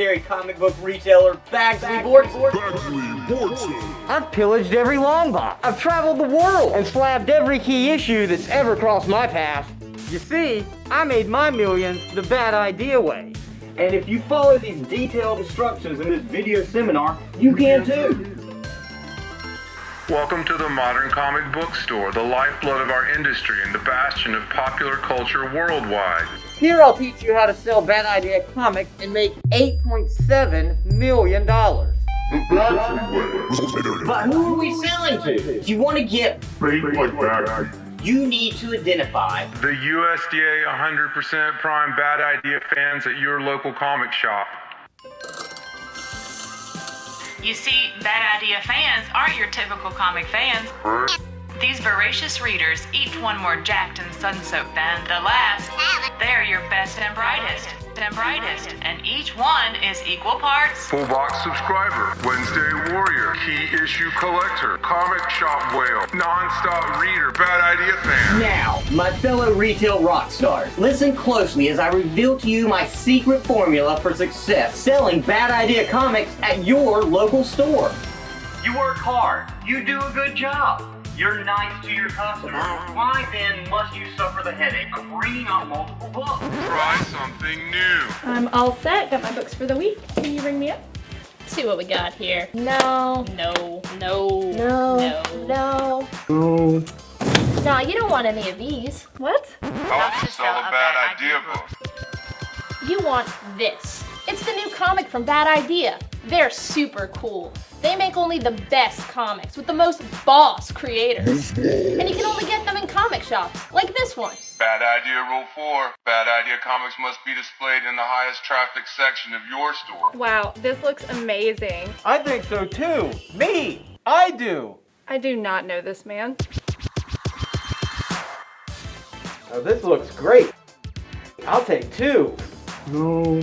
legendary comic book retailer Bagsley Bortz. I've pillaged every long box. I've traveled the world and slabbed every key issue that's ever crossed my path. You see, I made my millions the bad idea way. And if you follow these detailed instructions in this video seminar, you can too. Welcome to the Modern Comic Book Store, the lifeblood of our industry and the bastion of popular culture worldwide. Here I'll teach you how to sell bad idea comics and make $8.7 million. But who are we selling to? If you want to get big like that, you need to identify The USDA 100% prime bad idea fans at your local comic shop. You see, bad idea fans aren't your typical comic fans. These voracious readers, each one more jacked and sun-soaked than the last. They're your best and brightest, and each one is equal parts Full box subscriber, Wednesday warrior, key issue collector, comic shop whale, non-stop reader, bad idea fan. now. My fellow retail rock stars, listen closely as I reveal to you my secret formula for success selling bad idea comics at your local store. You work hard. You do a good job. You're nice to your customers. Why then must you suffer the headache of bringing out multiple books? Try something new. I'm all set. Got my books for the week. Can you bring me up? See what we got here. No. No. No. No. No. No. No, you don't want any of these. What? How to sell a bad idea book. You want this. It's the new comic from Bad Idea. They're super cool. They make only the best comics with the most boss creators. And you can only get them in comic shops, like this one. Bad idea rule 4. Bad idea comics must be displayed in the highest traffic section of your store. Wow, this looks amazing. I think so too. Me! I do! I do not know this man. Now this looks great. I'll take 2. No.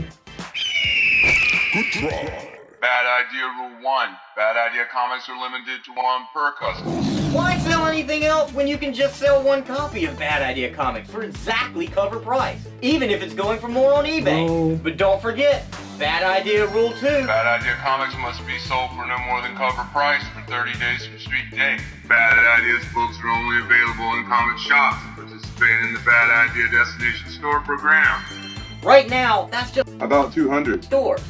Good try. Bad idea rule 1. Bad idea comics are limited to 1 per customer. Why sell anything else when you can just sell 1 copy of Bad Idea Comics for exactly cover price, even if it's going for more on eBay? No. But don't forget, Bad Idea Rule 2. Bad idea comics must be sold for no more than cover price for 30 days from street date. Bad ideas books are only available in comic shops participating in the Bad Idea Destination Store program. Right now, that's just About 200. stores.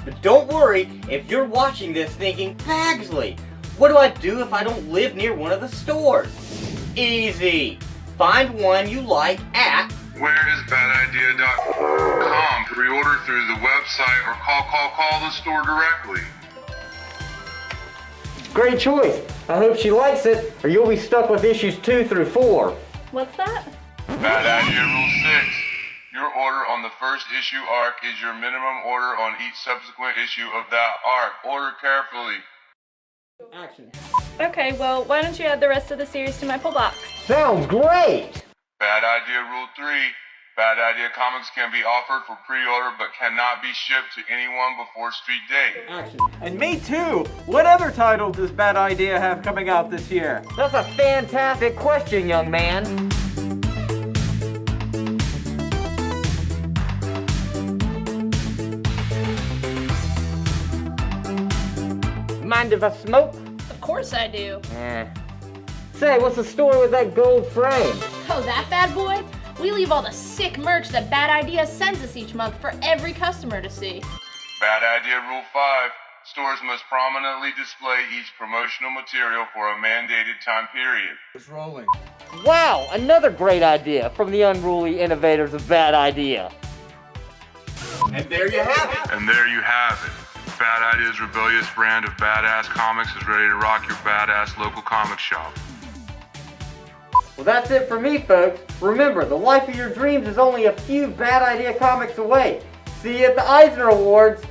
But don't worry if you're watching this thinking, Bagsley, what do I do if I don't live near one of the stores? Easy. Find one you like at Whereisbadidea.com. Pre-order through the website or call the store directly. Great choice. I hope she likes it, or you'll be stuck with issues 2 through 4. What's that? Bad idea rule 6. Your order on the first issue arc is your minimum order on each subsequent issue of that arc. Order carefully. Action. Okay, well, why don't you add the rest of the series to my pull box? Sounds great! Bad idea rule 3. Bad idea comics can be offered for pre-order but cannot be shipped to anyone before street date. Action. And me too! What other title does Bad Idea have coming out this year? That's a fantastic question, young man. Mind if I smoke? Of course I do. Say, what's the story with that gold frame? Oh, that bad boy? We leave all the sick merch that Bad Idea sends us each month for every customer to see. Bad idea rule 5. Stores must prominently display each promotional material for a mandated time period. Wow, another great idea from the unruly innovators of Bad Idea. And there you have it. And there you have it. Bad Idea's rebellious brand of badass comics is ready to rock your badass local comic shop. Well, that's it for me, folks. Remember, the life of your dreams is only a few Bad Idea comics away. See you at the Eisner Awards.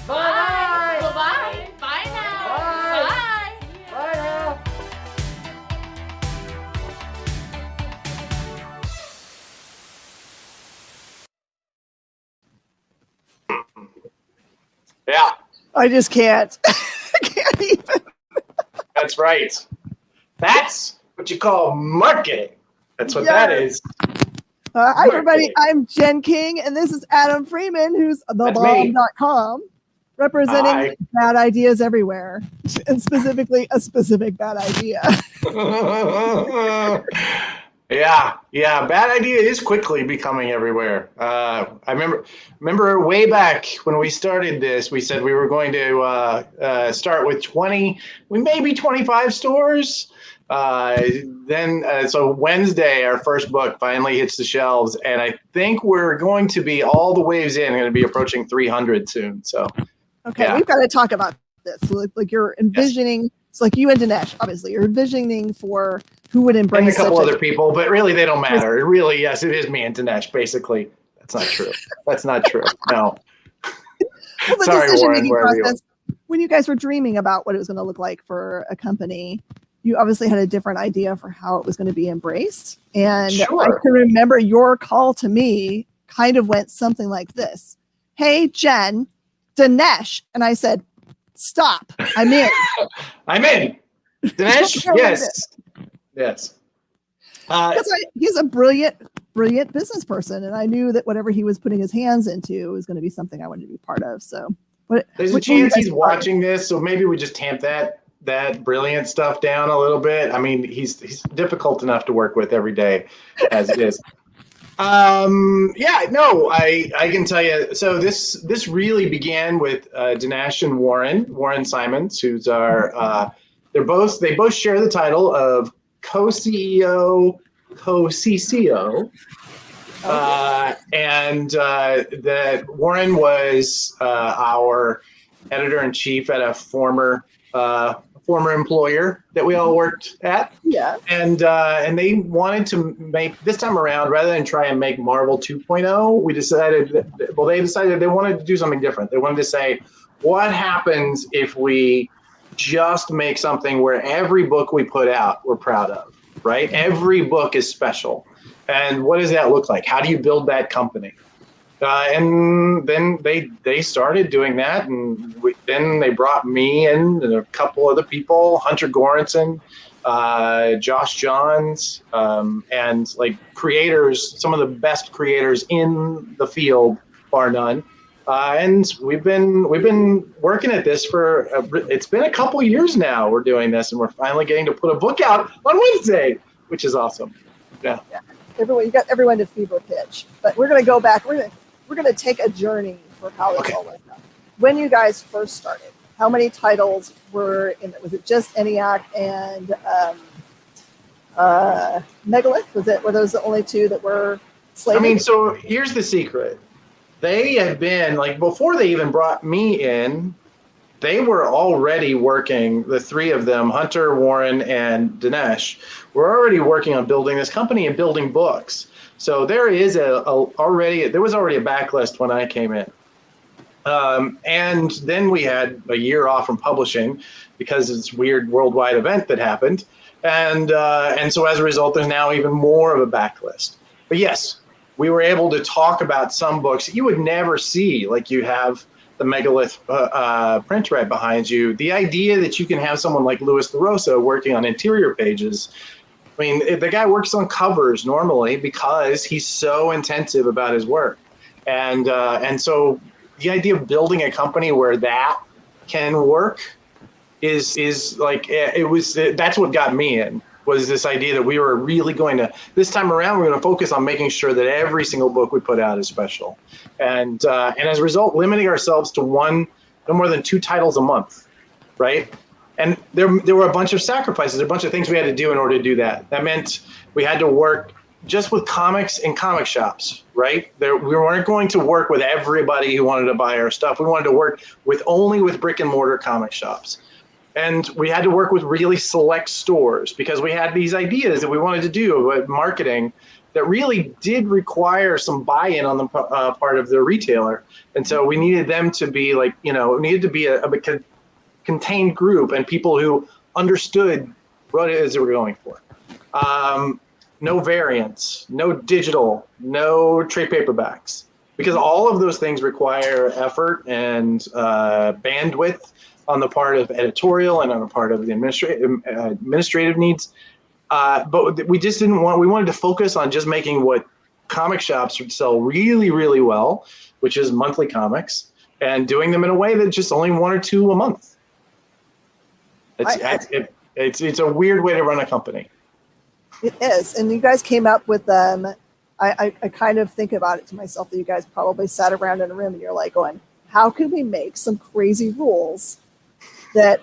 Bye! Well, bye. Bye now. Bye. Bye. Bye now. Yeah, I just can't. I can't even. that's right. That's what you call marketing. That's what that is. Hi, everybody. I'm Jen King, and this is Adam Freeman, who's That's me. thebomb.com. representing Hi. bad ideas everywhere, and specifically a specific bad idea. Yeah. Bad idea is quickly becoming everywhere. I remember way back when we started this, we said we were going to start with 20, maybe 25 stores. So Wednesday, our first book finally hits the shelves, and I think we're going to be all the waves in, going to be approaching 300 soon. So, Okay, yeah. we've got to talk about this. Like you're envisioning, it's like you and Dinesh, obviously, you're envisioning for who would And embrace a couple such other people, but really they don't matter. It really, yes, it is me and Dinesh, basically. That's not true. That's not true. No. Well, the Sorry, Warren, decision-making wherever you are. process, when you guys were dreaming about what it was going to look like for a company, you obviously had a different idea for how it was going to be embraced. And Sure. I can remember your call to me kind of went something like this. Hey, Jen, Dinesh. And I said, stop. I'm in. I'm in. Dinesh? Yes. Yes. Because he's a brilliant business person. And I knew that whatever he was putting his hands into was going to be something I wanted to be part of. So There's a chance he's watching this, so maybe we just tamp that brilliant stuff down a little bit. I mean, he's difficult enough to work with every day as it is. I can tell you. So this really began with Dinesh and Warren Simons, who's our they both share the title of co-CEO, co-CCO. That Warren was our editor-in-chief at a former employer that we all worked at. Yeah. And they wanted to make, this time around, rather than try and make Marvel 2.0, they decided they wanted to do something different. They wanted to say, what happens if we just make something where every book we put out we're proud of, right? Every book is special. And what does that look like? How do you build that company? And then they started doing that, and then they brought me in and a couple other people, Hunter Goranson, Josh Johns, and like creators, some of the best creators in the field, bar none. And we've been working at this for it's been a couple years now. We're doing this, and we're finally getting to put a book out on Wednesday, which is awesome. Yeah. You got everyone to fever pitch, but we're going to go back. We're going to take a journey for how this all went down. When you guys first started, how many titles were in it? Was it just ENIAC and Megalith? Were those the only two that were slated? I mean, so here's the secret. They had been, like, before they even brought me in, they were already working, the three of them, Hunter, Warren, and Dinesh, were already working on building this company and building books. So there is there was already a backlist when I came in. And then we had a year off from publishing because of this weird worldwide event that happened. And so as a result, there's now even more of a backlist. But yes, we were able to talk about some books that you would never see, like you have the Megalith print right behind you. The idea that you can have someone like Louis LaRosa working on interior pages. I mean, the guy works on covers normally because he's so intensive about his work. And so the idea of building a company where that can work is like, that's what got me in, was this idea that we were really going to, this time around, we're going to focus on making sure that every single book we put out is special. And as a result, limiting ourselves to no more than 2 titles a month, right? And there were a bunch of sacrifices, a bunch of things we had to do in order to do that. That meant we had to work just with comics and comic shops, right? We weren't going to work with everybody who wanted to buy our stuff. We wanted to work only with brick and mortar comic shops. And we had to work with really select stores because we had these ideas that we wanted to do with marketing that really did require some buy-in on the part of the retailer. And so we needed them to be like, it needed to be a contained group and people who understood what it is that we're going for. No variants, no digital, no trade paperbacks, because all of those things require effort and bandwidth on the part of editorial and on the part of the administrative needs. But we just didn't we wanted to focus on just making what comic shops would sell really, really well, which is monthly comics. and doing them in a way that just only 1 or 2 a month. It's a weird way to run a company. It is. And you guys came up with I kind of think about it to myself that you guys probably sat around in a room and you're like going, how can we make some crazy rules that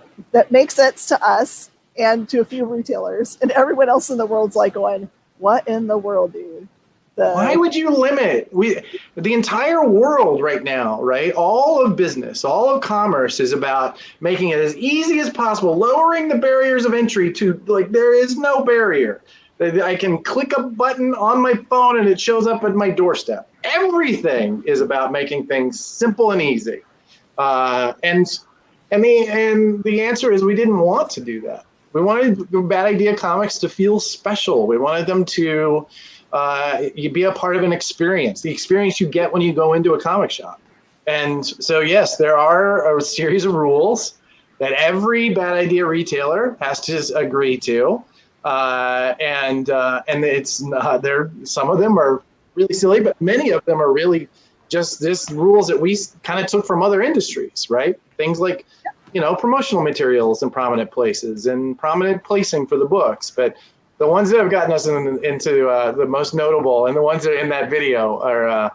make sense to us and to a few retailers, and everyone else in the world's like going, what in the world, dude? Why would you limit the entire world right now, right? All of business, all of commerce is about making it as easy as possible, lowering the barriers of entry to, like, there is no barrier. I can click a button on my phone and it shows up at my doorstep. Everything is about making things simple and easy. And the answer is we didn't want to do that. We wanted Bad Idea Comics to feel special. We wanted them to you be a part of an experience, the experience you get when you go into a comic shop. And so, yes, there are a series of rules that every Bad Idea retailer has to agree to. And it's not, some of them are really silly, but many of them are really just rules that we kind of took from other industries, right? Things like, promotional materials in prominent places and prominent placing for the books. But the ones that have gotten us into the most notable, and the ones that are in that video, are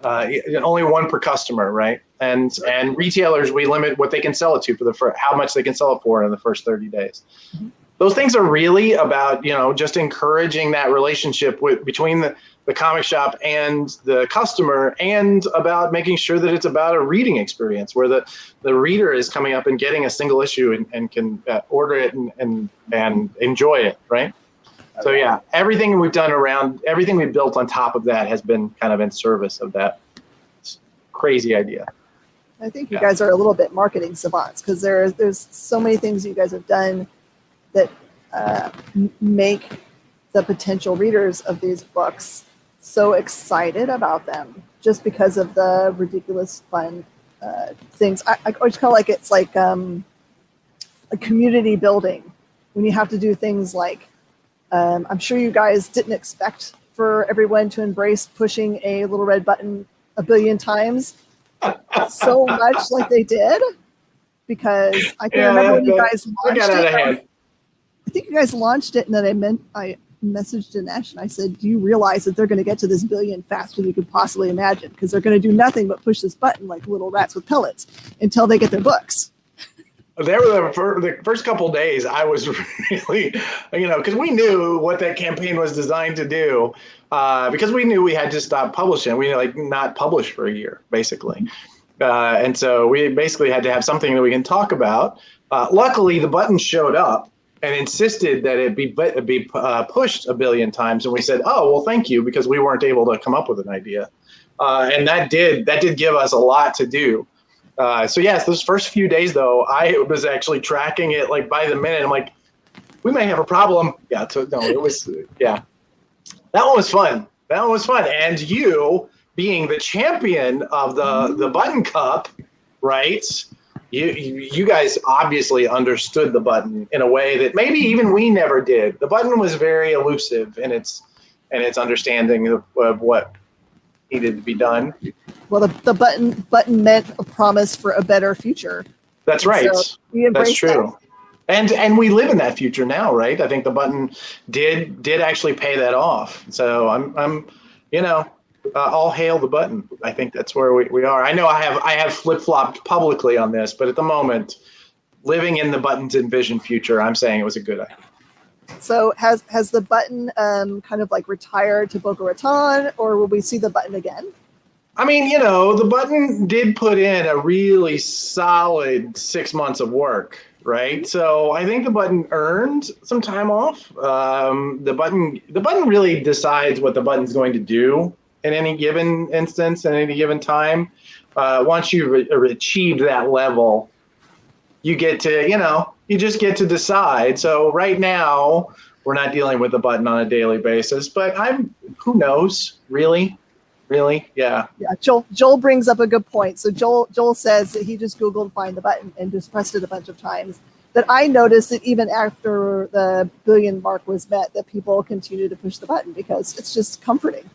only one per customer, right? And retailers, we limit what they can sell it to for how much they can sell it for in the first 30 days. Mm-hmm. Those things are really about, just encouraging that relationship between the comic shop and the customer, and about making sure that it's about a reading experience where the reader is coming up and getting a single issue and can order it and enjoy it, right? Okay. So yeah, everything we've built on top of that has been kind of in service of that crazy idea. I think you guys are a little bit marketing savants, because there's so many things you guys have done that make the potential readers of these books so excited about them, just because of the ridiculous fun things. I always call it's like a community building, when you have to do things like, I'm sure you guys didn't expect for everyone to embrace pushing a little red button a billion times so much like they did, because I can remember when you guys launched it. I think you guys launched it, and then I messaged Dinesh and I said, do you realize that they're going to get to this billion faster than you could possibly imagine? Because they're going to do nothing but push this button like little rats with pellets until they get their books. There were the first couple of days, I was really, because we knew what that campaign was designed to do, because we knew we had to stop publishing. We not publish for a year, basically. And so we basically had to have something that we can talk about. Luckily, the button showed up and insisted that it be pushed a billion times. And we said, oh, well, thank you, because we weren't able to come up with an idea. And that did give us a lot to do. So yes, those first few days, though, I was actually tracking it like by the minute. I'm like, we may have a problem. Yeah, it was, yeah. That one was fun. And you being the champion of the Button Cup, right? You guys obviously understood the button in a way that maybe even we never did. The button was very elusive in its understanding of what needed to be done. Well, the button meant a promise for a better future. That's right. So that's true. That. And we live in that future now, right? I think the button did actually pay that off. So I'm all hail the button. I think that's where we are. I know I have flip-flopped publicly on this, but at the moment, living in the button's envisioned future, I'm saying it was a good idea. So has the button kind of like retired to Boca Raton, or will we see the button again? I mean, the button did put in a really solid 6 months of work, right? So I think the button earned some time off. The button really decides what the button's going to do in any given instance, in any given time. Once you've achieved that level, you get to, you just get to decide. So right now, we're not dealing with the button on a daily basis, but who knows, really? Really? Yeah. Yeah. Joel brings up a good point. So Joel says that he just Googled find the button and just pressed it a bunch of times. that I noticed that even after the billion mark was met, that people continue to push the button because it's just comforting.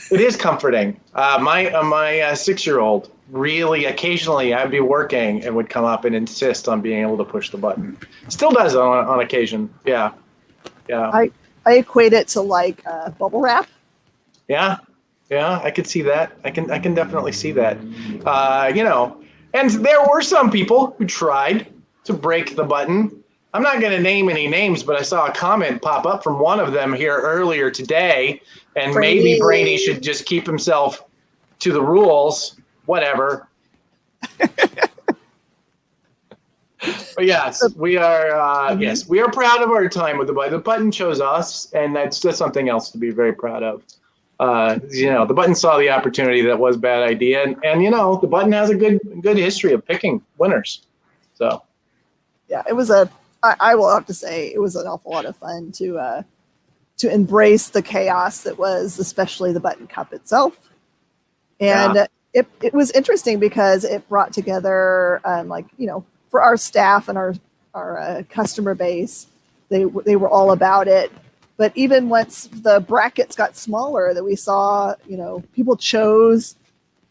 It is comforting. My 6-year-old really occasionally I'd be working and would come up and insist on being able to push the button. Still does on occasion. Yeah. I equate it to like bubble wrap. Yeah, I could see that. I can definitely see that. And there were some people who tried to break the button. I'm not going to name any names, but I saw a comment pop up from one of them here earlier today, and maybe Brainy should just keep himself to the rules. Whatever. But yes, we are. Yes, we are proud of our time with the button. The button chose us, and that's just something else to be very proud of. The button saw the opportunity that was Bad Idea, and the button has a good history of picking winners. So, yeah, it was I will have to say it was an awful lot of fun to embrace the chaos that was, especially the button cup itself, and it was interesting because it brought together for our staff and our customer base, they were all about it. But even once the brackets got smaller, that we saw, people chose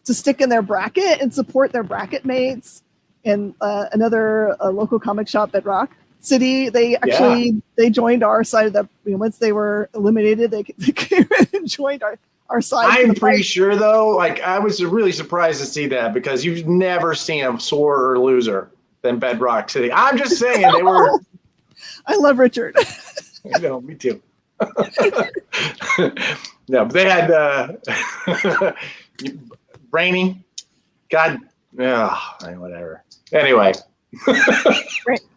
to stick in their bracket and support their bracket mates. And another local comic shop at Rock City, they actually they joined our side of the. Once they were eliminated, they came and joined our side. I'm pretty sure though, I was really surprised to see that because you've never seen a sorer loser than Bedrock City. I'm just saying they were. I love Richard. I know, me too. No, but they had Brainy. God, whatever. Anyway,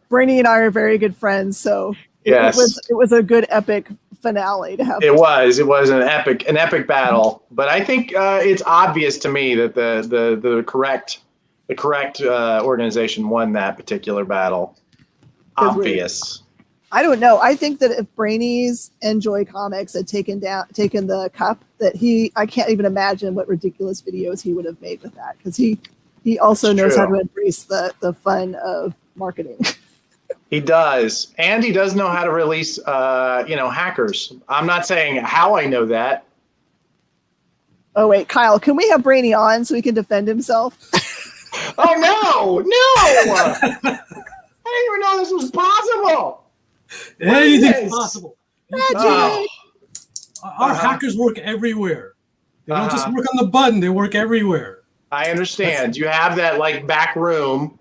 Brainy and I are very good friends, so it was a good epic finale to have. It was an epic battle, but I think it's obvious to me that the correct organization won that particular battle. Obvious. I don't know. I think that if Brainy's Enjoy Comics had taken the cup, I can't even imagine what ridiculous videos he would have made with that, because he also knows how to embrace the fun of marketing. He does, and he does know how to release hackers. I'm not saying how I know that. Oh wait, Kyle, can we have Brainy on so he can defend himself? Oh no! I didn't even know this was possible. Anything's possible. Magic. Our hackers work everywhere. They don't just work on the button; they work everywhere. I understand. You have that back room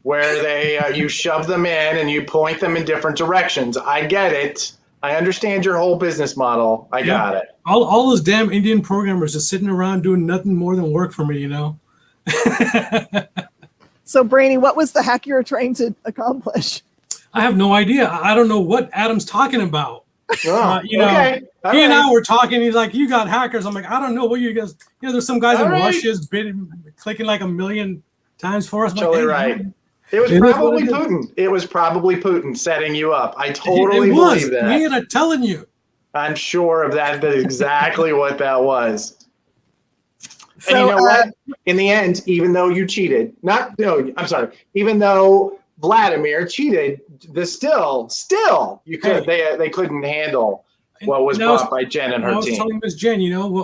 where they you shove them in and you point them in different directions. I get it. I understand your whole business model. I got it. All those damn Indian programmers just sitting around doing nothing more than work for me, So, Brainy, what was the hack you were trying to accomplish? I have no idea. I don't know what Adam's talking about. Oh, he and I were talking. He's like, "You got hackers." I'm like, "I don't know what you guys." There's some guys in Russia's clicking like 1 million times for us. Totally right. It was probably Putin. It was probably Putin setting you up. I totally believe that. Me and I'm telling you. I'm sure of that. That's exactly what that was. So, and you know what? In the end, even though you cheated, even though Vladimir cheated, they couldn't handle what was brought by Jen and her team. I was telling Miss Jen,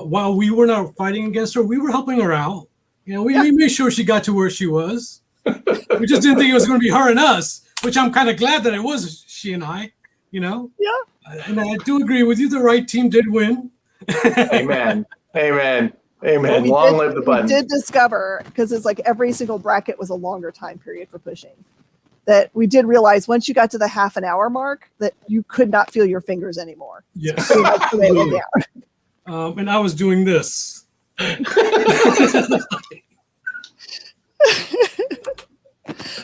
while we were not fighting against her, we were helping her out. We made sure she got to where she was. We just didn't think it was going to be her and us, which I'm kind of glad that it was she and I, Yeah. And I do agree with you. The right team did win. Amen. Long live the button. We did discover, because it's like every single bracket was a longer time period for pushing, that we did realize once you got to the half an hour mark that you could not feel your fingers anymore. Yes. And I was doing this.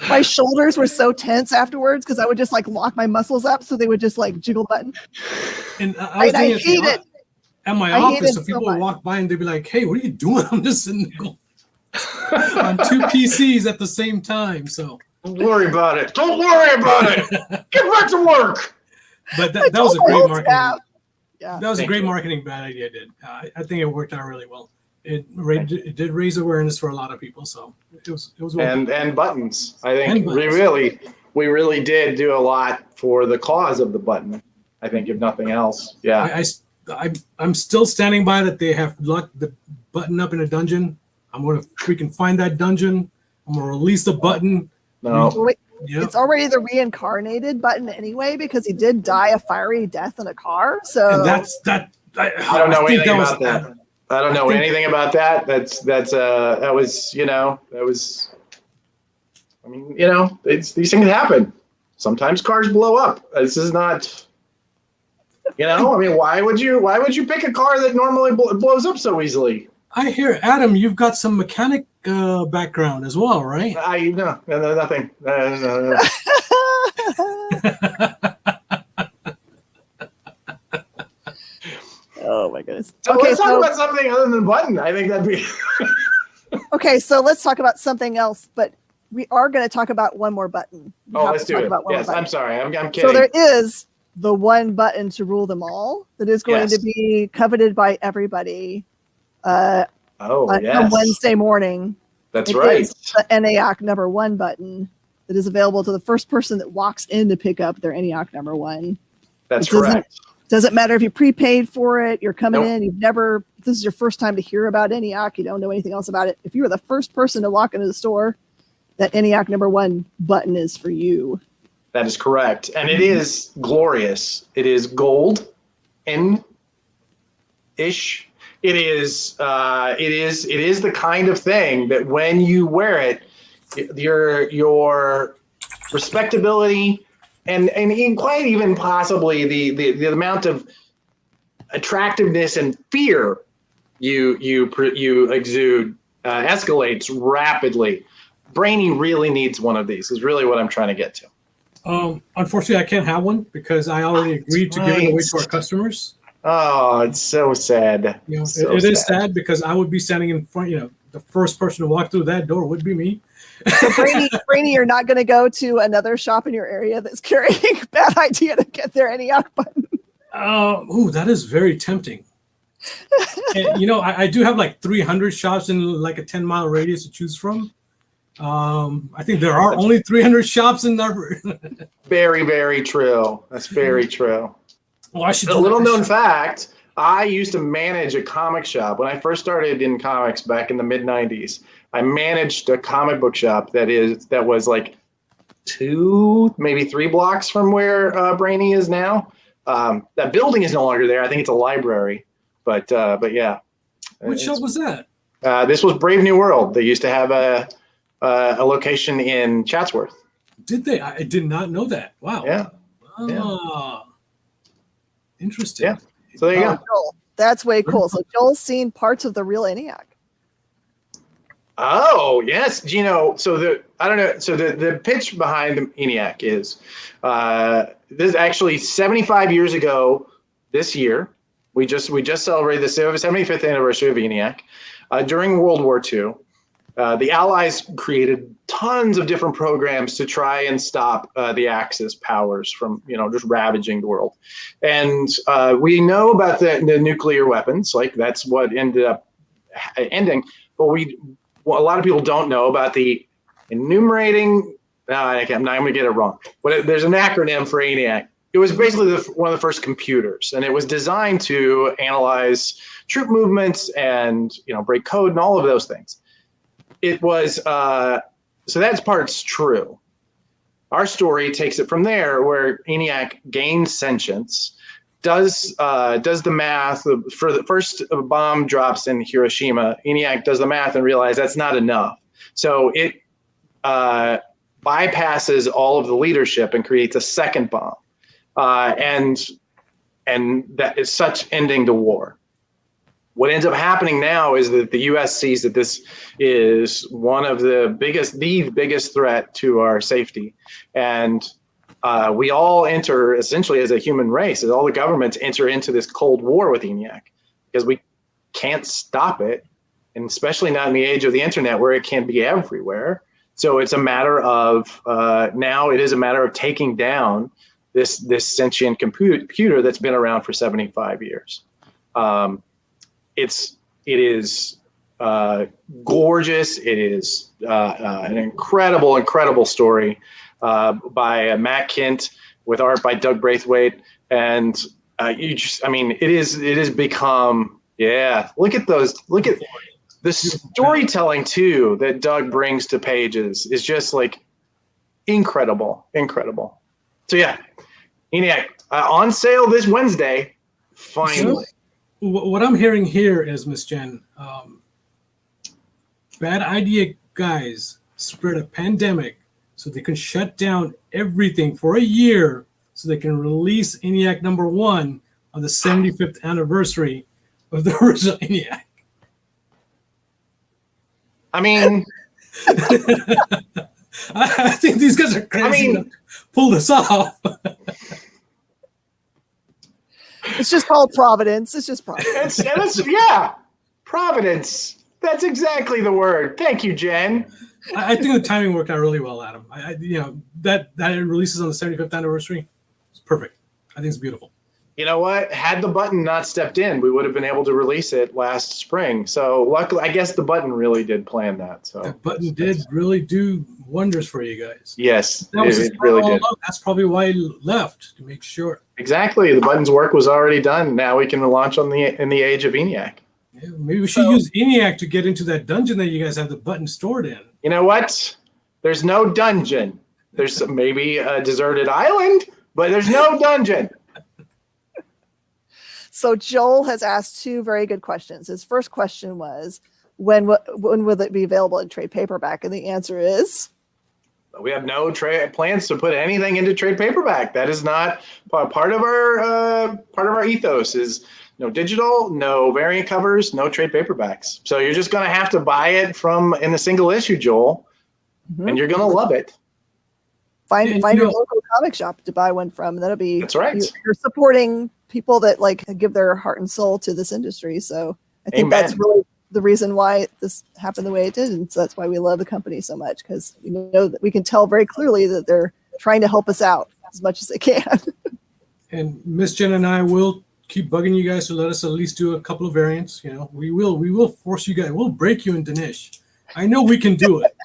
My shoulders were so tense afterwards because I would just lock my muscles up so they would just jiggle button. And I hate it. At my office, so people would walk by and they'd be like, "Hey, what are you doing?" I'm just sitting there on 2 PCs at the same time. So don't worry about it. Get back to work. But that was a great marketing. Yeah. That was a great marketing bad idea. I think it worked out really well. It did raise awareness for a lot of people. So it was well and buttons. I think really we really did do a lot for the cause of the button. I think, if nothing else, yeah. I'm still standing by that they have locked the button up in a dungeon. I'm gonna freaking find that dungeon. I'm gonna release the button. No, Wait, Yep. it's already the reincarnated button anyway because he did die a fiery death in a car. So And that's that. I don't know think anything was- about that. I don't know anything about that. That was. I mean, these things happen. Sometimes cars blow up. This is not. I mean, why would you pick a car that normally blows up so easily? I hear, Adam, you've got some mechanic background as well, right? No, nothing. No. Oh my goodness. So let's talk about something other than the button. I think that'd be. Okay, so let's talk about something else, but we are going to talk about one more button. Let's do it. Yes, I'm sorry. I'm kidding. So there is the one button to rule them all that is going to be coveted by everybody on Wednesday morning. That's It right. is the ENIAC number 1 button that is available to the first person that walks in to pick up their ENIAC number 1. That's correct. Doesn't matter if you prepaid for it, you're coming in, this is your first time to hear about ENIAC, you don't know anything else about it. If you were the first person to walk into the store, that ENIAC number 1 button is for you. That is correct. And it is glorious. It is gold in ish. It is the kind of thing that when you wear it, your respectability and quite even possibly the amount of attractiveness and fear you exude escalates rapidly. Brainy really needs one of these, is really what I'm trying to get to. Unfortunately, I can't have one because I already agreed to give it away to our customers. Oh, it's so sad. It is sad because I would be standing in front. The first person to walk through that door would be me. So Brainy, you're not going to go to another shop in your area that's carrying Bad Idea to get their ENIAC button. That is very tempting. And, I do have like 300 shops in like a 10-mile radius to choose from. I think there are only 300 shops in there. Very, very true. That's very true. Well, I should. A little known fact: I used to manage a comic shop when I first started in comics back in the mid '90s. I managed a comic book shop that was like 2, maybe 3 blocks from where Brainy is now. That building is no longer there. I think it's a library, but yeah. Which shop was that? This was Brave New World. They used to have a location in Chatsworth. Did they? I did not know that. Wow. Yeah. Yeah. Interesting. Yeah. So there you go. Joel, that's way cool. So Joel's seen parts of the real ENIAC. Oh yes, So the pitch behind the ENIAC is this is actually 75 years ago. This year, we just celebrated the 75th anniversary of ENIAC. During World War II, the Allies created tons of different programs to try and stop the Axis powers from just ravaging the world. And we know about the nuclear weapons, like that's what ended up ending. But a lot of people don't know about the enumerating. I'm not going to get it wrong. But there's an acronym for ENIAC. It was basically one of the first computers, and it was designed to analyze troop movements and break code and all of those things. It was so that part's true. Our story takes it from there, where ENIAC gains sentience, does the math for the first bomb drops in Hiroshima. ENIAC does the math and realizes that's not enough, so it bypasses all of the leadership and creates a second bomb, and that is such ending the war. What ends up happening now is that the U.S. sees that this is one of the biggest threat to our safety, and we all enter essentially as a human race, as all the governments enter into this Cold War with ENIAC, because we can't stop it, and especially not in the age of the internet where it can be everywhere. So it's a matter of now it is a matter of taking down this sentient computer that's been around for 75 years. It is gorgeous. It is an incredible story by Matt Kint with art by Doug Braithwaite. And it is become, look at the storytelling too that Doug brings to pages is just like incredible. So yeah, ENIAC on sale this Wednesday, finally. So, what I'm hearing here is, Miss Jen, Bad Idea guys spread a pandemic so they can shut down everything for a year so they can release ENIAC #1 on the 75th anniversary of the original ENIAC. I mean, I think these guys are crazy to pull this off. It's just called Providence. It's just Providence. Providence. That's exactly the word. Thank you, Jen. I think the timing worked out really well, Adam. That it releases on the 75th anniversary. It's perfect. I think it's beautiful. You know what? Had the button not stepped in, we would have been able to release it last spring. So luckily, I guess the button really did plan that. So the button did really do wonders for you guys. Yes, it really did. That's probably why he left, to make sure. Exactly. The button's work was already done. Now we can launch in the age of ENIAC. Yeah, maybe we should use ENIAC to get into that dungeon that you guys have the button stored in. You know what? There's no dungeon. There's maybe a deserted island, but there's no dungeon. So Joel has asked two very good questions. His first question was, when will it be available in trade paperback? And the answer is, we have no plans to put anything into trade paperback. That is not part of our ethos. Is no digital, no variant covers, no trade paperbacks. So you're just going to have to buy it in a single issue, Joel, and you're going to love it. Find your local comic shop to buy one from. That'll be. That's right. You're supporting people that give their heart and soul to this industry. So I think that's really the reason why this happened the way it did, and so that's why we love the company so much, because we know that we can tell very clearly that they're trying to help us out as much as they can. And Miss Jen and I will keep bugging you guys to let us at least do a couple of variants. We will force you guys. We'll break you in Danish. I know we can do it.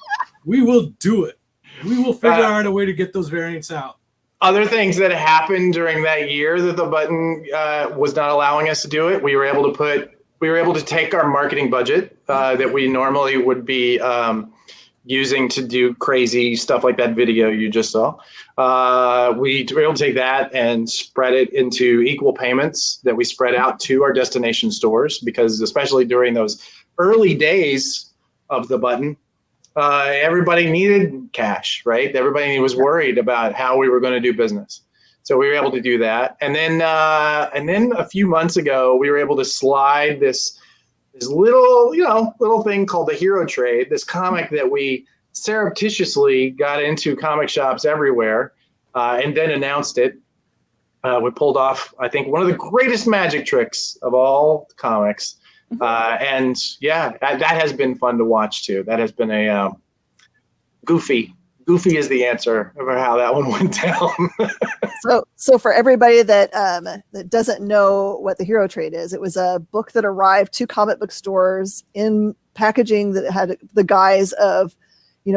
We will do it. We will figure out a way to get those variants out. Other things that happened during that year that the button was not allowing us to do it, we were able to take our marketing budget that we normally would be using to do crazy stuff like that video you just saw. We were able to take that and spread it into equal payments that we spread out to our destination stores, because especially during those early days of the button, everybody needed cash, right? Everybody was worried about how we were going to do business. So we were able to do that. And then a few months ago, we were able to slide this little thing called the Hero Trade, this comic that we surreptitiously got into comic shops everywhere, and then announced it. We pulled off, I think, one of the greatest magic tricks of all comics. And yeah, that has been fun to watch too. That has been a goofy is the answer for how that one went down. So for everybody that doesn't know what the Hero Trade is, it was a book that arrived to comic book stores in packaging that had the guise of,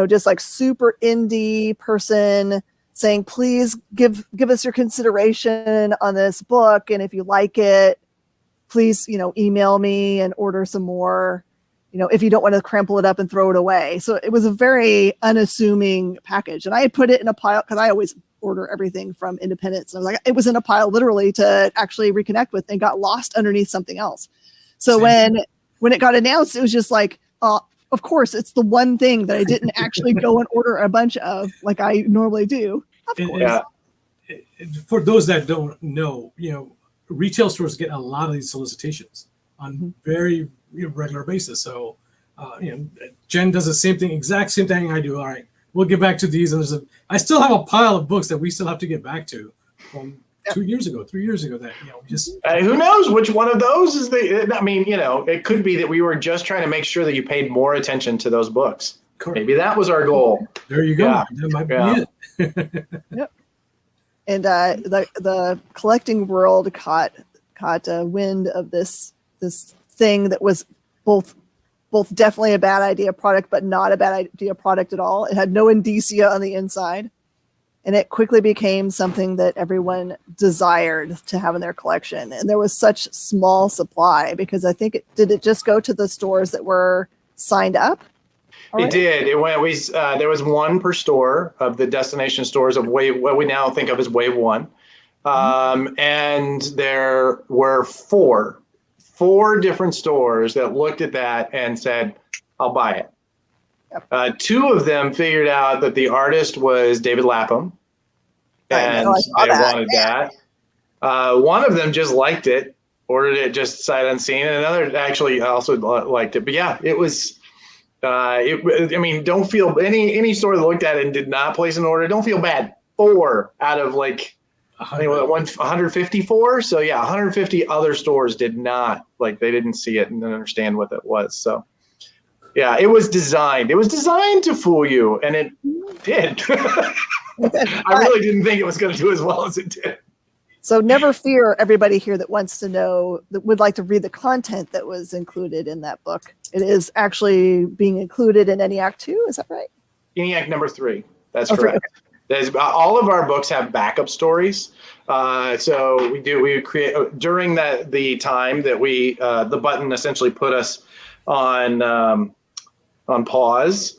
just like super indie person saying, please give us your consideration on this book, and if you like it, please, email me and order some more, if you don't want to crumple it up and throw it away. So it was a very unassuming package. And I had put it in a pile, because I always order everything from independents. And I was like, it was in a pile literally to actually reconnect with, and got lost underneath something else. So when it got announced, it was just like, of course, it's the one thing that I didn't actually go and order a bunch of like I normally do. Of course. For those that don't know, retail stores get a lot of these solicitations on very regular basis. So, Jen does the exact same thing I do. All right, we'll get back to these. And I still have a pile of books that we still have to get back to from 2 years ago, 3 years ago. That just who knows which one of those is it could be that we were just trying to make sure that you paid more attention to those books. Correct. Maybe that was our goal. There you go. Yeah. That might be it. Yep. And the collecting world caught wind of this thing that was both both definitely a bad idea product, but not a bad idea product at all. It had no indicia on the inside. And it quickly became something that everyone desired to have in their collection. And there was such small supply because I think did it just go to the stores that were signed up already? It did. It went. There was one per store of the destination stores of what we now think of as Wave 1. And there were four different stores that looked at that and said, I'll buy it. Yep. Two of them figured out that the artist was David Lapham, and they wanted that. One of them just liked it, ordered it just sight unseen, and another actually also liked it. But yeah, it was. I mean, don't feel any store that looked at it and did not place an order. Don't feel bad. 4 out of 154. So yeah, 150 other stores did not they didn't see it and didn't understand what it was. So. Yeah, it was designed. It was designed to fool you, and it did. I really didn't think it was going to do as well as it did. So never fear, everybody here that wants to know, that would like to read the content that was included in that book. It is actually being included in ENIAC 2, is that right? ENIAC number 3, that's correct. Okay. All of our books have backup stories. So we create, during the time that the button essentially put us on pause,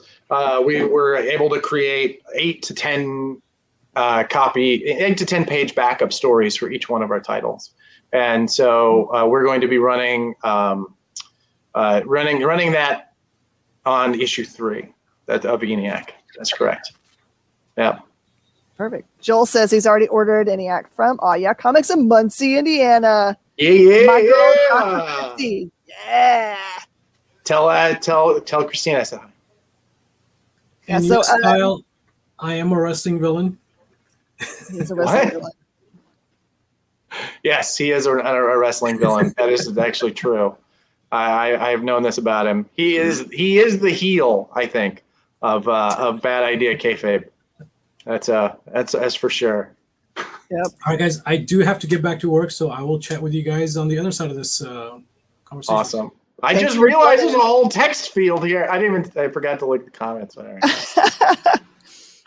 we were able to create 8 to 10 page backup stories for each one of our titles, and so we're going to be running that on issue 3 of ENIAC. That's correct. Yeah. Perfect. Joel says he's already ordered ENIAC from Yeah Comics in Muncie, Indiana. Yeah. My girl, Dr. Christy. Yeah. Tell Christina I said hi. In your style, I am a wrestling villain. He's a wrestling villain. Yes, he is a wrestling villain. That is actually true. I have known this about him. He is the heel, I think, of Bad Idea kayfabe. That's for sure. Yep. All right, guys, I do have to get back to work, so I will chat with you guys on the other side of this conversation. Awesome. I just realized there's a whole text field here. I forgot to look at the comments.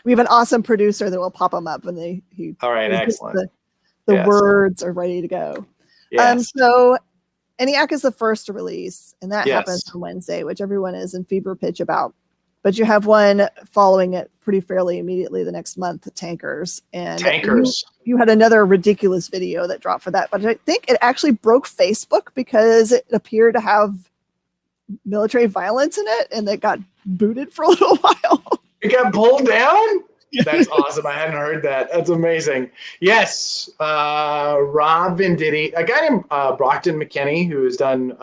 We have an awesome producer that will pop them up when he. All right, excellent. The words are ready to go. Yes. So ENIAC is the first to release, and that happens Yes. on Wednesday, which everyone is in fever pitch about. But you have one following it pretty fairly immediately the next month, Tankers. And you had another ridiculous video that dropped for that, but I think it actually broke Facebook because it appeared to have military violence in it, and it got booted for a little while. It got pulled down? That's awesome. I hadn't heard that. That's amazing. Yes. Rob Venditti, a guy named Brockton McKinney, who has done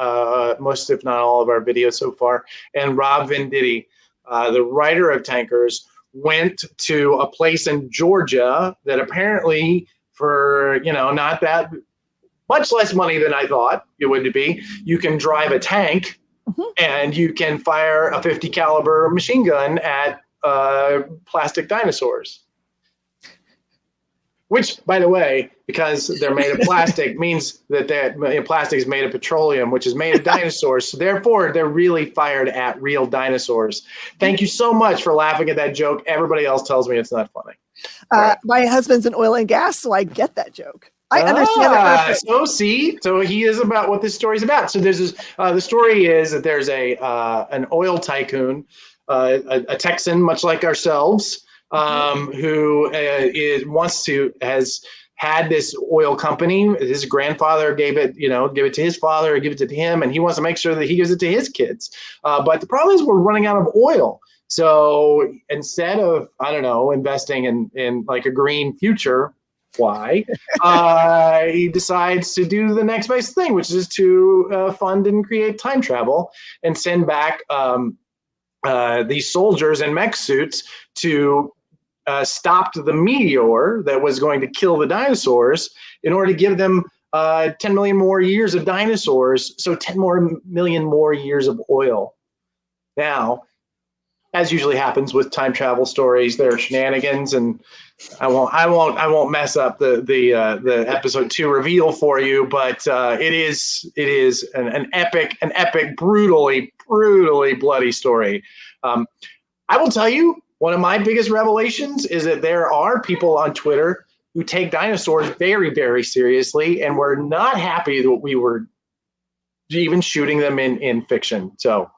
most, if not all, of our videos so far, and Rob Venditti, the writer of Tankers, went to a place in Georgia that apparently, for not that much less money than I thought it would be, you can drive a tank and you can fire a 50 caliber machine gun at plastic dinosaurs. Which, by the way, because they're made of plastic, means that plastic is made of petroleum, which is made of dinosaurs. So therefore, they're really fired at real dinosaurs. Thank you so much for laughing at that joke. Everybody else tells me it's not funny. My husband's in oil and gas, so I get that joke. I understand that. So he is about what this story is about. So there's this. The story is that there's an oil tycoon, a Texan, much like ourselves, who has had this oil company. His grandfather gave it to his father, give it to him, and he wants to make sure that he gives it to his kids. But the problem is we're running out of oil. So instead of, investing in like a green future, he decides to do the next best thing, which is to fund and create time travel and send back these soldiers in mech suits to stop the meteor that was going to kill the dinosaurs in order to give them 10 million more years of dinosaurs, so 10 million more years of oil. Now, as usually happens with time travel stories, there are shenanigans, and I won't mess up the episode 2 reveal for you, but it is an epic, brutally bloody story. I will tell you, one of my biggest revelations is that there are people on Twitter who take dinosaurs very, very seriously, and were not happy that we were even shooting them in fiction. So,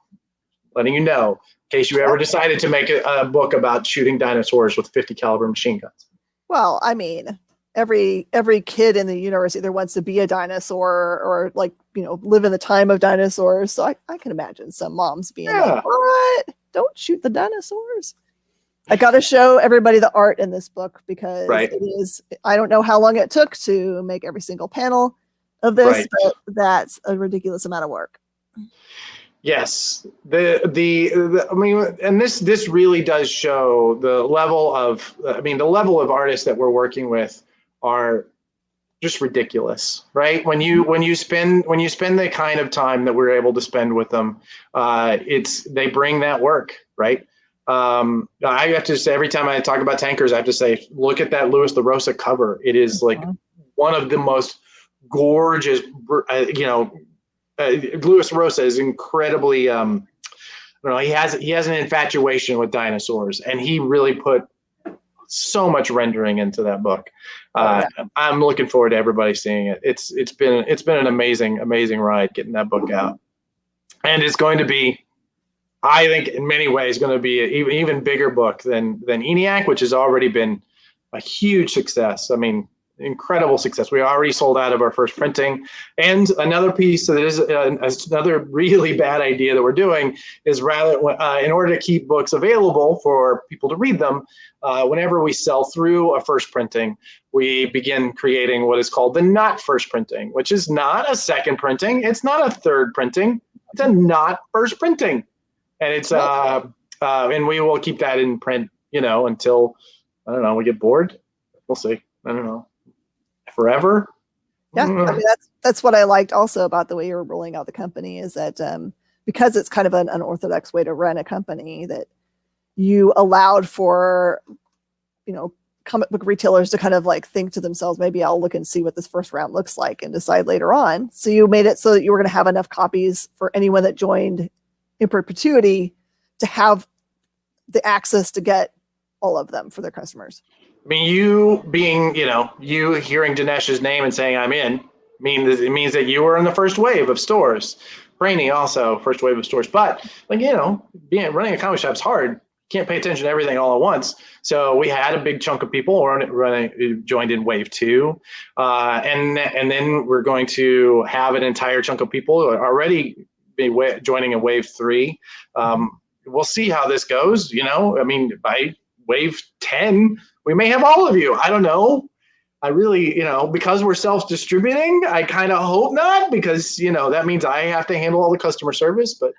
letting you know, in case you ever decided to make a book about shooting dinosaurs with 50 caliber machine guns. Well, I mean, every kid in the universe either wants to be a dinosaur or like, live in the time of dinosaurs. So I can imagine some moms being like, what? Don't shoot the dinosaurs. I got to show everybody the art in this book because it is, I don't know how long it took to make every single panel of this, but that's a ridiculous amount of work. Yes, I mean, and this really does show the level of artists that we're working with are just ridiculous, right? When you spend the kind of time that we're able to spend with them, they bring that work, right? I have to say, every time I talk about tankers, I have to say, look at that Louis LaRosa cover. It is like one of the most gorgeous, Louis Rosa is incredibly, he has an infatuation with dinosaurs, and he really put so much rendering into that book. I'm looking forward to everybody seeing it. It's been an amazing ride getting that book out, and it's going to be, I think, in many ways, going to be an even bigger book than ENIAC, which has already been a huge success. I mean, incredible success. We already sold out of our first printing. And another piece that is another really bad idea that we're doing is, rather, in order to keep books available for people to read them, whenever we sell through a first printing, we begin creating what is called the not first printing, which is not a second printing. It's not a third printing. It's a not first printing. And it's and we will keep that in print, until, I don't know, we get bored. We'll see. I don't know. Forever. Yeah, I mean, that's what I liked also about the way you're rolling out the company, is that because it's kind of an unorthodox way to run a company, that you allowed for, comic book retailers to kind of like think to themselves, maybe I'll look and see what this first round looks like and decide later on. So you made it so that you were going to have enough copies for anyone that joined in perpetuity to have the access to get all of them for their customers. I mean, you being, you hearing Dinesh's name and saying I'm in, means that you were in the first wave of stores. Brainy also first wave of stores. But running a comic shop is hard. Can't pay attention to everything all at once. So we had a big chunk of people joined in wave 2, and then we're going to have an entire chunk of people already be joining in wave 3. We'll see how this goes. I mean, by wave 10. We may have all of you. I don't know. I really, because we're self-distributing, I kind of hope not, because, that means I have to handle all the customer service. But,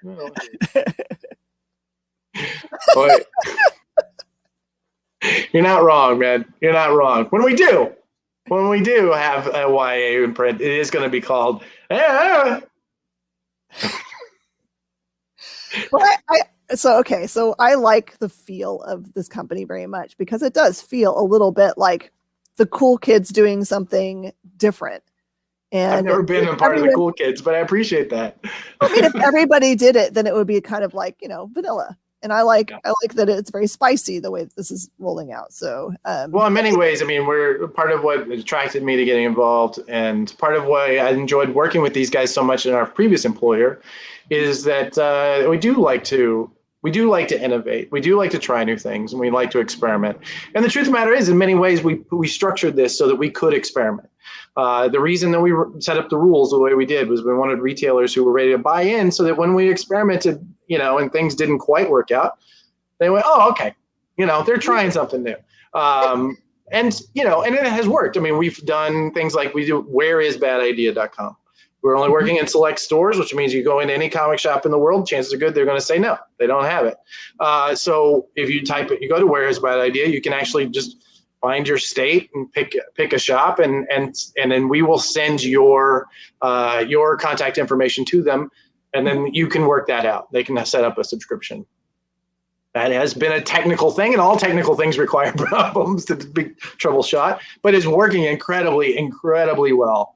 but you're not wrong, man. You're not wrong. When we do have a YA in print, it is going to be called. Well, So I like the feel of this company very much, because it does feel a little bit like the cool kids doing something different. And I've never been a part of the cool kids, but I appreciate that. I mean, if everybody did it, then it would be kind of like, vanilla. And I like that it's very spicy the way that this is rolling out. So, well, in many ways, I mean, we're part of what attracted me to getting involved, and part of why I enjoyed working with these guys so much in our previous employer is that we do like to innovate. We do like to try new things, and we like to experiment. And the truth of the matter is, in many ways, we structured this so that we could experiment. The reason that we set up the rules the way we did was we wanted retailers who were ready to buy in, so that when we experimented, and things didn't quite work out, they went, oh, okay, they're trying something new. And it has worked. I mean, we've done things like we do whereisbadidea.com. We're only working in select stores, which means you go into any comic shop in the world, chances are good they're going to say no, they don't have it. So if you type it, you go to Where is Bad Idea, you can actually just find your state and pick a shop, and then we will send your contact information to them, and then you can work that out. They can set up a subscription. That has been a technical thing, and all technical things require problems to be troubleshot, but it's working incredibly well.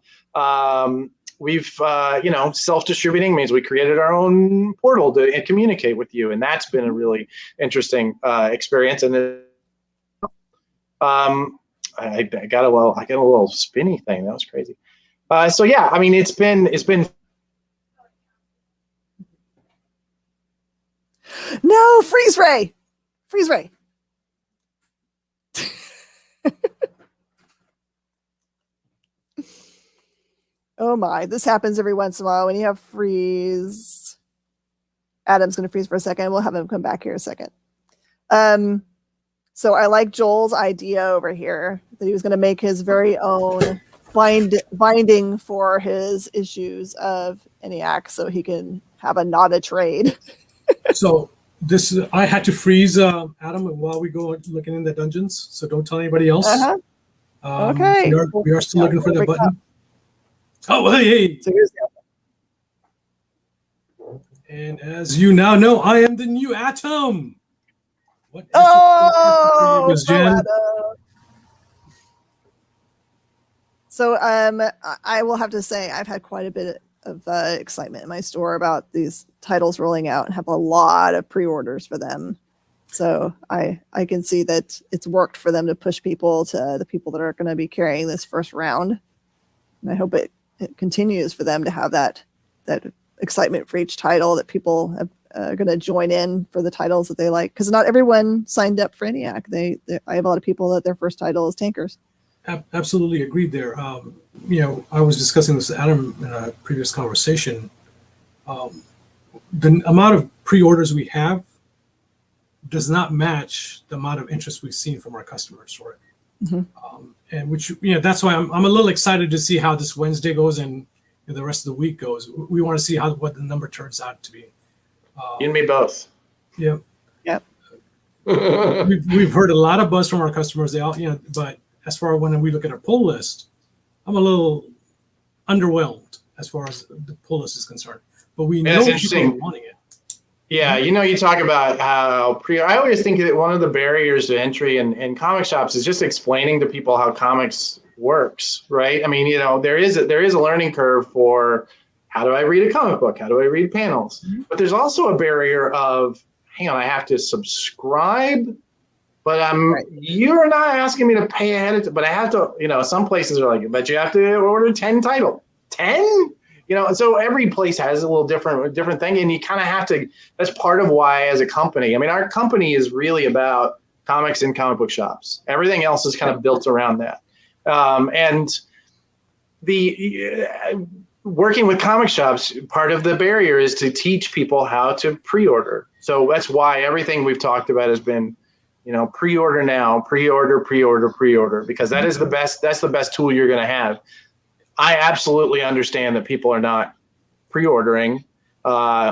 We've, self-distributing means we created our own portal to communicate with you, and that's been a really interesting experience. And I got a little spinny thing. That was crazy. So yeah, I mean, it's been. No, freeze ray. Oh my, this happens every once in a while when you have freeze. Adam's going to freeze for a second. We'll have him come back here in a second. So I like Joel's idea over here that he was going to make his very own binding for his issues of ENIAC so he can have a not a trade. So I had to freeze Adam while we go looking in the dungeons. So don't tell anybody else. Okay. We are still looking for that button. Up. Oh, hey. So here's the And as you now know, I am the new Atom. What is Jen? So I will have to say I've had quite a bit of excitement in my store about these titles rolling out and have a lot of pre-orders for them. So I can see that it's worked for them to push people to the people that are going to be carrying this first round. And I hope it continues for them to have that excitement for each title, that people are going to join in for the titles that they like. Because not everyone signed up for ENIAC. I have a lot of people that their first title is Tankers. Absolutely agreed there. I was discussing this with Adam in a previous conversation. The amount of pre-orders we have does not match the amount of interest we've seen from our customers for it. Mm-hmm. And which, that's why I'm a little excited to see how this Wednesday goes and the rest of the week goes. We want to see what the number turns out to be. You and me both. Yeah. Yep. We've heard a lot of buzz from our customers. They all, but as far as when we look at our pull list, I'm a little underwhelmed as far as the pull list is concerned. But we know people are wanting it. Yeah, you talk about how I always think that one of the barriers to entry in comic shops is just explaining to people how comics works, right? I mean, there is a learning curve for how do I read a comic book? How do I read panels? Mm-hmm. But there's also a barrier of, hang on, I have to subscribe, but you're not asking me to pay ahead of but I have to, some places are like, but you have to order 10 title. 10? So every place has a little different thing, and you kind of have to. That's part of why, as a company, I mean, our company is really about comics and comic book shops. Everything else is kind of built around that, and the working with comic shops. Part of the barrier is to teach people how to pre-order. So that's why everything we've talked about has been, pre-order now, pre-order, because that is the best. That's the best tool you're going to have. I absolutely understand that people are not pre-ordering,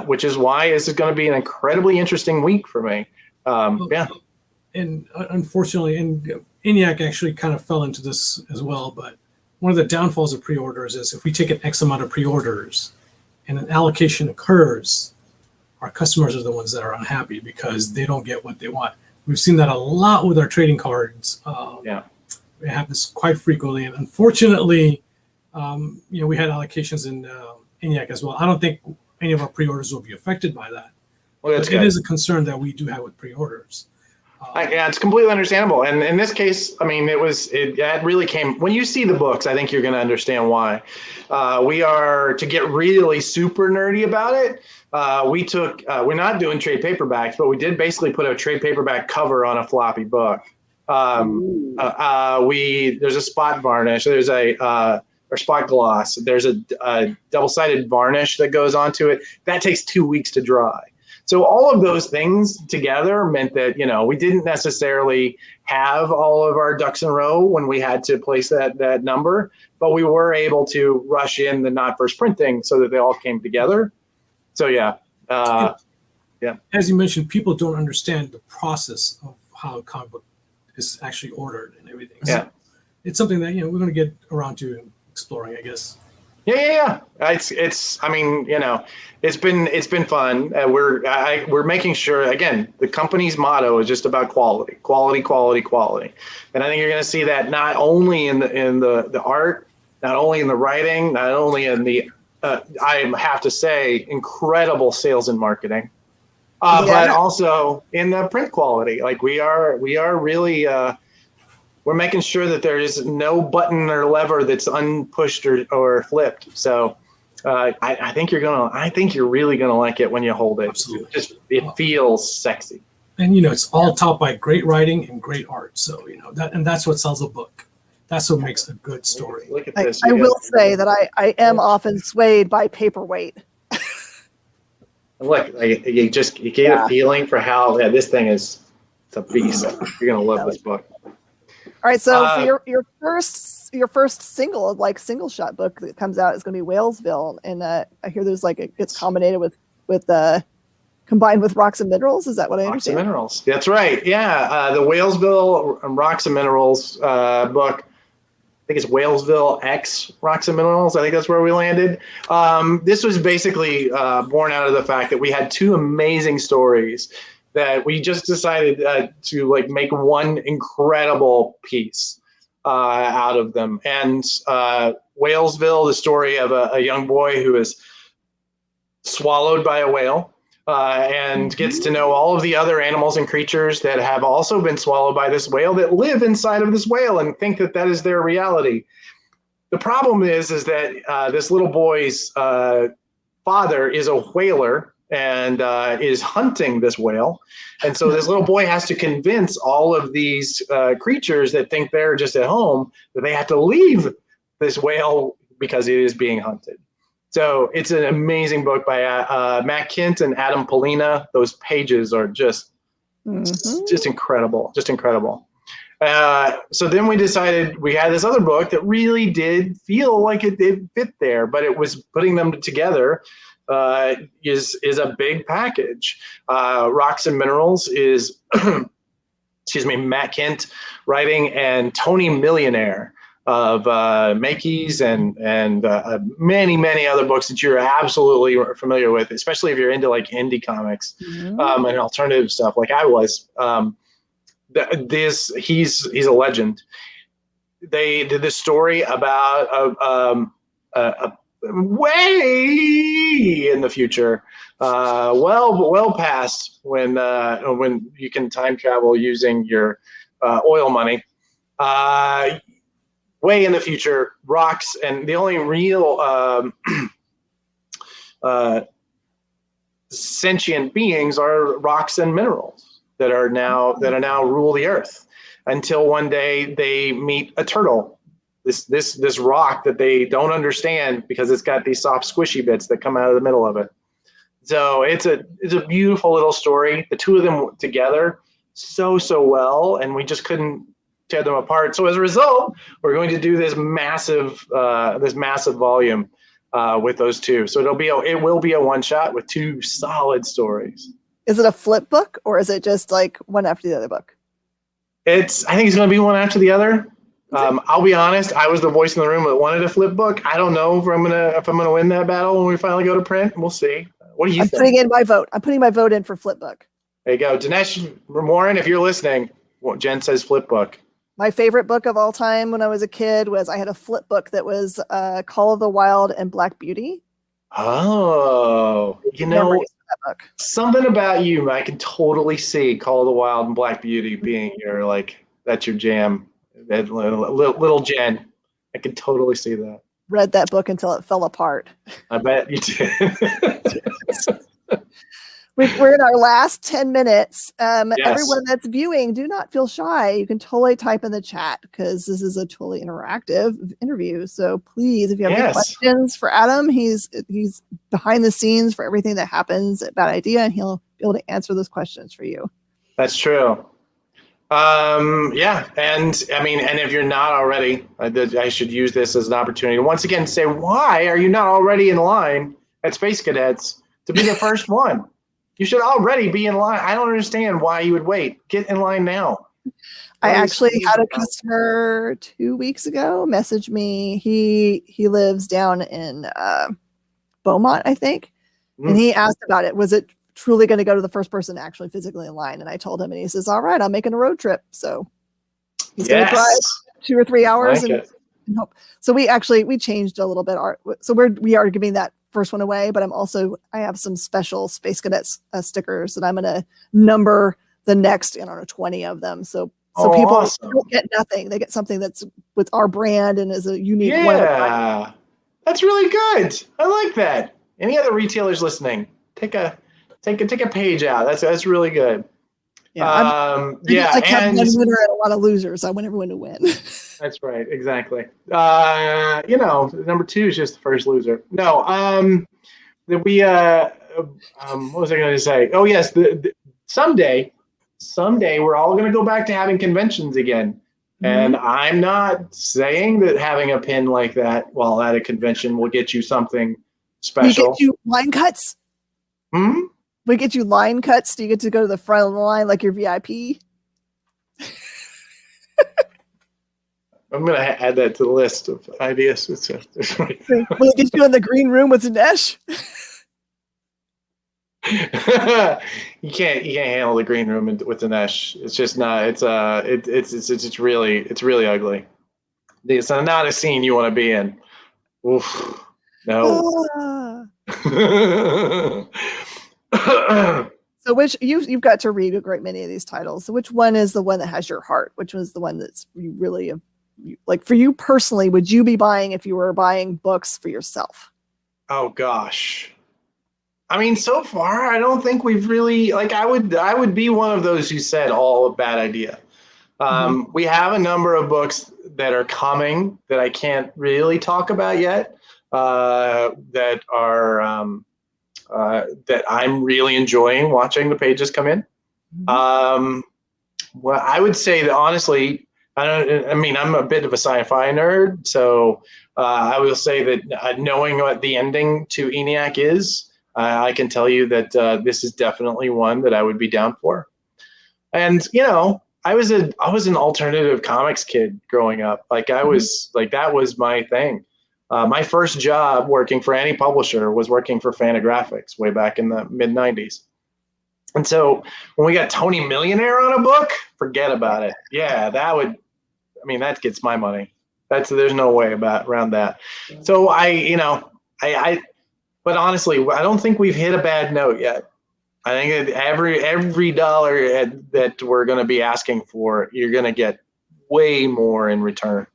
which is why this is going to be an incredibly interesting week for me. Yeah. And unfortunately, ENIAC actually kind of fell into this as well. But one of the downfalls of pre-orders is if we take an X amount of pre-orders and an allocation occurs, our customers are the ones that are unhappy because they don't get what they want. We've seen that a lot with our trading cards. It happens quite frequently. And unfortunately, we had allocations in ENIAC as well. I don't think any of our pre-orders will be affected by that. Well, but it is a concern that we do have with pre-orders. Yeah, it's completely understandable. And in this case, I mean, it really came when you see the books. I think you're going to understand why. We are, to get really super nerdy about it. We're not doing trade paperbacks, but we did basically put a trade paperback cover on a floppy book. There's a spot varnish. There's or spot gloss. There's a double-sided varnish that goes onto it. That takes 2 weeks to dry. So all of those things together meant that, we didn't necessarily have all of our ducks in a row when we had to place that number, but we were able to rush in the not first printing so that they all came together. So yeah. As you mentioned, people don't understand the process of how a comic book is actually ordered and everything. So it's something that, we're going to get around to exploring, I guess. Yeah. It's. I mean, it's been fun. We're making sure. Again, the company's motto is just about quality, quality, quality, quality. And I think you're going to see that not only in the art, not only in the writing, not only in the. I have to say, incredible sales and marketing, but also in the print quality. Like we are really. We're making sure that there is no button or lever that's unpushed or flipped. So I think you're really gonna like it when you hold it. Absolutely. It feels sexy. And it's all topped by great writing and great art. So that's what sells a book. That's what makes a good story. Look at this. I will say that I am often swayed by paperweight. Look, you get a feeling for how this thing is. It's a beast. You're gonna love this book. All right, so for your first single shot book that comes out is going to be Whalesville, and I hear there's it's combined with Rocks and Minerals. Is that what I understand? Rocks and Minerals. That's right. Yeah, the Whalesville Rocks and Minerals book. I think it's Whalesville X Rocks and Minerals. I think that's where we landed. This was basically born out of the fact that we had two amazing stories that we just decided to make one incredible piece out of them. And Whalesville, the story of a young boy who is swallowed by a whale and gets to know all of the other animals and creatures that have also been swallowed by this whale that live inside of this whale and think that is their reality. The problem is that this little boy's father is a whaler and is hunting this whale. And so this little boy has to convince all of these creatures that think they're just at home that they have to leave this whale because it is being hunted. So it's an amazing book by Matt Kint and Adam Polina. Those pages are just incredible, just incredible. So then we decided we had this other book that really did feel like it did fit there, but it was putting them together is a big package. Rocks and Minerals is, Matt Kint writing, and Tony Millionaire of Makeys and many other books that you're absolutely familiar with, especially if you're into indie comics and alternative stuff like I was. He's a legend. They did this story about a way in the future, well past when you can time travel using your oil money. Way in the future, rocks, and the only real sentient beings are rocks and minerals that are now rule the earth, until one day they meet a turtle. This rock that they don't understand because it's got these soft squishy bits that come out of the middle of it. So it's a beautiful little story. The two of them together so well, and we just couldn't tear them apart. So as a result, we're going to do this massive volume with those two. So it will be a one shot with two solid stories. Is it a flip book, or is it just one after the other book? I think it's going to be one after the other. I'll be honest. I was the voice in the room that wanted a flip book. I don't know if I'm gonna win that battle when we finally go to print. We'll see. What do you think? Putting in my vote. I'm putting my vote in for flip book. There you go, Dinesh Morin. If you're listening, Jen says flip book. My favorite book of all time when I was a kid I had a flip book that was Call of the Wild and Black Beauty. Oh, something about you, I can totally see Call of the Wild and Black Beauty being that's your jam. Little Jen, I could totally see that. Read that book until it fell apart. I bet you did. We're in our last 10 minutes. Yes. Everyone that's viewing, do not feel shy. You can totally type in the chat because this is a totally interactive interview. So please, if you have any questions for Adam, he's behind the scenes for everything that happens at Bad Idea, and he'll be able to answer those questions for you. That's true. And if you're not already, I should use this as an opportunity to once again say, why are you not already in line at Space Cadets to be the first one? You should already be in line. I don't understand why you would wait. Get in line now. I What is actually Steve had a about? customer 2 weeks ago message me. He lives down in Beaumont, I think, and he asked about it. Was it truly going to go to the first person actually physically in line? And I told him, and he says, "All right, I'm making a road trip." So he's going to drive 2 or 3 hours and hope. So we changed a little bit. So we are giving that first one away, but I have some special Space Cadets stickers that I'm going to number the next 20 of them. So people don't get nothing. They get something that's with our brand and is a unique one. Yeah, that's really good. I like that. Any other retailers listening? Take a page out. That's really good. Yeah, I have and one winner and a lot of losers. I want everyone to win. that's right, exactly. Number 2 is just the first loser. No, what was I going to say? Oh yes, someday we're all going to go back to having conventions again. And I'm not saying that having a pin like that while at a convention will get you something special. We get you line cuts. We get you line cuts. Do you get to go to the front of the line like your VIP? I'm going to add that to the list of ideas. Will it get you in the green room with Dinesh? You can't handle the green room with Dinesh. It's just not. It's really ugly. It's not a scene you want to be in. Oof. No. So which you've got to read a great many of these titles. So which one is the one that has your heart? Which was the one that's you really like for you personally? Would you be buying if you were buying books for yourself? Oh gosh. I mean, so far, I don't think we've really I would be one of those who said all a bad idea. We have a number of books that are coming that I can't really talk about yet. That are that I'm really enjoying watching the pages come in. Well, I would say that honestly, I'm a bit of a sci-fi nerd, so I will say that knowing what the ending to ENIAC is. I can tell you that this is definitely one that I would be down for. And I was an alternative comics kid growing up. That was my thing. My first job working for any publisher was working for Fantagraphics way back in the mid '90s. And so when we got Tony Millionaire on a book, forget about it. Yeah, that gets my money. There's no way around that. So but honestly, I don't think we've hit a bad note yet. I think every dollar that we're going to be asking for, you're going to get way more in return.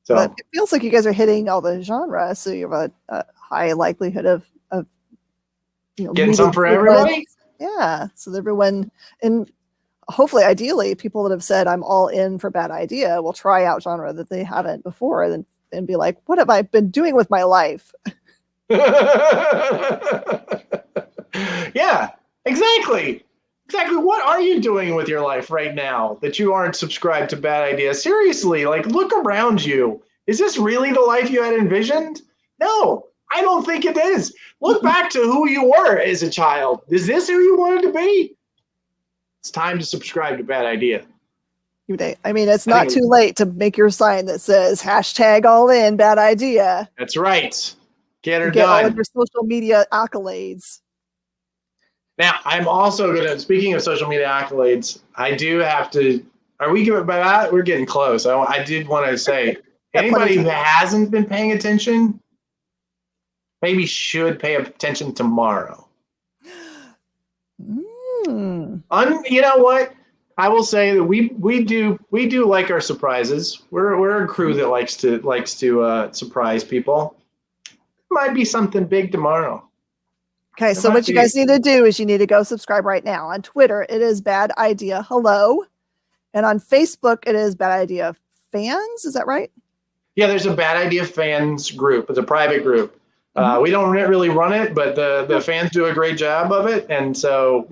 So but it feels like you guys are hitting all the genres, so you have a high likelihood of getting some for everybody. Yeah, so everyone, and hopefully, ideally, people that have said I'm all in for Bad Idea will try out genre that they haven't before, and be like, what have I been doing with my life? Yeah, exactly. What are you doing with your life right now that you aren't subscribed to Bad Ideas? Seriously, look around you. Is this really the life you had envisioned? No, I don't think it is. Look back to who you were as a child. Is this who you wanted to be? It's time to subscribe to Bad Idea. I mean, it's not too late to make your sign that says #all-in Bad Idea. That's right. Get all of your social media accolades. Now, I'm also speaking of social media accolades, I do have to, we're getting close. I did want to say, anybody who hasn't been paying attention, maybe should pay attention tomorrow. You know what? I will say that we do like our surprises. We're a crew that likes to surprise people. Might be something big tomorrow. Okay, so what you guys need to do is you need to go subscribe right now. On Twitter, it is Bad Idea Hello. And on Facebook, it is Bad Idea Fans. Is that right? Yeah, there's a Bad Idea Fans group. It's a private group. We don't really run it, but the fans do a great job of it. And so,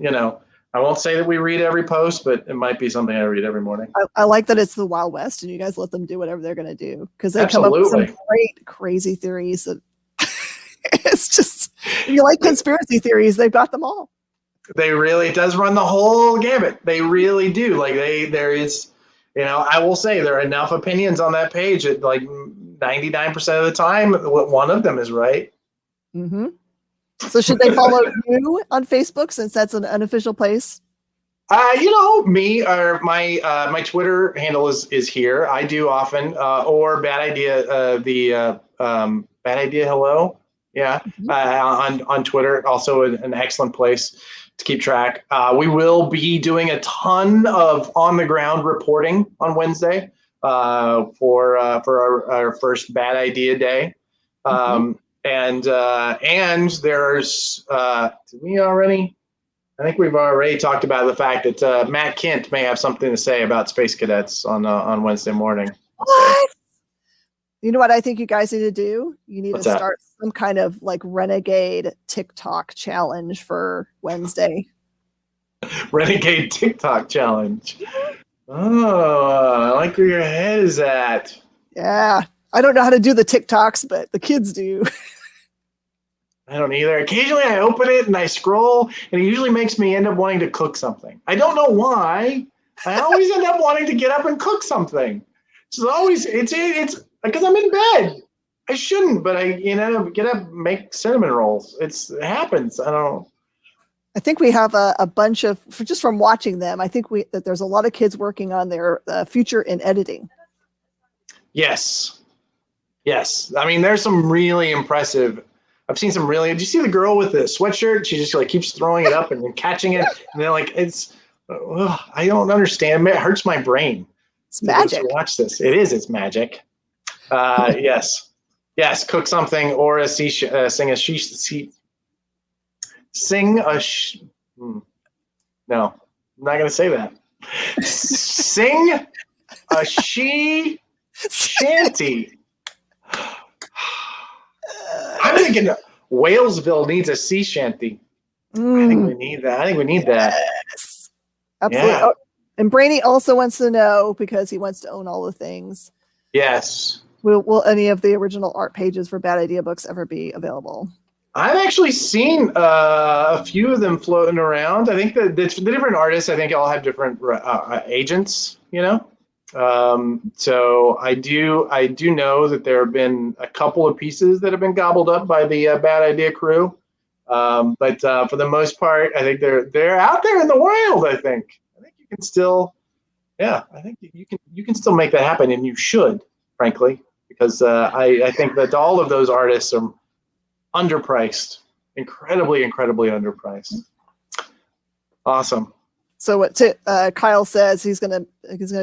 I won't say that we read every post, but it might be something I read every morning. I like that it's the Wild West and you guys let them do whatever they're going to do because they come up with some great, crazy theories that it's just, if you like conspiracy theories, they've got them all. It does run the whole gamut. They really do. There is, I will say there are enough opinions on that page that like 99% of the time, one of them is right. Mm-hmm. So should they follow you on Facebook since that's an unofficial place? Me or my Twitter handle is here. I do often, or Bad Idea, Bad Idea Hello. Yeah. On Twitter, also an excellent place to keep track. We will be doing a ton of on the ground reporting on Wednesday for our first Bad Idea Day. And there's did we already? I think we've already talked about the fact that Matt Kent may have something to say about Space Cadets on Wednesday morning. What? You know what I think you guys need to do? You need What's to that? start some kind of like renegade TikTok challenge for Wednesday. Renegade TikTok challenge. Oh, I like where your head is at. Yeah. I don't know how to do the TikToks, but the kids do. I don't either. Occasionally I open it and I scroll, and it usually makes me end up wanting to cook something. I don't know why. I always end up wanting to get up and cook something. It's because I'm in bed. I shouldn't, but I get up, make cinnamon rolls. It happens. I don't. I think we have a bunch of just from watching them. I think that there's a lot of kids working on their future in editing. Yes. I mean, there's some really impressive. I've seen some really. Did you see the girl with the sweatshirt? She just like keeps throwing it up and then catching it, and then like it's. I don't understand. It hurts my brain. It's magic. Watch this. It is. It's magic. Yes. Cook something or sing a No, I'm not gonna say that. Sing a she shanty. I'm thinking Walesville needs a sea shanty. I think we need that. Yes. Absolutely. Yeah. Oh, and Brainy also wants to know, because he wants to own all the things. Yes. Will any of the original art pages for Bad Idea books ever be available? I've actually seen a few of them floating around. I think that the different artists, I think all have different agents, So I do know that there have been a couple of pieces that have been gobbled up by the Bad Idea crew. But for the most part, I think they're out there in the wild. I think you can still, I think you can still make that happen, and you should, frankly, because I think that all of those artists are underpriced, incredibly underpriced. Awesome. So what Kyle says, he's gonna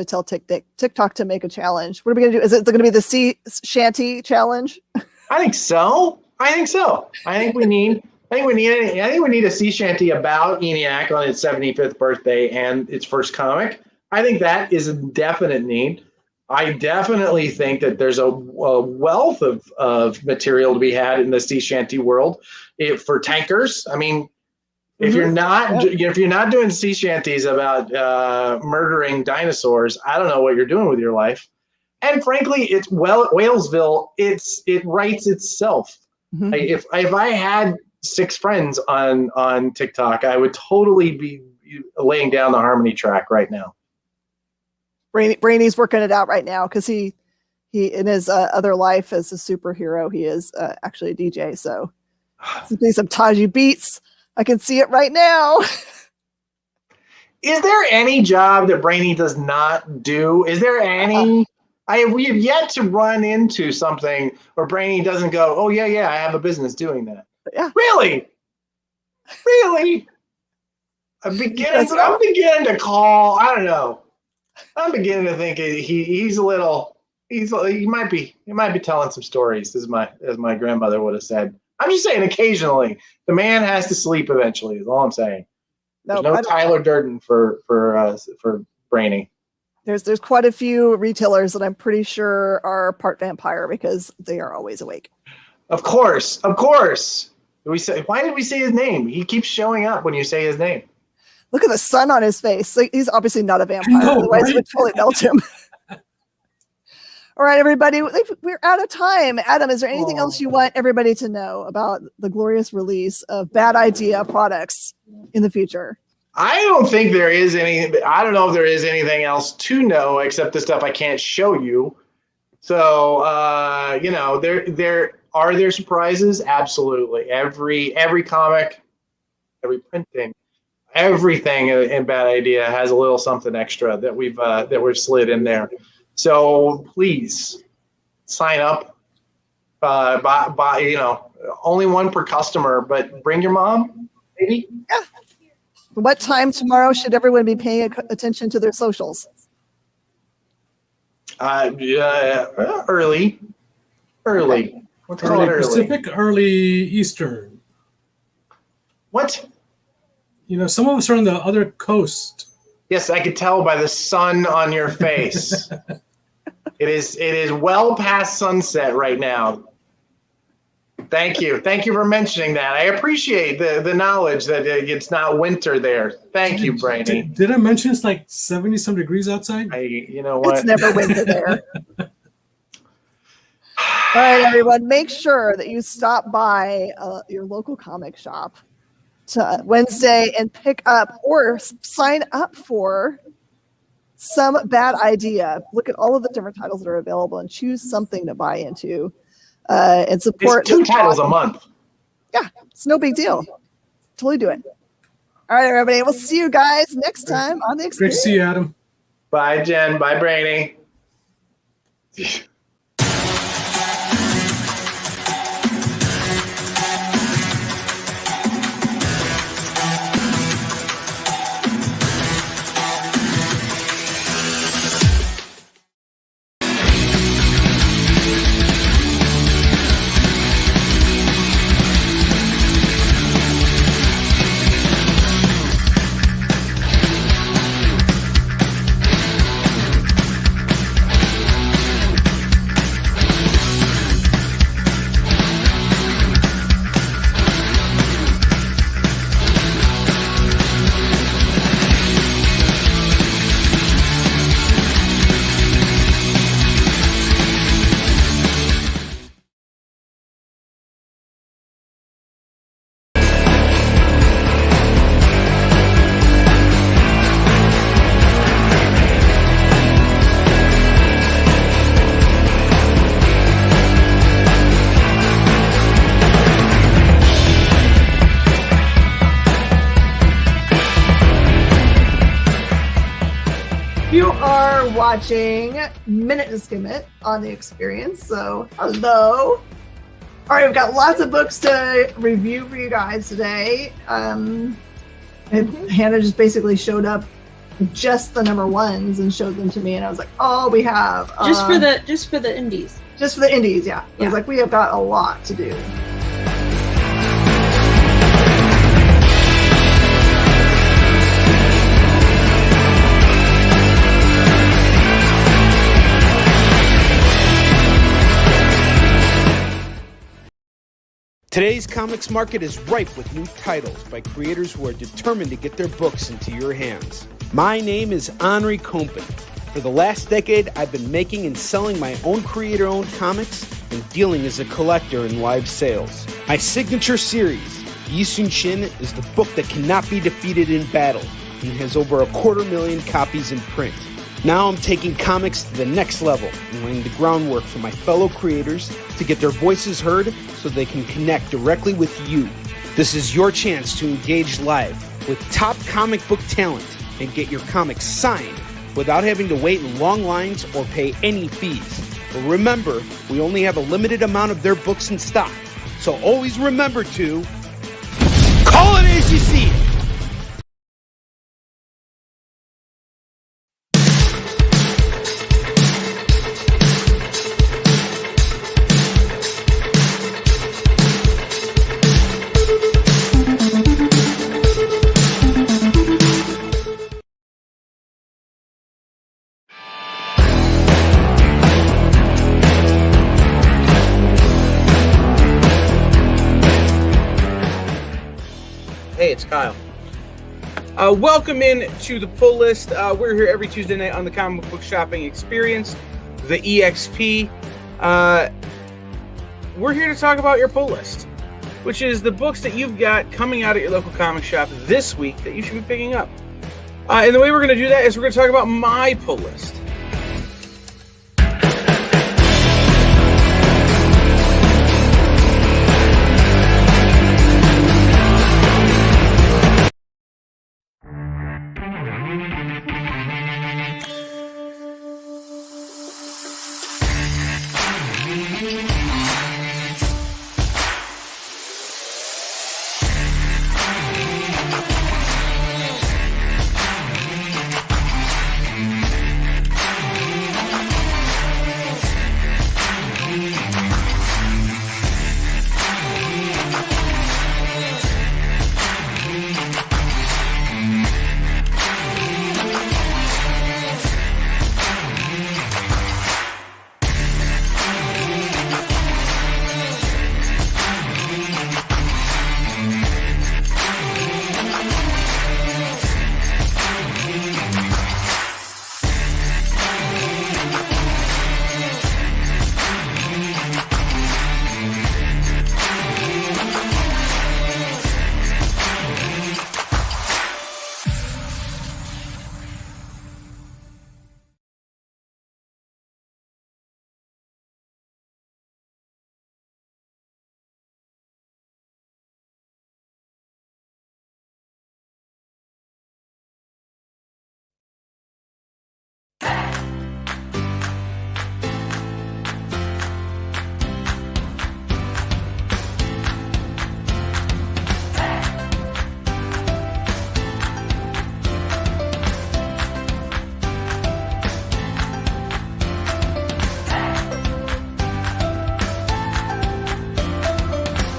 tell TikTok to make a challenge. What are we gonna do? Is it going to be the sea shanty challenge? I think so. I think we need a sea shanty about ENIAC on its 75th birthday and its first comic. I think that is a definite need. I definitely think that there's a wealth of material to be had in the sea shanty world for tankers. I mean, if you're not doing sea shanties about murdering dinosaurs, I don't know what you're doing with your life. And frankly, it's Walesville. It writes itself. Mm-hmm. If I had 6 friends on TikTok, I would totally be laying down the harmony track right now. Brainy's working it out right now because he in his other life as a superhero, he is actually a DJ. So some Taji beats. I can see it right now. Is there any job that Brainy does not do? Is there any? We have yet to run into something where Brainy doesn't go, oh, yeah, I have a business doing that. Yeah. Really? I'm beginning to call, I don't know. I'm beginning to think he might be telling some stories, as my grandmother would have said. I'm just saying, occasionally the man has to sleep eventually. Is all I'm saying. There's no Tyler Durden for Brainy. There's quite a few retailers that I'm pretty sure are part vampire because they are always awake. Of course. Why did we say his name? He keeps showing up when you say his name. Look at the sun on his face. Like, he's obviously not a vampire. Otherwise, it would totally melt him. All right, everybody, we're out of time. Adam, is there anything else you want everybody to know about the glorious release of Bad Idea products in the future? I don't think there is any. I don't know if there is anything else to know except the stuff I can't show you. So there are there surprises. Absolutely, every comic, every printing, everything in Bad Idea has a little something extra that we've slid in there. So please sign up. Buy only one per customer, but bring your mom, maybe. Yeah. What time tomorrow should everyone be paying attention to their socials? Early. Let's call it early. Pacific, early Eastern. What? Some of us are on the other coast. Yes, I could tell by the sun on your face. It is well past sunset right now. Thank you for mentioning that. I appreciate the knowledge that it's not winter there. Thank you, Brainy. Did I mention it's like 70-some degrees outside? You know what? It's never winter there. All right, everyone, make sure that you stop by your local comic shop Wednesday and pick up or sign up for some Bad Idea. Look at all of the different titles that are available and choose something to buy into. And support. It's 2 titles a month. Yeah, it's no big deal. Totally do it. All right, everybody. We'll see you guys next time on The Experience. Great to see you, Adam. Bye, Jen. Bye, Brainy. Watching Minute to Skim It on The Experience. So, hello. All right, we've got lots of books to review for you guys today. And Hannah just basically showed up just the number ones and showed them to me, and I was like, "Oh, we have just for the indies." Just for the indies, yeah. I was like, "We have got a lot to do." Today's comics market is ripe with new titles by creators who are determined to get their books into your hands. My name is Henri Compen. For the last decade, I've been making and selling my own creator-owned comics and dealing as a collector in live sales. My signature series, Yi Sun Shin, is the book that cannot be defeated in battle and has over 250,000 copies in print. Now I'm taking comics to the next level and laying the groundwork for my fellow creators to get their voices heard so they can connect directly with you. This is your chance to engage live with top comic book talent and get your comics signed without having to wait in long lines or pay any fees. But remember, we only have a limited amount of their books in stock, so always remember to call it as you see it. Hey, it's Kyle. Welcome in to the pull list. We're here every Tuesday night on the Comic Book Shopping Experience, the EXP. We're here to talk about your pull list. which is the books that you've got coming out at your local comic shop this week that you should be picking up. And the way we're going to do that is we're going to talk about my pull list.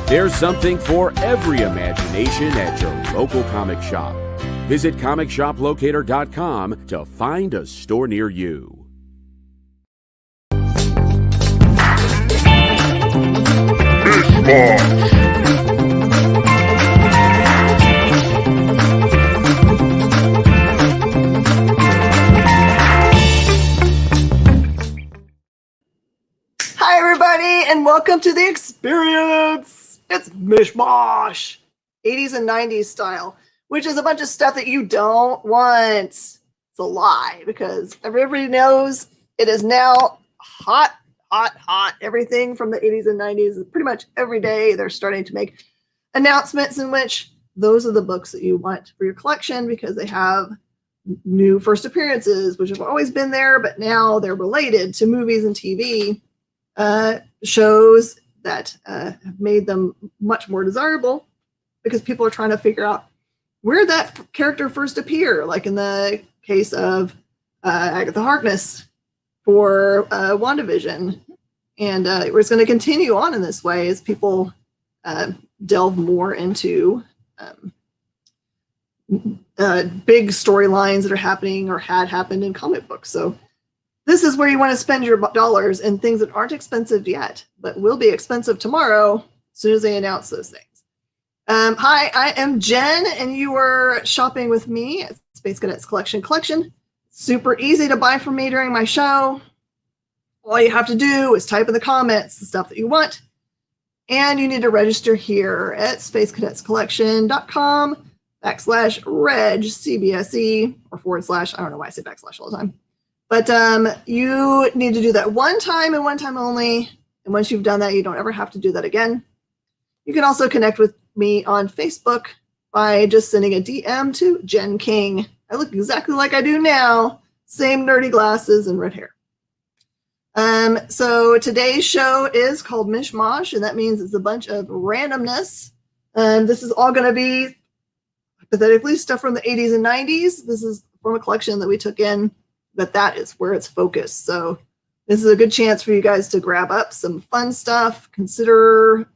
There's something for every imagination at your local comic shop. Visit ComicShopLocator.com to find a store near you. Mish Mosh. Hi, everybody, and welcome to the experience. It's Mish Mosh, 80s and 90s style, which is a bunch of stuff that you don't want. It's a lie because everybody knows it is now hot. Everything from the 80s and 90s, pretty much every day, they're starting to make announcements in which those are the books that you want for your collection because they have new first appearances, which have always been there, but now they're related to movies and TV shows that have made them much more desirable because people are trying to figure out where that character first appear, like in the case of Agatha Harkness for WandaVision. And it's going to continue on in this way as people delve more into big storylines that are happening or had happened in comic books. So this is where you want to spend your dollars in things that aren't expensive yet, but will be expensive tomorrow as soon as they announce those things. Hi, I am Jen, and you are shopping with me at Space Cadets Collection. Super easy to buy from me during my show. All you have to do is type in the comments the stuff that you want, and you need to register here at spacecadetscollection.com/reg CBSE or / I don't know why I say backslash all the time. But you need to do that one time and one time only. And once you've done that, you don't ever have to do that again. You can also connect with me on Facebook by just sending a DM to Jen King. I look exactly like I do now. Same nerdy glasses and red hair. So today's show is called Mish Mosh, and that means it's a bunch of randomness. This is all going to be hypothetically stuff from the 80s and 90s. This is from a collection that we took in. That is where it's focused. So this is a good chance for you guys to grab up some fun stuff, consider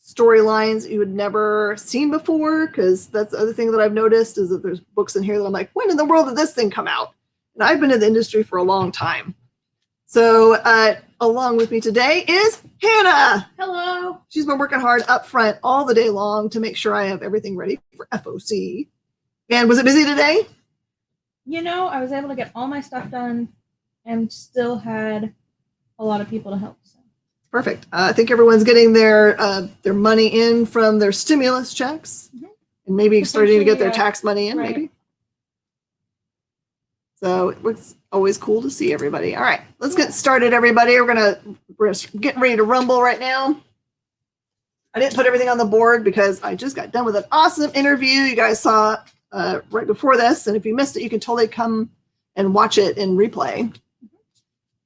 storylines you had never seen before, because that's the other thing that I've noticed is that there's books in here that I'm like, when in the world did this thing come out? And I've been in the industry for a long time. So along with me today is Hannah. Hello. She's been working hard up front all the day long to make sure I have everything ready for FOC. And was it busy today? You know, I was able to get all my stuff done and still had a lot of people to help. So. Perfect. I think everyone's getting their money in from their stimulus checks, and maybe starting to get their tax money in, maybe. So it's always cool to see everybody. All right, let's get started, everybody. We're getting ready to rumble right now. I didn't put everything on the board because I just got done with an awesome interview you guys saw right before this, and if you missed it, you can totally come and watch it in replay.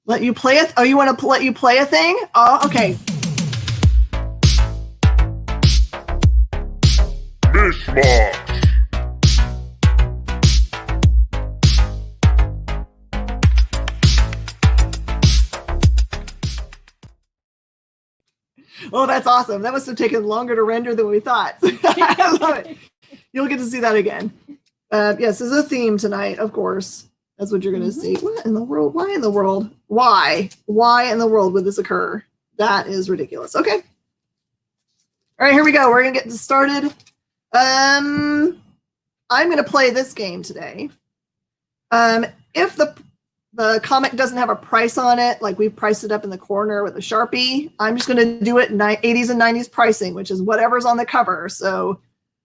Let you play it? Oh, you want to let you play a thing? Oh, okay. Mish Mosh. Oh, that's awesome. That must have taken longer to render than we thought. I love it. You'll get to see that again. Yes, there's a theme tonight, of course. That's what you're going to see. What in the world? Why in the world? Why? Why in the world would this occur? That is ridiculous. Okay. All right, here we go. We're going to get started. I'm going to play this game today. If the comic doesn't have a price on it, like we've priced it up in the corner with a Sharpie, I'm just going to do it 80s and 90s pricing, which is whatever's on the cover. So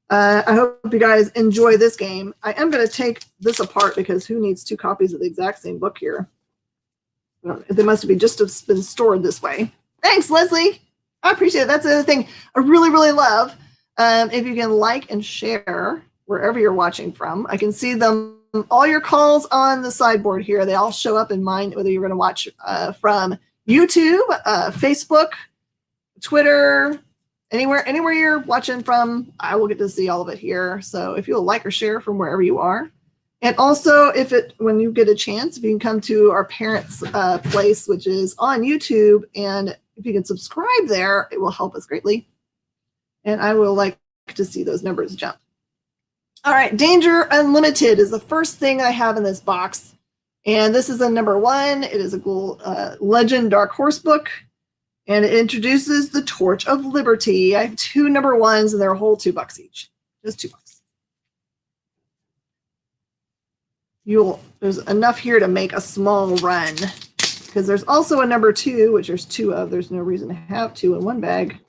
I hope you guys enjoy this game. I am going to take this apart because who needs two copies of the exact same book here? They must have just been stored this way. Thanks, Leslie. I appreciate it. That's the other thing I really, really love. If you can like and share wherever you're watching from. I can see them, all your calls on the sideboard here. They all show up in mine, whether you're going to watch from YouTube, Facebook, Twitter, anywhere you're watching from, I will get to see all of it here. So if you'll like or share from wherever you are. And also, when you get a chance, if you can come to our parents' place, which is on YouTube, and if you can subscribe there, it will help us greatly. And I will like to see those numbers jump. All right, Danger Unlimited is the first thing I have in this box. And this is a number 1. It is a Legend Dark Horse book. And it introduces the Torch of Liberty. I have 2 number 1s, and they're a whole $2 each. Just $2. There's enough here to make a small run. Because there's also a number 2, which there's 2 of. There's no reason to have 2 in one bag.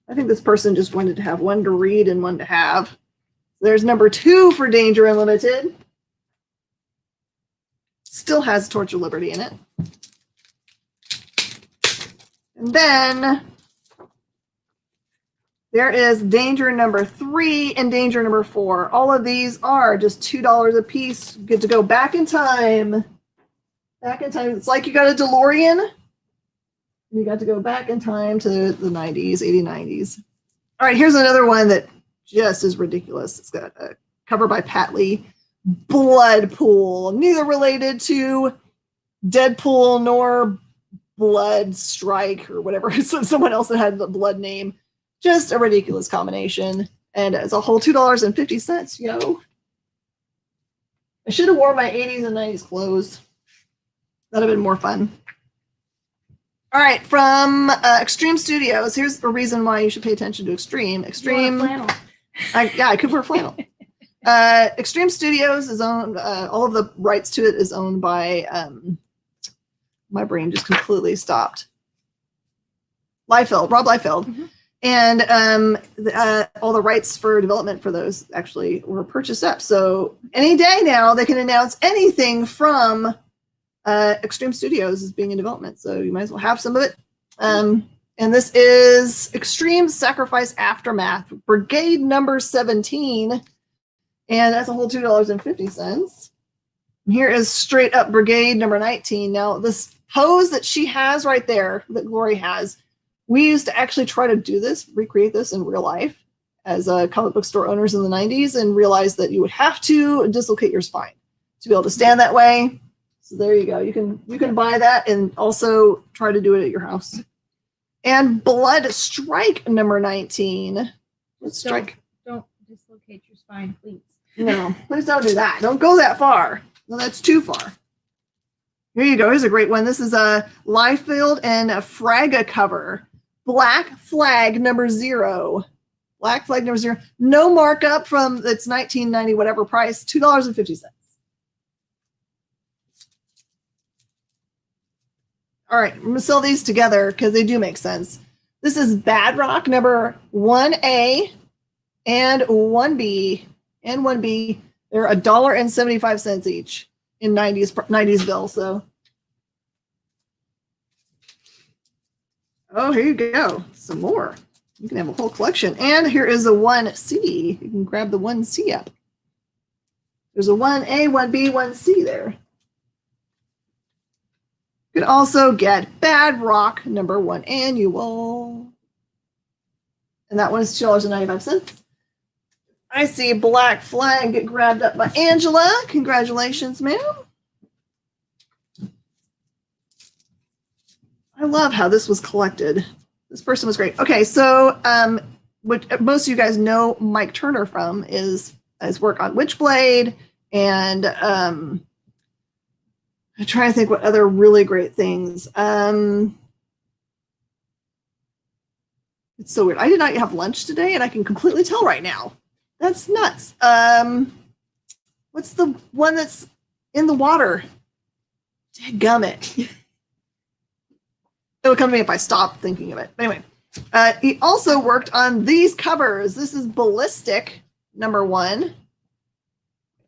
I think this person just wanted to have 1 to read and 1 to have. There's number 2 for Danger Unlimited. Still has Torch of Liberty in it. And then there is Danger number 3 and Danger number 4. All of these are just $2 a piece. You get to go back in time. Back in time. It's like you got a DeLorean. You got to go back in time to the 90s, 80s, 90s. All right, here's another one that just is ridiculous. It's got a cover by Pat Lee. Blood Pool. Neither related to Deadpool nor Blood Strike or whatever. So someone else that had the blood name. Just a ridiculous combination. And it's a whole $2.50, yo. I should have worn my 80s and 90s clothes. That'd have been more fun. All right, from Extreme Studios. Here's a reason why you should pay attention to Extreme. Extreme. Flannel. I could wear flannel. Extreme Studios is owned. All of the rights to it is owned by. My brain just completely stopped. Rob Liefeld. Mm-hmm. And all the rights for development for those actually were purchased up. So any day now they can announce anything from Extreme Studios is being in development. So you might as well have some of it. And this is Extreme Sacrifice Aftermath, Brigade number 17. And that's a whole $2.50. Here is Straight Up Brigade number 19. Now, this pose that she has right there, that Glory has, we used to actually try to do this, recreate this in real life as comic book store owners in the 90s, and realized that you would have to dislocate your spine to be able to stand that way. So there you go. You can buy that and also try to do it at your house. And Blood Strike number 19. Let's strike. Don't dislocate your spine, please. No, please don't do that. Don't go that far. No, that's too far. Here you go. Here's a great one. This is a Liefeld and a Fraga cover. Black Flag number 0. Black Flag number 0. No markup from its 1990 whatever price. $2.50. All right, I'm gonna sell these together because they do make sense. This is Bad Rock number 1A and 1B and 1B. They're $1.75 each in 90s bill. So, oh, here you go. Some more. You can have a whole collection. And here is a 1C. You can grab the 1C up. There's a 1A, 1B, 1C there. You can also get Bad Rock number 1 annual. And that one is $2.95. I see Black Flag get grabbed up by Angela. Congratulations, ma'am. I love how this was collected. This person was great. Okay, so what most of you guys know Mike Turner from is his work on Witchblade, and I'm trying to think what other really great things. It's so weird. I did not have lunch today, and I can completely tell right now. That's nuts. What's the one that's in the water? Dadgummit. It'll come to me if I stop thinking of it. But anyway, he also worked on these covers. This is Ballistic number 1.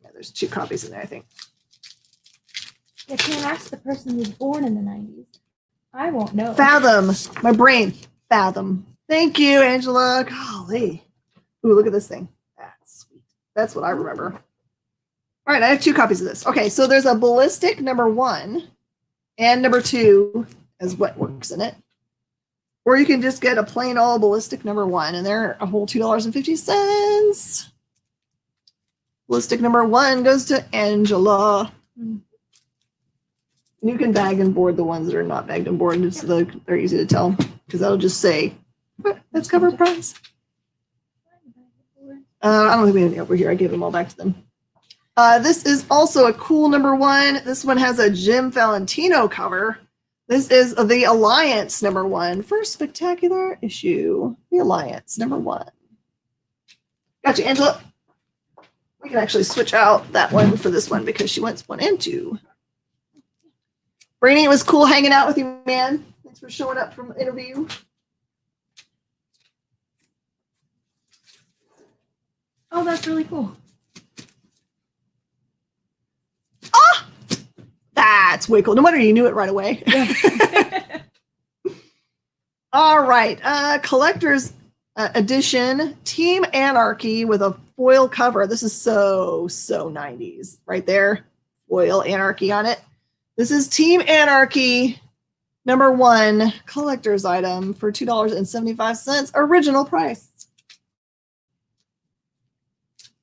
Yeah, there's 2 copies in there, I think. You can't ask the person who was born in the 90s. I won't know. Fathom. My brain. Fathom. Thank you, Angela. Golly. Ooh, look at this thing. That's sweet. That's what I remember. All right, I have 2 copies of this. Okay, so there's a Ballistic number 1 and number 2 as what works in it. Or you can just get a plain old Ballistic number 1, and they're a whole $2.50. Ballistic number 1 goes to Angela. You can bag and board the ones that are not bagged and boarded. They're easy to tell because that'll just say, that's cover price. I don't think we have any over here. I gave them all back to them. This is also a cool number 1. This one has a Jim Valentino cover. This is the Alliance number 1. First spectacular issue. The Alliance number 1. Gotcha, Angela. We can actually switch out that one for this one because she wants 1 and 2. Brainy, it was cool hanging out with you, man. Thanks for showing up from the interview. Oh, that's really cool. Ah! That's way cool. No wonder you knew it right away. All right. Collector's edition, Team Anarchy with a foil cover. This is so 90s right there. Foil Anarchy on it. This is Team Anarchy number 1 collector's item for $2.75. Original price.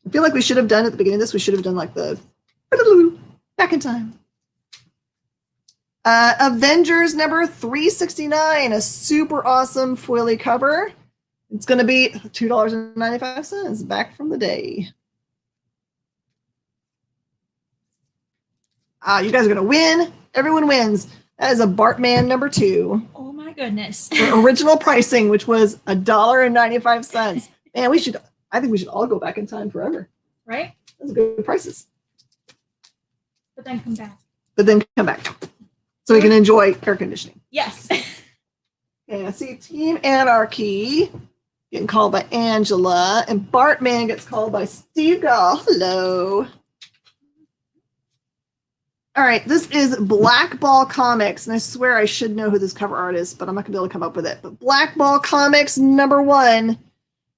I feel like we should have done at the beginning of this. We should have done like the back in time. Avengers number 369, a super awesome foily cover. It's going to be $2.95 back from the day. You guys are going to win. Everyone wins. That is a Bartman number 2. Oh my goodness. For original pricing, which was $1.95. Man, I think we should all go back in time forever. Right? Those are good prices. But then come back. So we can enjoy air conditioning. Yes. Okay, I see Team Anarchy getting called by Angela, and Bartman gets called by Steve Gall. Hello. All right, this is Black Ball Comics, and I swear I should know who this cover art is, but I'm not going to be able to come up with it. But Black Ball Comics number 1.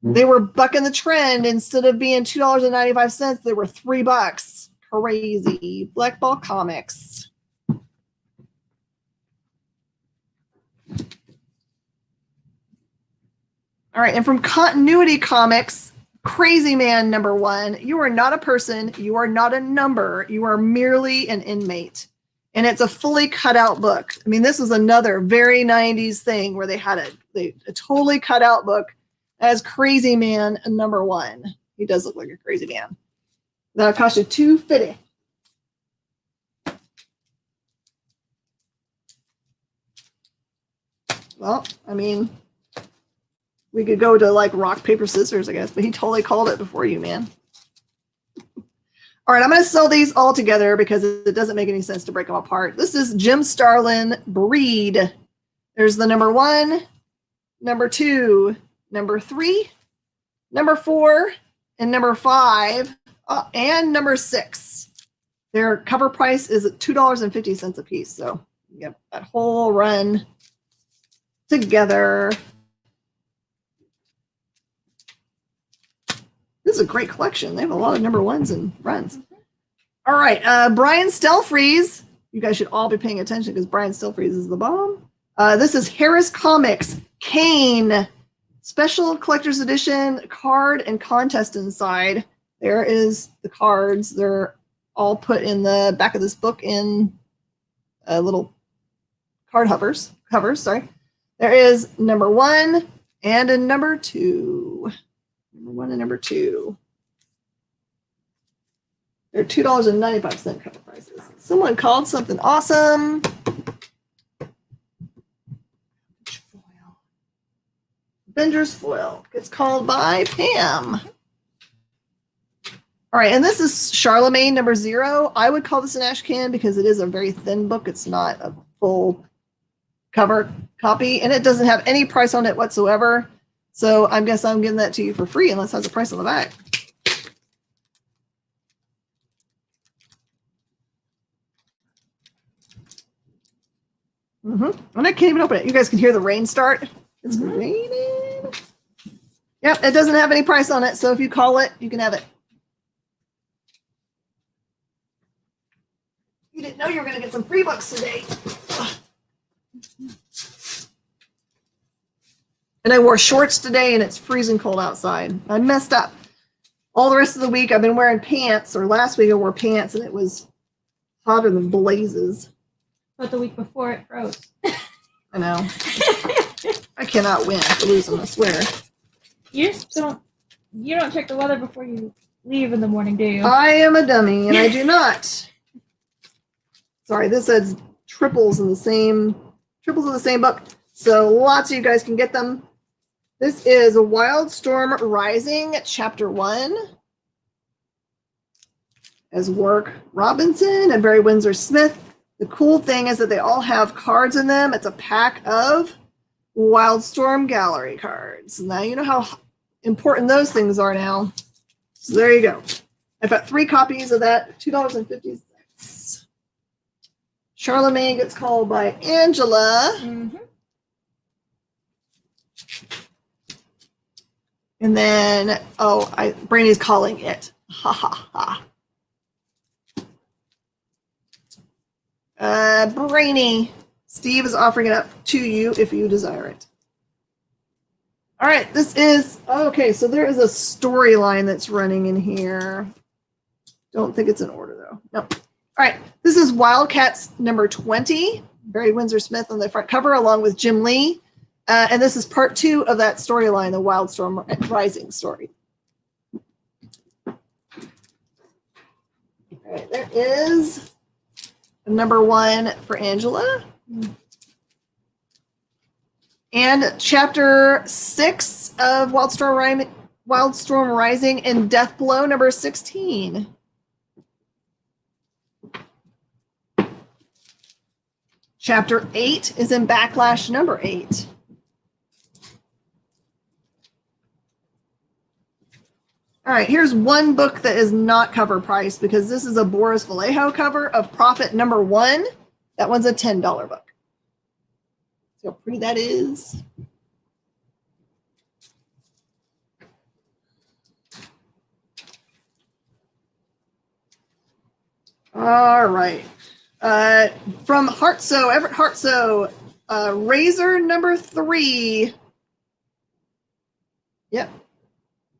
They were bucking the trend. Instead of being $2.95, they were $3. Crazy. Black Ball Comics. All right, and from Continuity Comics, Crazy Man number 1. You are not a person. You are not a number. You are merely an inmate. And it's a fully cut out book. I mean, this was another very 90s thing where they had a totally cut out book as Crazy Man number 1. He does look like a crazy man. That cost you $2.50. Well, I mean, we could go to like rock, paper, scissors, I guess, but he totally called it before you, man. All right, I'm going to sell these all together because it doesn't make any sense to break them apart. This is Jim Starlin Breed. There's the number 1, number 2, number 3, number 4, and number 5, and number 6. Their cover price is $2.50 a piece. So you get that whole run together. This is a great collection. They have a lot of number 1s and runs. All right, Brian Stelfreeze. You guys should all be paying attention because Brian Stelfreeze is the bomb. This is Harris Comics Kane Special Collector's Edition card and contest inside. There is the cards. They're all put in the back of this book in little card covers. Sorry. There is number 1 and a number 2. Number 1 and number 2. They're $2.95 cover prices. Someone called something awesome. Avengers foil gets called by Pam. All right, and this is Charlemagne number 0. I would call this an ash can because it is a very thin book. It's not a full cover copy, and it doesn't have any price on it whatsoever. So I guess I'm giving that to you for free unless it has a price on the back. And I can't even open it. You guys can hear the rain start. It's raining. Yep, it doesn't have any price on it, so if you call it, you can have it. You didn't know you were going to get some free books today. And I wore shorts today, and it's freezing cold outside. I messed up. All the rest of the week, I've been wearing pants, or last week I wore pants, and it was hotter than blazes. But the week before it froze. I know. I cannot win for losing, I swear. You don't check the weather before you leave in the morning, do you? I am a dummy, and I do not. Sorry, this says triples in the same book. So lots of you guys can get them. This is a Wildstorm Rising, Chapter 1. As Warwick Robinson and Barry Windsor Smith. The cool thing is that they all have cards in them. It's a pack of Wildstorm Gallery cards. Now you know how important those things are now. So there you go. I've got 3 copies of that, $2.50. Charlemagne gets called by Angela. And then, Brandy's calling it. Ha ha ha. Brainy. Steve is offering it up to you if you desire it. All right, this is, okay, so there is a storyline that's running in here. Don't think it's in order, though. No. All right, this is Wildcats number 20. Barry Windsor Smith on the front cover, along with Jim Lee. And this is part 2 of that storyline, the Wildstorm Rising story. All right, there is number 1 for Angela. And chapter 6 of Wildstorm Rising and Deathblow number 16. Chapter 8 is in Backlash number 8. All right, here's one book that is not cover price because this is a Boris Vallejo cover of Prophet number 1. That one's a $10 book. See how pretty that is? All right. From Hartso, Everett Hartso, Razor number 3. Yep.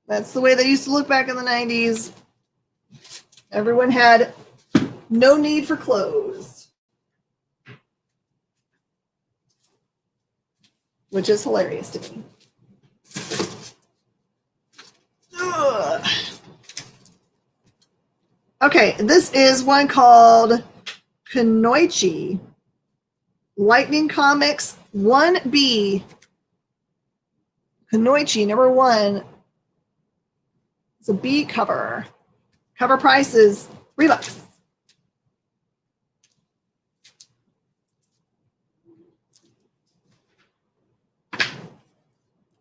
That's the way they used to look back in the 90s. Everyone had no need for clothes. Which is hilarious to me. Ugh. Okay, this is one called Kunoichi. Lightning Comics 1B. Kunoichi number 1. It's a B cover. Cover price is $3.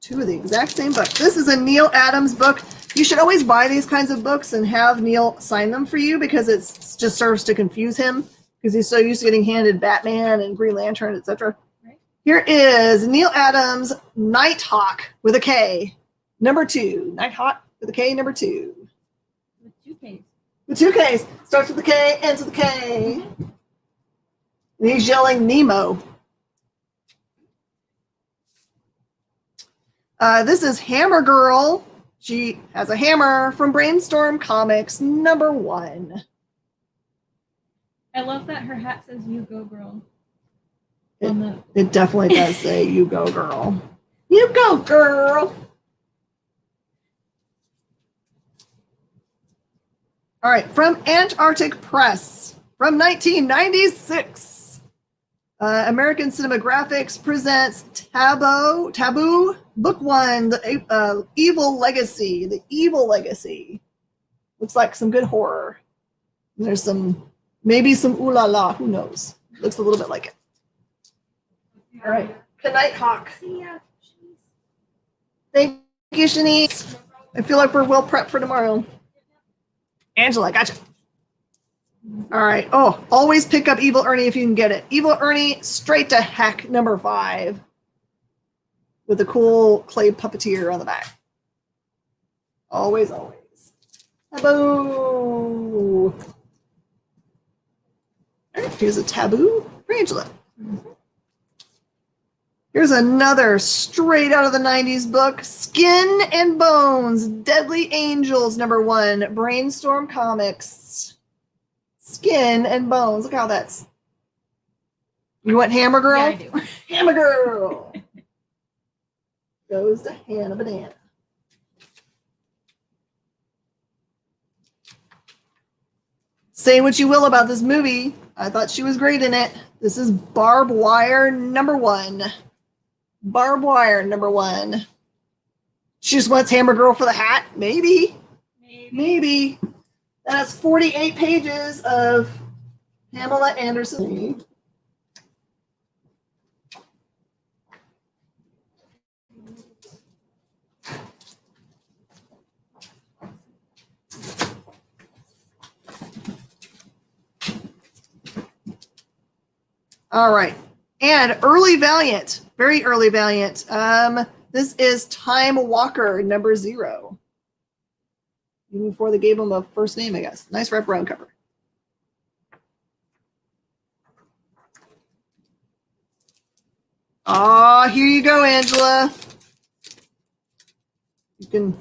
Two of the exact same book. This is a Neil Adams book. You should always buy these kinds of books and have Neil sign them for you because it just serves to confuse him because he's so used to getting handed Batman and Green Lantern, etc. Right. Here is Neil Adams Nighthawk with a K, number 2. Nighthawk with a K, number 2. With 2 Ks. With 2 Ks. Starts with a K, ends with a K. And he's yelling Nemo. This is Hammer Girl. She has a hammer from Brainstorm Comics, number 1. I love that her hat says "You Go Girl." It definitely does say "You Go Girl." You go, girl. All right, from Antarctic Press, from 1996. American Cinematographics presents Taboo, Book 1, The Evil Legacy. The Evil Legacy. Looks like some good horror. There's maybe some ooh la la, who knows? Looks a little bit like it. All right, good night, Hawk. See ya. Thank you, Shanice. I feel like we're well prepped for tomorrow. Angela, gotcha. All right. Oh, always pick up Evil Ernie if you can get it. Evil Ernie, straight to heck, number 5. With a cool clay puppeteer on the back. Always, always. Taboo. All right, here's a taboo for Angela. Here's another straight out of the 90s book, Skin and Bones, Deadly Angels, number 1, Brainstorm Comics. Skin and Bones. Look how that's. You want Hammer Girl? Yeah, I do. Hammer Girl. Goes to Hannah Banana. Say what you will about this movie. I thought she was great in it. This is Barbed Wire, number 1. Barbed Wire, number 1. She just wants Hammer Girl for the hat? Maybe. Maybe. That has 48 pages of Pamela Anderson. All right. And early Valiant, very early Valiant. This is Time Walker, number 0. Even before they gave him a first name, I guess. Nice wraparound cover. Ah, here you go, Angela. You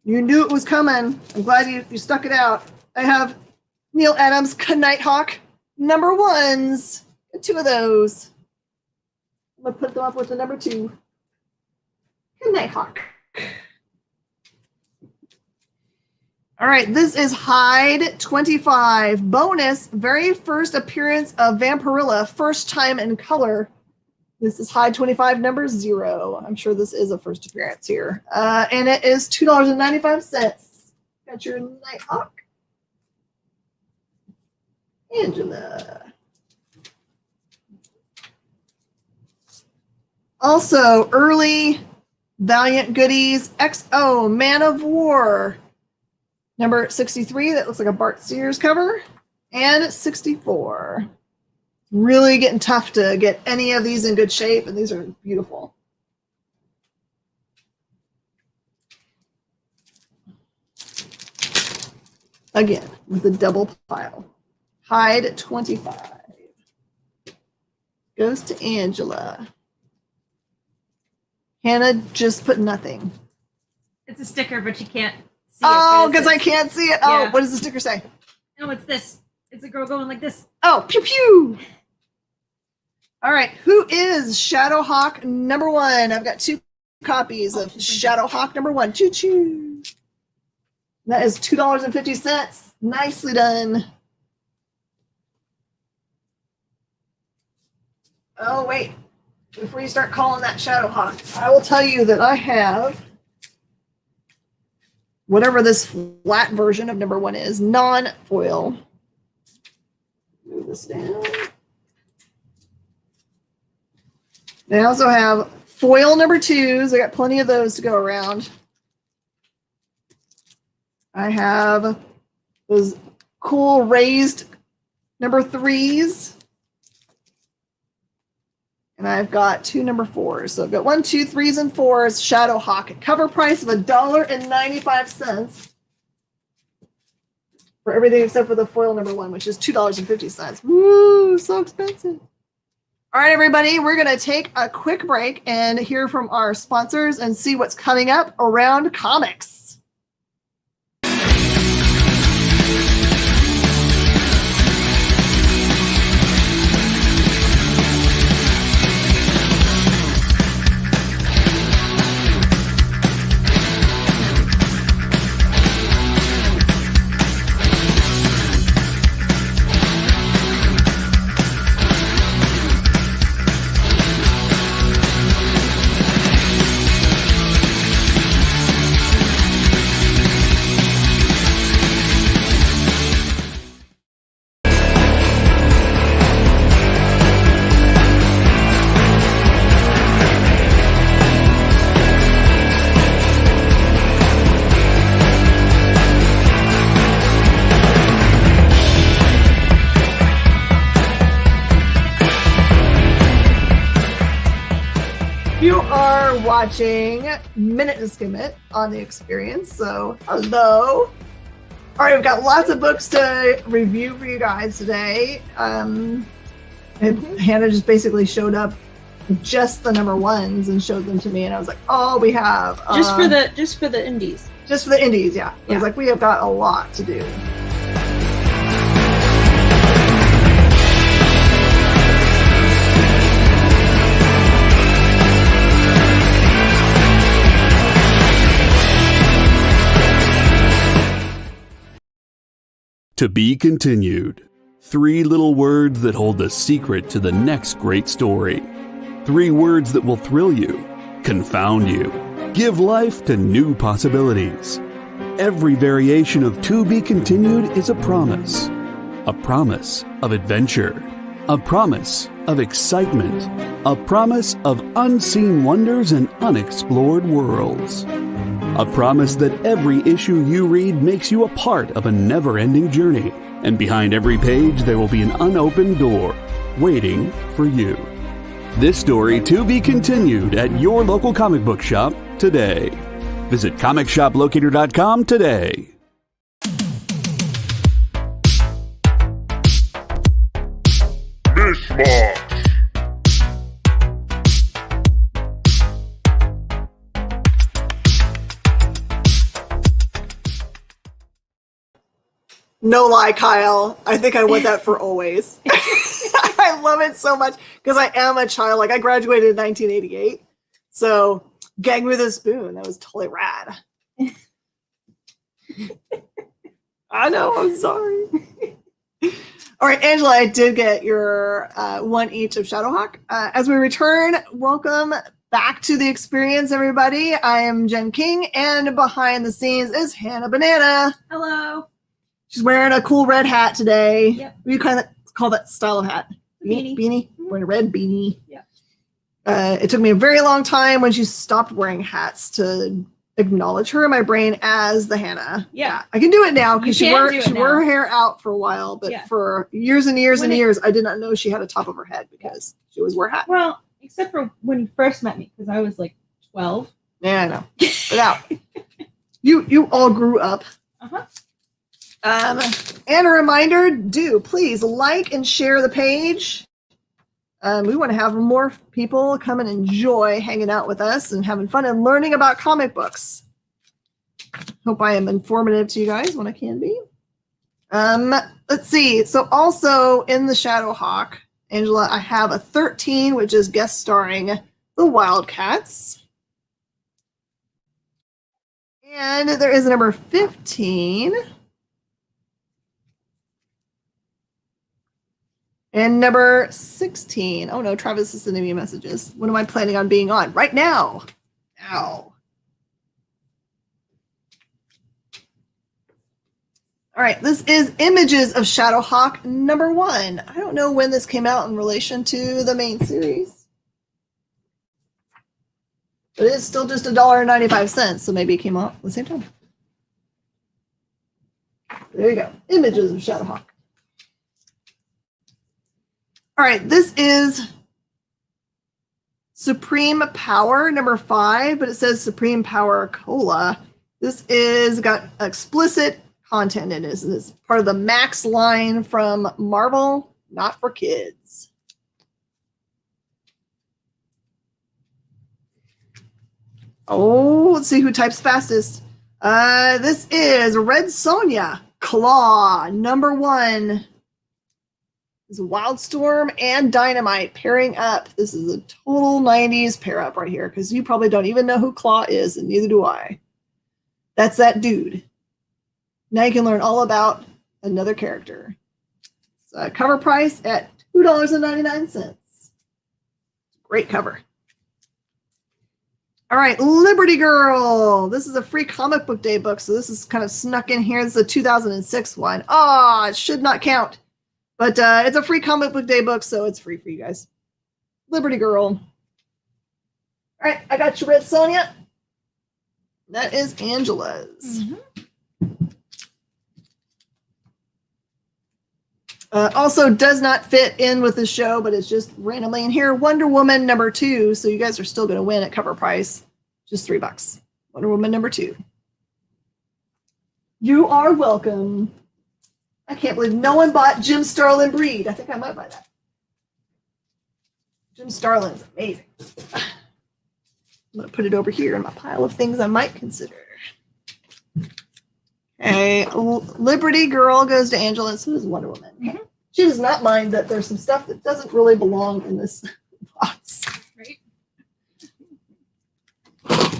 knew it was coming. I'm glad you stuck it out. I have Neil Adams Nighthawk number 1s. 2 of those. I'm gonna put them up with the number 2. Nighthawk. All right, this is Hyde 25. Bonus, very first appearance of Vampirilla, first time in color. This is Hyde 25, number 0. I'm sure this is a first appearance here. And it is $2.95. Got your Nighthawk. Angela. Also, early Valiant goodies. XO, Man of War. Number 63, that looks like a Bart Sears cover. And 64. Really getting tough to get any of these in good shape, and these are beautiful. Again, with the double pile. Hyde 25. Goes to Angela. Hannah just put nothing. It's a sticker, but you can't see Oh, it. because I can't see it. Oh, what does the sticker say? No, it's this. It's a girl going like this. Oh, pew pew. All right, who is Shadowhawk number 1? I've got 2 copies of Shadowhawk number 1. Choo choo. That is $2.50. Nicely done. Oh, wait. Before you start calling that Shadowhawk, I will tell you that I have whatever this flat version of number 1 is, non-foil. Move this down. They also have foil number 2s. I got plenty of those to go around. I have those cool raised number 3s. And I've got 2 number 4s. So I've got 1, 2, 3s, and 4s. Shadow Hawk at cover price of $1.95 for everything except for the foil number 1, which is $2.50. Woo, so expensive. All right, everybody, we're going to take a quick break and hear from our sponsors and see what's coming up around comics. You are watching Minute to Skim It on the Experience, so hello. All right, we've got lots of books to review for you guys today. And Hannah just basically showed up just the number 1s and showed them to me, and I was like, oh, we have just for the indies. Just for the indies, yeah. I was like, we have got a lot to do. To be continued. 3 little words that hold the secret to the next great story. 3 words that will thrill you, confound you, give life to new possibilities. Every variation of To Be Continued is a promise of adventure, a promise of excitement, a promise of unseen wonders and unexplored worlds. A promise that every issue you read makes you a part of a never-ending journey, and behind every page there will be an unopened door waiting for you. This story to be continued at your local comic book shop today. Visit comicshoplocator.com today. Mish Mosh. No lie, Kyle. I think I want that for always. I love it so much because I am a child. Like, I graduated in 1988. So, gag with a spoon. That was totally rad. I know. I'm sorry. All right, Angela, I did get your 1 each of Shadowhawk. As we return, welcome back to the Experience, everybody. I am Jen King, and behind the scenes is Hannah Banana. Hello. She's wearing a cool red hat today. Yep. What do you kind of call that style of hat? Beanie. Beanie? Wearing a red beanie. Yeah. It took me a very long time when she stopped wearing hats to acknowledge her in my brain as the Hannah. Yeah. I can do it now because she wore now. her hair out for a while, but for years and years and years, I did not know she had a top of her head because she always wore a hat. Well, except for when you first met me, because I was like 12. Yeah, I know. But now, you all grew up. Uh-huh. And a reminder, do please like and share the page. We want to have more people come and enjoy hanging out with us and having fun and learning about comic books. Hope I am informative to you guys when I can be. Let's see. So also in the Shadowhawk, Angela, I have a 13, which is guest starring the Wildcats. And there is a number 15. And number 16. Oh no, Travis is sending me messages. What am I planning on being on? Right now. Now. All right, this is Images of Shadowhawk #1. I don't know when this came out in relation to the main series. But it is still just $1.95, so maybe it came out at the same time. There you go. Images of Shadowhawk. All right, this is Supreme Power #5, but it says Supreme Power Cola. This is got explicit content in it. It's part of the Max line from Marvel, not for kids. Oh, let's see who types fastest. This is Red Sonja Claw #1. This is Wildstorm and Dynamite pairing up. This is a total 90s pair up right here because you probably don't even know who Claw is, and neither do I. That's that dude. Now you can learn all about another character. So cover price at $2.99. Great cover. All right, Liberty Girl. This is a free comic book day book, so this is kind of snuck in here. This is a 2006 one. Oh, it should not count. But it's a free comic book day book, so it's free for you guys. Liberty Girl. All right, I got you, Red Sonja. That is Angela's. Also does not fit in with the show, but it's just randomly in here. Wonder Woman #2, so you guys are still going to win at cover price. Just $3. Wonder Woman #2. You are welcome. I can't believe no one bought Jim Starlin Breed. I think I might buy that. Jim Starlin's amazing. I'm going to put it over here in my pile of things I might consider. Okay, Liberty Girl goes to Angela, and so does Wonder Woman. Mm-hmm. She does not mind that there's some stuff that doesn't really belong in this box. Right.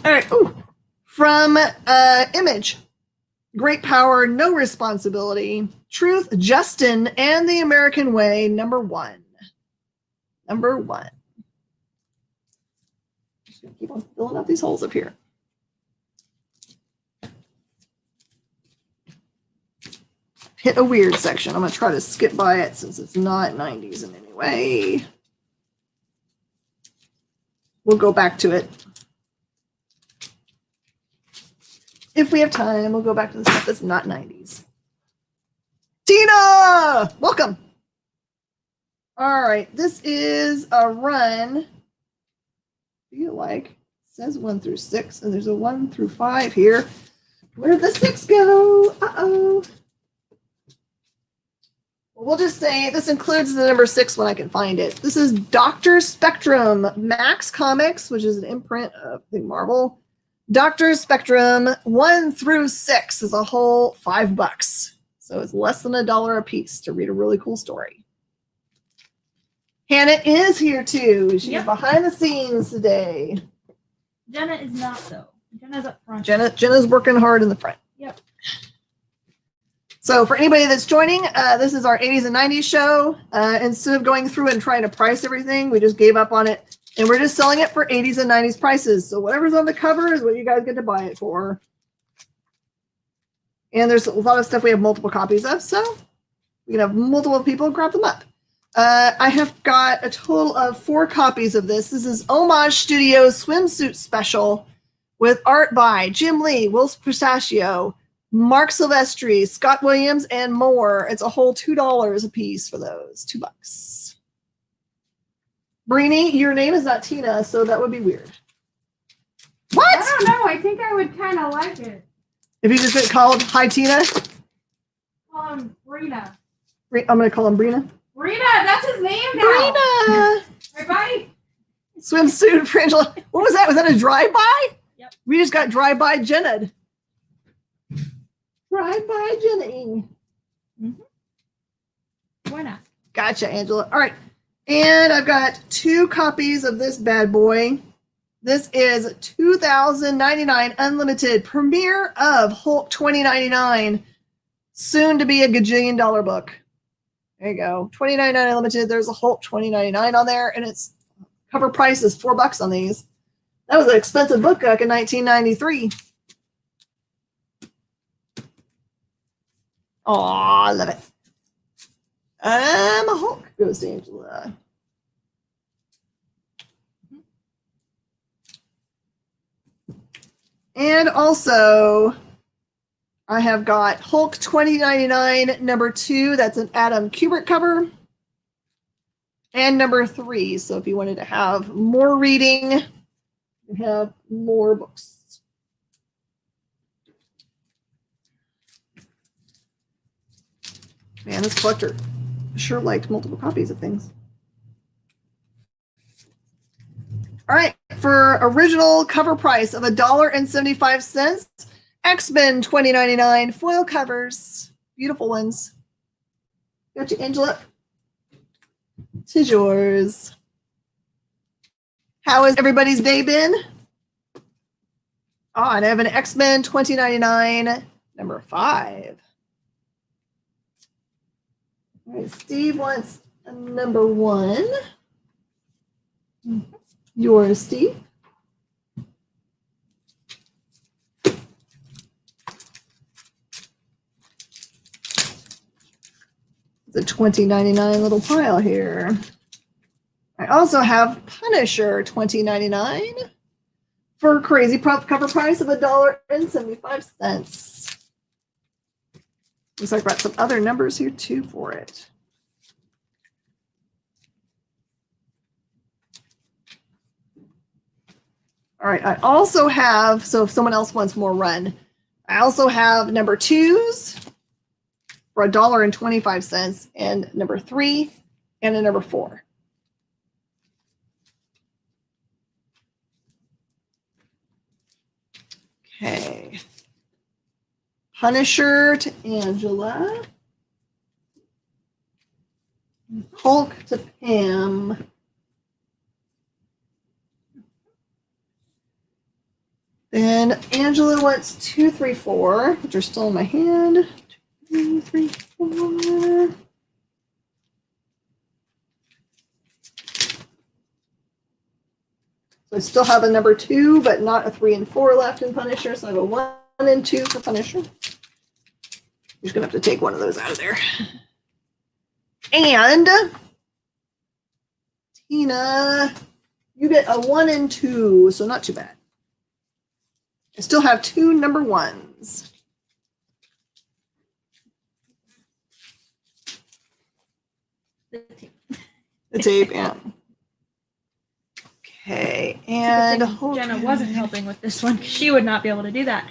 All right. Ooh. From Image. Great Power, No Responsibility. Truth, Justin, and the American Way #1. #1. Just gonna keep on filling out these holes up here. Hit a weird section. I'm going to try to skip by it since it's not 90s in any way. We'll go back to it. If we have time, we'll go back to the stuff that's not 90s. Tina! Welcome. All right. This is a run. Feel like it says 1 through 6, and there's a 1 through 5 here. Where'd the 6 go? Uh-oh. We'll just say this includes the #6 when I can find it. This is Dr. Spectrum Max Comics, which is an imprint of Marvel. Dr. Spectrum 1 through 6 is a whole $5. So it's less than $1 a piece to read a really cool story. Hannah is here too. She's behind the scenes today. Jenna is not though. Jenna's up front. Jenna's working hard in the front. Yep. So for anybody that's joining, this is our 80s and 90s show. Instead of going through and trying to price everything, we just gave up on it. And we're just selling it for 80s and 90s prices. So whatever's on the cover is what you guys get to buy it for. And there's a lot of stuff we have multiple copies of. So we can have multiple people grab them up. I have got a total of 4 copies of this. This is Homage Studios Swimsuit Special with art by Jim Lee, Will Pistachio, Mark Silvestri, Scott Williams, and more. It's a whole $2 a piece for those. $2. Brini, your name is not Tina, so that would be weird. What? I don't know. I think I would kind of like it. If you just get called Hi Tina? Call him Brina. I'm going to call him Brina. Brina, that's his name now. Brina! Right, bye. Swimsuit for Angela. What was that? Was that a drive-by? Yep. We just got drive-by Jenna. Drive-by Jenny. Why not? Gotcha, Angela. All right. And I've got 2 copies of this bad boy. This is $2,099 Unlimited Premiere of Hulk 2099. Soon to be a gajillion-dollar book. There you go. $29.99 Unlimited. There's a Hulk 2099 on there, and its cover price is $4 on these. That was an expensive book back in 1993. Oh, I love it. Hulk goes to Angela. And also, I have got Hulk 2099 number 2. That's an Adam Kubert cover. And number 3. So if you wanted to have more reading, you have more books. Man, this collector sure liked multiple copies of things. All right, for original cover price of $1.75, X-Men 2099 foil covers, beautiful ones. Got you, Angela. Tis yours. How has everybody's day been? Oh, and I have an X-Men 2099 number 5. All right, Steve wants a number 1. Yours, Steve. It's a 2099 little pile here. I also have Punisher 2099 for crazy cover price of $1.75. Looks like I've got some other numbers here too for it. All right, I also have, so if someone else wants more run, I also have number 2s for $1.25 and number 3 and a number 4. Okay. Punisher to Angela. Hulk to Pam. Then Angela wants 2, 3, 4, which are still in my hand. 2, 3, 4. So I still have a number 2, but not a 3 and 4 left in Punisher. So I have a 1 and 2 for Punisher. You're just gonna have to take one of those out of there. And Tina, you get a 1 and 2, so not too bad. I still have 2 number 1s. The tape, yeah. Okay, and Jenna wasn't helping with this one. She would not be able to do that.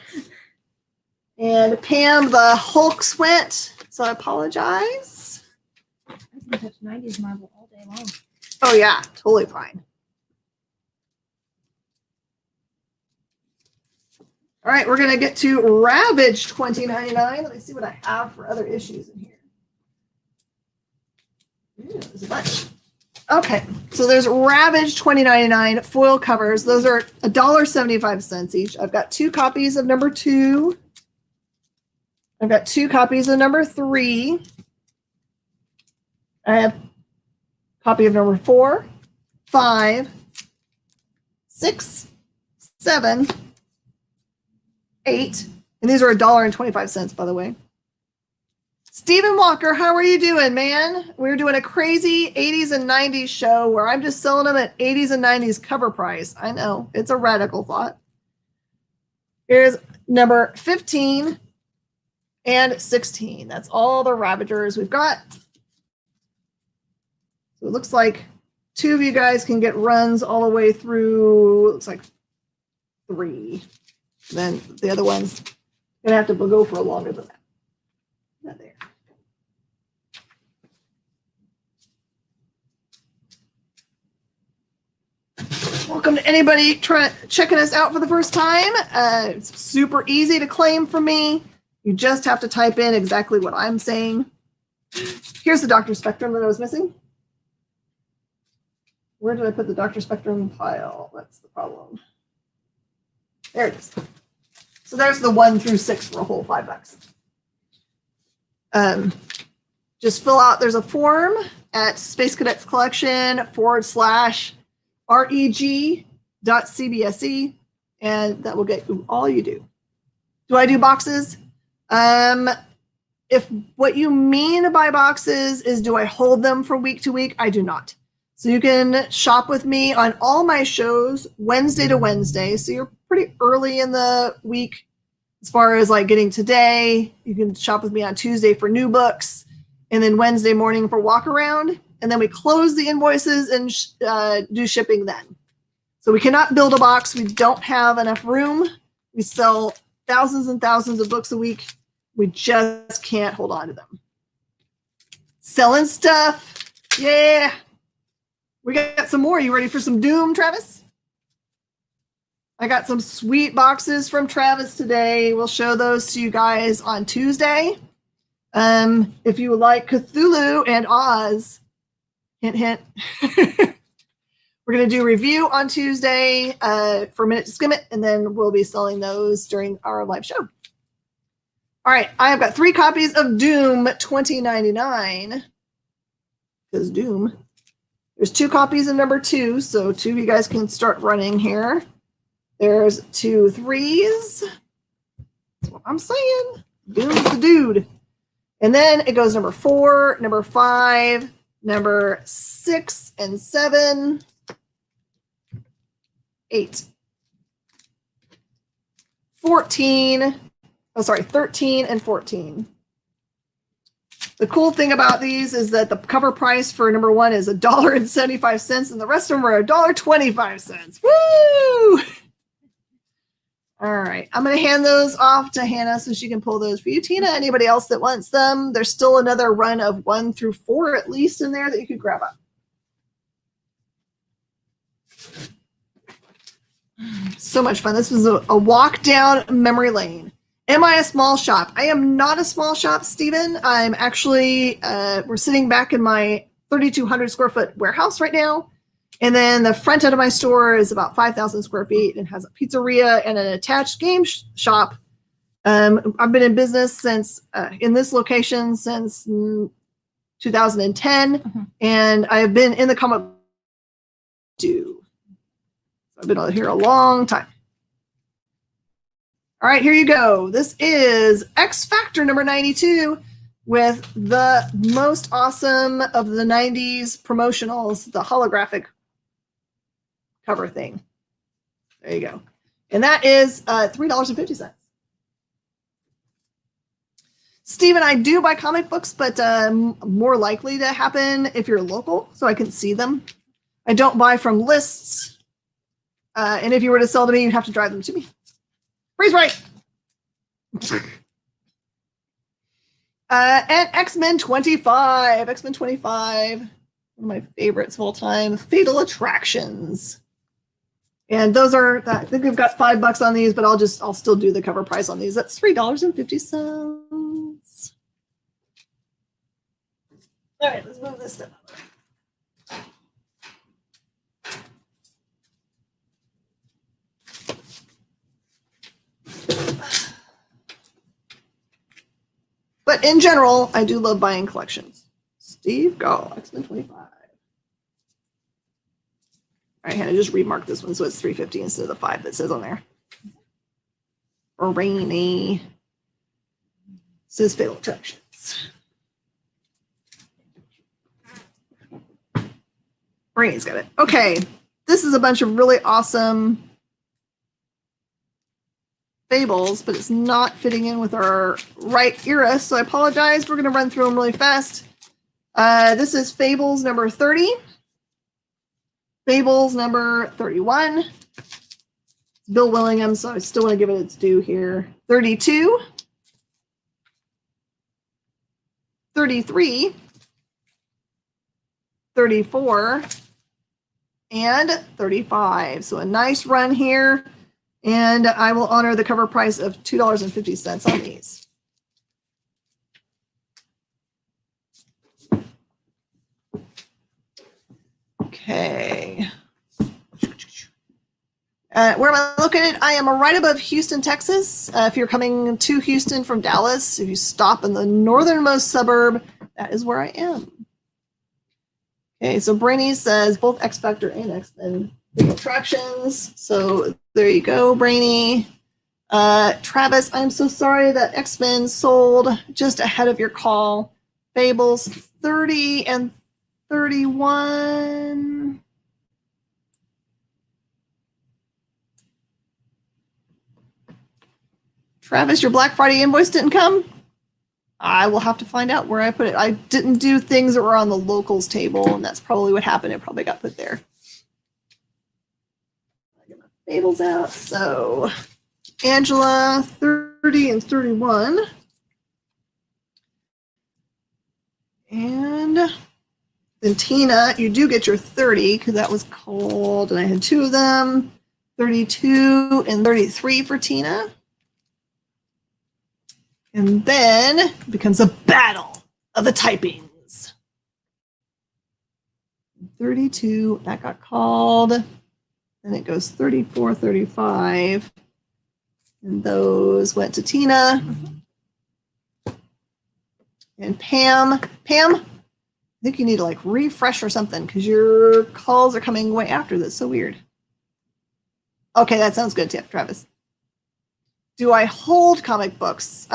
And Pam, the Hulks went, so I apologize. I can touch 90s Marvel all day long. Oh yeah, totally fine. All right, we're gonna get to Ravage 2099. Let me see what I have for other issues in here. Ooh, there's a bunch. Okay, so there's Ravage 2099 foil covers. Those are $1.75 each. I've got 2 copies of number 2. I've got 2 copies of number 3. I have a copy of number 4, 5, 6, 7, 8, and these are $1.25, by the way. Stephen Walker, how are you doing, man? We're doing a crazy 80s and 90s show where I'm just selling them at 80s and 90s cover price. I know, it's a radical thought. Here's number 15 and 16. That's all the Ravagers we've got. So it looks like 2 of you guys can get runs all the way through, looks like 3. Then the other one's gonna have to go for longer than that. Not there. Welcome to anybody checking us out for the first time. It's super easy to claim from me. You just have to type in exactly what I'm saying. Here's the Dr. Spectrum that I was missing. Where did I put the Dr. Spectrum pile? That's the problem. There it is. So there's the 1 through 6 for a whole $5. Just fill out, there's a form at Space Cadets Collection /reg.cbse, and that will get you all you do. Do I do boxes? if what you mean by boxes is do I hold them from week to week, I do not. So you can shop with me on all my shows Wednesday to Wednesday. So you're pretty early in the week as far as like getting today. You can shop with me on Tuesday for new books and then Wednesday morning for walk around. And then we close the invoices and do shipping then. So we cannot build a box. We don't have enough room. We sell thousands and thousands of books a week. We just can't hold on to them. Selling stuff. Yeah. We got some more. You ready for some Doom, Travis? I got some sweet boxes from Travis today. We'll show those to you guys on Tuesday. If you would like Cthulhu and Oz, hint, hint. We're going to do a review on Tuesday for a minute to skim it, and then we'll be selling those during our live show. All right, I have got 3 copies of Doom 2099. Because Doom. There's 2 copies of number 2, so 2 of you guys can start running here. There's 2 3s. That's what I'm saying. Doom's the dude. And then it goes number 4, number 5, number 6 and 7, 8, 14. Oh, sorry, 13 and 14. The cool thing about these is that the cover price for number 1 is $1.75, and the rest of them are $1.25. Woo! All right, I'm going to hand those off to Hannah so she can pull those for you. Tina, anybody else that wants them? There's still another run of 1 through 4 at least in there that you could grab up. So much fun. This was a walk down memory lane. Am I a small shop? I am not a small shop, Stephen. I'm actually, we're sitting back in my 3,200 square foot warehouse right now. And then the front end of my store is about 5,000 square feet and has a pizzeria and an attached game shop. I've been in business since, in this location since 2010. And I've been in the comic book. I've been here a long time. All right, here you go. This is X Factor number 92 with the most awesome of the 90s promotionals, the holographic cover thing. There you go. And that is $3.50. Stephen, I do buy comic books, but more likely to happen if you're local, so I can see them. I don't buy from lists. And if you were to sell to me, you'd have to drive them to me. Freeze right. And X-Men 25. X-Men 25. One of my favorites of all time. Fatal Attractions. And those are, I think we've got $5 on these, but I'll still do the cover price on these. That's $3.50. All right, let's move this stuff. But in general, I do love buying collections. Steve, go. X-Men 25. All right, Hannah, just remark this one so it's $3.50 instead of the $5 that says on there. Or Rainy. Says Fatal Attractions. Rainy's got it. Okay, this is a bunch of really awesome fables, but it's not fitting in with our right era, so I apologize. We're going to run through them really fast. This is Fables number 30. Fables number 31. It's Bill Willingham, so I still want to give it its due here. 32. 33. 34. And 35. So a nice run here. And I will honor the cover price of $2.50 on these. Okay. Where am I located? I am right above Houston, Texas. If you're coming to Houston from Dallas, if you stop in the northernmost suburb, that is where I am. Okay, so Brainy says both X Factor and X-Men attractions. So there you go, Brainy. Travis, I'm so sorry that X-Men sold just ahead of your call. Fables 30 and 31. Travis, your Black Friday invoice didn't come? I will have to find out where I put it. I didn't do things that were on the locals table, and that's probably what happened. It probably got put there. I get my Fables out. So, Angela, 30 and 31. And then Tina, you do get your 30 because that was called, and I had two of them, 32 and 33 for Tina. And then it becomes a battle of the typings. 32, that got called. Then it goes 34, 35. And those went to Tina. And Pam. Pam, I think you need to like refresh or something because your calls are coming way after this. So weird. Okay, that sounds good, Travis. Do I hold comic books?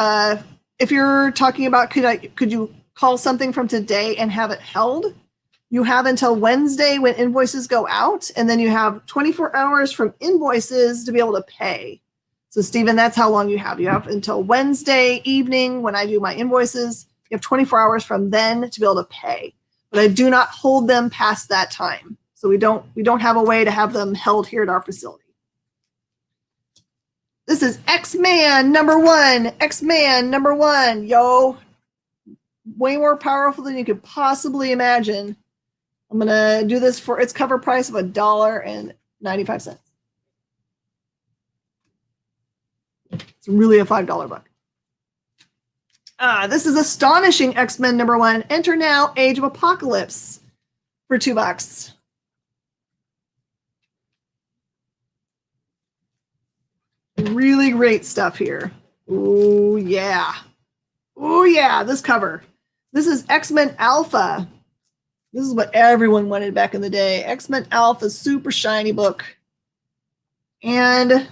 If you're talking about could you call something from today and have it held? You have until Wednesday when invoices go out, and then you have 24 hours from invoices to be able to pay. So, Stephen, that's how long you have. You have until Wednesday evening when I do my invoices. You have 24 hours from then to be able to pay. But I do not hold them past that time. So we don't have a way to have them held here at our facility. This is X-Man #1. X-Man #1. Yo. Way more powerful than you could possibly imagine. I'm going to do this for its cover price of $1.95. It's really a $5 book. This is Astonishing X-Men #1. Enter now, Age of Apocalypse for $2. Really great stuff here. Oh, yeah. Oh, yeah, this cover. This is X-Men Alpha. This is what everyone wanted back in the day. X-Men Alpha, super shiny book. And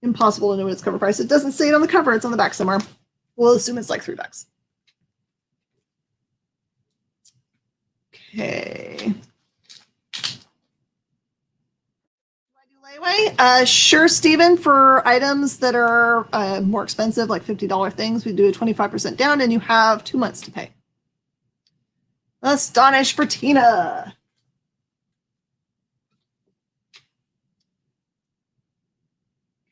impossible to know what its cover price. It doesn't say it on the cover. It's on the back somewhere. We'll assume it's like $3. Okay. Sure, Stephen. For items that are more expensive, like $50 things, we do a 25% down, and you have 2 months to pay. Astonish for Tina.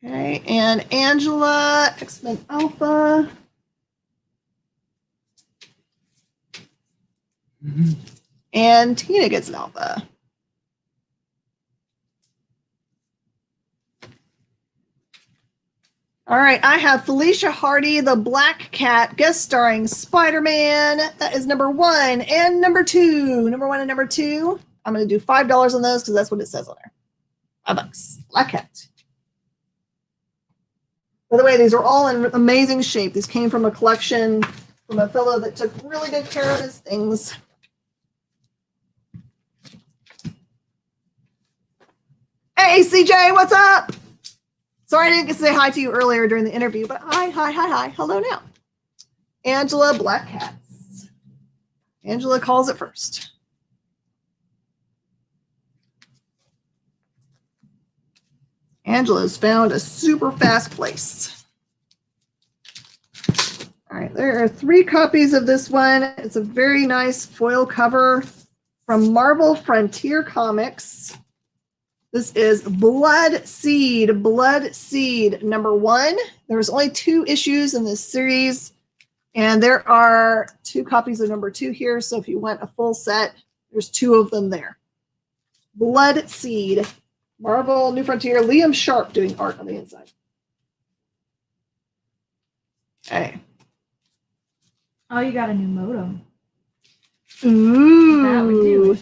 Okay, and Angela, X-Men Alpha. And Tina gets an Alpha. All right, I have Felicia Hardy, the Black Cat, guest starring Spider-Man. That is #1 and #2. #1 and #2. I'm going to do $5 on those because that's what it says on there. $5. Black Cat. By the way, these are all in amazing shape. These came from a collection from a fellow that took really good care of his things. Hey, CJ, what's up? Sorry I didn't get to say hi to you earlier during the interview, but hi. Hello now. Angela, Black Cats. Angela calls it first. Angela's found a super fast place. All right, there are 3 copies of this one. It's a very nice foil cover from Marvel Frontier Comics. This is Blood Seed #1. There's only 2 issues in this series, and there are 2 copies of #2 here. So if you want a full set, there's 2 of them there. Blood Seed, Marvel New Frontier, Liam Sharp doing art on the inside. Okay. Oh, you got a new modem. Ooh. That would do it.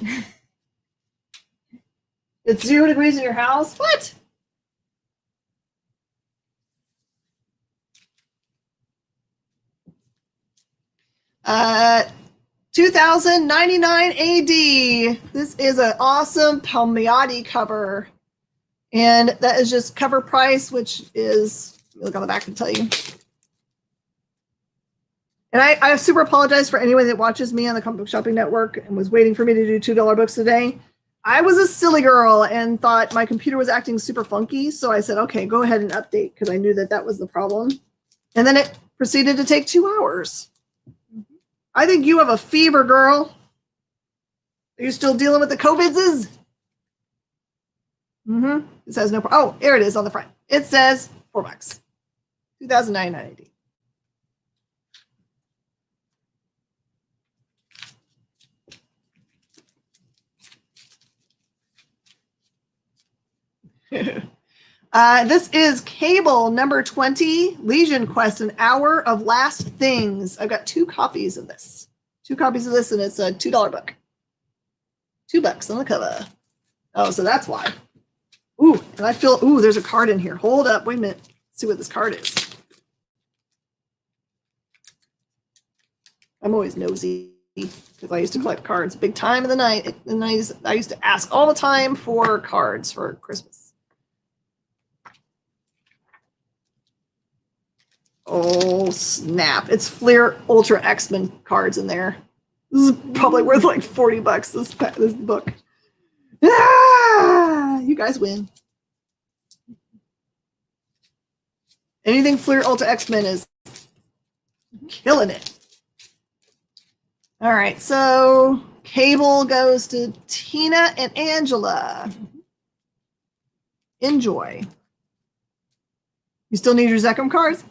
It's 0 degrees in your house? What? Uh, 2099 AD. This is an awesome Palmiotti cover. And that is just cover price, which is Look on the back and tell you. And I super apologize for anyone that watches me on the Comic Book Shopping Network and was waiting for me to do $2 books today. I was a silly girl and thought my computer was acting super funky. So I said, okay, go ahead and update because I knew that that was the problem. And then it proceeded to take 2 hours. I think you have a fever, girl. Are you still dealing with the COVIDs? Mm-hmm. It says no. Oh, here it is on the front. It says $4. 2099 AD. This is Cable number 20, Legion Quest, An Hour of Last Things. I've got 2 copies of this. 2 copies of this, and it's a $2 book. $2 on the cover. Oh, so that's why. Ooh, and I feel, ooh, there's a card in here. Hold up, wait a minute. Let's see what this card is. I'm always nosy because I used to collect cards big time in the night. And I used to ask all the time for cards for Christmas. Oh, snap. It's Fleer Ultra X-Men cards in there. This is probably worth like $40, this book. Ah, you guys win. Anything Fleer Ultra X-Men is killing it. All right, so Cable goes to Tina and Angela. Enjoy. You still need your Zekrom cards?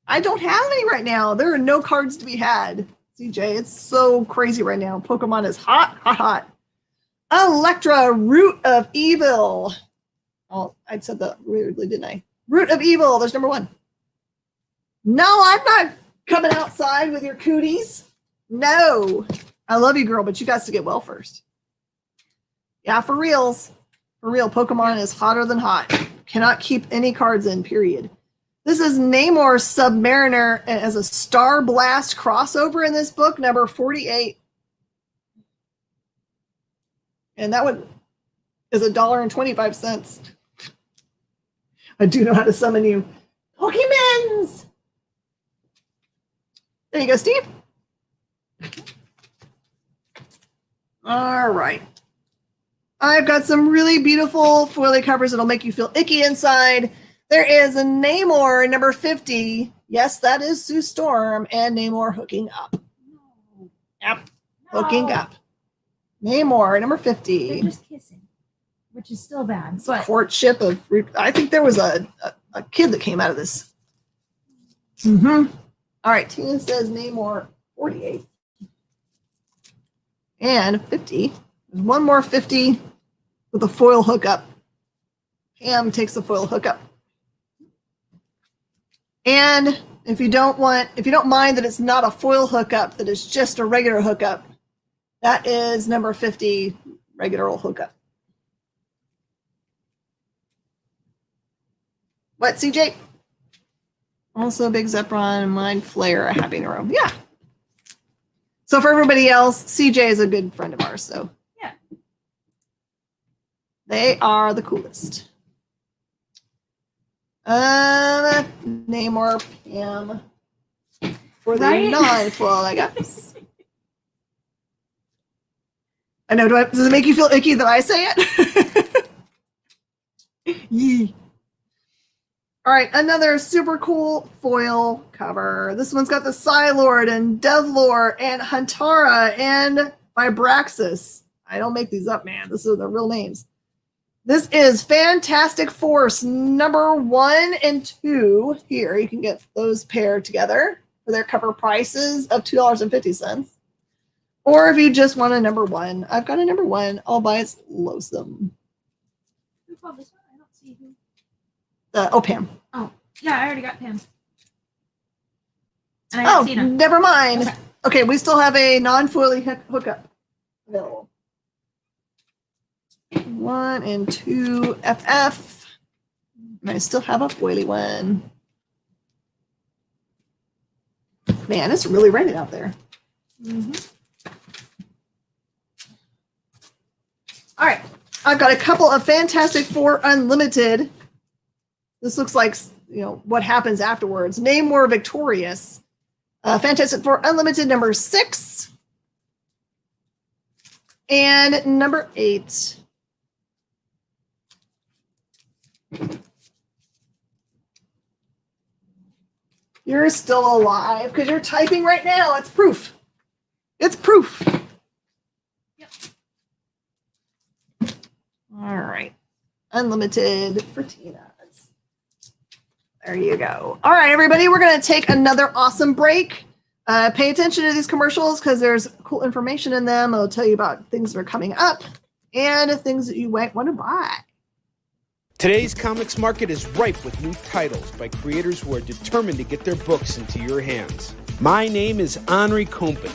I don't have any right now. There are no cards to be had. CJ, it's so crazy right now. Pokemon is hot, hot, hot. Electra, Root of Evil. Oh, I said that weirdly, didn't I? Root of Evil, there's number 1. No, I'm not coming outside with your cooties. No. I love you, girl, but you got to get well first. Yeah, for reals. For real, Pokemon is hotter than hot. Cannot keep any cards in, period. This is Namor Submariner as a Star Blast crossover in this book, number 48. And that one is $1.25. I do know how to summon you. Pokemons! There you go, Steve. All right. I've got some really beautiful foily covers that'll make you feel icky inside. There is a Namor number 50. Yes, that is Sue Storm and Namor hooking up. Yep, hooking up. Namor number 50. They're just kissing, which is still bad. But Courtship of. I think there was a kid that came out of this. Mm-hmm. All right, Tina says Namor 48 and 50. There's one more 50 with a foil hookup. Pam takes the foil hookup. And if you don't mind that it's not a foil hookup, that it's just a regular hookup, that is number 50, regular old hookup. What, CJ? Also, Big Zephron, Mind Flare, a Happy in a Row. Yeah. So for everybody else, CJ is a good friend of ours. So yeah, they are the coolest. Namor, Pam for the non-foil, I guess. I know. Does it make you feel icky that I say it? Yee. All right, another super cool foil cover. This one's got the Psylord and Devlore and Huntara and Vibraxis. I don't make these up, man. This are the real names. This is Fantastic Force number 1 and 2. Here, you can get those paired together for their cover prices of $2.50. Or if you just want a number 1, I've got a number 1 all by its lonesome. who called this one? I don't see who. Pam. Oh, yeah, I already got Pam. And I got Tina. Never mind. Okay, we still have a non-foily hookup available. 1 and 2 FF. And I still have a foily one. Man, it's really raining out there. Mm-hmm. All right, I've got a couple of Fantastic Four Unlimited. This looks like what happens afterwards. Namor victorious. Fantastic Four Unlimited number 6. And number 8. You're still alive because you're typing right now. It's proof. It's proof. Yep. All right. Unlimited for Tina's. There you go. All right, everybody. We're going to take another awesome break. Pay attention to these commercials because there's cool information in them. It'll tell you about things that are coming up and things that you might want to buy. Today's comics market is ripe with new titles by creators who are determined to get their books into your hands. My name is Henri Compen.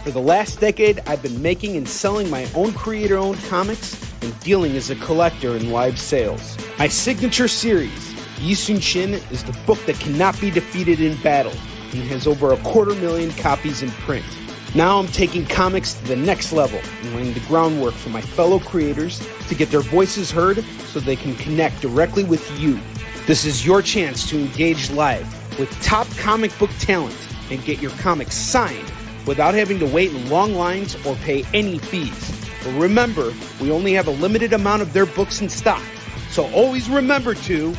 For the last decade, I've been making and selling my own creator-owned comics and dealing as a collector in live sales. My signature series, Yi Sun Shin, is the book that cannot be defeated in battle and has over 250,000 copies in print. Now I'm taking comics to the next level and laying the groundwork for my fellow creators to get their voices heard so they can connect directly with you. This is your chance to engage live with top comic book talent and get your comics signed without having to wait in long lines or pay any fees. But remember, we only have a limited amount of their books in stock, so always remember to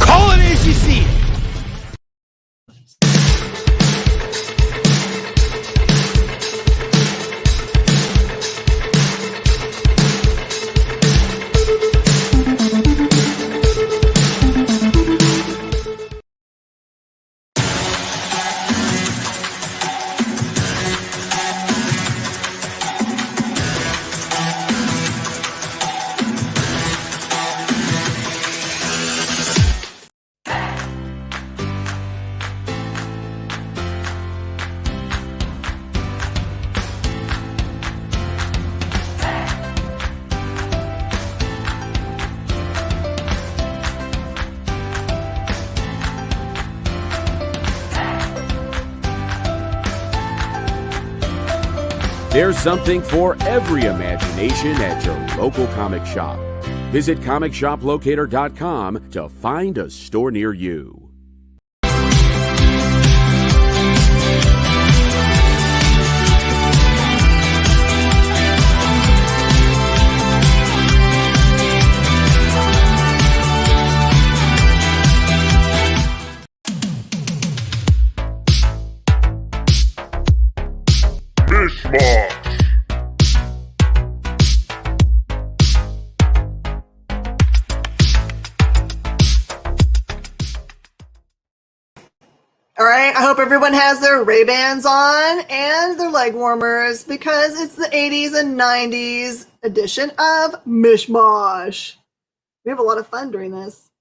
call it as you see it. There's something for every imagination at your local comic shop. Visit ComicShopLocator.com to find a store near you. Mish Mosh. All right, I hope everyone has their Ray-Bans on and their leg warmers because it's the 80s and 90s edition of Mish Mosh. We have a lot of fun during this.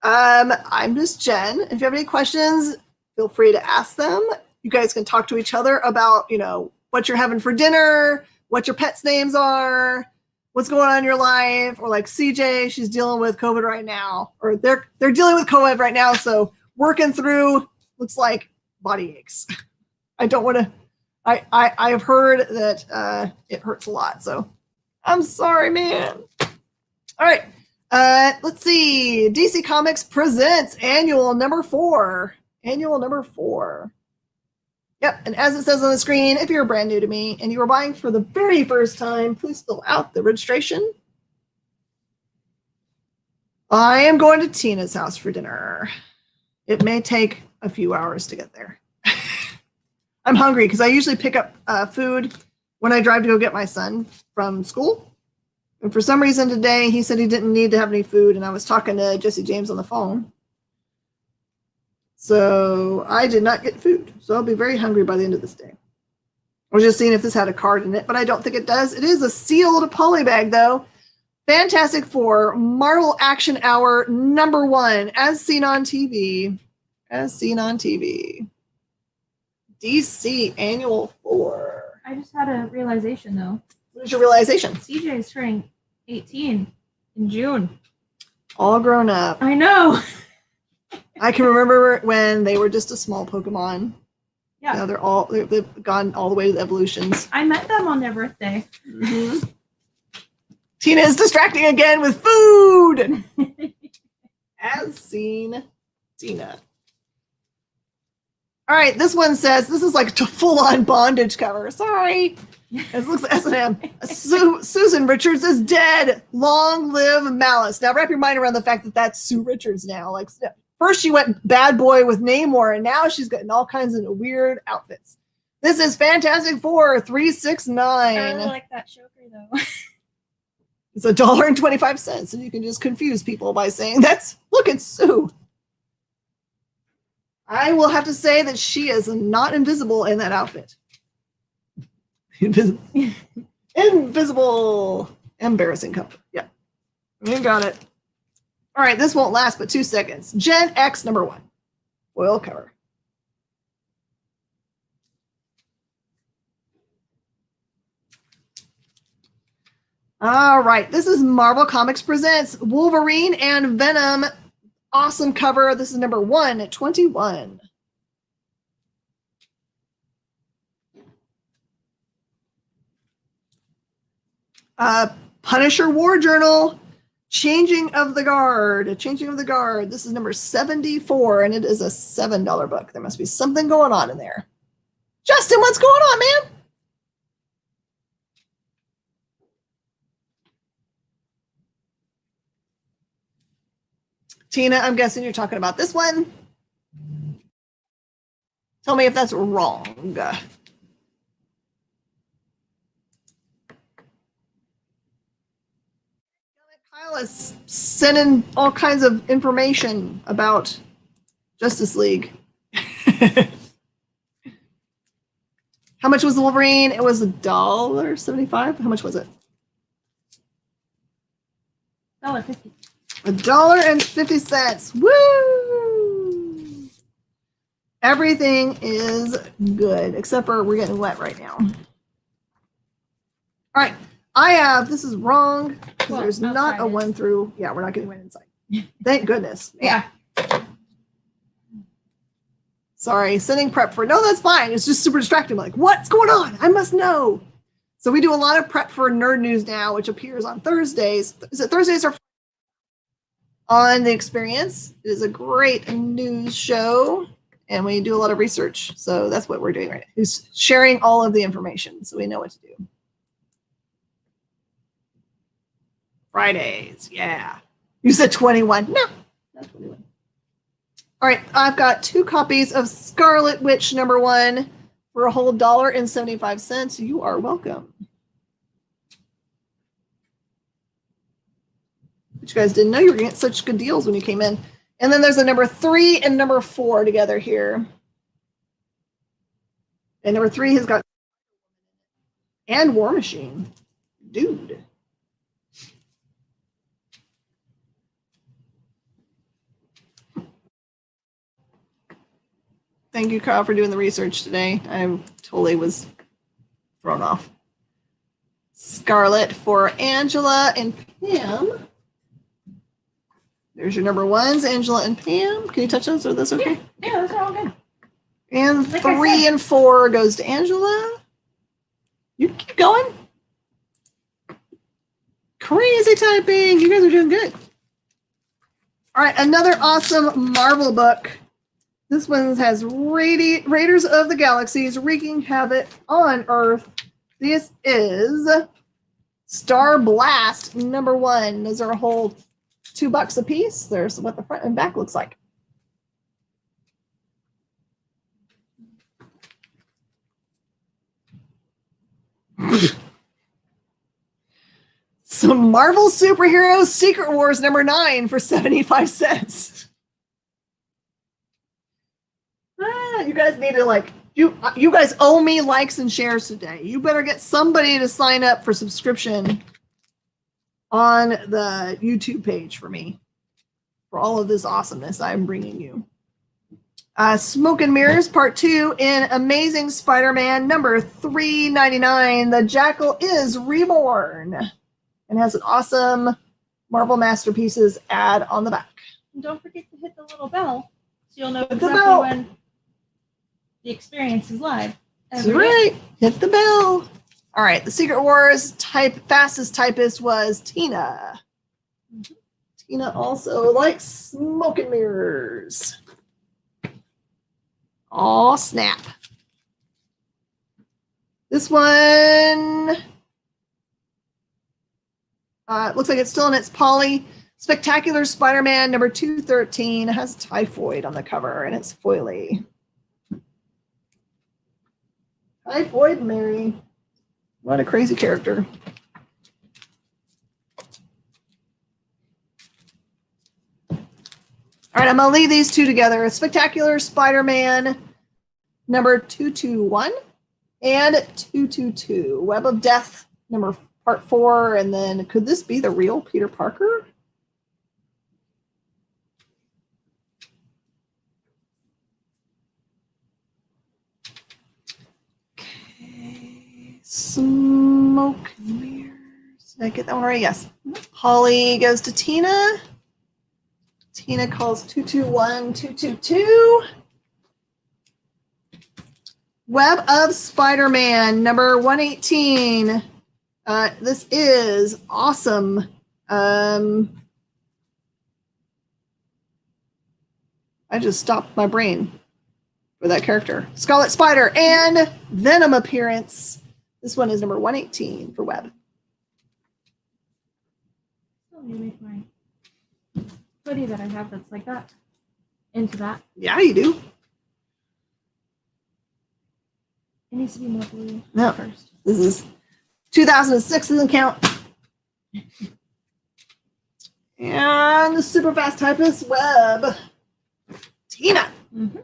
I'm just Jen. If you have any questions, feel free to ask them. You guys can talk to each other about, what you're having for dinner, what your pets' names are, what's going on in your life, or like CJ, she's dealing with COVID right now, or they're dealing with COVID right now, so working through looks like body aches. I don't want to. I have heard that it hurts a lot, so I'm sorry, man. All right, let's see. DC Comics presents annual number 4. Annual number 4. Yep, and as it says on the screen, if you're brand new to me and you are buying for the very first time, please fill out the registration. I am going to Tina's house for dinner. It may take a few hours to get there. I'm hungry because I usually pick up food when I drive to go get my son from school. And for some reason today, he said he didn't need to have any food, and I was talking to Jesse James on the phone. So I did not get food. So I'll be very hungry by the end of this day. I was just seeing if this had a card in it, but I don't think it does. It is a sealed poly bag, though. Fantastic Four, Marvel Action Hour number 1, as seen on TV. As seen on TV. DC Annual 4. I just had a realization, though. What is your realization? CJ is turning 18 in June. All grown up. I know. I can remember when they were just a small Pokemon. Yeah. Now they've gone all the way to the evolutions. I met them on their birthday. Mm-hmm. Tina is distracting again with food. As seen Tina. All right, this one says, this is like a full-on bondage cover. Sorry. It looks like S&M. Susan Richards is dead. Long live Malice. Now wrap your mind around the fact that that's Sue Richards now. Like, first she went bad boy with Namor, and now she's getting all kinds of weird outfits. This is Fantastic Four 369. I really like that choker though. It's $1.25, and you can just confuse people by saying look, it's Sue. I will have to say that she is not invisible in that outfit. Invisible. Embarrassing cover. Yeah. You got it. All right, this won't last but 2 seconds. Gen X #1. Foil cover. All right, this is Marvel Comics Presents Wolverine and Venom. Awesome cover. This is #1 at 21. Punisher War Journal, Changing of the Guard. This is number 74, and it is a $7 book. There must be something going on in there. Justin, what's going on, man? Tina, I'm guessing you're talking about this one. Tell me if that's wrong. Kyle is sending all kinds of information about Justice League. How much was the Wolverine? It was $1.75. How much was it? $1.50. $1.50. Woo! Everything is good, except for we're getting wet right now. All right. This is wrong, because there's not a 1 through. Yeah, we're not getting wet inside. Thank goodness. Yeah. Sorry, sending prep for, no, that's fine. It's just super distracting. Like, what's going on? I must know. So we do a lot of prep for Nerd News now, which appears on Thursdays. Is it Thursdays or on The Experience? It is a great news show, and we do a lot of research. So that's what we're doing right now. Who's sharing all of the information so we know what to do. Fridays, yeah. You said 21. No, not 21. All right, I've got 2 copies of Scarlet Witch #1 for a whole $1.75. You are welcome. But you guys didn't know you were getting such good deals when you came in. And then there's a #3 and #4 together here. And #3 has got and War Machine. Dude. Thank you, Kyle, for doing the research today. I totally was thrown off. Scarlet for Angela and Pam. There's your #1s, Angela and Pam. Can you touch those? Are those okay? Yeah, those are all good. And like 3 and 4 goes to Angela. You keep going. Crazy typing. You guys are doing good. All right, another awesome Marvel book. This one has Raiders of the Galaxies wreaking havoc on Earth. This is Star Blast #1. Those are a whole $2 a piece. There's what the front and back looks like. Some Marvel Superheroes Secret Wars #9 for 75 cents. You guys need to you guys owe me likes and shares today. You better get somebody to sign up for subscription on the YouTube page for me for all of this awesomeness I'm bringing you. Smoke and Mirrors Part 2 in Amazing Spider-Man #399. The Jackal is Reborn, and has an awesome Marvel Masterpieces ad on the back. And don't forget to hit the little bell so you'll know Hit the exactly bell. when the experience is live. That's right. Hit the bell. All right. The Secret Wars fastest typist was Tina. Tina also likes Smoke and Mirrors. Oh, snap. This one looks like it's still in its poly. Spectacular Spider-Man number 213 has typhoid on the cover, and it's foily. Typhoid Mary. What a crazy character. All right, I'm going to leave these two together. Spectacular Spider-Man number 221 and 222. Web of Death number part 4. And then could this be the real Peter Parker? Okay. Smoke and Mirrors. Did I get that one right? Yes. Holly goes to Tina. Tina calls 221 222. Web of Spider-Man number 118. This is awesome. I just stopped my brain for that character. Scarlet Spider and Venom appearance. This one is number 118 for Web. Let me make my hoodie that I have that's like that into that. Yeah, you do. It needs to be more blue No, first. this is 2006 doesn't count. And the super fast typist Web. Tina. Mm-hmm.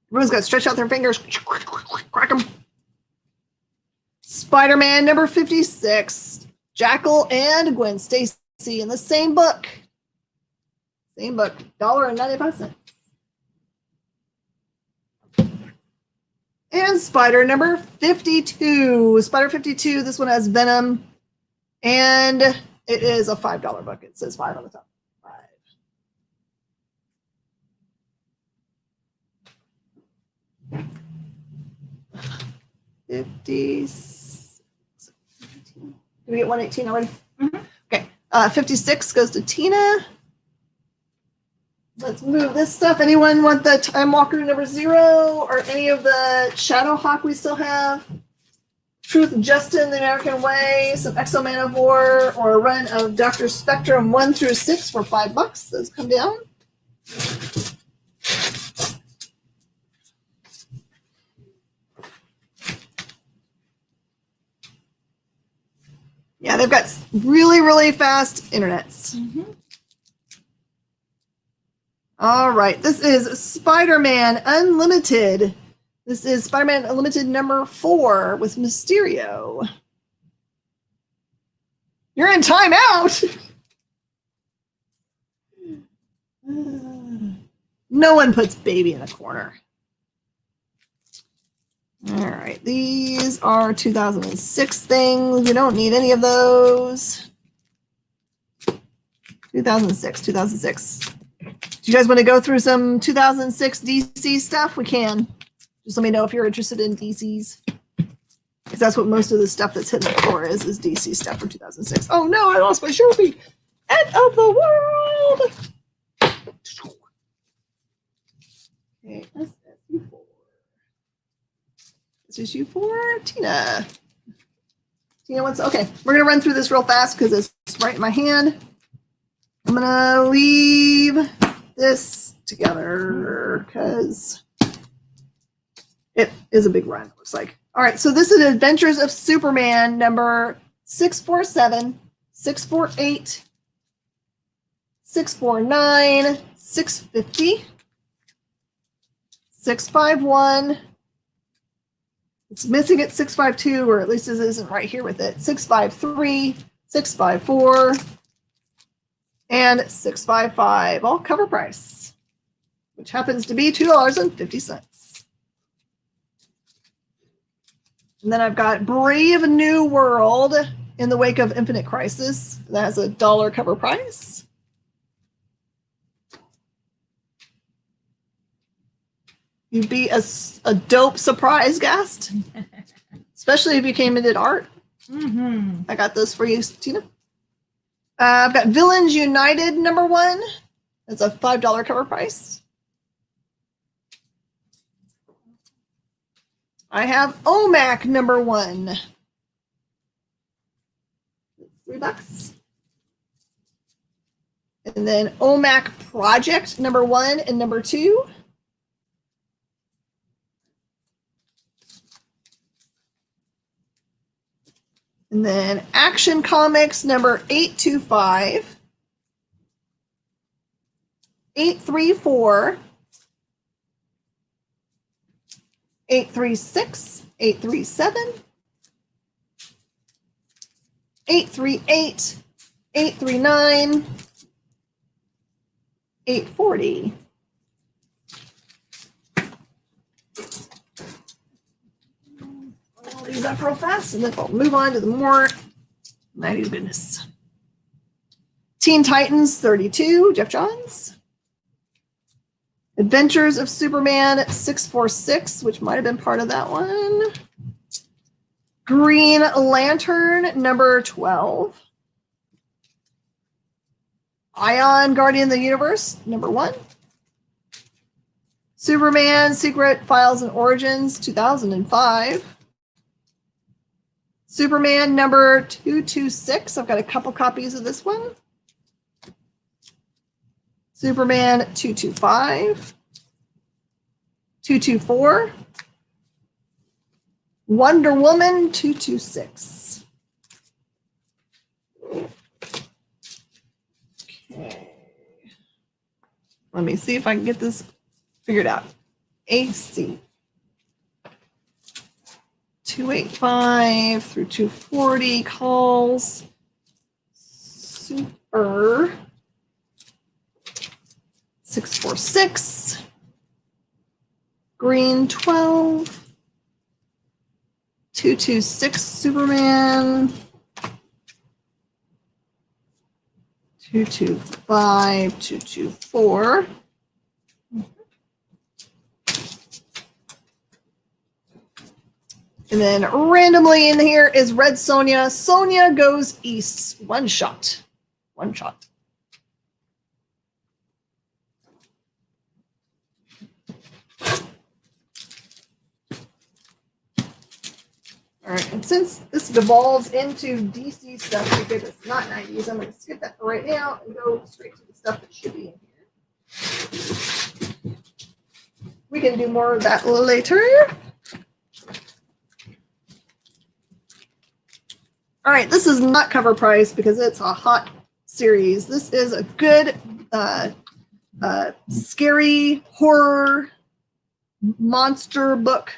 Everyone's got to stretch out their fingers. Crack them. Spider-Man number 56. Jackal and Gwen Stacy in the same book. Same book. $1.95. And Spider number 52. Spider 52. This one has Venom. And it is a $5 book. It says 5 on the top. 5. 50. Did we get 118 already? Mm-hmm. Okay. 56 goes to Tina. Let's move this stuff. Anyone want the Time Walker number 0 or any of the Shadowhawk we still have? Truth, Justin, The American Way, some Exo Man of War, or a run of Dr. Spectrum 1 through 6 for $5. Those come down. Yeah, they've got really, really fast internets. Mm-hmm. All right, this is Spider-Man Unlimited. This is Spider-Man Unlimited number 4 with Mysterio. You're in timeout. No one puts baby in a corner. All right, these are 2006 things. We don't need any of those. 2006. Do you guys want to go through some 2006 DC stuff? We can. Just let me know if you're interested in DCs. Because that's what most of the stuff that's hitting the floor is DC stuff from 2006. Oh no, I lost my Sharpie. End of the world. Okay, that's you4. This is you for Tina. Tina wants, okay, we're going to run through this real fast because it's right in my hand. I'm going to leave this together because it is a big run, it looks like. All right, so this is Adventures of Superman number 647, 648, 649, 650, 651. It's missing at 652, or at least it isn't right here with it. 653, 654, and 655, all cover price, which happens to be $2.50. And then I've got Brave New World in the Wake of Infinite Crisis. That has a $1 cover price. You'd be a dope surprise guest, especially if you came and did art. Mm-hmm. I got those for you, Tina. I've got Villains United number 1. That's a $5 cover price. I have OMAC number 1. $3. And then OMAC Project number 1 and number 2. And then Action Comics number 825, 834, 836, 837, 838, 839, 840. All these up real fast, and then we'll move on to the more 90s goodness. Teen Titans 32, Jeff Johns. Adventures of Superman 646, which might have been part of that one. Green Lantern number 12. Ion Guardian of the Universe number 1. Superman Secret Files and Origins 2005. Superman number 226. I've got a couple copies of this one. Superman 225. 224. Wonder Woman 226. Okay. Let me see if I can get this figured out. AC. 285 through 240 calls. Super 646. Green 12. 226 Superman. 225, 224. And then randomly in here is Red Sonja. Sonja Goes East. One shot. One shot. All right, and since this devolves into DC stuff because it's not 90s, I'm going to skip that for right now and go straight to the stuff that should be in here. We can do more of that later. All right, this is not cover price because it's a hot series. This is a good, scary horror monster book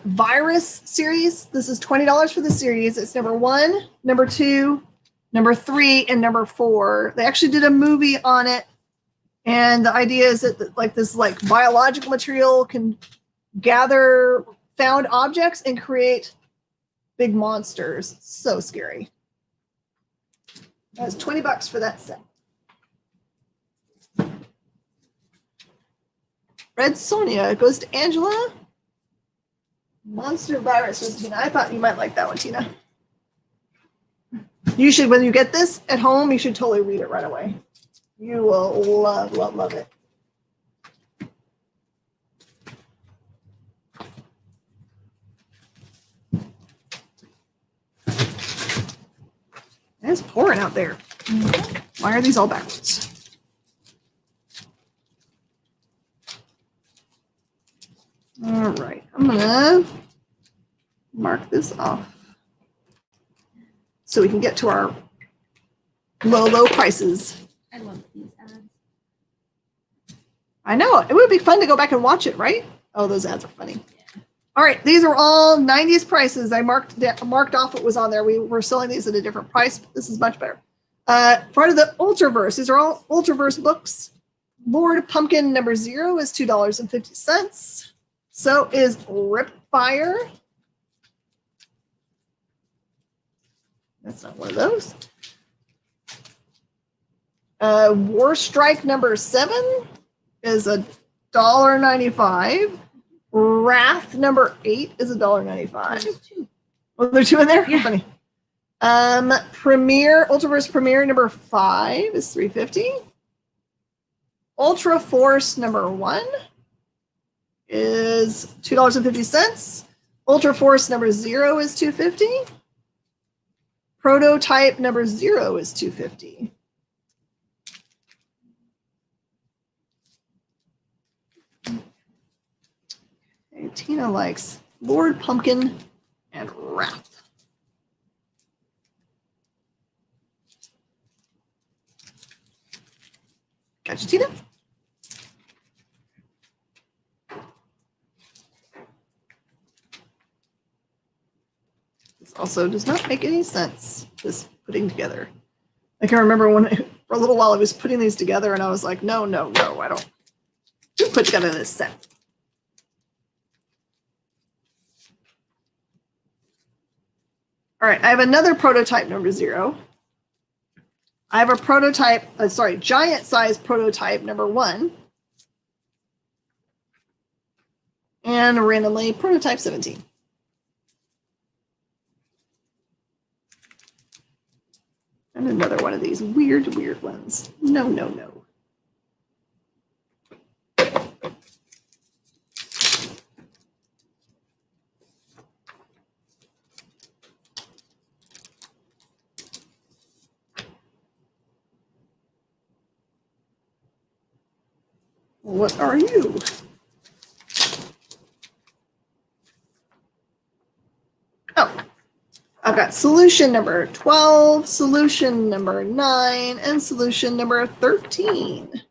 virus series. This is $20 for the series. It's number 1, number 2, number 3, and number 4. They actually did a movie on it, and the idea is that this biological material can gather found objects and create big monsters. So scary. That's $20 for that set. Red Sonja goes to Angela. Monster Virus was Tina. I thought you might like that one, Tina. You should, when you get this at home, you should totally read it right away. You will love, love, love it. It's pouring out there. Why are these all backwards? All right, I'm gonna mark this off so we can get to our low prices. I love these ads. I know, it would be fun to go back and watch it, right? Oh, those ads are funny. Yeah. All right, these are all 90s prices. I marked off what was on there. We were selling these at a different price, but this is much better. Part of the Ultraverse. These are all Ultraverse books. Lord Pumpkin number 0 is $2.50. So is Ripfire. That's not one of those. War Strike number 7 is $1.95. Wrath number 8 is $1.95. Oh, there are 2 in there? Yeah. Funny. Ultraverse Premiere number 5 is $3.50. Ultra Force number 1 is $2.50. Ultra Force number 0 is $250. Prototype number 0 is $250. Okay, Tina likes Lord Pumpkin and Wrath. Gotcha, Tina. This also does not make any sense, this putting together. I can remember when, for a little while, I was putting these together and I was like, no, I don't put together this set. All right, I have another prototype number 0. I have a prototype, giant size prototype number 1. And randomly prototype 17. And another one of these weird ones. No. What are you? Oh, I've got solution number 12, solution number 9, and solution number 13.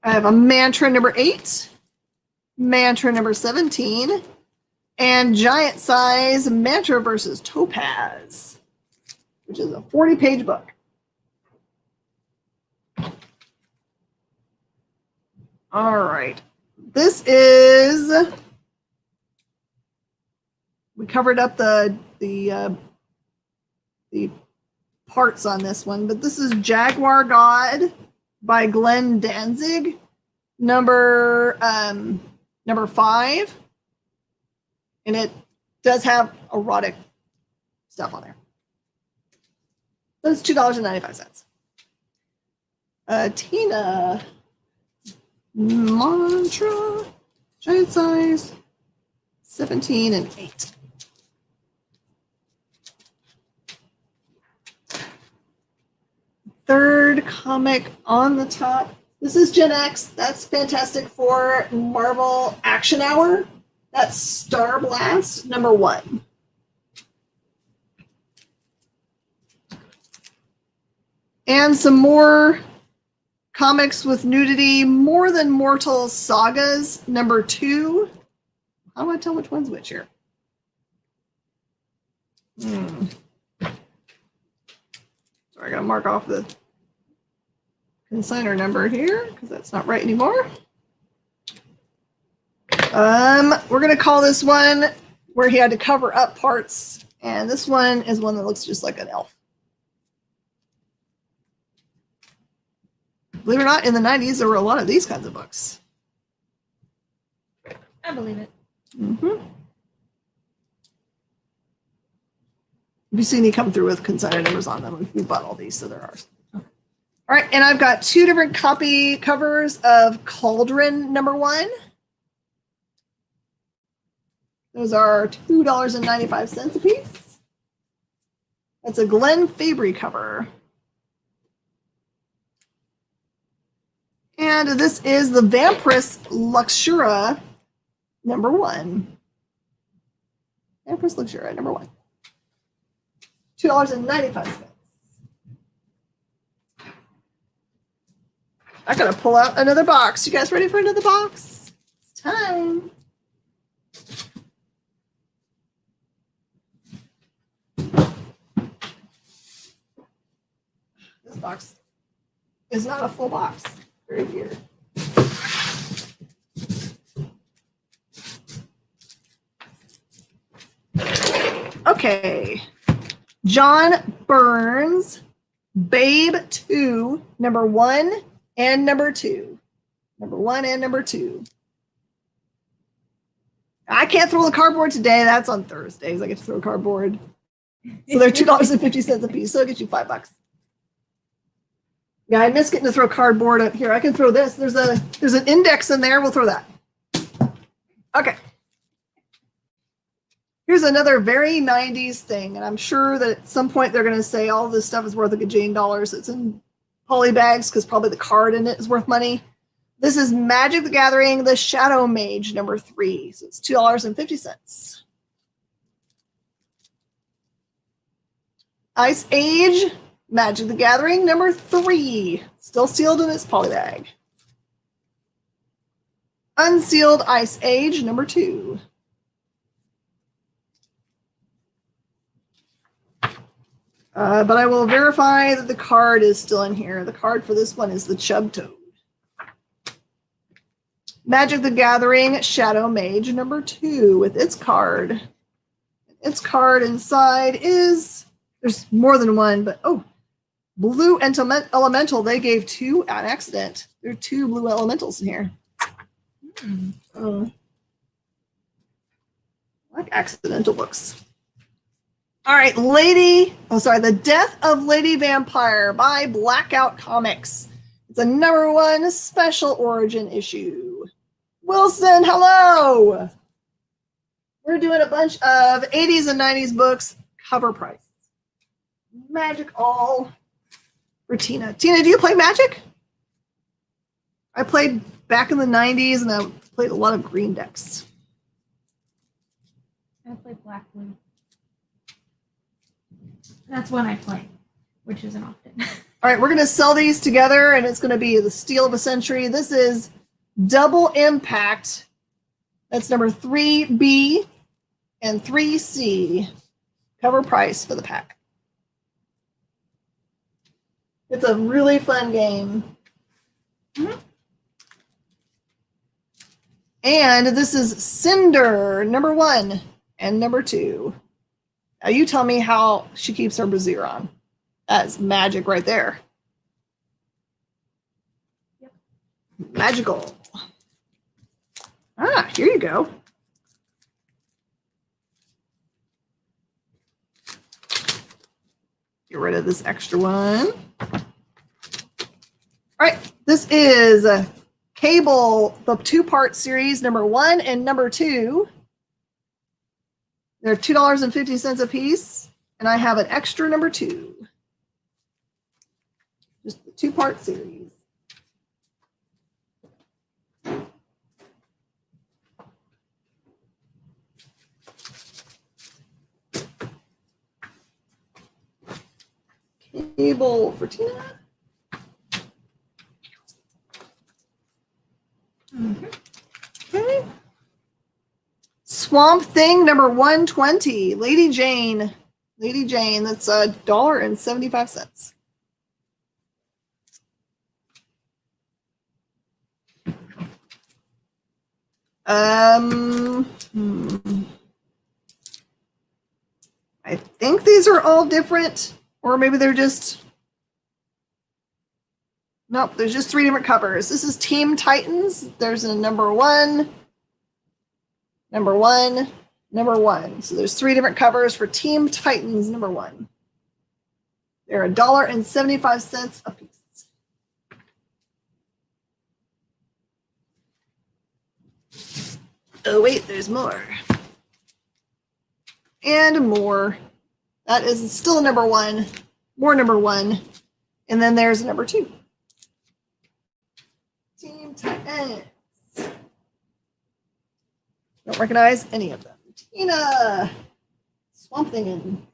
I have a mantra number 8, mantra number 17, and giant size mantra versus topaz, which is a 40-page book. All right. This is, we covered up the parts on this one, but this is Jaguar God by Glenn Danzig, number 5. And it does have erotic stuff on there. That's $2.95. Tina, mantra, giant size, 17 and 8. Third comic on the top. This is Gen X. That's fantastic for Marvel Action Hour. That's Star Blast number 1. And some more comics with nudity. More Than Mortal Sagas number 2. How do I tell which one's which here? Sorry, I gotta mark off the consignor number here because that's not right anymore. We're gonna call this one where he had to cover up parts, and this one is one that looks just like an elf. Believe it or not, in the 90s there were a lot of these kinds of books. I believe it. Mm-hmm. You've seen me come through with consignor numbers on them. We bought all these, so they're ours. All right, and I've got 2 different copy covers of Cauldron number 1. Those are $2.95 a piece. That's a Glenn Fabry cover. And this is the Vampiress Luxura number 1. Vampiress Luxura number 1. $2.95. I gotta pull out another box. You guys ready for another box? It's time. This box is not a full box. Very weird. Okay. John Burns, Babe 2, number 1 and number 2. Number 1 and number 2. I can't throw the cardboard today. That's on Thursdays. I get to throw cardboard. So they're $2.50 a piece. So I'll get you $5. Yeah, I miss getting to throw cardboard up here. I can throw this. There's an index in there. We'll throw that. Okay. Here's another very 90s thing, and I'm sure that at some point they're going to say all this stuff is worth a gajillion dollars. It's in poly bags because probably the card in it is worth money. This is Magic the Gathering, the Shadow Mage number 3. So it's $2.50. Ice Age, Magic the Gathering number 3. Still sealed in its poly bag. Unsealed Ice Age number 2. But I will verify that the card is still in here. The card for this one is the Chub Toad. Magic the Gathering Shadow Mage number 2 with its card. Its card inside is, there's more than one, but Blue Elemental. They gave 2 on accident. There are 2 blue elementals in here. I like accidental books. All right, The Death of Lady Vampire by Blackout Comics. It's a #1 special origin issue. Wilson, hello. We're doing a bunch of 80s and 90s books, cover price. Magic all for Tina. Tina, do you play Magic? I played back in the 90s, and I played a lot of green decks. I play Black Blue. That's when I play, which isn't often. All right, we're going to sell these together, and it's going to be the Steal of a Century. This is Double Impact. That's number 3B and 3C. Cover price for the pack. It's a really fun game. Mm-hmm. And this is Cinder, number 1 and number 2. Now you tell me how she keeps her brassiere on. That's magic right there. Yep. Magical. Here you go. Get rid of this extra one. All right, this is Cable, the 2-part series, number 1 and number 2. They're $2.50 a piece, and I have an extra number 2. Just the 2-part series. Cable for Tina. Okay. Swamp Thing number 120. Lady Jane. That's $1.75. I think these are all different, or maybe they're just. Nope, there's just 3 different covers. This is Team Titans. There's a number 1. Number 1, number 1. So there's 3 different covers for Team Titans number 1. They're $1.75 a piece. Oh wait, there's more. And more. That is still a number 1. More number 1. And then there's a number 2. Team Titans. Don't recognize any of them. Tina, Swamp Thing, and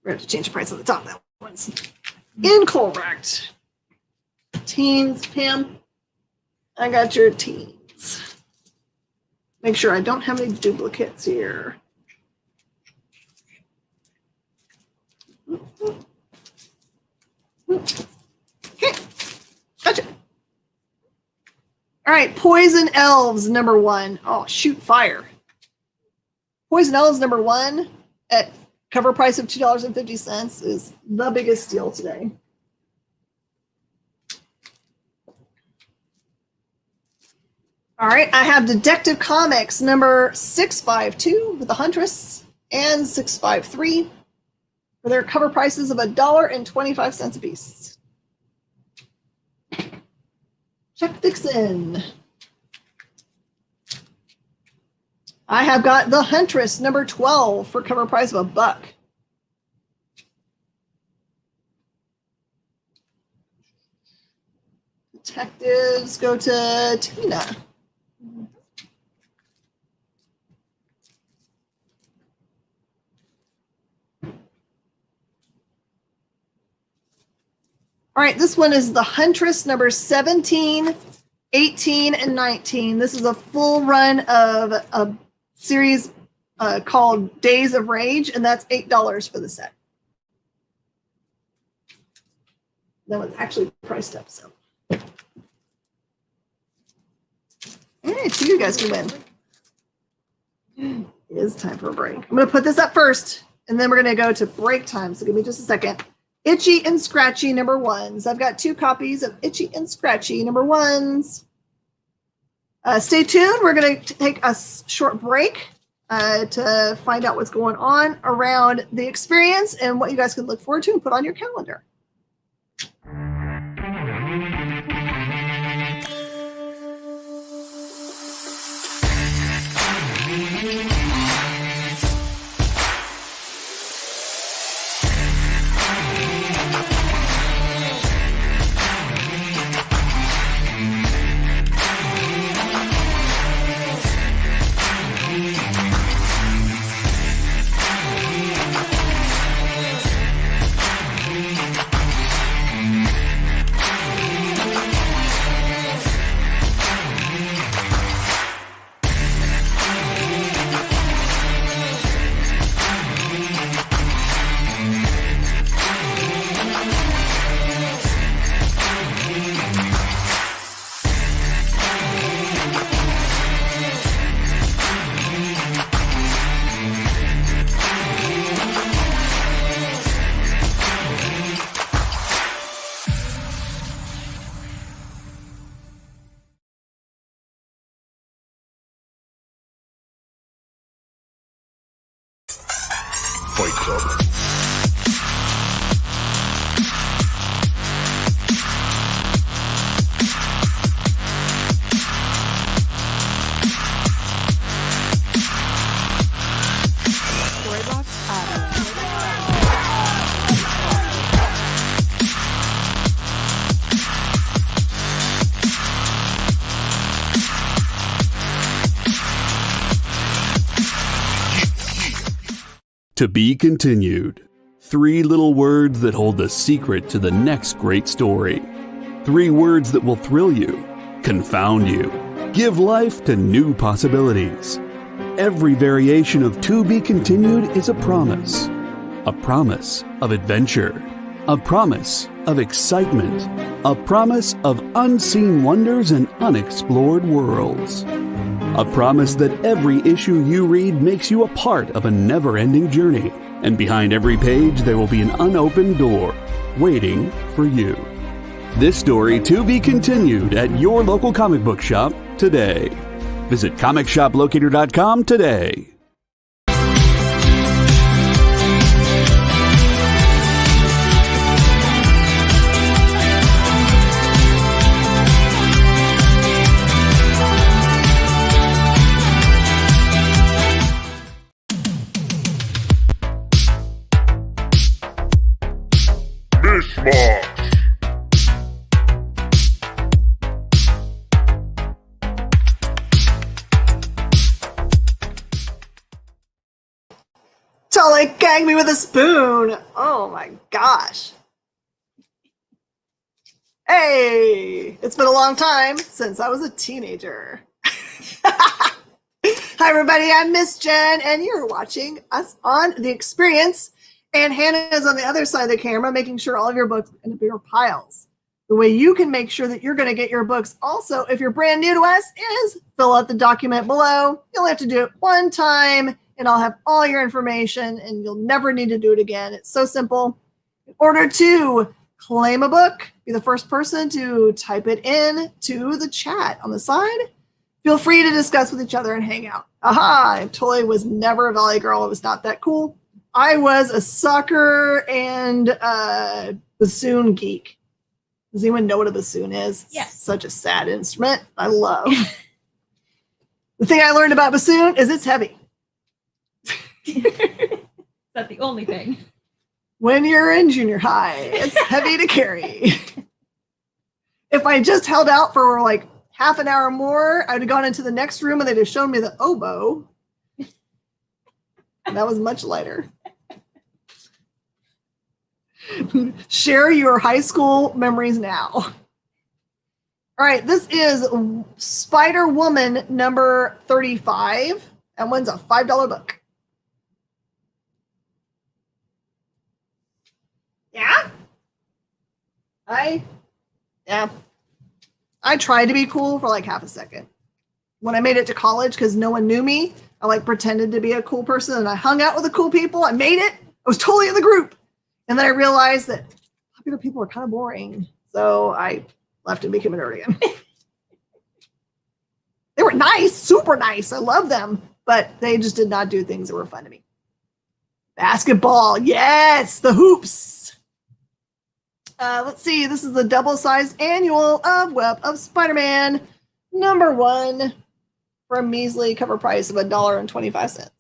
we're going to change the price on the top. That one's incorrect. Teens, Pam. I got your teens. Make sure I don't have any duplicates here. Okay, gotcha. All right, Poison Elves, number 1. Oh, shoot, fire. Poison Elves, number 1, at cover price of $2.50 is the biggest steal today. All right, I have Detective Comics, number 652 with the Huntress and 653 for their cover prices of $1.25 a piece. Chuck Dixon. I have got The Huntress, number 12, for cover price of $1. Detectives go to Tina. All right, this one is The Huntress, number 17, 18, and 19. This is a full run of a series called Days of Rage, and that's $8 for the set. That was actually priced up, so. Hey, two of you guys can win. It is time for a break. I'm going to put this up first, and then we're going to go to break time, so give me just a second. Itchy and Scratchy number 1s. I've got 2 copies of Itchy and Scratchy number 1s. Stay tuned. We're going to take a short break to find out what's going on around the experience and what you guys can look forward to and put on your calendar. Fight Club. To be continued. 3 little words that hold the secret to the next great story. 3 words that will thrill you, confound you, give life to new possibilities. Every variation of To Be Continued is a promise of adventure, a promise of excitement, a promise of unseen wonders and unexplored worlds. A promise that every issue you read makes you a part of a never-ending journey. And behind every page, there will be an unopened door waiting for you. This story to be continued at your local comic book shop today. Visit comicshoplocator.com today. Mish Mosh. Tully gagged me with a spoon. Oh my gosh. Hey, it's been a long time since I was a teenager. Hi everybody, I'm Miss Jen and you're watching us on The Experience. And Hannah is on the other side of the camera, making sure all of your books are in bigger piles. The way you can make sure that you're going to get your books also, if you're brand new to us, is fill out the document below. You'll have to do it one time, and I'll have all your information, and you'll never need to do it again. It's so simple. In order to claim a book, be the first person to type it in to the chat on the side. Feel free to discuss with each other and hang out. Aha, I totally was never a Valley girl. It was not that cool. I was a soccer and bassoon geek. Does anyone know what a bassoon is? Yes. Such a sad instrument. I love. The thing I learned about bassoon is it's heavy. That's the only thing. When you're in junior high, it's heavy to carry. If I just held out for like half an hour more, I'd have gone into the next room and they'd have shown me the oboe. And that was much lighter. Share your high school memories now. All right, this is Spider Woman number 35. That one's a $5 book. Yeah? I tried to be cool for like half a second. When I made it to college, because no one knew me, I like pretended to be a cool person and I hung out with the cool people. I made it. I was totally in the group. And then I realized that popular people are kind of boring. So I left and became a nerd again. They were nice, super nice. I love them, but they just did not do things that were fun to me. Basketball, yes, the hoops. Let's see, this is the double-sized annual of Web of Spider-Man, number 1, for a measly cover price of $1.25.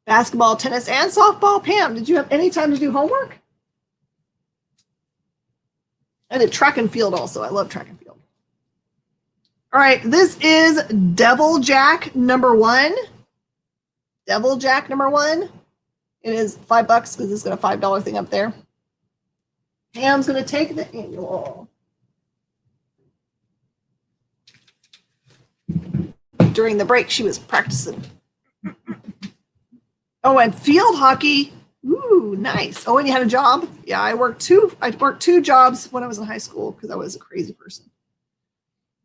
Basketball, tennis, and softball. Pam, did you have any time to do homework? I did track and field also. I love track and field. All right, this is Devil Jack number 1. Devil Jack number 1. It is $5 because it's got a $5 thing up there. Pam's going to take the annual. During the break, she was practicing. Oh, and field hockey. Ooh, nice. Oh, and you had a job? Yeah, I worked two jobs when I was in high school because I was a crazy person.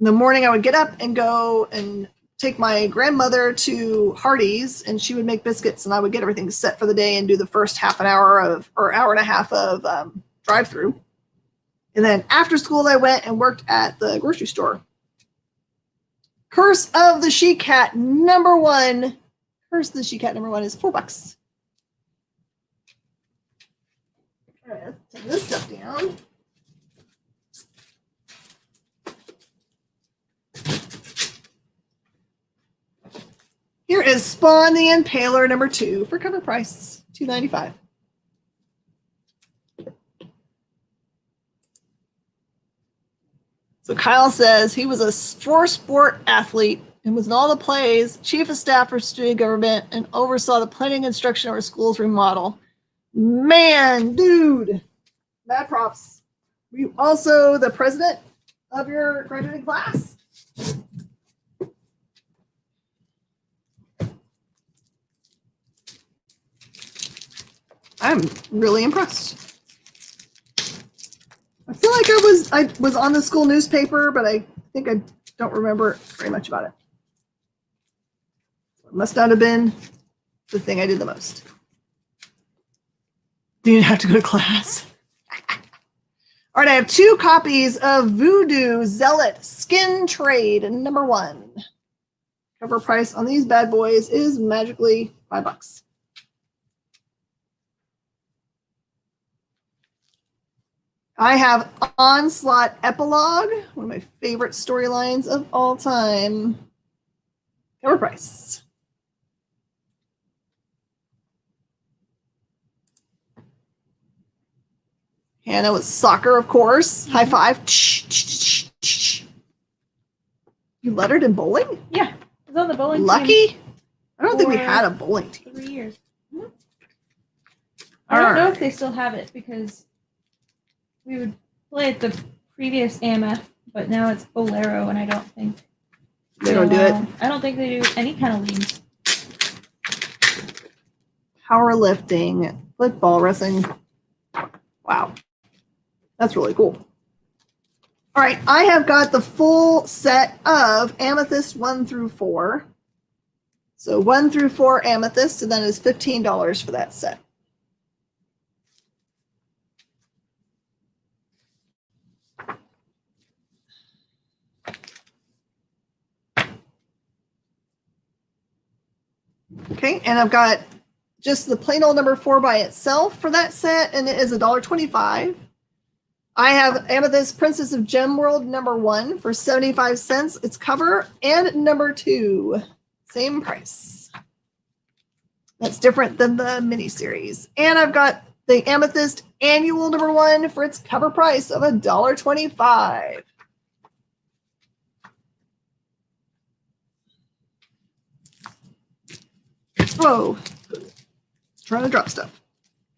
In the morning, I would get up and go and take my grandmother to Hardee's, and she would make biscuits, and I would get everything set for the day and do the first half an hour or hour and a half of drive-through. And then after school, I went and worked at the grocery store. Curse of the She-Cat number 1. Curse of the She-Cat number 1 is $4. All right, let's take this stuff down. Here is Spawn the Impaler number 2 for cover price, $2.95. So Kyle says he was a four-sport athlete and was in all the plays, chief of staff for student government, and oversaw the planning and instruction of our school's remodel. Man, dude, mad props. Were you also the president of your graduating class? I'm really impressed. I feel like I was on the school newspaper, but I think I don't remember very much about it. It must not have been the thing I did the most. Didn't have to go to class. All right, I have 2 copies of Voodoo Zealot Skin Trade number 1. Cover price on these bad boys is magically $5. I have Onslaught Epilogue, one of my favorite storylines of all time. Cover price. Hannah was soccer, of course. High five. You lettered in bowling? Yeah, I was on the bowling Lucky? team. I don't think we had a bowling team. 3 years. I don't know if they still have it because we would play at the previous AMF, but now it's Bolero, and I don't think they don't do it. I don't think they do any kind of leagues. Powerlifting, football, wrestling. Wow. That's really cool. All right, I have got the full set of Amethyst 1 through 4. So 1 through 4 Amethyst, and then it's $15 for that set. Okay, and I've got just the plain old number 4 by itself for that set, and it is $1.25. I have Amethyst Princess of Gem World #1 for 75 cents. It's cover, and #2, same price. That's different than the miniseries. And I've got the Amethyst Annual #1 for its cover price of $1.25. Whoa. Trying to drop stuff.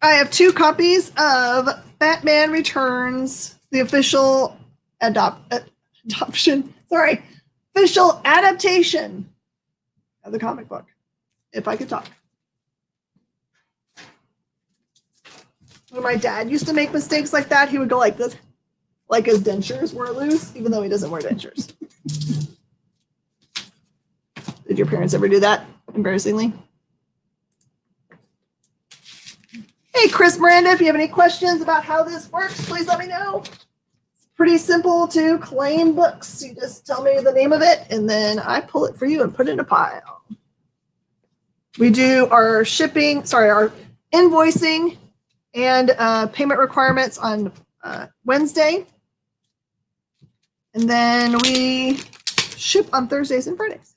I have 2 copies of Batman Returns, the official adaptation of the comic book. If I could talk. When my dad used to make mistakes like that, he would go like this, like his dentures were loose, even though he doesn't wear dentures. Did your parents ever do that, embarrassingly? Hey, Chris Miranda, if you have any questions about how this works, please let me know. It's pretty simple to claim books. You just tell me the name of it, and then I pull it for you and put it in a pile. We do our our invoicing and payment requirements on Wednesday. And then we ship on Thursdays and Fridays.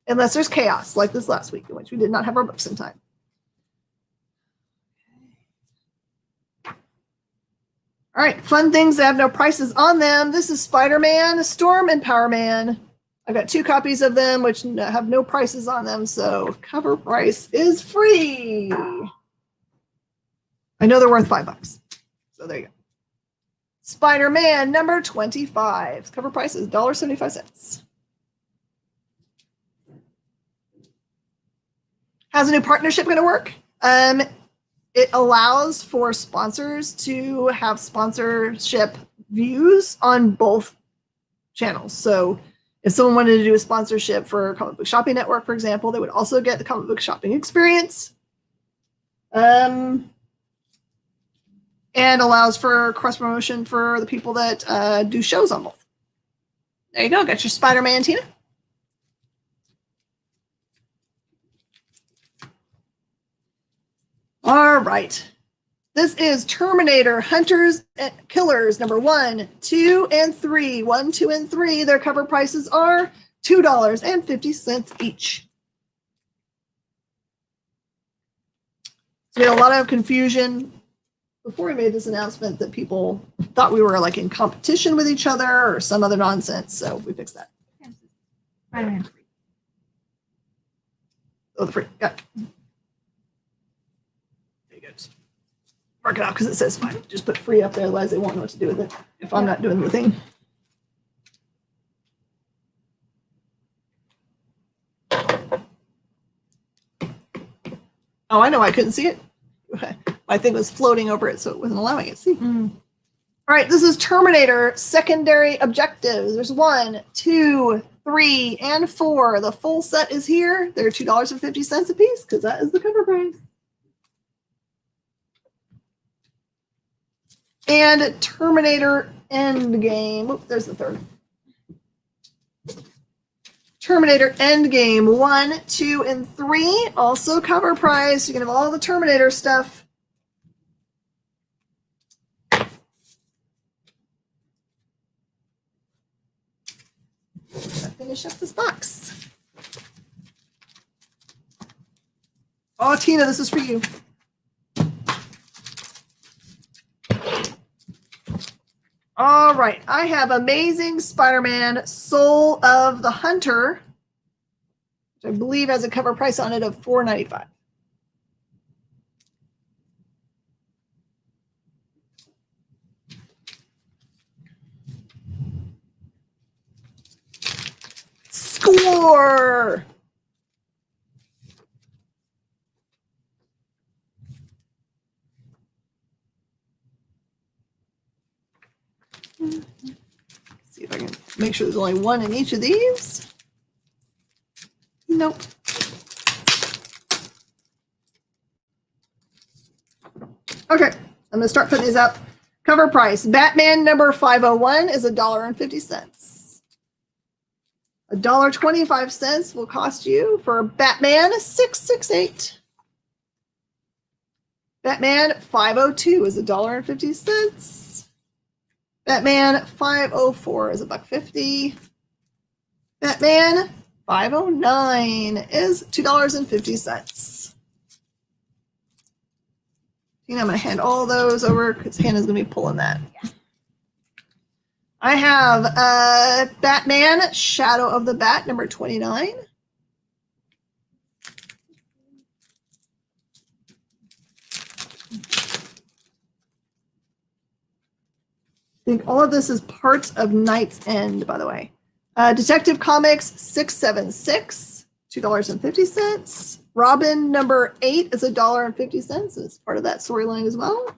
Unless there's chaos, like this last week, in which we did not have our books in time. All right, fun things that have no prices on them. This is Spider-Man, Storm, and Power Man. I've got 2 copies of them, which have no prices on them, so cover price is free. I know they're worth $5, so there you go. Spider-Man #25. Cover price is $1.75. How's a new partnership going to work? It allows for sponsors to have sponsorship views on both channels. So if someone wanted to do a sponsorship for Comic Book Shopping Network, for example, they would also get the comic book shopping experience. And allows for cross promotion for the people that do shows on both. There you go. Got your Spider-Man, Tina. All right. This is Terminator Hunters and Killers #1, 2, and 3. 1, 2, and 3. Their cover prices are $2.50 each. So we had a lot of confusion before we made this announcement that people thought we were like in competition with each other or some other nonsense. So we fixed that. Spider-Man. Oh, the free. Got it. There you go. Just mark it out because it says fine. Just put free up there, otherwise they won't know what to do with it if I'm not doing the thing. Oh, I know. I couldn't see it. My thing was floating over it, so it wasn't allowing it to see. All right, this is Terminator Secondary Objectives. There's 1, 2, 3, and 4. The full set is here. They're $2.50 a piece because that is the cover price. And Terminator Endgame. Oop, there's the third. Terminator Endgame 1, 2, and 3. Also cover price. You can have all the Terminator stuff. Finish up this box. Oh, Tina, this is for you. All right, I have Amazing Spider-Man Soul of the Hunter, which I believe has a cover price on it of $4.95. Score! See if I can make sure there's only one in each of these. Nope. Okay, I'm going to start putting these up. Cover price. Batman number 501 is $1.50. $1.25 will cost you for Batman 668. Batman 502 is $1.50. Batman 504 is $1.50. Batman 509 is $2.50. I'm going to hand all those over because Hannah's going to be pulling that. I have Batman Shadow of the Bat, number 29. I think all of this is parts of Night's End, by the way. Detective Comics 676, $2.50. Robin number 8 is $1.50. It's part of that storyline as well.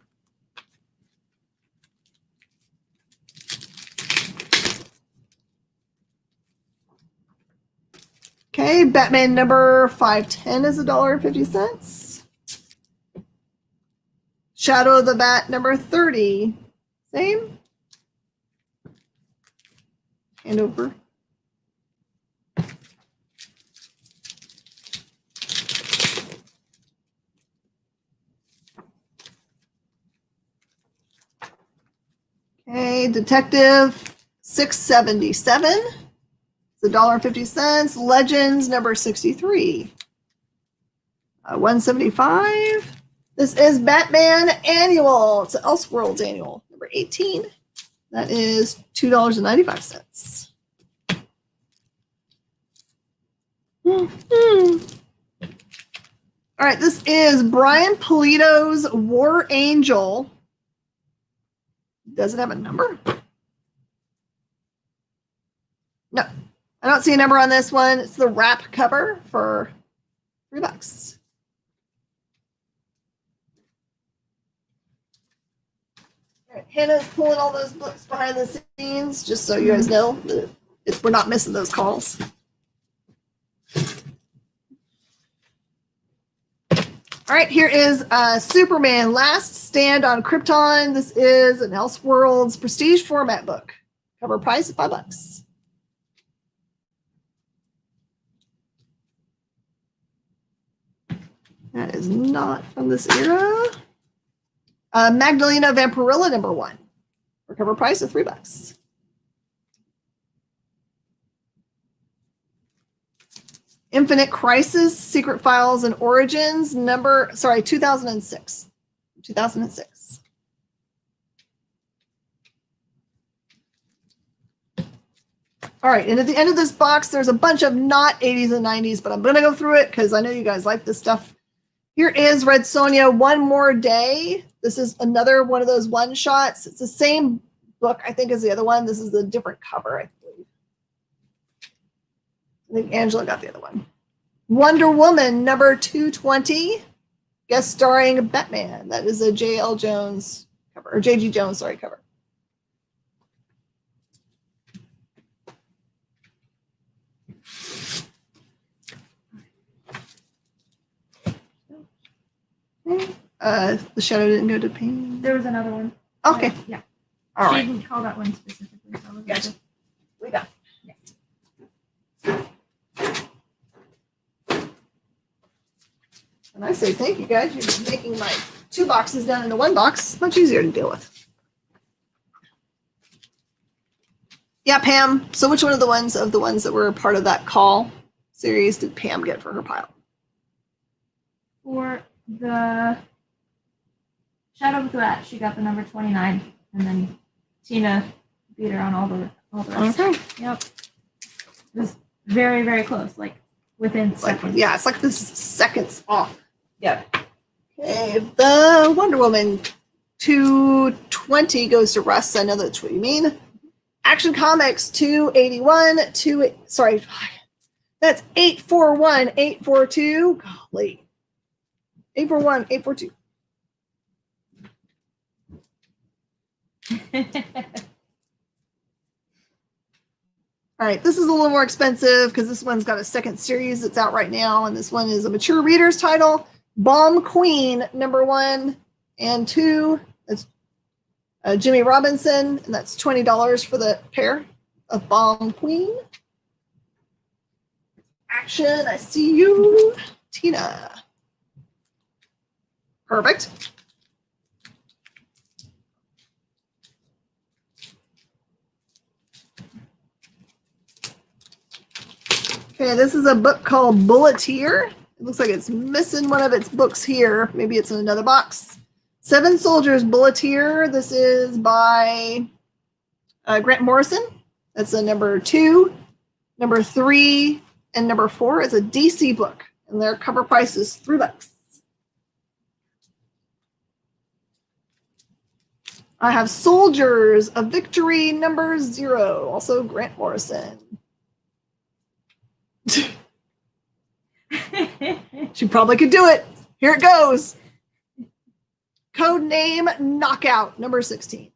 Okay, Batman number 510 is $1.50. Shadow of the Bat number 30, same. Hand over. Okay, Detective 677. It's $1.50. Legends number 63. 175. This is Batman Annual. It's Elseworlds Annual, number 18. That is $2.95. All right, this is Brian Pulido's War Angel. Does it have a number? No, I don't see a number on this one. It's the wrap cover for $3. All right, Hannah's pulling all those books behind the scenes, just so you guys know that we're not missing those calls. All right, here is Superman Last Stand on Krypton. This is an Elseworlds prestige format book. Cover price of $5. That is not from this era. Magdalena Vampirilla number 1. For cover price of $3. Infinite Crisis, Secret Files and Origins, 2006. 2006. All right, and at the end of this box, there's a bunch of not 80s and 90s, but I'm going to go through it because I know you guys like this stuff. Here is Red Sonja, One More Day. This is another one of those one-shots. It's the same book, I think, as the other one. This is a different cover, I believe. I think Angela got the other one. Wonder Woman, number 220, guest starring Batman. That is a J.L. Jones cover, or J.G. Jones, sorry, cover. The shadow didn't go to pain. There was another one. Okay. Yeah. All she right. didn't call that one specifically. So Gotcha. We got. And I say thank you guys. You're making my 2 boxes down into 1 box. Much easier to deal with. Yeah, Pam. So which one of the ones that were part of that call series did Pam get for her pile? For the Shadow of the Bat, she got the number 29, and then Tina beat her on all the rest. Okay. Yep. It was very, very close, like within seconds. Yeah, it's like this seconds off. Yep. Okay, the Wonder Woman 220 goes to Russ. I know that's what you mean. Action Comics 281, that's 841, 842. Golly. 841, 842. All right, this is a little more expensive because this one's got a second series that's out right now, and this one is a mature reader's title. Bomb Queen, number 1 and 2. That's Jimmy Robinson, and that's $20 for the pair of Bomb Queen. Action, I see you, Tina. Perfect. Okay, this is a book called Bulleteer. It looks like it's missing one of its books here. Maybe it's in another box. Seven Soldiers Bulleteer. This is by Grant Morrison. That's a number 2, number 3, and number 4 is a DC book. And their cover price is $3. I have Soldiers of Victory number 0, also Grant Morrison. She probably could do it. Here it goes. Code name Knockout number 16.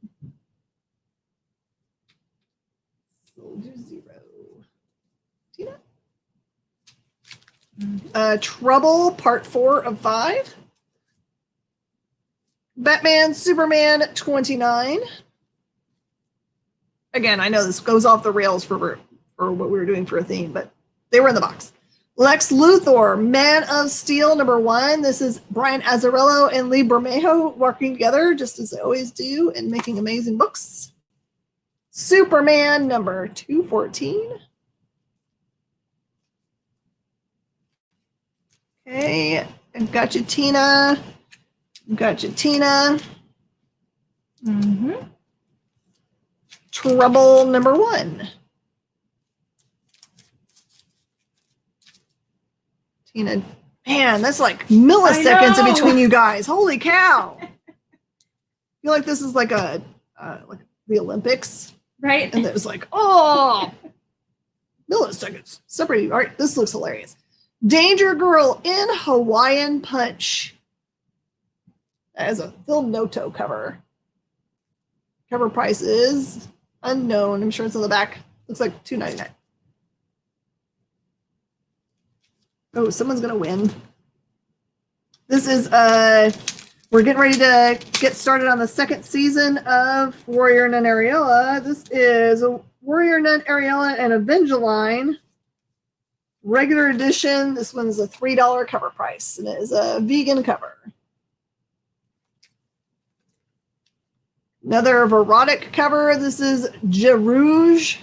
Soldier 0. Tina? Trouble Part 4 of 5. Batman, Superman 29. Again, I know this goes off the rails for what we were doing for a theme, but they were in the box. Lex Luthor, Man of Steel number 1. This is Brian Azzarello and Lee Bermejo working together, just as they always do, and making amazing books. Superman number 214. Okay, I've got you, Tina. Gotcha, Tina. Trouble number 1. Tina, man, that's like milliseconds in between you guys. Holy cow! I feel like this is like like the Olympics, right? And there's like, oh, milliseconds separating. All right, this looks hilarious. Danger Girl in Hawaiian Punch. That is a Phil Noto cover. Cover price is unknown. I'm sure it's on the back. Looks like $2.99. Oh, someone's gonna win. This is we're getting ready to get started on the 2nd season of Warrior Nun Ariella. This is a Warrior Nun Ariella and Evangeline regular edition. This one's a $3 cover price, and it is a vegan cover. Another erotic cover. This is Jarouge,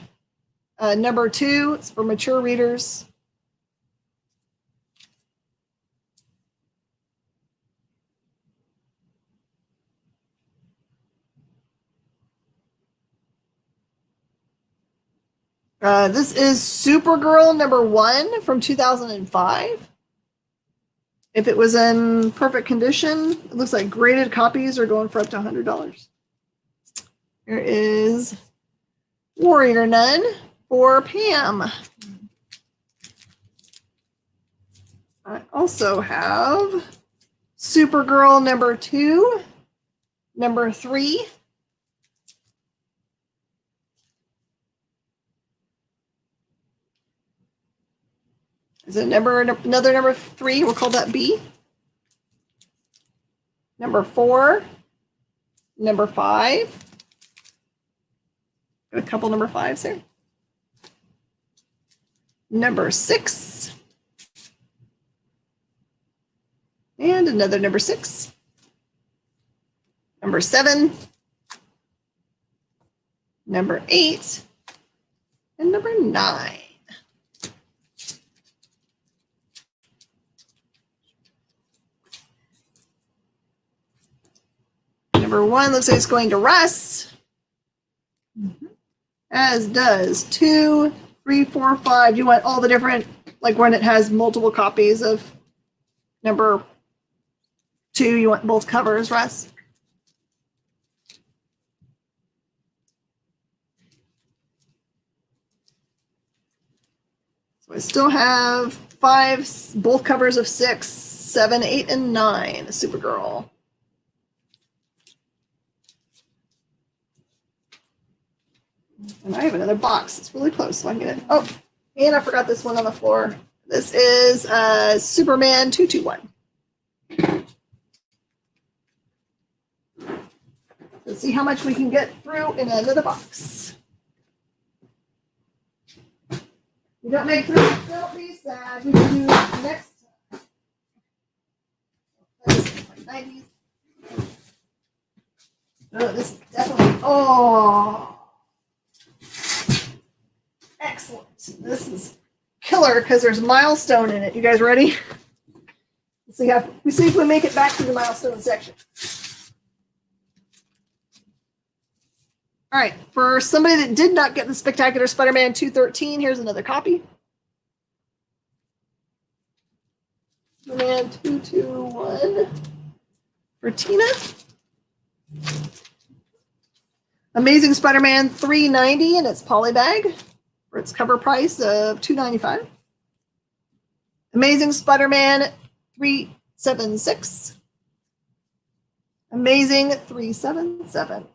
number 2. It's for mature readers. This is Supergirl number 1 from 2005. If it was in perfect condition, it looks like graded copies are going for up to $100. Here is Warrior Nun for Pam. I also have Supergirl number 2, number 3. Is it another number 3? We'll call that B. Number 4, number 5. Got a couple number 5s there. Number 6. And another number 6. Number 7. Number 8. And number 9. Number 1 looks like it's going to Russ. As does 2, 3, 4, 5. You want all the different, like when it has multiple copies of number 2, you want both covers, Russ? So I still have 5, both covers of 6, 7, 8, and 9, Supergirl. And I have another box. It's really close, so I can get it. Oh, and I forgot this one on the floor. This is Superman 221. Let's see how much we can get through in another box. We don't make 3, don't be sad. We can do next time. Like 90s. Oh, this is definitely, oh. Excellent. This is killer because there's milestone in it. You guys ready? Let's see if we make it back to the milestone section. All right, for somebody that did not get the Spectacular Spider-Man 213, here's another copy. Spider-Man 221 for Tina. Amazing Spider-Man 390 in its polybag for its cover price of $2.95. Amazing Spider-Man 376. Amazing 377.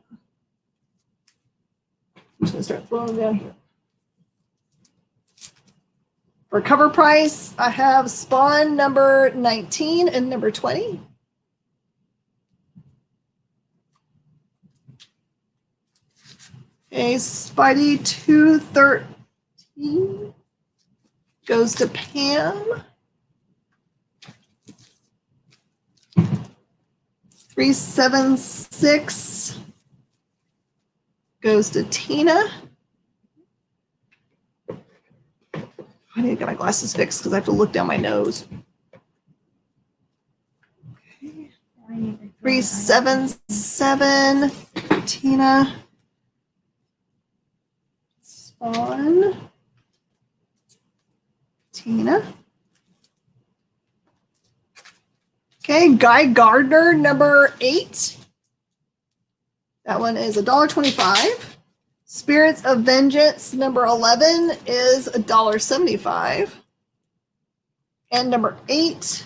I'm just going to start throwing them down here. For cover price, I have Spawn number 19 and number 20. Okay, Spidey 213 goes to Pam. 376 goes to Tina. I need to get my glasses fixed because I have to look down my nose. Okay. 377 Tina. Spawn. Tina. Okay, Guy Gardner, number 8. That one is $1.25. Spirits of Vengeance, number 11, is $1.75. And number 8,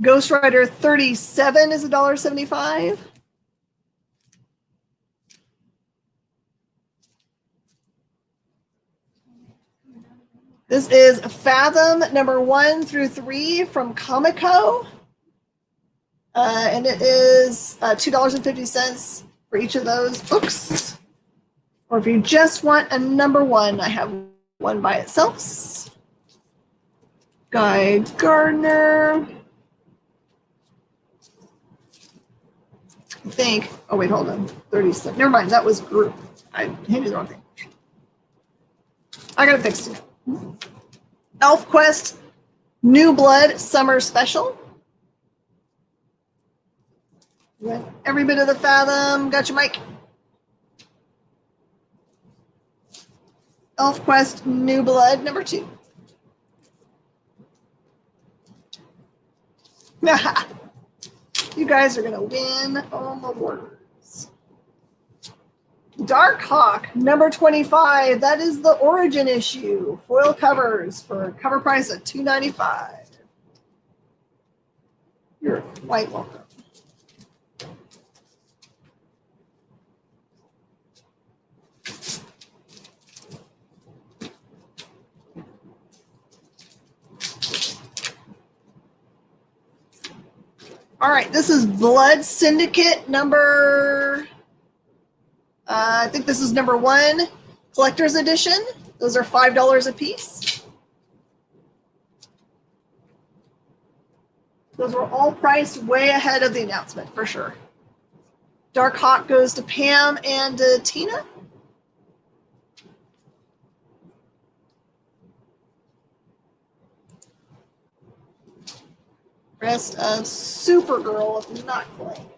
Ghost Rider 37 is $1.75. This is Fathom number 1 through 3 from Comico. And it is $2.50 for each of those books. Or if you just want a number 1, I have one by itself. Guy Gardner. I think. Oh, wait, hold on. 37. Never mind. That was group. I handed the wrong thing. I got it fixed. Elf Quest New Blood Summer Special. Every bit of the Fathom. Got you, Mike. Elf Quest New Blood number 2. You guys are going to win all the awards. Dark Hawk number 25. That is the Origin issue. Foil covers for cover price of $2.95. You're quite welcome. All right, this is Blood Syndicate number, I think this is number 1, Collector's Edition. Those are $5 a piece. Those were all priced way ahead of the announcement, for sure. Dark Hawk goes to Pam and Tina. Rest of Supergirl, if not playing.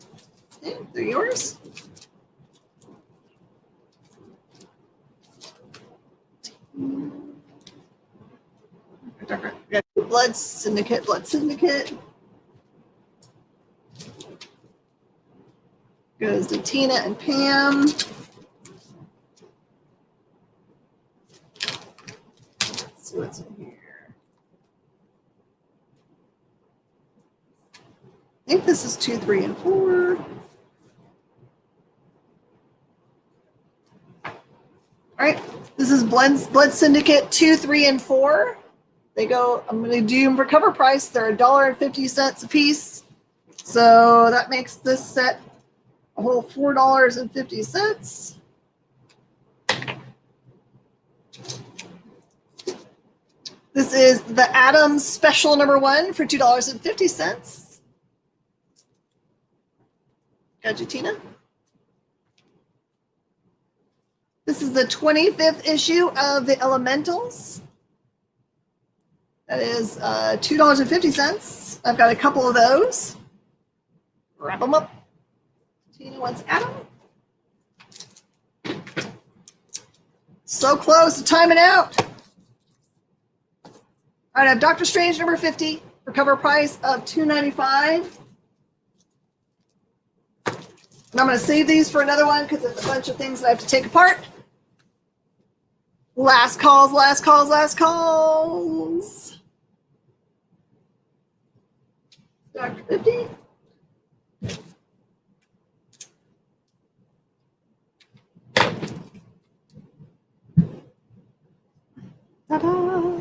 Okay, they're yours. Blood Syndicate, Blood Syndicate. Goes to Tina and Pam. Let's see what's in here. I think this is 2, 3, and 4. All right, this is Blood Syndicate 2, 3, and 4. They go, I'm going to do them for cover price. They're $1.50 a piece. So that makes this set a whole $4.50. This is the Atom Special number 1 for $2.50. Got you, Tina. This is the 25th issue of the Elementals. That is $2.50. I've got a couple of those. Wrap them up. Tina wants Adam. So close to timing out. All right, I have Doctor Strange number 50 for cover price of $2.95. And I'm going to save these for another one because there's a bunch of things that I have to take apart. Last calls, last calls, last calls. Dr. 50. Ta-da.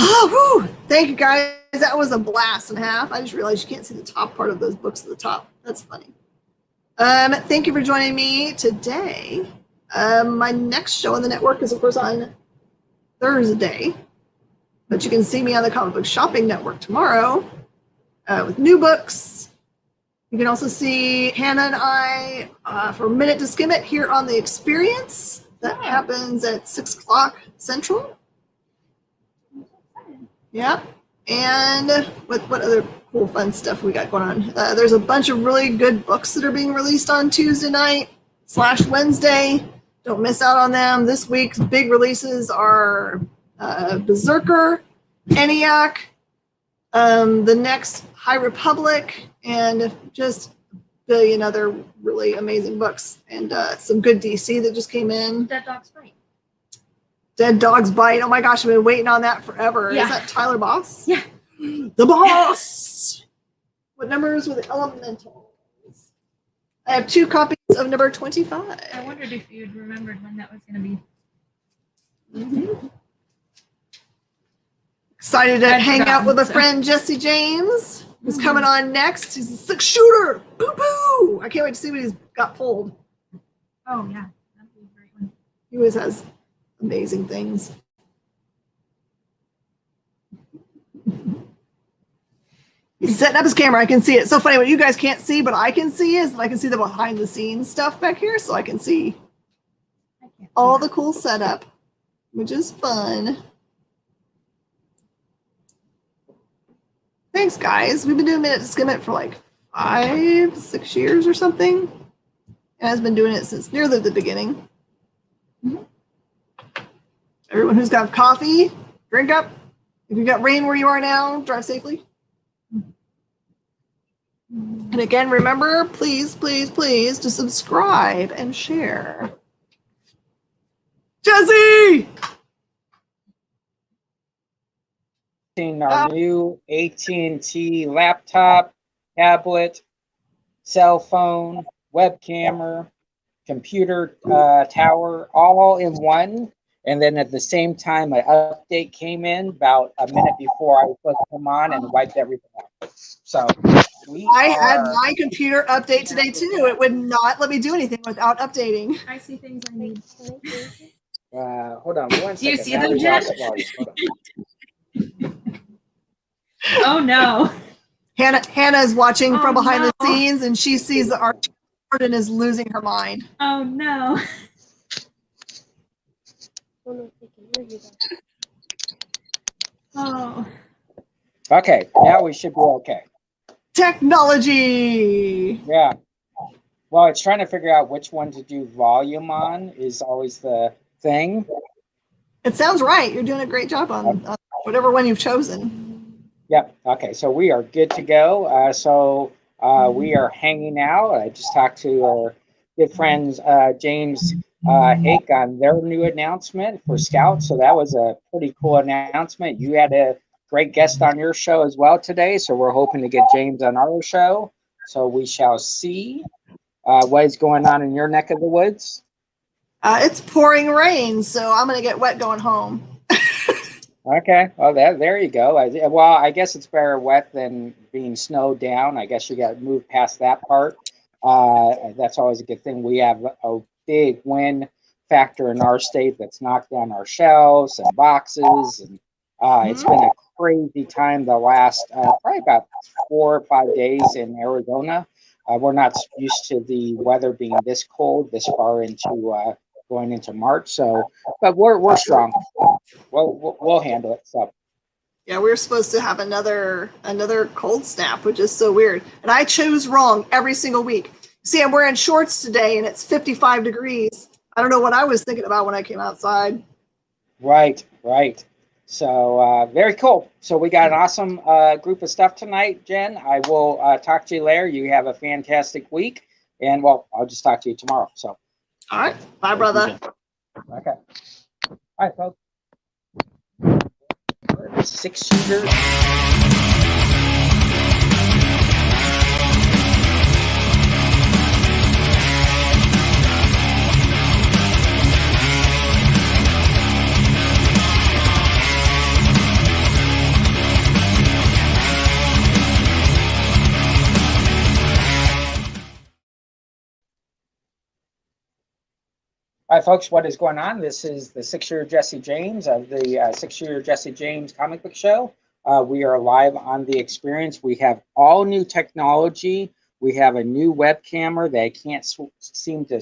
Oh, whew. Thank you guys. That was a blast and a half. I just realized you can't see the top part of those books at the top. That's funny. Thank you for joining me today. My next show on the network is, of course, on Thursday. But you can see me on the Comic Book Shopping Network tomorrow with new books. You can also see Hannah and I for a Minute to Skim It here on The Experience. That happens at 6 o'clock Central. Yeah. And what other cool, fun stuff we got going on? There's a bunch of really good books that are being released on Tuesday night / Wednesday. Don't miss out on them. This week's big releases are Berserker, ENIAC, the next High Republic, and just a billion other really amazing books. And some good DC that just came in. Dead Dog's Bite. Dead Dog's Bite. Oh my gosh, I've been waiting on that forever. Yeah. Is that Tyler Boss? Yeah. The Boss! What numbers were the Elementals? I have 2 copies of number 25. I wondered if you'd remembered when that was going to be. Mm-hmm. Excited to hang out with a friend, Jesse James, who's coming on next. He's a 6-shooter. Boo boo! I can't wait to see what he's got pulled. Oh, yeah. That'd be a great one. He always has amazing things. He's setting up his camera. I can see it. So funny, what you guys can't see, but I can see is that I can see the behind the scenes stuff back here, so I can see all the cool setup, which is fun. Thanks, guys. We've been doing Minute to Skim It for like 5-6 years or something. And I've been doing it since nearly the beginning. Mm-hmm. Everyone who's got coffee, drink up. If you've got rain where you are now, drive safely. And again, remember, please, please, please, to subscribe and share. Jesse! Our new AT&T laptop, tablet, cell phone, web camera, computer tower, all in one. And then at the same time, an update came in about a minute before I was supposed to come on and wiped everything out. So I had my computer update today too. It would not let me do anything without updating. I see things I need. Hold on one second. Do you see them, Jen? Oh no. Hannah is watching from behind the scenes, and she sees that our Jordan is losing her mind. Oh no. Oh. Okay, now we should be okay. Technology. Yeah. Well, it's trying to figure out which one to do volume on is always the thing. It sounds right. You're doing a great job on whatever one you've chosen. Yep. Okay, so we are good to go. We are hanging out. I just talked to our good friends James Hake on their new announcement for Scout. So that was a pretty cool announcement. You had a great guest on your show as well today. So we're hoping to get James on our show. So we shall see what is going on in your neck of the woods. It's pouring rain, so I'm going to get wet going home. Okay. Well, there you go. I guess it's better wet than being snowed down. I guess you got to move past that part. That's always a good thing. We have a big wind factor in our state that's knocked down our shelves and boxes. And it's been a crazy time the last probably about 4 or 5 days in Arizona. We're not used to the weather being this cold this far into going into March. So, but we're strong. We'll handle it. So. Yeah, we were supposed to have another cold snap, which is so weird. And I chose wrong every single week. See, I'm wearing shorts today and it's 55 degrees. I don't know what I was thinking about when I came outside. Right. So very cool. So we got an awesome group of stuff tonight, Jen. I will talk to you later. You have a fantastic week. And well, I'll just talk to you tomorrow. So. All right. Bye, brother. Okay. All right, folks. 6-shooter. All right, folks, what is going on? This is the 6-Shooter Jesse James of the 6-Shooter Jesse James comic book show. We are live on the experience. We have all new technology. We have a new web camera that I can't seem to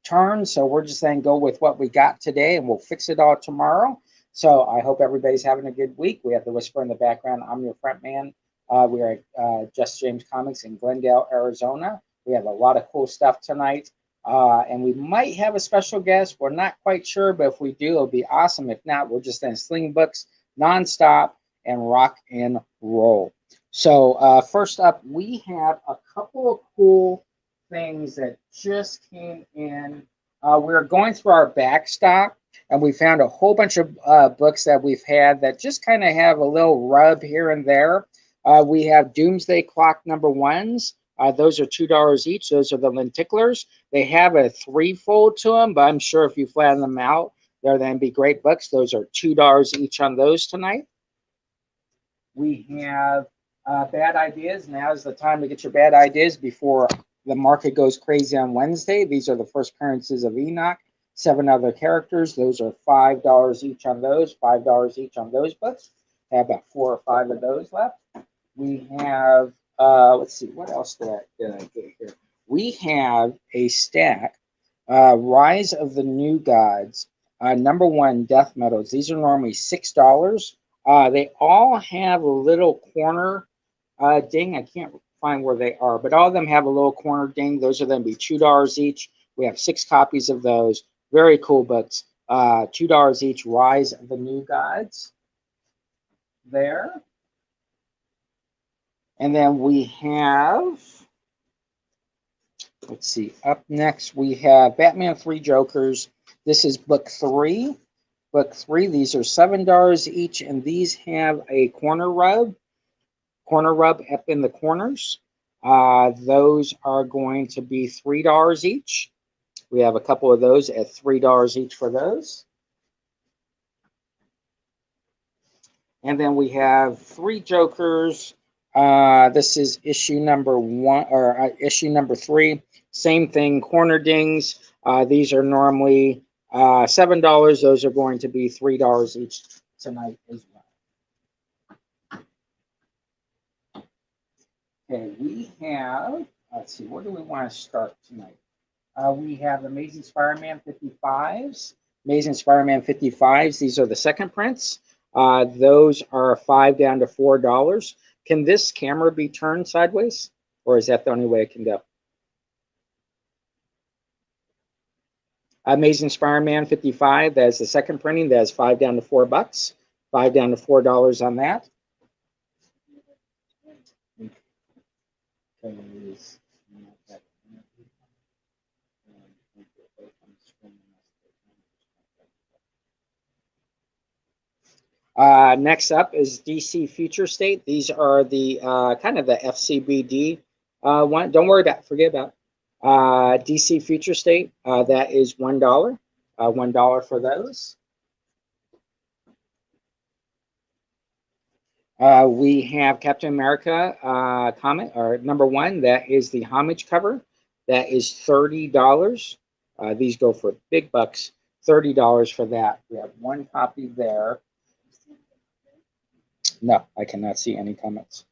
turn, so we're just saying go with what we got today, and we'll fix it all tomorrow. So I hope everybody's having a good week. We have the Whisper in the background. I'm your front man. We are at Jesse James Comics in Glendale, Arizona. We have a lot of cool stuff tonight. And we might have a special guest. We're not quite sure, but if we do, it'll be awesome. If not, we're just going to sling books nonstop and rock and roll. So first up, we have a couple of cool things that just came in. We're going through our back stock, and we found a whole bunch of books that we've had that just kind of have a little rub here and there. We have Doomsday Clock #1s. Those are $2 each. Those are the lenticlers. They have a 3-fold to them, but I'm sure if you flatten them out, they're going to be great books. Those are $2 each on those tonight. We have Bad Ideas. Now is the time to get your bad ideas before the market goes crazy on Wednesday. These are the first appearances of Enoch. 7 other characters. Those are $5 each on those. $5 each on those books. I have about 4 or 5 of those left. We have let's see, what else did I get here? We have a stack, Rise of the New Gods, #1 Death Metals. These are normally $6. They all have a little corner ding. I can't find where they are, but all of them have a little corner ding. Those are going to be $2 each. We have 6 copies of those. Very cool books. $2 each, Rise of the New Gods. There. And then we have, let's see, up next we have Batman 3 Jokers. This is book 3. Book 3, these are $7 each, and these have a corner rub up in the corners. Those are going to be $3 each. We have a couple of those at $3 each for those. And then we have 3 Jokers. This is issue #1 or issue #3. Same thing, corner dings. These are normally $7. Those are going to be $3 each tonight as well. Okay, we have, let's see, where do we want to start tonight? We have Amazing Spider-Man 55s. Amazing Spider-Man 55s. These are the second prints. Those are $5 down to $4. Can this camera be turned sideways, or is that the only way it can go? Amazing Spider-Man 55, that's the second printing. That's $5 down to $4. $5 down to $4 on that. Next up is DC Future State. These are the kind of the FCBD one. Don't worry about it, forget about it. DC Future State, that is $1. $1 for those. We have Captain America comic, or #1. That is the homage cover. That is $30. These go for big bucks. $30 for that. We have 1 copy there. No, I cannot see any comments.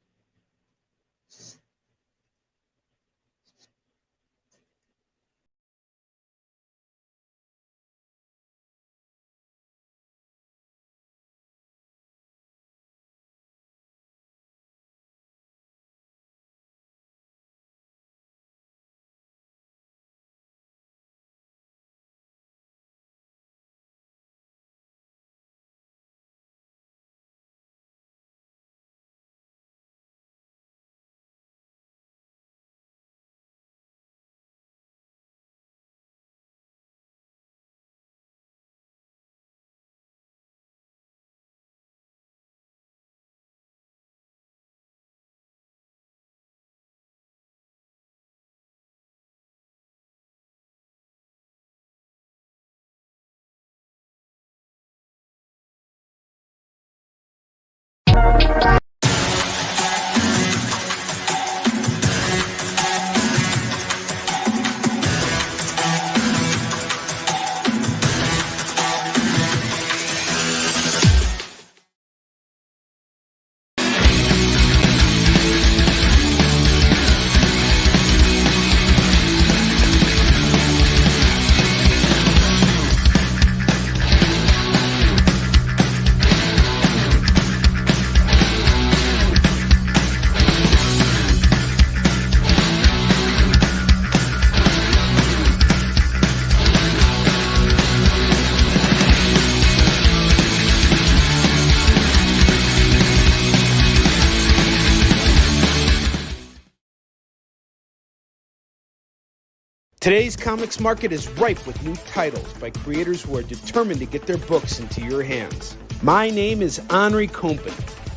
Today's comics market is ripe with new titles by creators who are determined to get their books into your hands. My name is Henri Compen.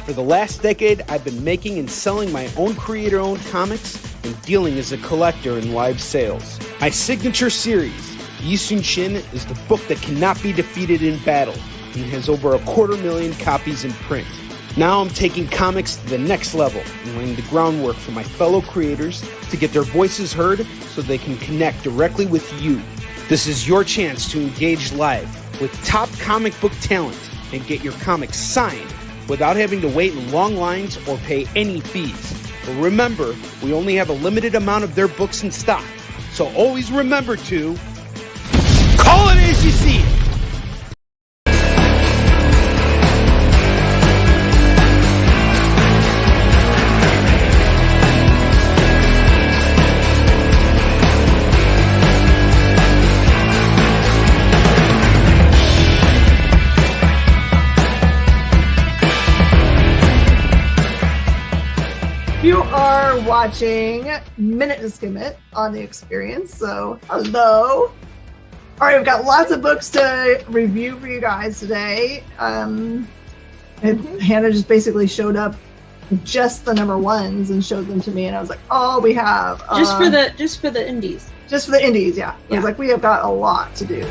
For the last decade, I've been making and selling my own creator-owned comics and dealing as a collector in live sales. My signature series, Yi Sun Shin, is the book that cannot be defeated in battle and has over 250,000 copies in print. Now I'm taking comics to the next level and laying the groundwork for my fellow creators to get their voices heard so they can connect directly with you. This is your chance to engage live with top comic book talent and get your comics signed without having to wait in long lines or pay any fees. But remember, we only have a limited amount of their books in stock, so always remember to call it as you see it. You are watching Minute to Skim It on the Experience, so hello. All right, we've got lots of books to review for you guys today. And Hannah just basically showed up just the number ones and showed them to me, and I was like, oh, we have Just for the indies. Just for the indies, yeah. I was like, we have got a lot to do.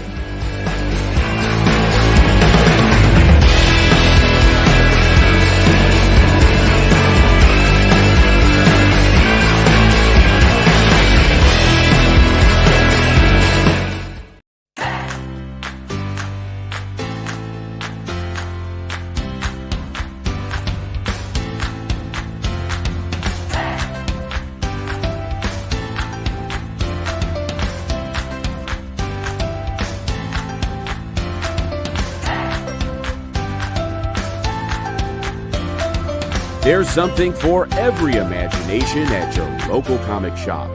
There's something for every imagination at your local comic shop.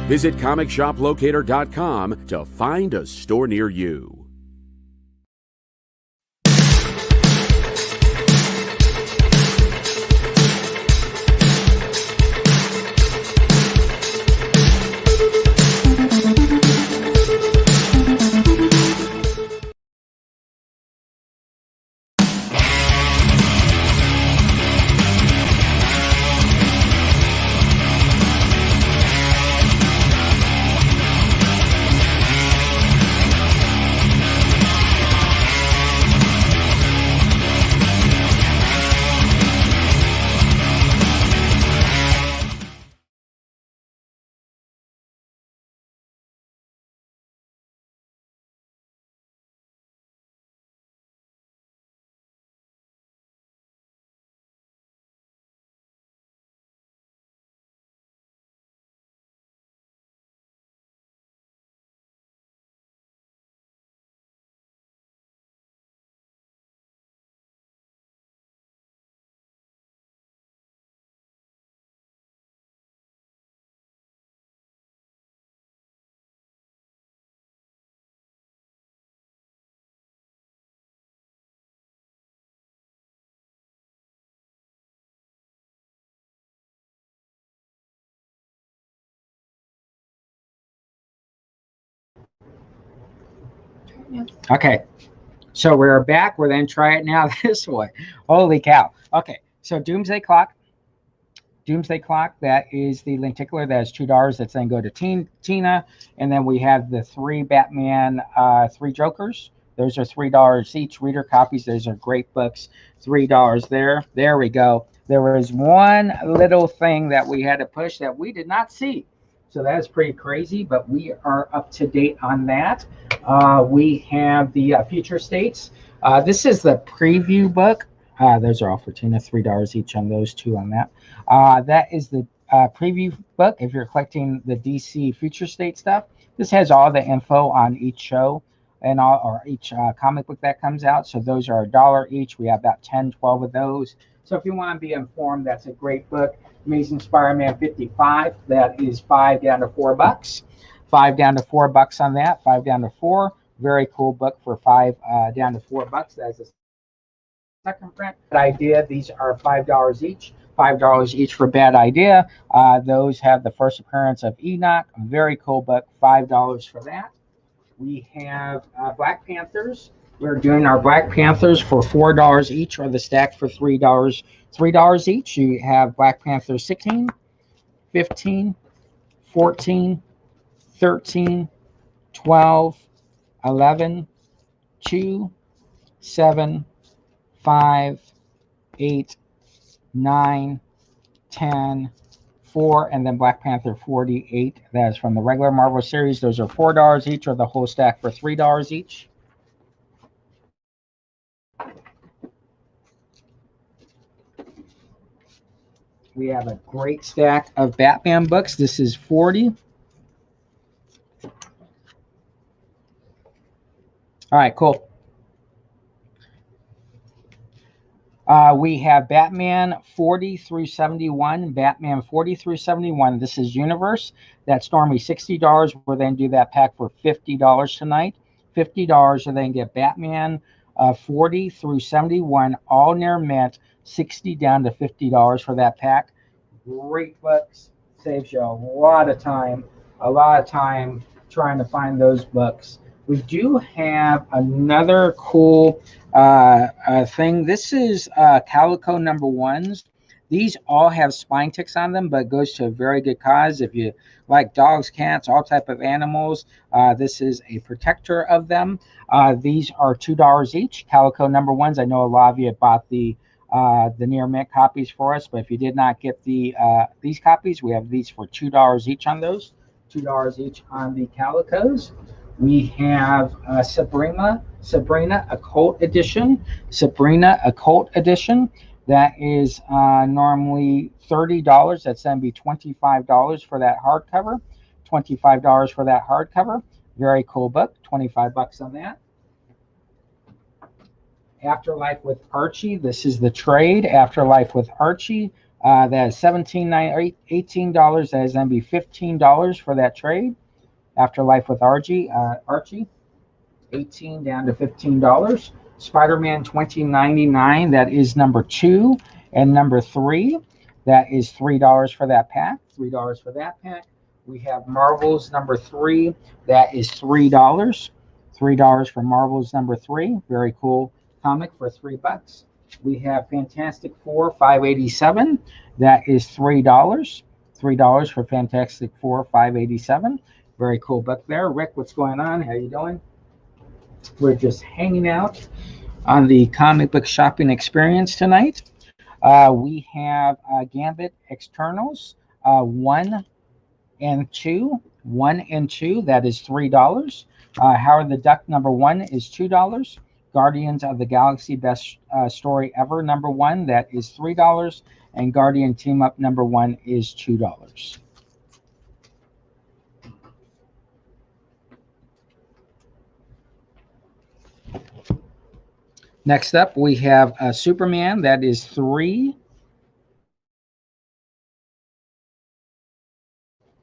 Visit ComicShopLocator.com to find a store near you. Okay, so we're back. We're then try it now this way. Holy cow. Okay, so Doomsday Clock. Doomsday Clock, that is the lenticular. That's $2. That's then go to Tina. And then we have the 3 Batman, 3 Jokers. Those are $3 each. Reader copies, those are great books. $3 there. There we go. There was one little thing that we had to push that we did not see. So that's pretty crazy, but we are up to date on that. We have the Future States. This is the preview book. Those are all for Tina, $3 each on those two on that. That is the preview book. If you're collecting the DC Future State stuff, this has all the info on each show and all, or each comic book that comes out. So those are $1 each. We have about 10, 12 of those. So if you want to be informed, that's a great book. Amazing Spider-Man 55. That is $5 down to $4. $5 down to $4 on that. $5 down to $4. Very cool book for $5 down to $4. That's a second print idea. These are $5 each. $5 each for Bad Idea. Those have the first appearance of Enoch. Very cool book, $5 for that. We have Black Panthers. We're doing our Black Panthers for $4 each, or the stack for $3 each. You have Black Panthers 16, 15, 14, 13, 12, 11, 2, 7, 5, 8, 9, 10, 4, and then Black Panther 48. That is from the regular Marvel series. Those are $4 each, or the whole stack for $3 each. We have a great stack of Batman books. This is 40. All right, cool. We have Batman 40 through 71. Batman 40 through 71. This is Universe. That's normally $60. We'll then do that pack for $50 tonight. $50, and then get Batman 40 through 71, all near mint, $60 down to $50 for that pack. Great books. Saves you a lot of time trying to find those books. We do have another cool thing. This is Calico number ones. These all have spine ticks on them, but goes to a very good cause. If you like dogs, cats, all type of animals, this is a protector of them. These are $2 each. Calico number ones. I know a lot of you bought the near mint copies for us, but if you did not get these copies, we have these for $2 each on those. $2 each on the Calicos. We have Sabrina Occult Edition. Sabrina Occult Edition. That is normally $30. That's going to be $25 for that hardcover. $25 for that hardcover. Very cool book. $25 on that. Afterlife with Archie. This is the trade. Afterlife with Archie. That is $18. That is going to be $15 for that trade. Afterlife with Archie, 18 down to $15. Spider-Man 2099, that is number 2 and number 3. That is $3 for that pack. $3 for that pack. We have Marvels number 3. That is $3. $3 for Marvels number 3. Very cool comic for $3. We have Fantastic Four 587. That is $3. $3 for Fantastic Four 587. Very cool book there. Rick, what's going on? How you doing? We're just hanging out on the comic book shopping experience tonight. We have Gambit Externals 1 and 2. 1 and 2, that is $3. Howard the Duck number 1 is $2. Guardians of the Galaxy Best Story Ever number 1, that is $3. And Guardian Team Up number 1 is $2. Next up, we have Superman. That is 3.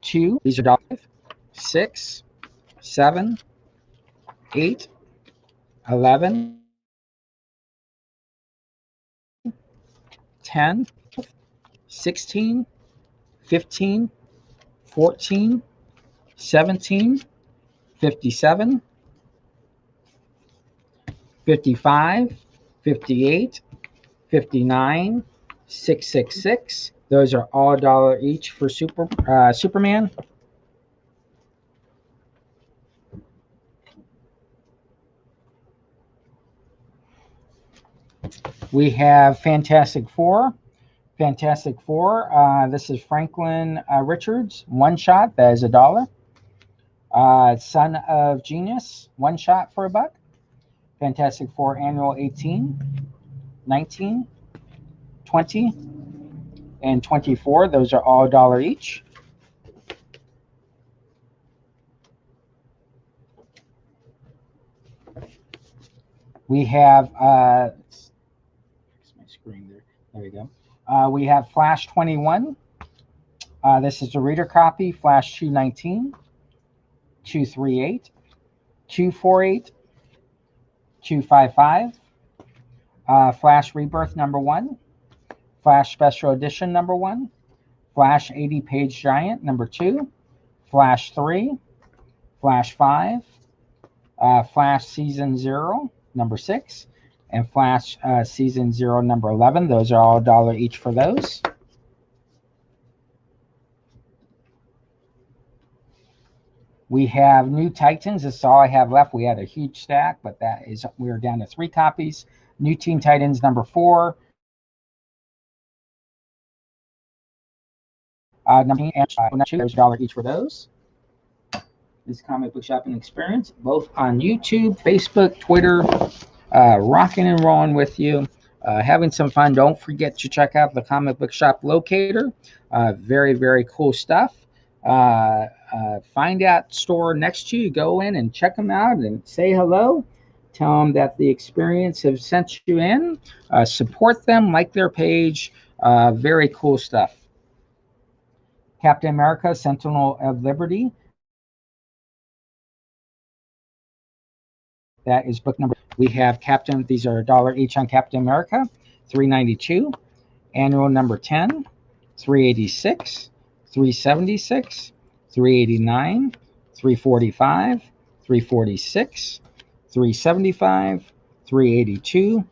2. These are 5, 6, 7, 8, 11, 10, 16, 15, 14, 17, 57, 55, 58, 59, 666. Those are all $1 each for Superman. We have Fantastic Four. Fantastic Four. This is Franklin Richards. One shot. That is $1. Son of Genius. One shot for $1. Fantastic Four Annual 18, 19, 20, and 24. Those are all $1 each. We have my screen there. There we go. We have Flash 21. This is a reader copy. Flash 219, 238, 248, 255. Flash Rebirth number 1. Flash Special Edition number 1, Flash 80-page giant number 2, Flash 3, Flash 5, Flash Season 0 number 6, and Flash Season 0 number 11. Those are all $1 each for those. We have New Titans. This is all I have left. We had a huge stack, but we are down to 3 copies. New Teen Titans number 4. Number 2 and there's $1 each for those. This comic book shopping experience, both on YouTube, Facebook, Twitter, rocking and rolling with you, having some fun. Don't forget to check out the comic book shop locator. Very, very cool stuff. Find out store next to you. Go in and check them out and say hello. Tell them that the experience have sent you in. Support them, like their page. Very cool stuff. Captain America, Sentinel of Liberty. That is book number. We have Captain. These are $1 each on Captain America. $3.92. Annual number 10. $3.86. $3.76. $3.89. $3.45. $3.46. $3.75. $3.82.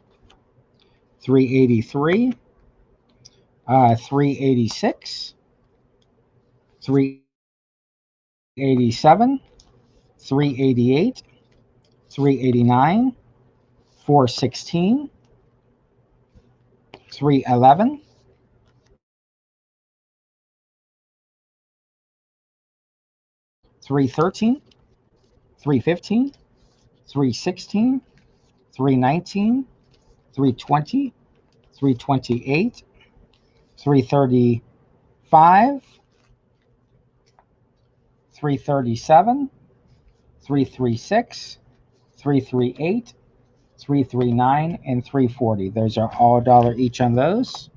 $3.83. $3.86. $3.87. $3.88. $3.89, $4.16, $3.11, $3.13, $3.15, $3.16, $3.19, $3.20, $3.28, $3.35, $3.37, $3.36, $3.38, $3.39, and $3.40. Those are all $1 each on those.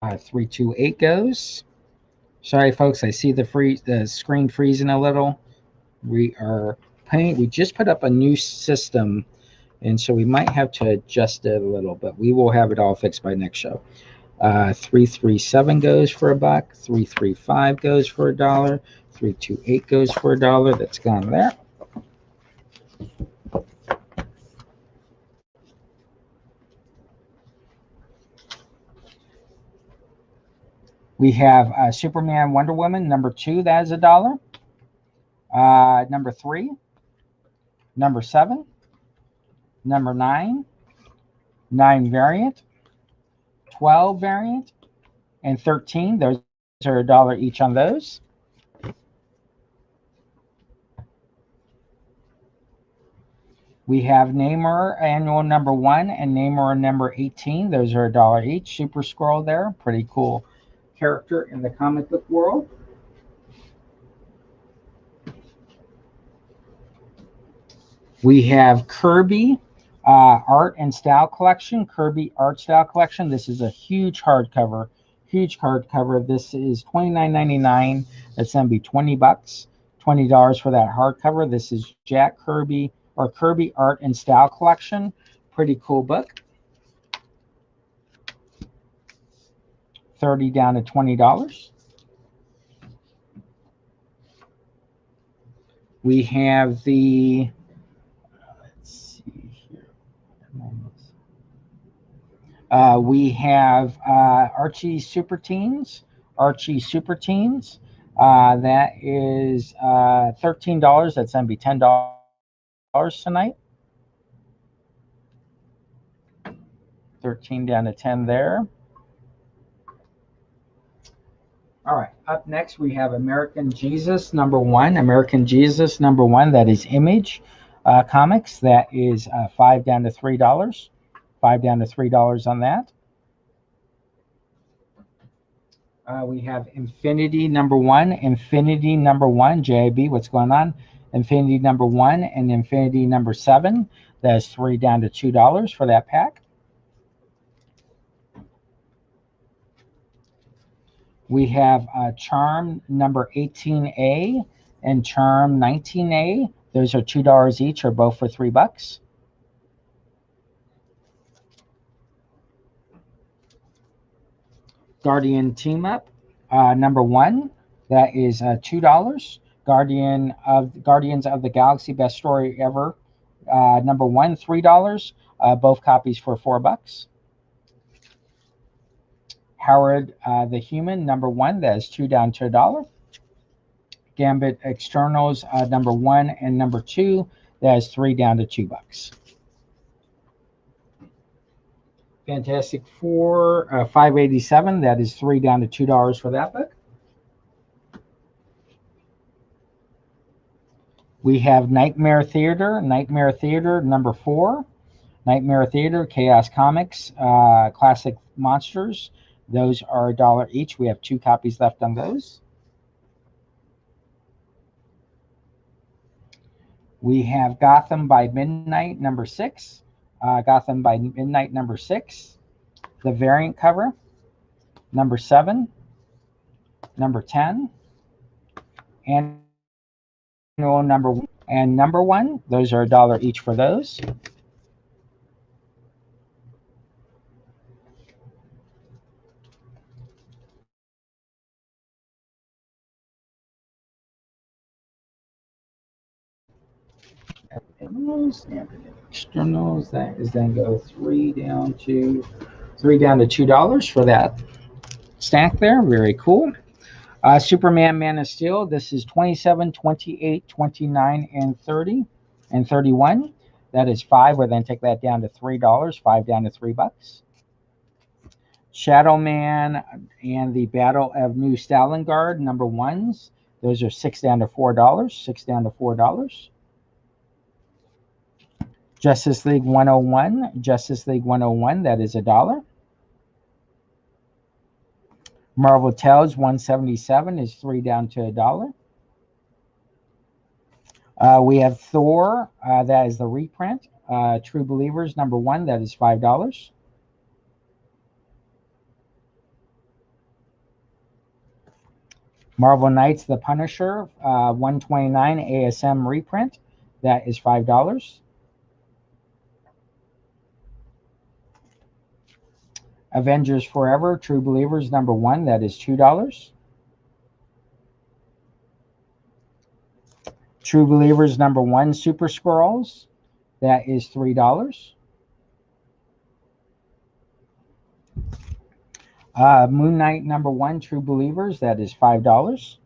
$3.28 goes. Sorry, folks, I see the screen freezing a little. We just put up a new system, and so we might have to adjust it a little, but we will have it all fixed by next show. 337 goes for $1. 335 goes for $1. 328 goes for $1. That's gone there. We have Superman, Wonder Woman number 2. That is $1. Number 3, number 7, number 9, 9 variant, 12 variant, and 13. Those are $1 each on those. We have Namor Annual number 1 and Namor number 18. Those are $1 each. Super Skrull there. Pretty cool character in the comic book world. We have Kirby Art and Style Collection. Kirby Art Style Collection. This is a huge hardcover. Huge hardcover. This is $29.99. That's going to be $20. $20 for that hardcover. This is Jack Kirby or Kirby Art and Style Collection. Pretty cool book. $30 down to $20. We have the we have Archie Super Teens. Archie Super Teens. That is $13. That's going to be $10 tonight. 13 down to 10 there. All right. Up next, we have American Jesus number 1. American Jesus number 1. That is Image Comics. That is $5 down to $3. $5 down to $3 on that. We have Infinity number 1. Infinity number 1. JIB, what's going on? Infinity number 1 and Infinity number 7. That's $3 down to $2 for that pack. We have Charm number 18A and Charm 19A. Those are $2 each, or both for $3. Guardian Team Up, number 1, that is $2. Guardians of the Galaxy, best story ever, number 1, $3. Both copies for $4. Howard the Human, number 1, that is 2 down to $1. Gambit Externals, number 1 and number 2, that is 3 down to $2. Fantastic Four, 587, that is 3 down to $2 for that book. We have Nightmare Theater, number 4. Nightmare Theater, Chaos Comics, Classic Monsters. Those are $1 each. We have 2 copies left on those. We have Gotham by Midnight, number 6. Gotham by Midnight, number 6. The variant cover, number 7, number 10, and number 1. And number 1, those are $1 each for those. Externals, that is then go $3 down to $2 for that stack there. Very cool. Superman, Man of Steel. This is 27, 28, 29, and 30, and 31. That is 5. We'll then take that down to $3. 5 down to $3. Shadow Man and the Battle of New Stalingard, number 1s. Those are 6 down to $4. 6 down to $4. Justice League 101. Justice League 101. That is $1. Marvel Tales 177 is 3 down to $1. We have Thor. That is the reprint. True Believers number 1. That is $5. Marvel Knights The Punisher 129 ASM reprint. That is $5. Avengers Forever True Believers number 1. That is $2. True Believers number 1 Super Scrolls. That is $3. Moon Knight number 1 True Believers. That is $5.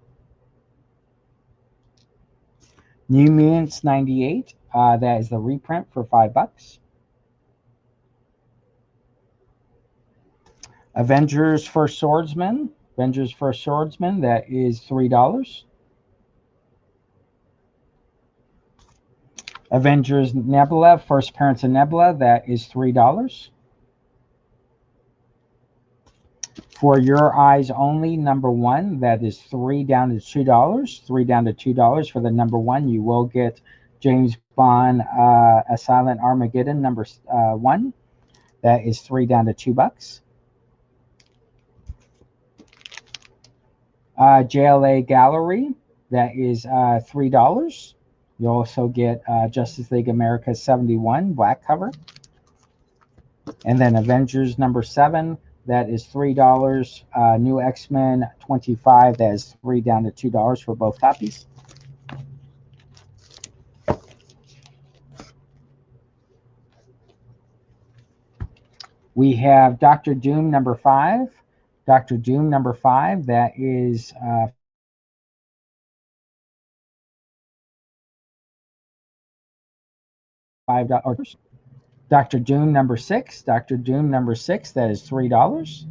New Mutants 98. That is the reprint for $5. Avengers First Swordsman. Avengers First Swordsman. That is $3. Avengers Nebula. First Appearance of Nebula. That is $3. For Your Eyes Only, number 1, that is 3 down to $2. 3 down to $2 for the number 1. You will get James Bond, A Silent Armageddon, number 1. That is 3 down to $2. JLA Gallery, that is $3. You also get Justice League America 71, black cover. And then Avengers number 7, that is $3. New X-Men 25, that is 3 down to $2 for both copies. We have Doctor Doom number 5. Doctor Doom number 5, that is $5. Doctor Doom number 6. Doctor Doom number 6, that is $3.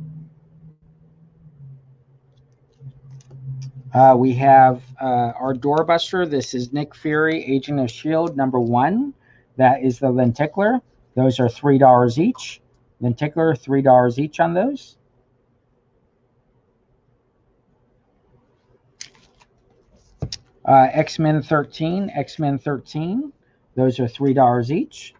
We have our doorbuster. This is Nick Fury, Agent of S.H.I.E.L.D. number 1. That is the lenticular. Those are $3 each. Lenticular, $3 each on those. X-Men 13. X-Men 13. Those are $3 each.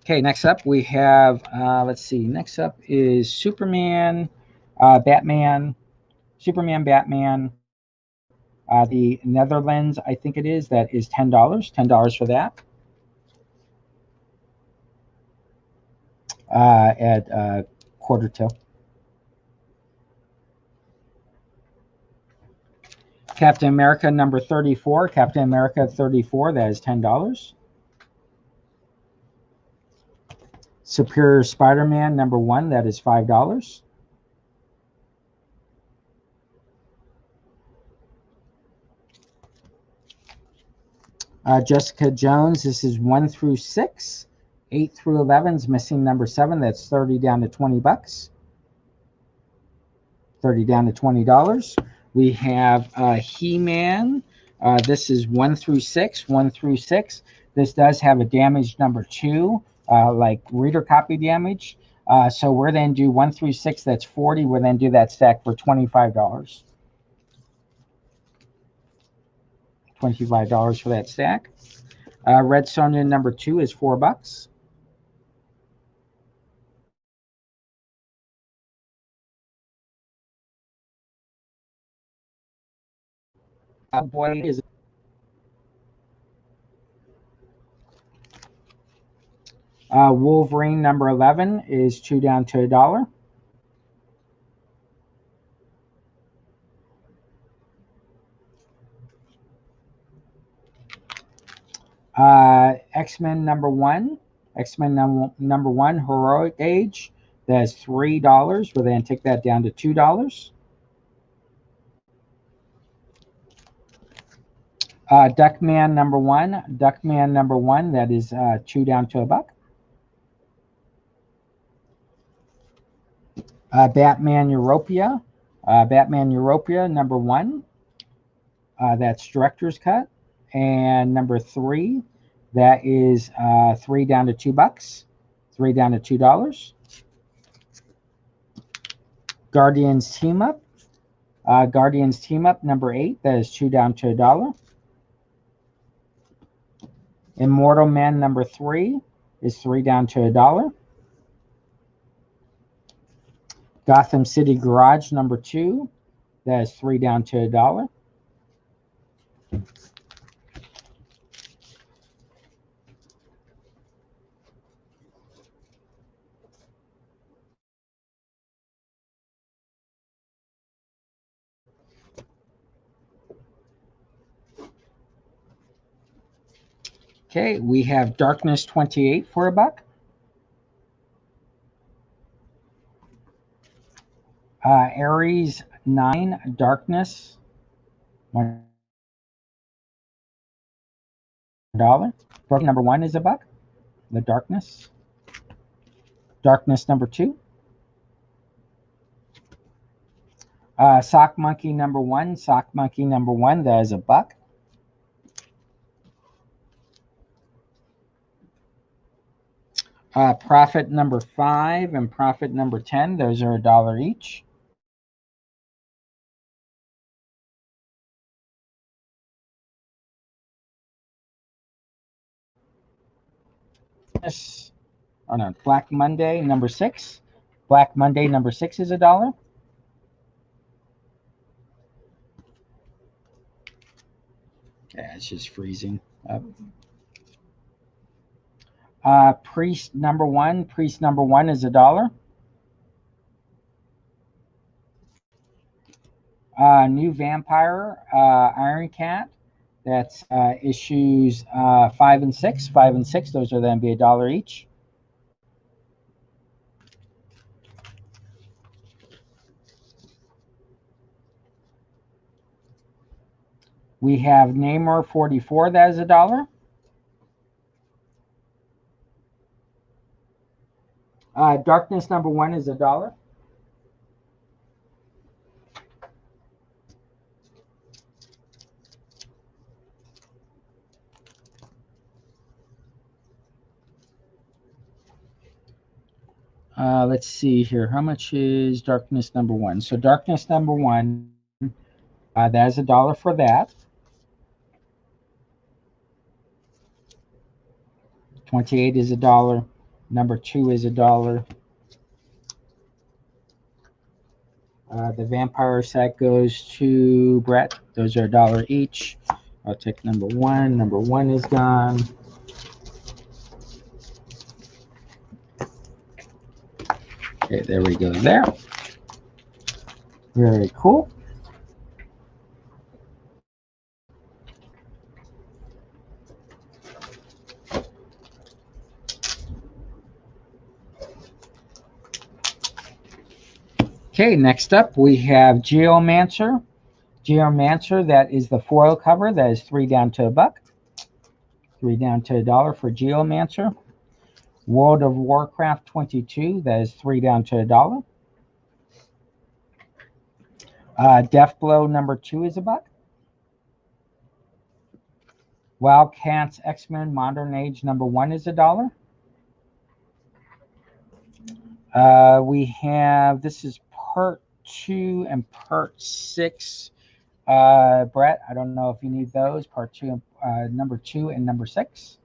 Okay, next up we have, let's see, next up is Superman, Batman, Superman, Batman, the Netherlands, I think it is, that is $10, $10 for that. At quarter till. Captain America number 34, Captain America 34, that is $10. Superior Spider-Man number 1, that is $5. Jessica Jones, this is 1 through 6. 8 through 11 is missing number 7, that's 30 down to $20. 30 down to $20. We have He-Man. This is 1 through 6. 1 through 6. This does have a damage number 2, like reader copy damage. So we're then do 1 through 6. That's 40. We'll then do that stack for $25. $25 for that stack. Red Sonja number 2 is $4. Boy is Wolverine number 11 is 2 down to $1. X-Men number 1. X-Men number 1 Heroic Age. That's $3. We'll then take that down to $2. Duckman number 1. Duckman number 1. That is 2 down to $1. Batman Europia. Batman Europia number 1. That's director's cut. And number 3. That is 3 down to $2. 3 down to $2. Guardians Team Up. Guardians Team Up number 8. That is 2 down to $1. Immortal Man number 3 is 3 down to $1. Gotham City Garage number 2. That is 3 down to $1. Okay, we have Darkness 28 for $1. Aries 9 Darkness $1. Number 1 is $1. The Darkness. Darkness number 2. Sock Monkey number 1. Sock Monkey number 1. That is $1. Profit number 5 and profit number 10. Those are $1 each. Oh no, Black Monday number 6. Black Monday number 6 is $1. Yeah, it's just freezing up. Priest number 1. Priest number 1 is $1. New Vampire Iron Cat. That's issues 5 and 6. 5 and 6. Those are then be $1 each. We have Namor 44. That is $1. Darkness number 1 is $1. Let's see here. How much is Darkness number 1? So Darkness number 1, that is $1 for that. 28 is $1. Number 2 is $1. The vampire set goes to Brett. Those are $1 each. I'll take number 1. Number 1 is gone. Okay, there we go there. Very cool. Okay, next up we have Geomancer. Geomancer, that is the foil cover. That is 3 down to $1. 3 down to $1 for Geomancer. World of Warcraft 22, that is 3 down to $1. Deathblow number 2 is $1. Wildcats X-Men Modern Age number 1 is $1. We have, this is part 2 and part 6. Brett, I don't know if you need those. Part 2, number 2 and number 6.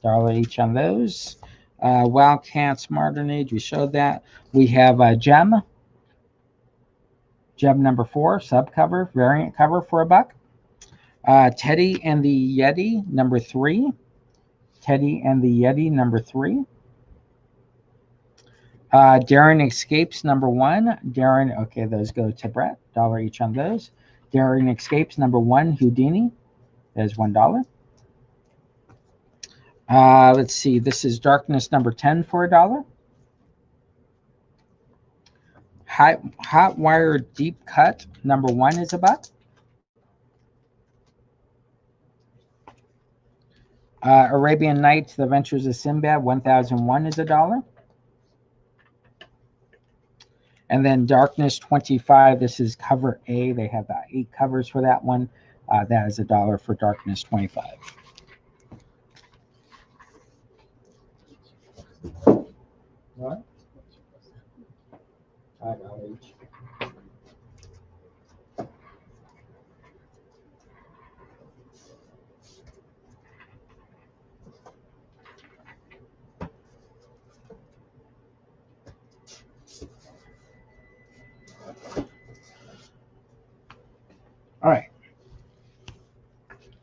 $1 each on those. Wildcats Modern Age, we showed that. We have Gem number 4, subcover, variant cover for $1. Teddy and the Yeti number 3. Teddy and the Yeti number 3. Darren Escapes number 1. Darren, okay, those go to Brett. $1 each on those. Darren Escapes number 1, Houdini. There's $1. Let's see, this is Darkness number 10 for $1. Hot Wire Deep Cut number 1 is $1. Arabian Nights, The Adventures of Sinbad 1001 is $1. And then Darkness 25, this is cover A. They have 8 covers for that one. That is $1 for Darkness 25. What? $5 each. All right.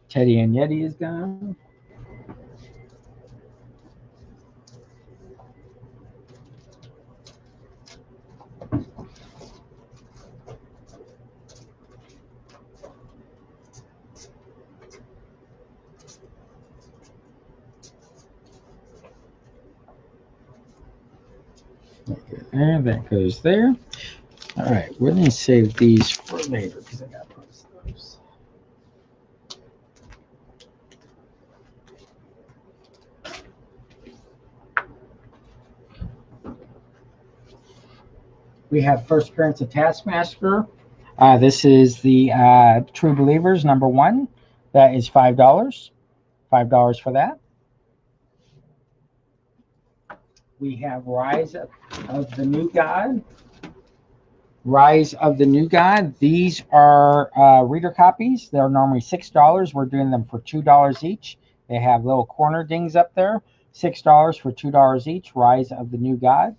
Teddy and Yeti is gone. And that goes there. All right, we're going to save these for later because I got to post those. We have First Appearance of Taskmaster. This is the True Believers number 1. That is $5. $5 for that. We have Rise of the New God. Rise of the New God. These are reader copies. They're normally $6. We're doing them for $2 each. They have little corner dings up there. $6 for $2 each. Rise of the New God.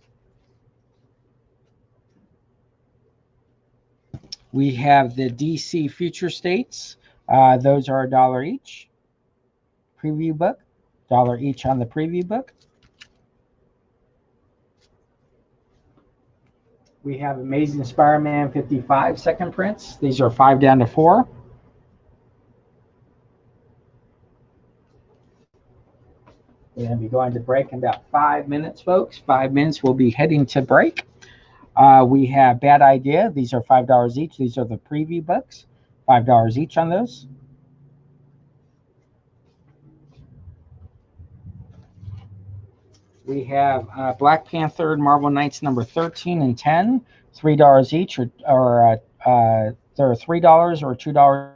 We have the DC Future States. Those are $1 each. Preview book. $1 each on the preview book. We have Amazing Spider-Man 55 second prints. These are 5 down to 4. We're going to be going to break in about 5 minutes, folks. 5 minutes, we'll be heading to break. We have Bad Idea. These are $5 each. These are the preview books. $5 each on those. We have Black Panther Marvel Knights number 13 and 10. $3 each, or they're $3 or $2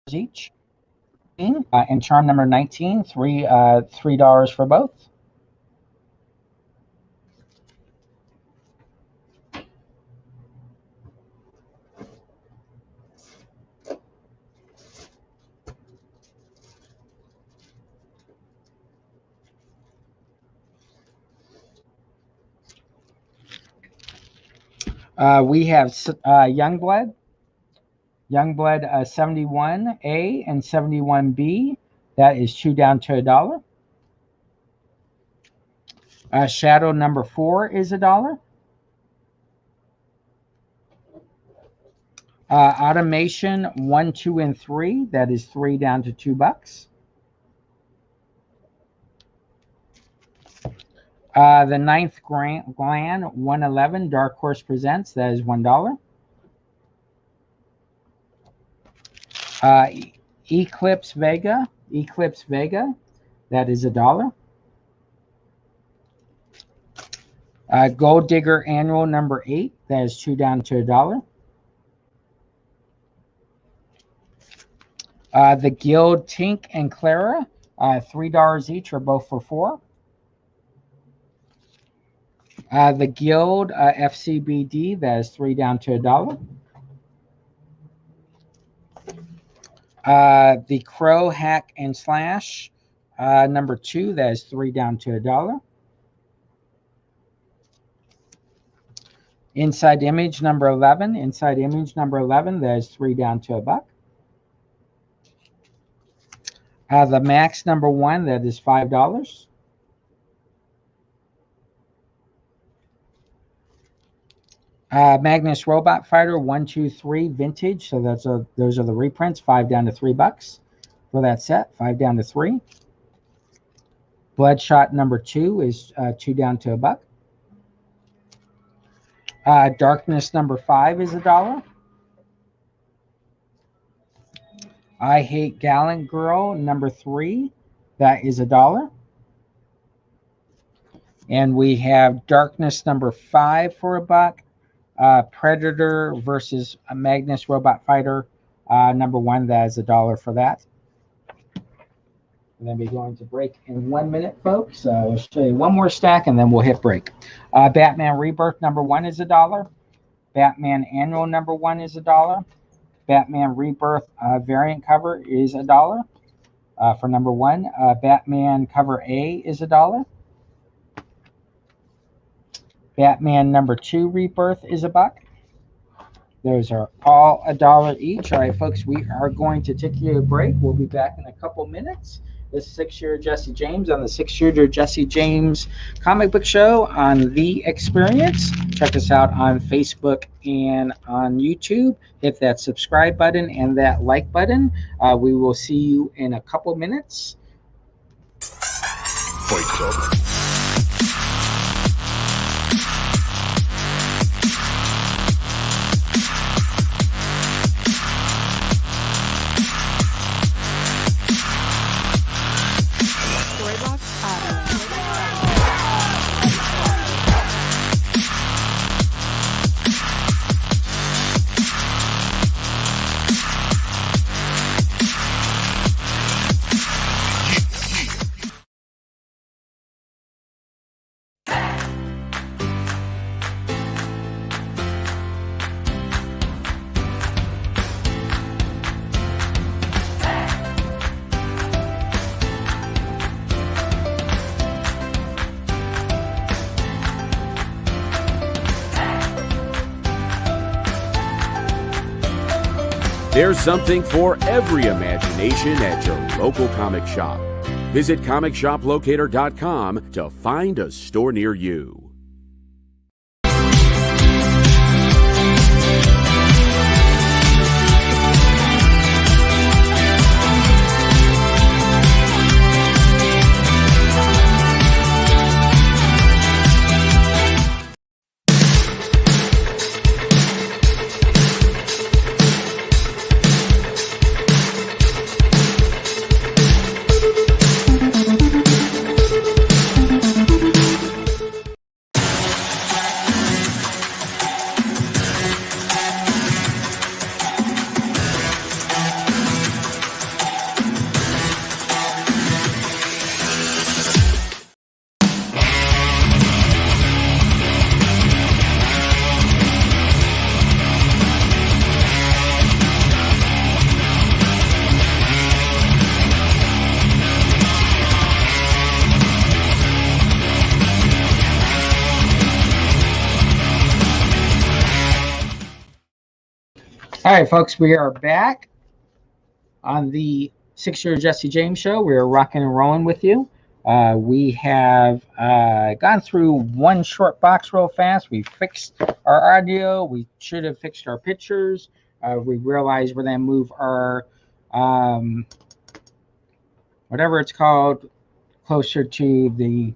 each. And Charm number 19, $3 for both. We have Youngblood, 71A and 71B. That is 2 down to $1. Shadow number 4 is $1. Automation 1, 2, and 3. That is 3 down to $2. The ninth Glan 111 Dark Horse Presents. That is $1. Eclipse Vega. That is $1. Gold Digger Annual number 8. That is 2 down to $1. The Guild Tink and Clara, $3 each, or both for $4. The Guild FCBD, that is 3 down to $1. The Crow Hack and Slash number 2, that is 3 down to $1. Inside Image number 11, that is 3 down to $1. The Max number 1, that is $5. Magnus Robot Fighter 1, 2, 3 Vintage. So those are the reprints. 5 down to $3 for that set. 5 down to $3. Bloodshot number 2 is 2 down to $1. Darkness number 5 is $1. I Hate Gallant Girl number 3, that is $1. And we have Darkness number 5 for $1. Predator versus Magnus Robot Fighter number 1, that is $1 for that. And then we're going to break in 1 minute, folks. We'll show you one more stack and then we'll hit break. Batman Rebirth number 1 is $1. Batman Annual number 1 is $1. Batman Rebirth variant cover is $1 for number 1. Batman cover A is $1. Batman number 2 Rebirth is $1. Those are all $1 each. All right, folks, we are going to take you a break. We'll be back in a couple minutes. This is 6-Shooter Jesse James on the 6-Shooter Jesse James Comic Book Show on The Experience. Check us out on Facebook and on YouTube. Hit that subscribe button and that like button. We will see you in a couple minutes. Fight Club. There's something for every imagination at your local comic shop. Visit ComicShopLocator.com to find a store near you. All right, folks, we are back on the 6-Year Jesse James Show. We're rocking and rolling with you. We have gone through one short box real fast. We fixed our audio. We should have fixed our pictures. We realized we're going to move our, whatever it's called, closer to the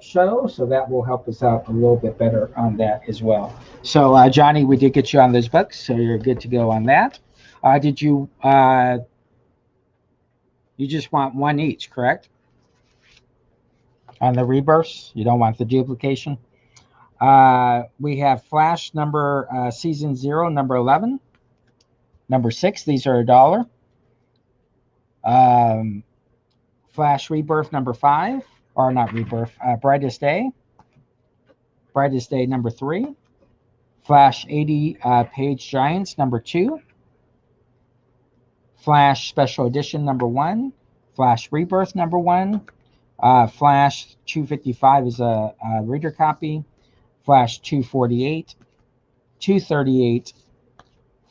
show, so that will help us out a little bit better on that as well. So Johnny, we did get you on those books, so you're good to go on that. Did you you just want one each, correct? On the rebirths, you don't want the duplication. We have Flash number season 0, number 11, number 6. These are $1. Flash Rebirth number 5, or not Rebirth, Brightest Day number 3, Flash 80 Page Giants number 2, Flash Special Edition number 1, Flash Rebirth number 1, Flash 255 is a reader copy, Flash 248, 238,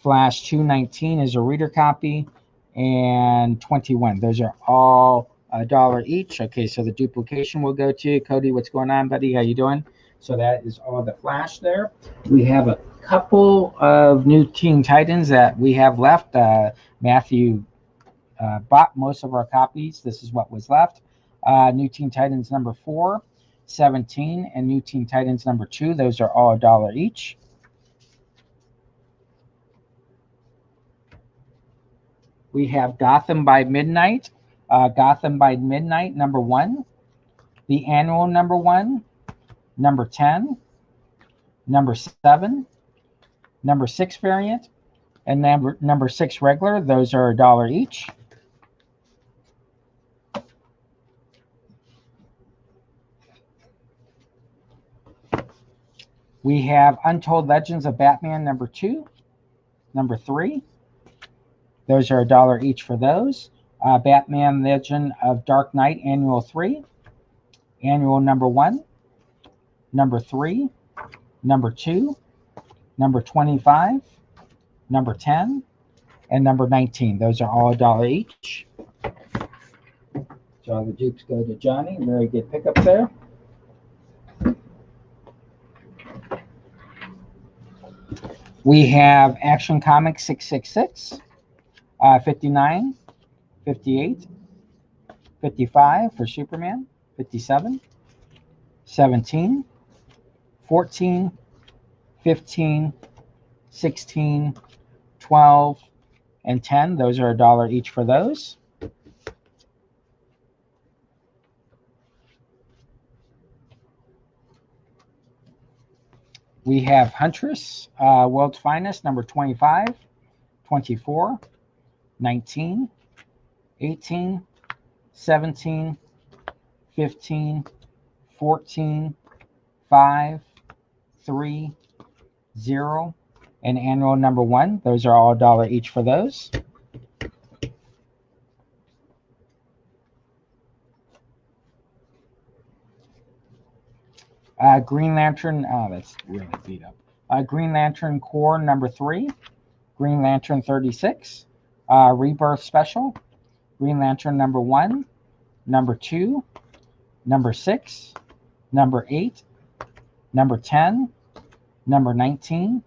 Flash 219 is a reader copy, and 21. Those are all $1 each. Okay, so the duplication will go to Cody. What's going on, buddy? How you doing? So that is all the Flash there. We have a couple of new Teen Titans that we have left. Matthew bought most of our copies. This is what was left. New Teen Titans number 4, 17, and New Teen Titans number 2. Those are all $1 each. We have Gotham by Midnight. Gotham by Midnight number 1, the annual number 1, number 10, number 7, number 6 variant, and number 6 regular. Those are $1 each. We have Untold Legends of Batman number 2, number 3. Those are $1 each for those. Batman Legend of Dark Knight Annual 3, Annual number 1, number 3, number 2, number 25, number 10, and number 19. Those are all $1 each. So all the dupes go to Johnny. Very good pickup there. We have Action Comics 666, 59, 58, 55 for Superman, 57, 17, 14, 15, 16, 12, and 10. Those are $1 each for those. We have Huntress, World's Finest, number 25, 24, 19, 18, 17, 15, 14, 5, 3, 0, and annual number 1. Those are all $1 each for those. Green Lantern, oh, that's really beat up. Green Lantern Core number 3, Green Lantern 36, Rebirth Special, Green Lantern number 1, number 2, number 6, number 8, number 10, number 19,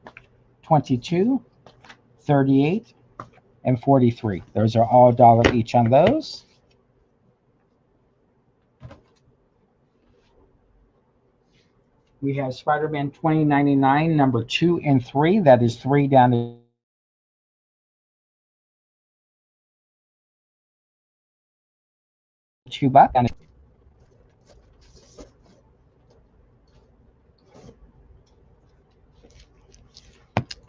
22, 38, and 43. Those are all $1 each on those. We have Spider-Man 2099, number 2 and 3. That is 3 down to $2.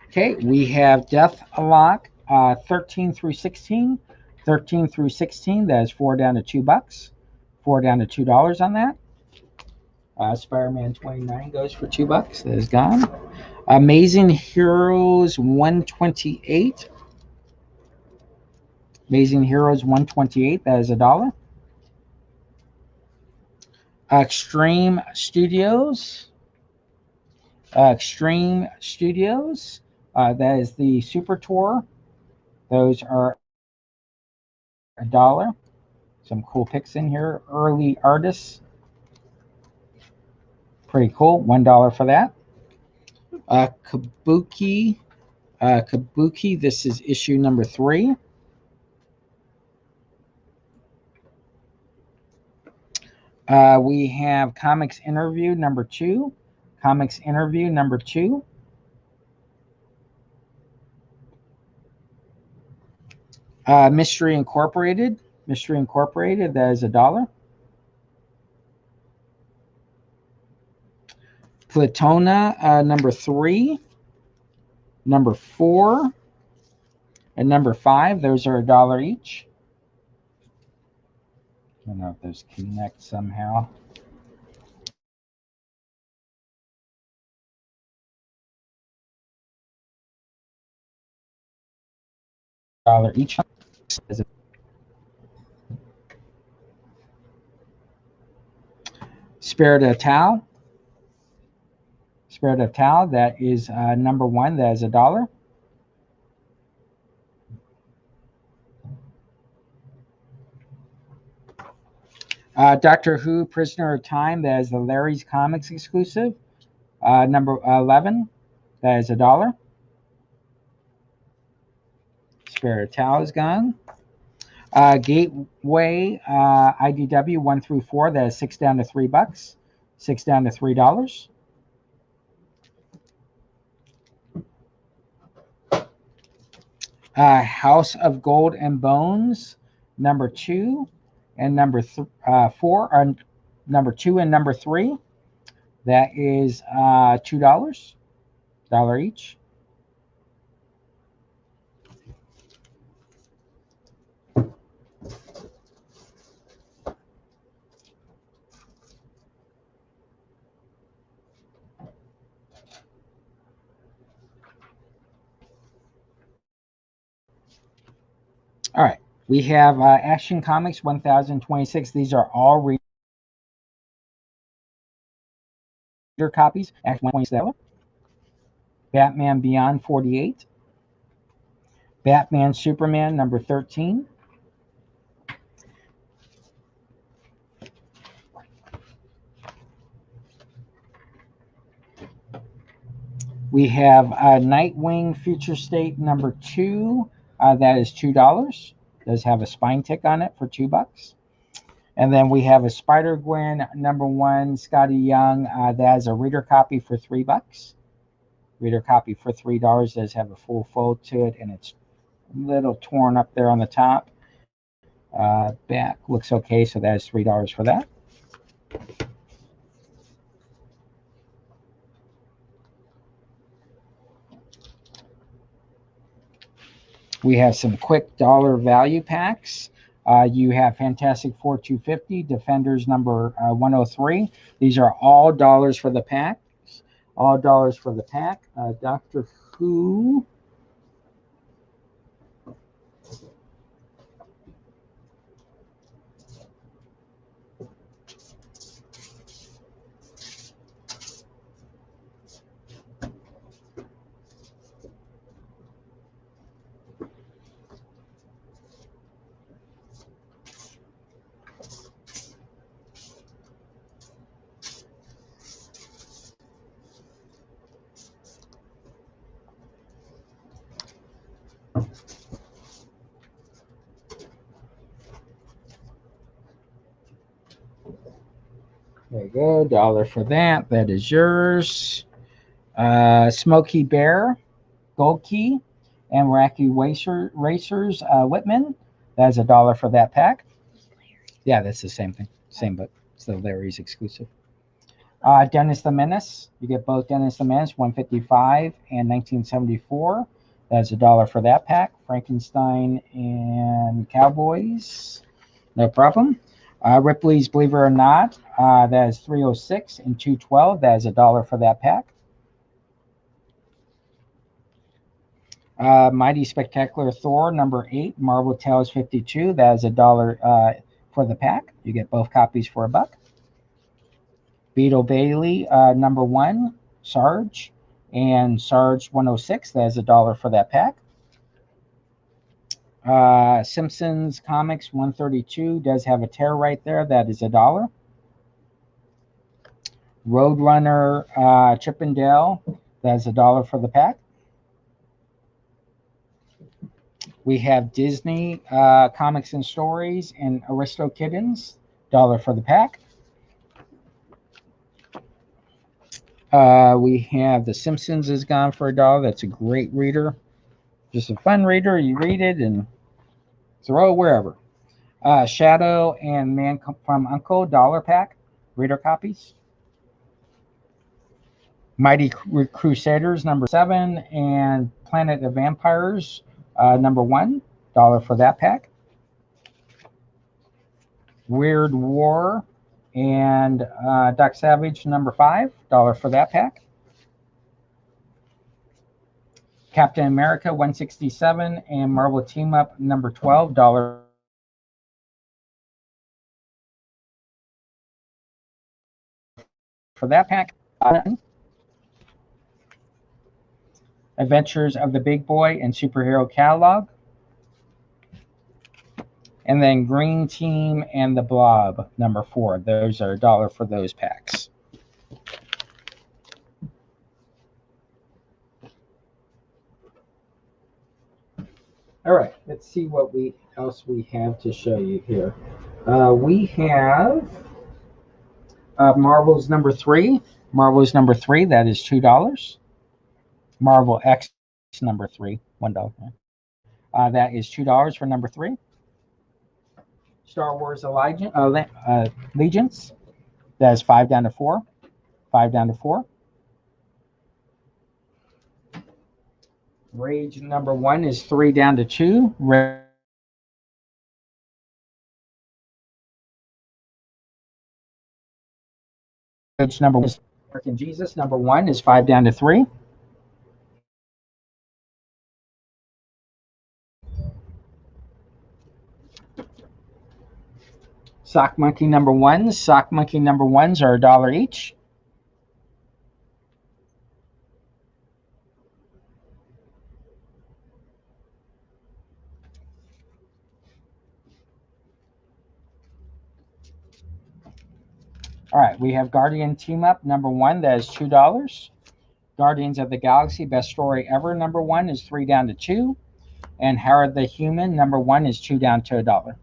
Okay, we have Deathlock 13 through 16. 13 through 16, that is 4 down to $2. 4 down to $2 on that. Spider-Man 29 goes for $2. That is gone. Amazing Heroes 128. Amazing Heroes 128. That is $1. Extreme Studios. Extreme Studios. That is the Super Tour. Those are $1. Some cool picks in here. Early Artists. Pretty cool. $1 for that. Kabuki. Kabuki. This is issue number 3. We have Comics Interview number 2. Comics Interview number 2. Mystery Incorporated. Mystery Incorporated. That is $1. Platona number 3, number 4, and number 5. Those are $1 each. I don't know if those connect somehow. $1 each. Spirit of Tao. Spirit of Tao. That is number 1. That is $1. Doctor Who Prisoner of Time. That is the Larry's Comics exclusive. Number 11. That is $1. Spirit of Tao is gone. Gateway IDW 1 through 4. That is 6 down to $3. 6 down to $3. House of Gold and Bones, number 2 and number 4 are number 2 and number 3. That is $2, $1 each. All right, we have Action Comics 1026. These are all reader copies. Action 127. Batman Beyond 48. Batman Superman number 13. We have Nightwing Future State number 2. That is $2. Does have a spine tick on it for $2. And then we have a Spider-Gwen number 1, Scotty Young. That is a reader copy for $3. Reader copy for $3. Does have a full fold to it, and it's a little torn up there on the top. Back looks okay, so that is $3 for that. We have some quick dollar value packs. You have Fantastic Four 250, Defenders number 103. These are all dollars for the pack. All dollars for the pack. Doctor Who. There you go, dollar for that. That is yours. Smoky Bear, Gold Key, and Wacky Racers, Whitman. That's $1 for that pack. Yeah, that's the same thing. Same book. It's the Larry's exclusive. Dennis the Menace. You get both Dennis the Menace, 155 and 1974. That's $1 for that pack. Frankenstein and Cowboys. No problem. Ripley's Believe It or Not. That is 306 and 212. That is $1 for that pack. Mighty Spectacular Thor number 8, Marvel Tales 52. That is $1 for the pack. You get both copies for $1. Beetle Bailey number 1, Sarge. and Sarge 106. That is $1 for that pack. Simpsons Comics 132 does have a tear right there. That is $1. Roadrunner Chippendale. That's $1 for the pack. We have Disney Comics and Stories and Aristo Kittens, $1 for the pack. We have The Simpsons is gone for $1. That's a great reader. Just a fun reader. You read it and throw it wherever. Shadow and Man from Uncle, $1 pack. Reader copies. Mighty Crusaders, number 7, and Planet of Vampires, number 1, $1 for that pack. Weird War and Doc Savage, number 5, $1 for that pack. Captain America 167 and Marvel Team Up number 12, $1 for that pack. Adventures of the Big Boy and Superhero Catalog. And then Green Team and the Blob number 4. Those are $1 for those packs. All right, let's see what else we have to show you here. We have Marvel's number 3. Marvel's number 3, that is $2. Marvel X number 3, $1. That is $2 for number 3. Star Wars Allegiance, that is 5 down to 4. 5 down to 4. Rage number 1 is 3 down to 2. Rage number 1 is American Jesus. Number 1 is 5 down to 3. Sock Monkey number 1s. Sock Monkey number 1s are $1 each. All right, we have Guardian Team Up number 1, that is $2. Guardians of the Galaxy Best Story Ever number 1 is 3 down to 2. And Howard the Human number 1 is 2 down to $1.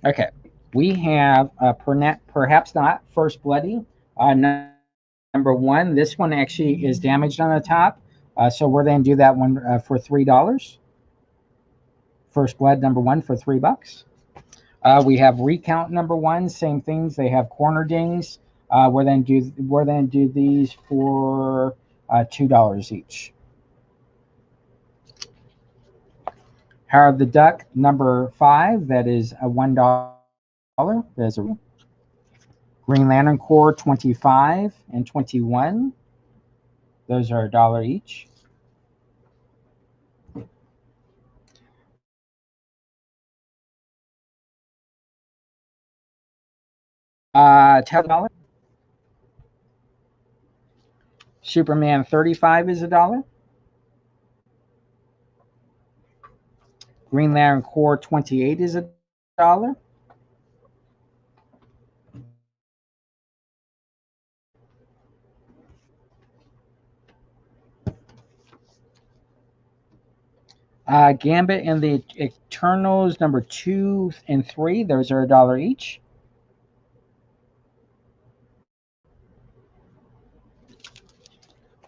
Okay, we have perhaps not First Bloody number 1. This one actually is damaged on the top, so we're going to do that one for $3. First Blood number 1 for $3. We have Recount number 1, same things. They have corner dings. We're then do these for $2 each. Howard the Duck number 5, that is a $1. There's a Green Lantern Corps 25 and 21. Those are $1 each. $10. Superman 35 is $1. Green Lantern Corps 28 is $1. Gambit and the Eternals number 2 and 3. Those are $1 each.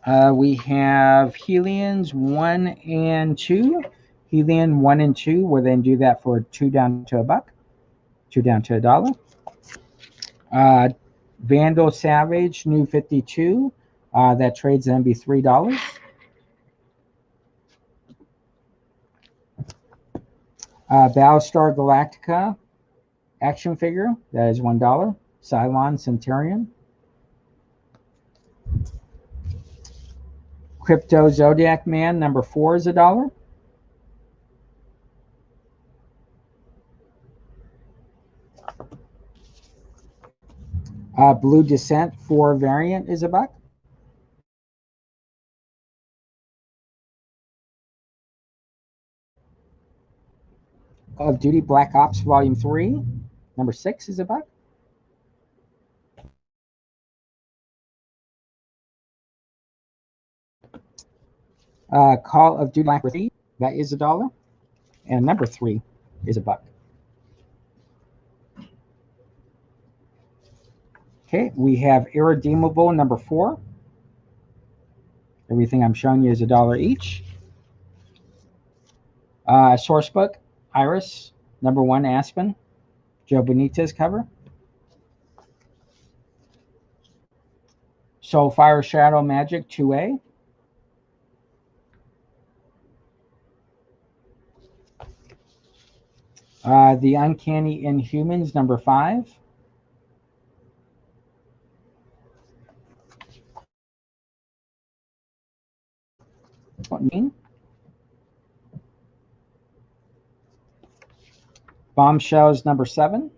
We have Helions 1 and 2. Helion 1 and 2. We'll then do that for $2 down to $1. $2 down to $1. Vandal Savage, new 52. That trades then be $3. Battlestar Galactica action figure, that is $1. Cylon Centurion. Crypto Zodiac Man number 4 is $1. Blue Descent 4 variant is $1. Call of Duty Black Ops Volume 3 number 6 is $1. Call of Duty Black Ops 3, that is $1. And number 3 is $1. Okay, we have Irredeemable number 4. Everything I'm showing you is $1 each. Sourcebook, Iris, number 1 Aspen, Joe Benitez cover. Soulfire Shadow Magic 2A. The Uncanny Inhumans number 5. Bombshells number 7.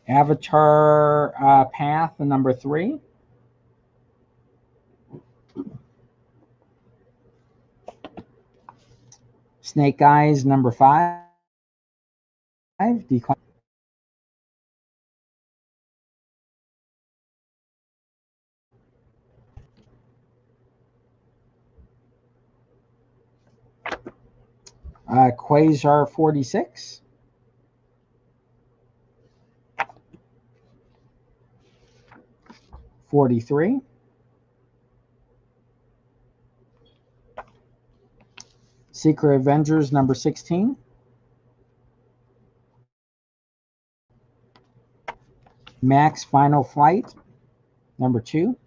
Avatar Path number 3. Snake Eyes number 5. Decline. Quasar 46. $43. Secret Avengers number 16. Max Final Flight number 2.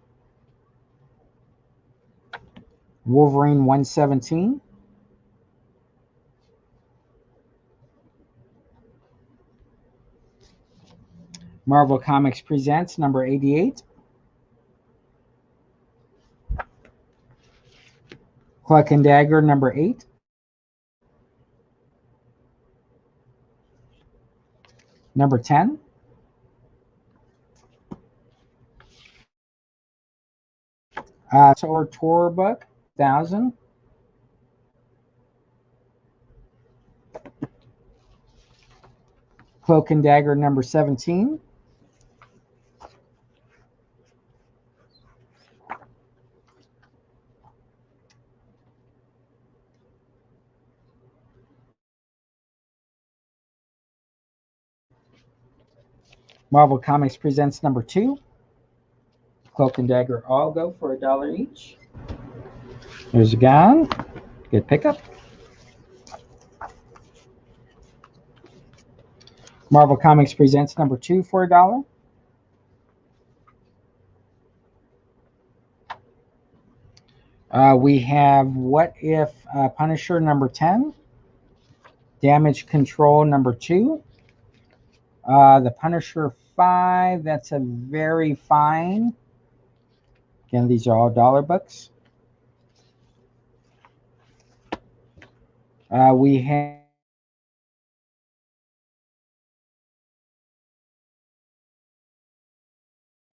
Wolverine 117. Marvel Comics Presents number 88. Cloak and Dagger number 8. Number 10. Tour book 1000. Cloak and Dagger number 17. Marvel Comics Presents number 2. Cloak and Dagger all go for $1 each. There's a gown. Good pickup. Marvel Comics Presents number 2 for $1. We have What If Punisher number 10. Damage Control number 2. The Punisher 5, that's a very fine. Again, these are all dollar books. We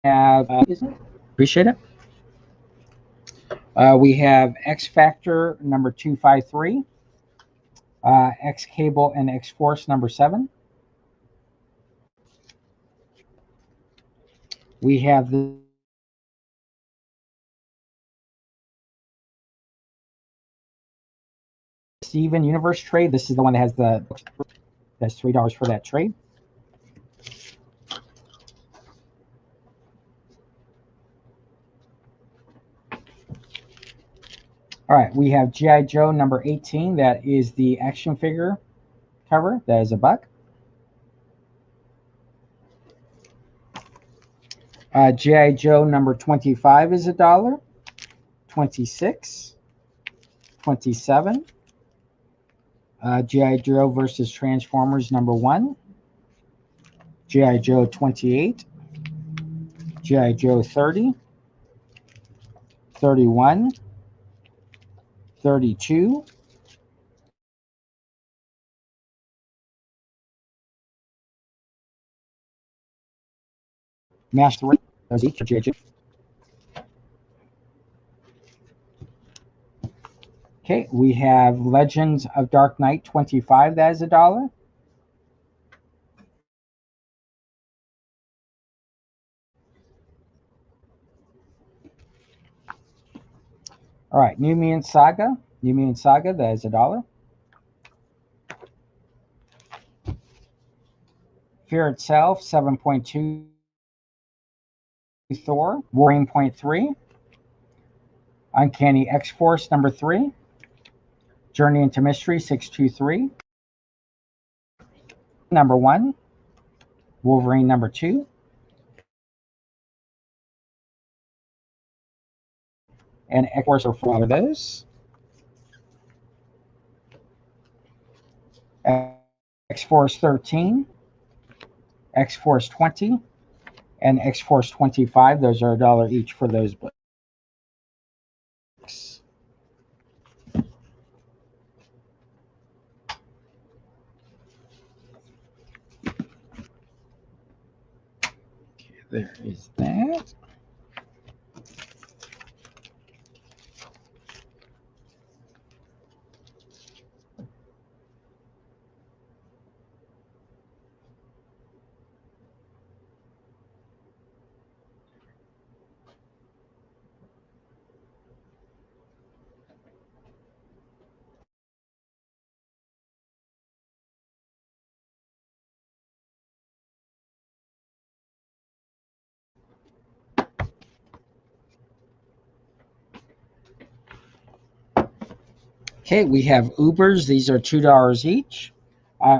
have appreciate it. We have X Factor number 253, X Cable and X Force number 7. We have the Steven Universe trade. This is the one that has that's $3 for that trade. All right, we have G.I. Joe number 18. That is the action figure cover. That is $1. G.I. Joe number 25 is $1. 26, 27. G.I. Joe versus Transformers number 1. G.I. Joe 28. G.I. Joe 30. 31. 32. Master Race. Those each are G.I. Joe. Okay, we have Legends of Dark Knight 25. That is $1. All right, New Mutant Saga. New Mutant Saga, that is $1. Fear Itself, 7.2. Thor, Wolverine .3. Uncanny X-Force number 3. Journey into Mystery 623. Number 1. Wolverine number 2. And X-Force are for all of those. X-Force 13. X-Force 20. And X-Force 25. Those are $1 each for those books. There is that. Okay, we have Ubers. These are $2 each.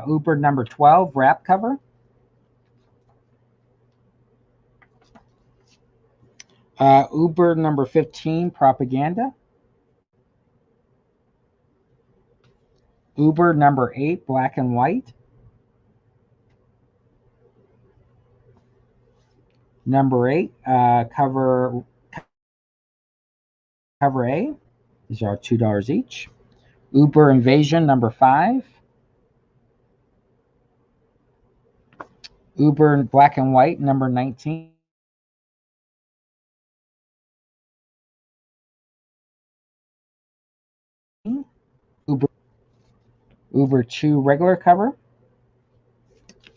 Uber number 12, wrap cover. Uber number 15, propaganda. Uber number 8, black and white. Number 8, cover A. These are $2 each. Uber Invasion number 5. Uber black and white number 19. Uber 2 regular cover.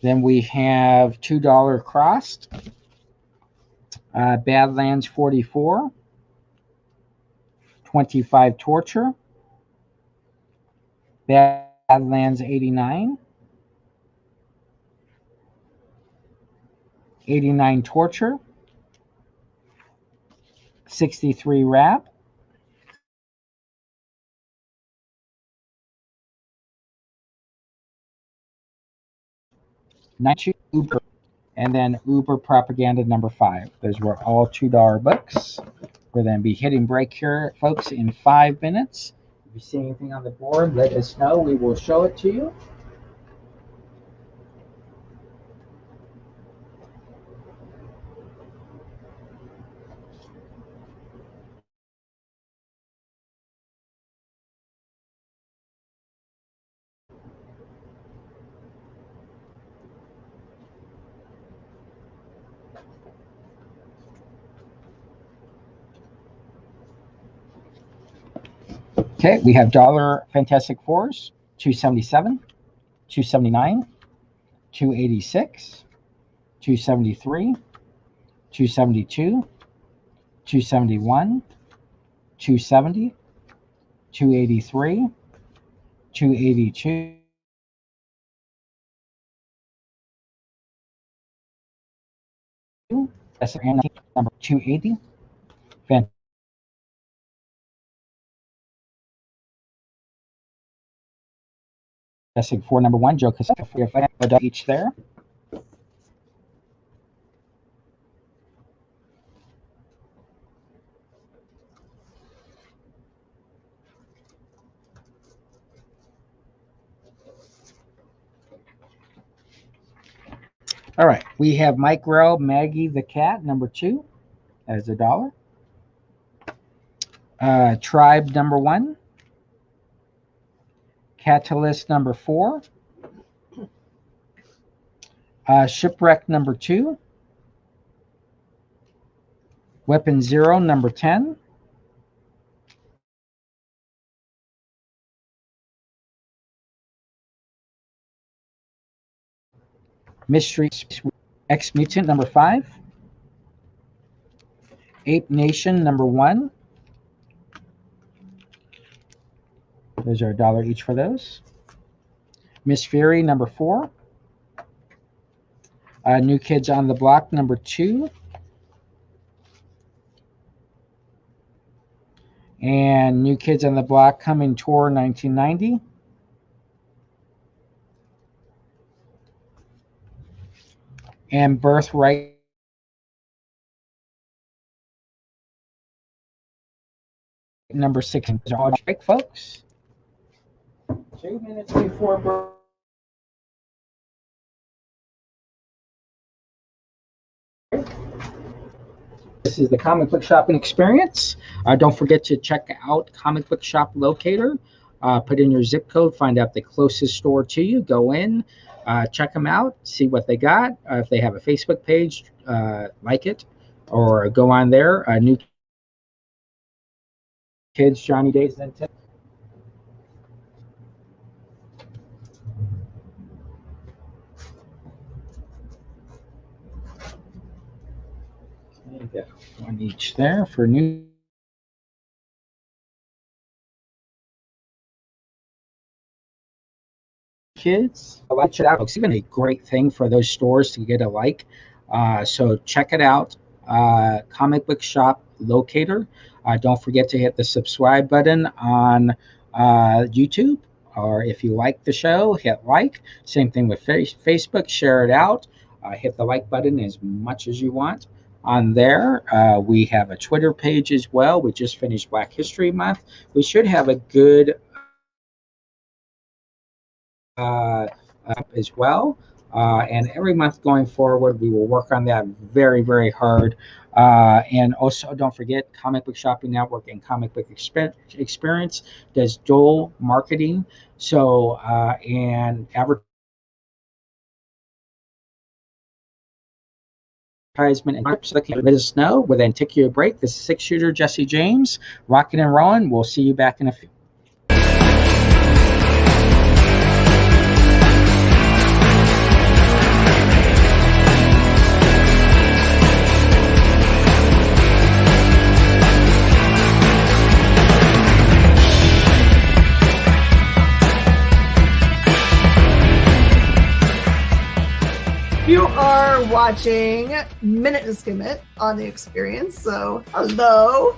Then we have $2 crossed. Badlands 44. 25 torture. Badlands 89. 89 torture. 63 wrap. Uber, and then Uber propaganda number 5. Those were all $2 books. We're going to be hitting break here, folks, in 5 minutes. If you see anything on the board, let us know. We will show it to you. Okay, we have dollar Fantastic Fours, $277, $279, $286, $273, $272, $271, $270, $283, $282, number $280, Fantastic Four number 1, Joe Casetta, $4 each there. All right, we have Mike Grell, Maggie the Cat, number 2, as $1. Tribe, number 1. Catalyst, number 4. Shipwreck, number 2. Weapon Zero, number 10. Mystery X Mutant, number 5. Ape Nation, number 1. Those are $1 each for those. Miss Fury, number 4. New Kids on the Block, number 2. And New Kids on the Block Coming Tour 1990. And Birthright, number 6. Those are all break, folks. 2 minutes before break. This is the comic book shopping experience. Don't forget to check out Comic Book Shop Locator. Put in your zip code, find out the closest store to you. Go in, check them out, see what they got. If they have a Facebook page, like it, or go on there. New Kids, Johnny Days, and Tim. Got one each there for New Kids. Like it out. It's even a great thing for those stores to get a like. So check it out. Comic Book Shop Locator. Don't forget to hit the subscribe button on YouTube. Or if you like the show, hit like. Same thing with Facebook. Share it out. Hit the like button as much as you want. On there, we have a Twitter page as well. We just finished Black History Month. We should have a good as well. And every month going forward, we will work on that very, very hard. And also, don't forget, Comic Book Shopping Network and Comic Book Experience does dual marketing. So, and advertisement and tips, so let us know. We'll then take you a break. This is 6-Shooter Jesse James, rocking and rolling. We'll see you back in a few. You are watching Minute to Skim It on the Experience, so hello. All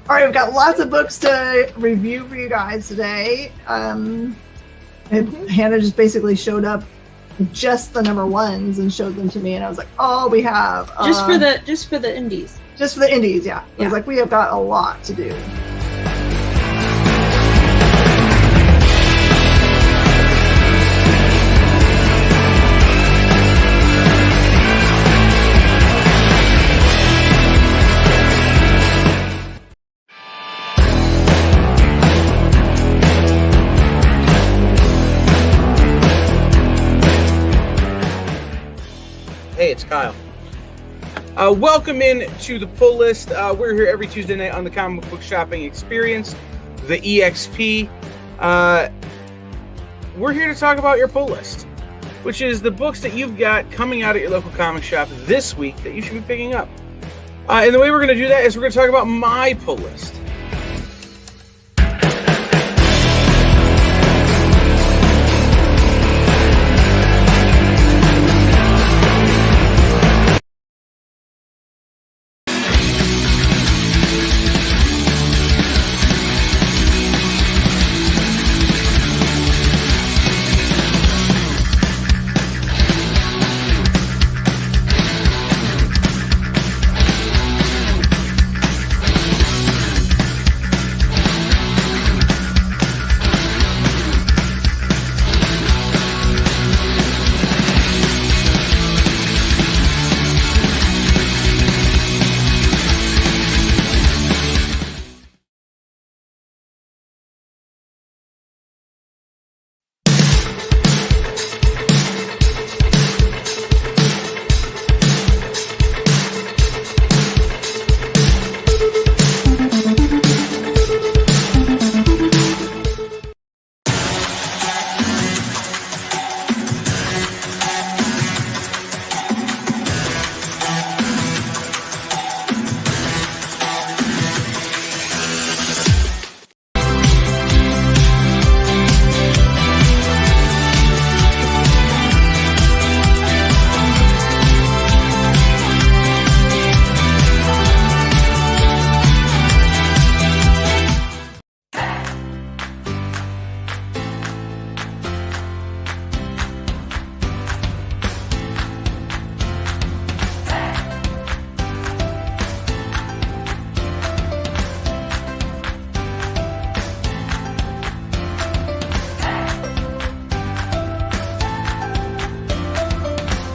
right, we've got lots of books to review for you guys today. And Hannah just basically showed up just the number ones and showed them to me, and I was like, oh, we have just for the indies. Just for the indies, yeah. I was like, we have got a lot to do. Hey, it's Kyle. Welcome in to the pull list. We're here every Tuesday night on the Comic Book Shopping Experience, the EXP. We're here to talk about your pull list, which is the books that you've got coming out at your local comic shop this week that you should be picking up. And the way we're going to do that is we're going to talk about my pull list.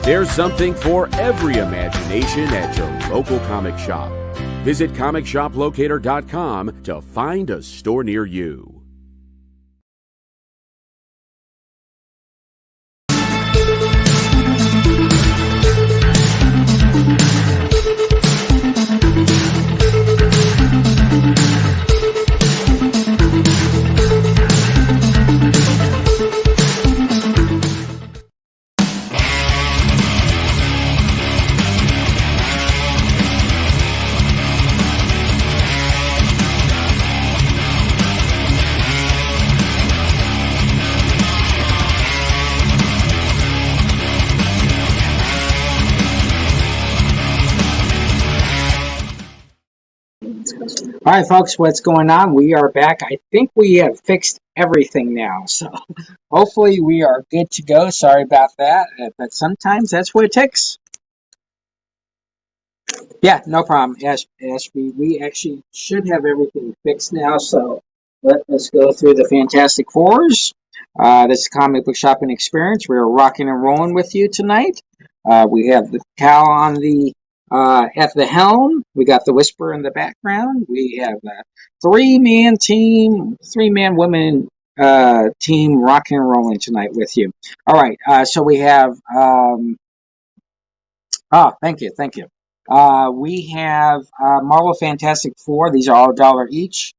There's something for every imagination at your local comic shop. Visit ComicShopLocator.com to find a store near you. All right, folks, what's going on? We are back. I think we have fixed everything now, so hopefully we are good to go. Sorry about that, but sometimes that's what it takes. Yeah, no problem, Ashby. We actually should have everything fixed now, so let's go through the Fantastic Fours. This is Comic Book Shopping Experience. We're rocking and rolling with you tonight. We have the Cal on the at the helm. We got the Whisper in the background. We have a three-man women team rocking and rolling tonight with you. All right, so we have thank you. We have Marvel Fantastic Four. These are all $1 each.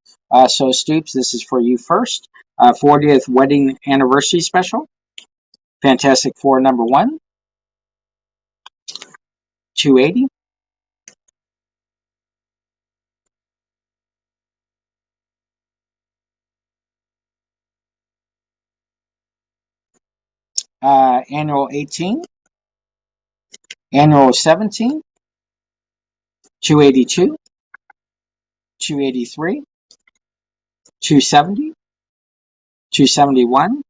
So Stoops, this is for you first. 40th Wedding Anniversary Special. Fantastic Four number 1. $2.80. Annual 18. Annual 17. $2.82. $2.83. $2.70. $2.71.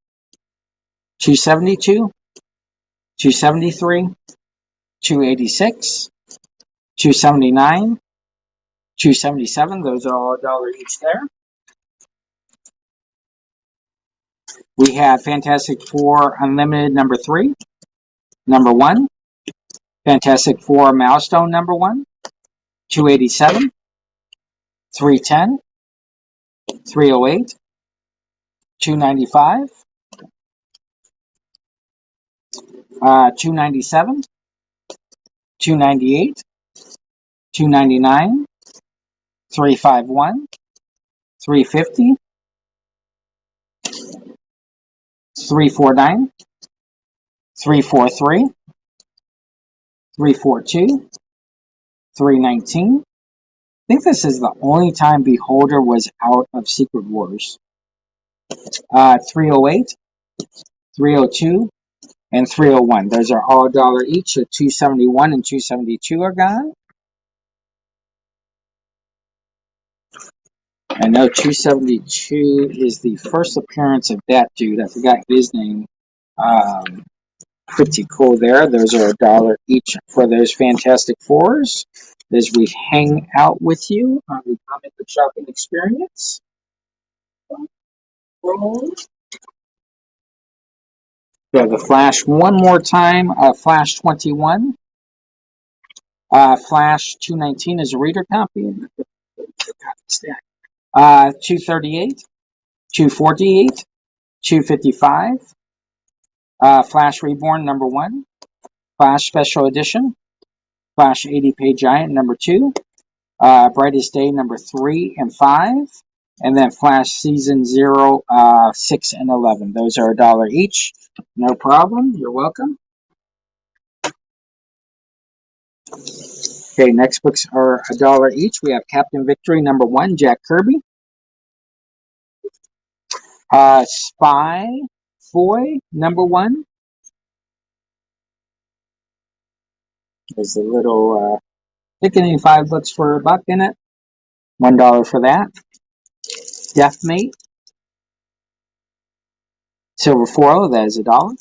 $2.72. $2.73. $2.86. $2.79. $2.77. Those are all $1 each there. We have Fantastic Four Unlimited number 3. Number 1. Fantastic Four Milestone number 1. $2.87. $3.10. $3.08. $2.95. $2.97. $2.98. $2.99. $3.51. $3.50. $3.49. $3.43. $3.42. $3.19. I think this is the only time Beholder was out of Secret Wars. $3.08. $3.02. And $3.01. Those are all $1 each. So $2.71 and $2.72 are gone. I know $2.72 is the first appearance of that dude. I forgot his name. Pretty cool there. Those are $1 each for those Fantastic Fours as we hang out with you on the Comic Book Shopping Experience. We have the Flash one more time. Flash 21. Flash 219 is a reader copy. $238. $248. $255. Flash Reborn number 1. Flash Special Edition. Flash 80-page Giant number 2. Brightest Day number 3 and 5. And then Flash Season 0, 6 and 11. Those are $1 each. No problem. You're welcome. Okay, next books are $1 each. We have Captain Victory number 1, Jack Kirby. Spy Foy number 1. There's a little picking 5 books for $1 in it. $1 for that. Deathmate. Silver Foil, that is $1.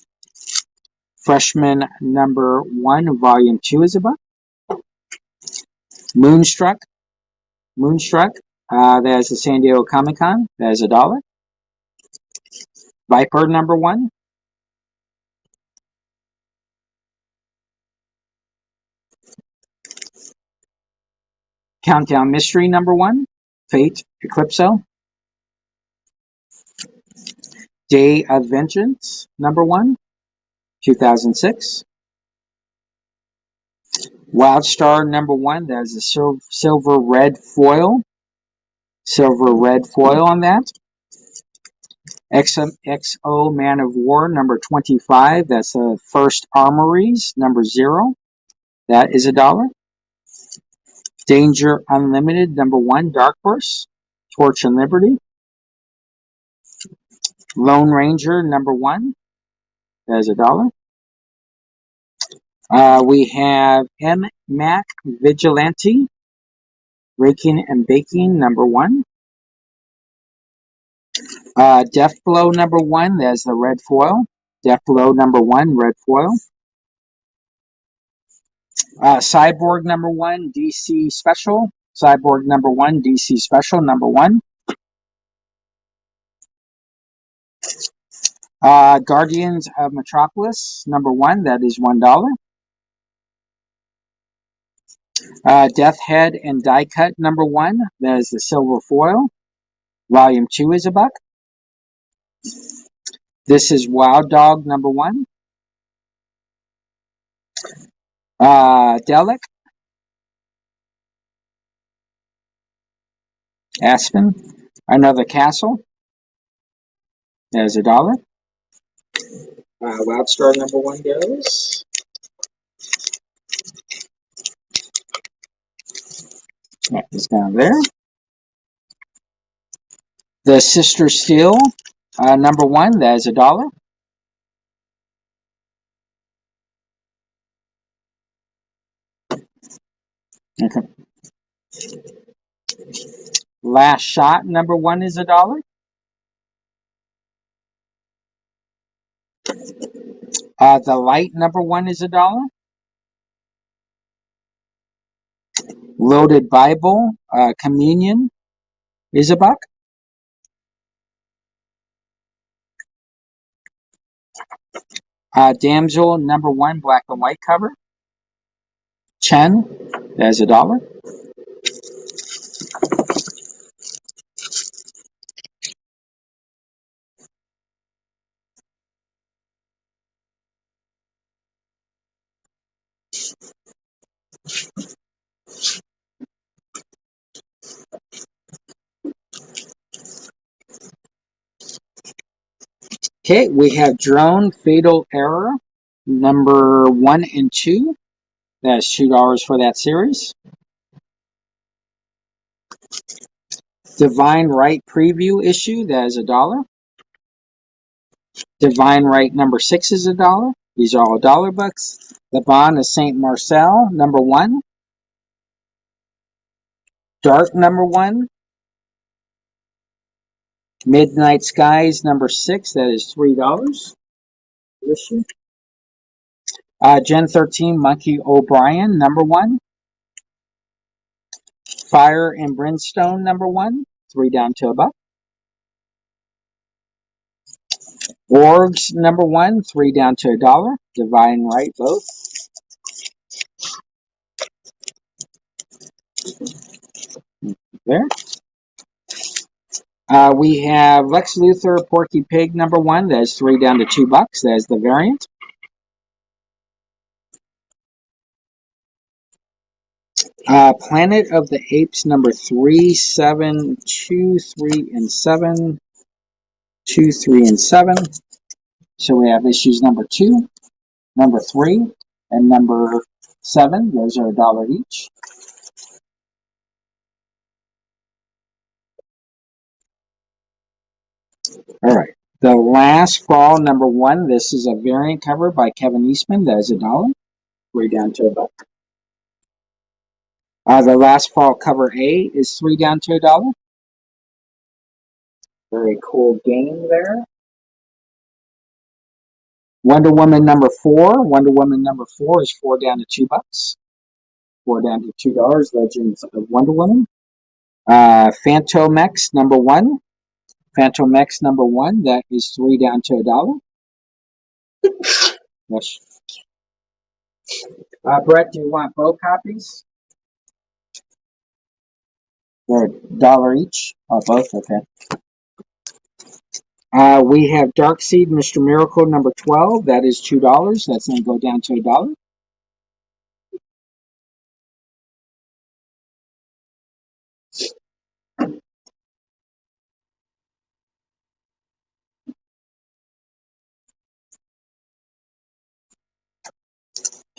Freshman number 1, volume 2 is $1. Moonstruck. That is the San Diego Comic Con. That is $1. Viper number 1. Countdown Mystery #1, Fate Eclipso. Day of Vengeance #1, 2006. Wildstar #1, that is a silver red foil. Silver red foil on that. XO Man of War #25, that's the First Armories #0, that is $1. Danger Unlimited #1, Dark Horse, Torch and Liberty. Lone Ranger #1, that is $1. We have M. Mac Vigilante, Raking and Baking #1. Death Blow #1, that's the red foil. Death Blow #1, red foil. Cyborg #1, DC Special. Cyborg #1, DC Special #1. Guardians of Metropolis #1, that is $1. Death Head and Die Cut #1, that is the silver foil. Volume 2 is $1. This is Wild Dog #1. Delic. Aspen. Another Castle. That is $1. Wildstar #1 goes. That is down there. The Sister Steel #1, that is $1. Okay. Last Shot #1 is $1. The Light #1 is $1. Loaded Bible Communion is $1. Damsel #1, black and white cover. Chen, that's $1. Okay, we have Drone Fatal Error #1 and 2. That's $2 for that series. Divine Right Preview issue, that is $1. Divine Right #6 is $1. These are all $1 books. The Bond of Saint Marcel #1. Dark #1. Midnight Skies #6, that is $3. Issue. Gen 13 Monkey O'Brien #1. Fire and Brimstone #1, 3 down to $1. Orgs #1, 3 down to $1. Divine Right both. There. We have Lex Luthor Porky Pig #1, that is 3 down to $2. That is the variant. Planet of the Apes #3, 7, 2, 3, and 7. 2, 3, and 7. So we have issues #2, #3, and #7. Those are $1 each. All right. The Last Fall #1. This is a variant cover by Kevin Eastman. That is $1. 3 down to $1. The Last Fall cover A is 3 down to $1. Very cool game there. Wonder Woman #4. Wonder Woman #4 is 4 down to $2. 4 down to $2. Legends of Wonder Woman. Phantomex #1. Phantomex #1. That is 3 down to $1. Yes. Brett, do you want both copies? They're $1 each. Oh, both. Okay. We have Dark Seed, Mr. Miracle, number 12. That is $2. That's going to go down to $1.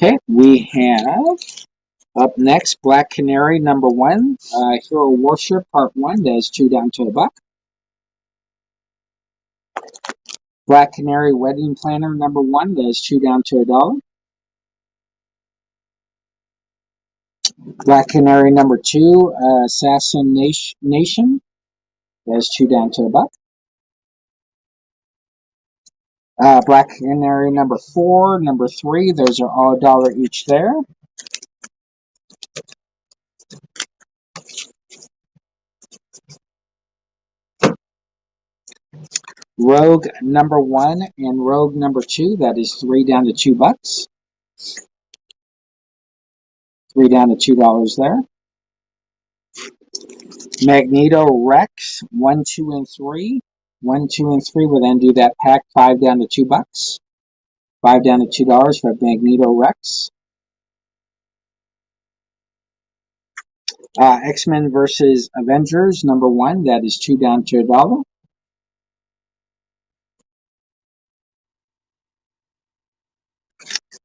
Okay, we have up next Black Canary number 1, Hero Worship Part 1. That is 2 down to $1. Black Canary Wedding Planner number 1. That is 2 down to $1. Black Canary number 2, Assassin Nation. That is 2 down to $1. Black Canary number 4, number 3. Those are all $1 each there. Rogue number 1 and Rogue number 2. That is 3 down to $2. 3 down to $2 there. Magneto Rex 1, 2, and 3. 1, 2, and 3 will then do that pack 5 down to $2. 5 down to $2 for Magneto Rex. X-Men versus Avengers number 1. That is 2 down to $1.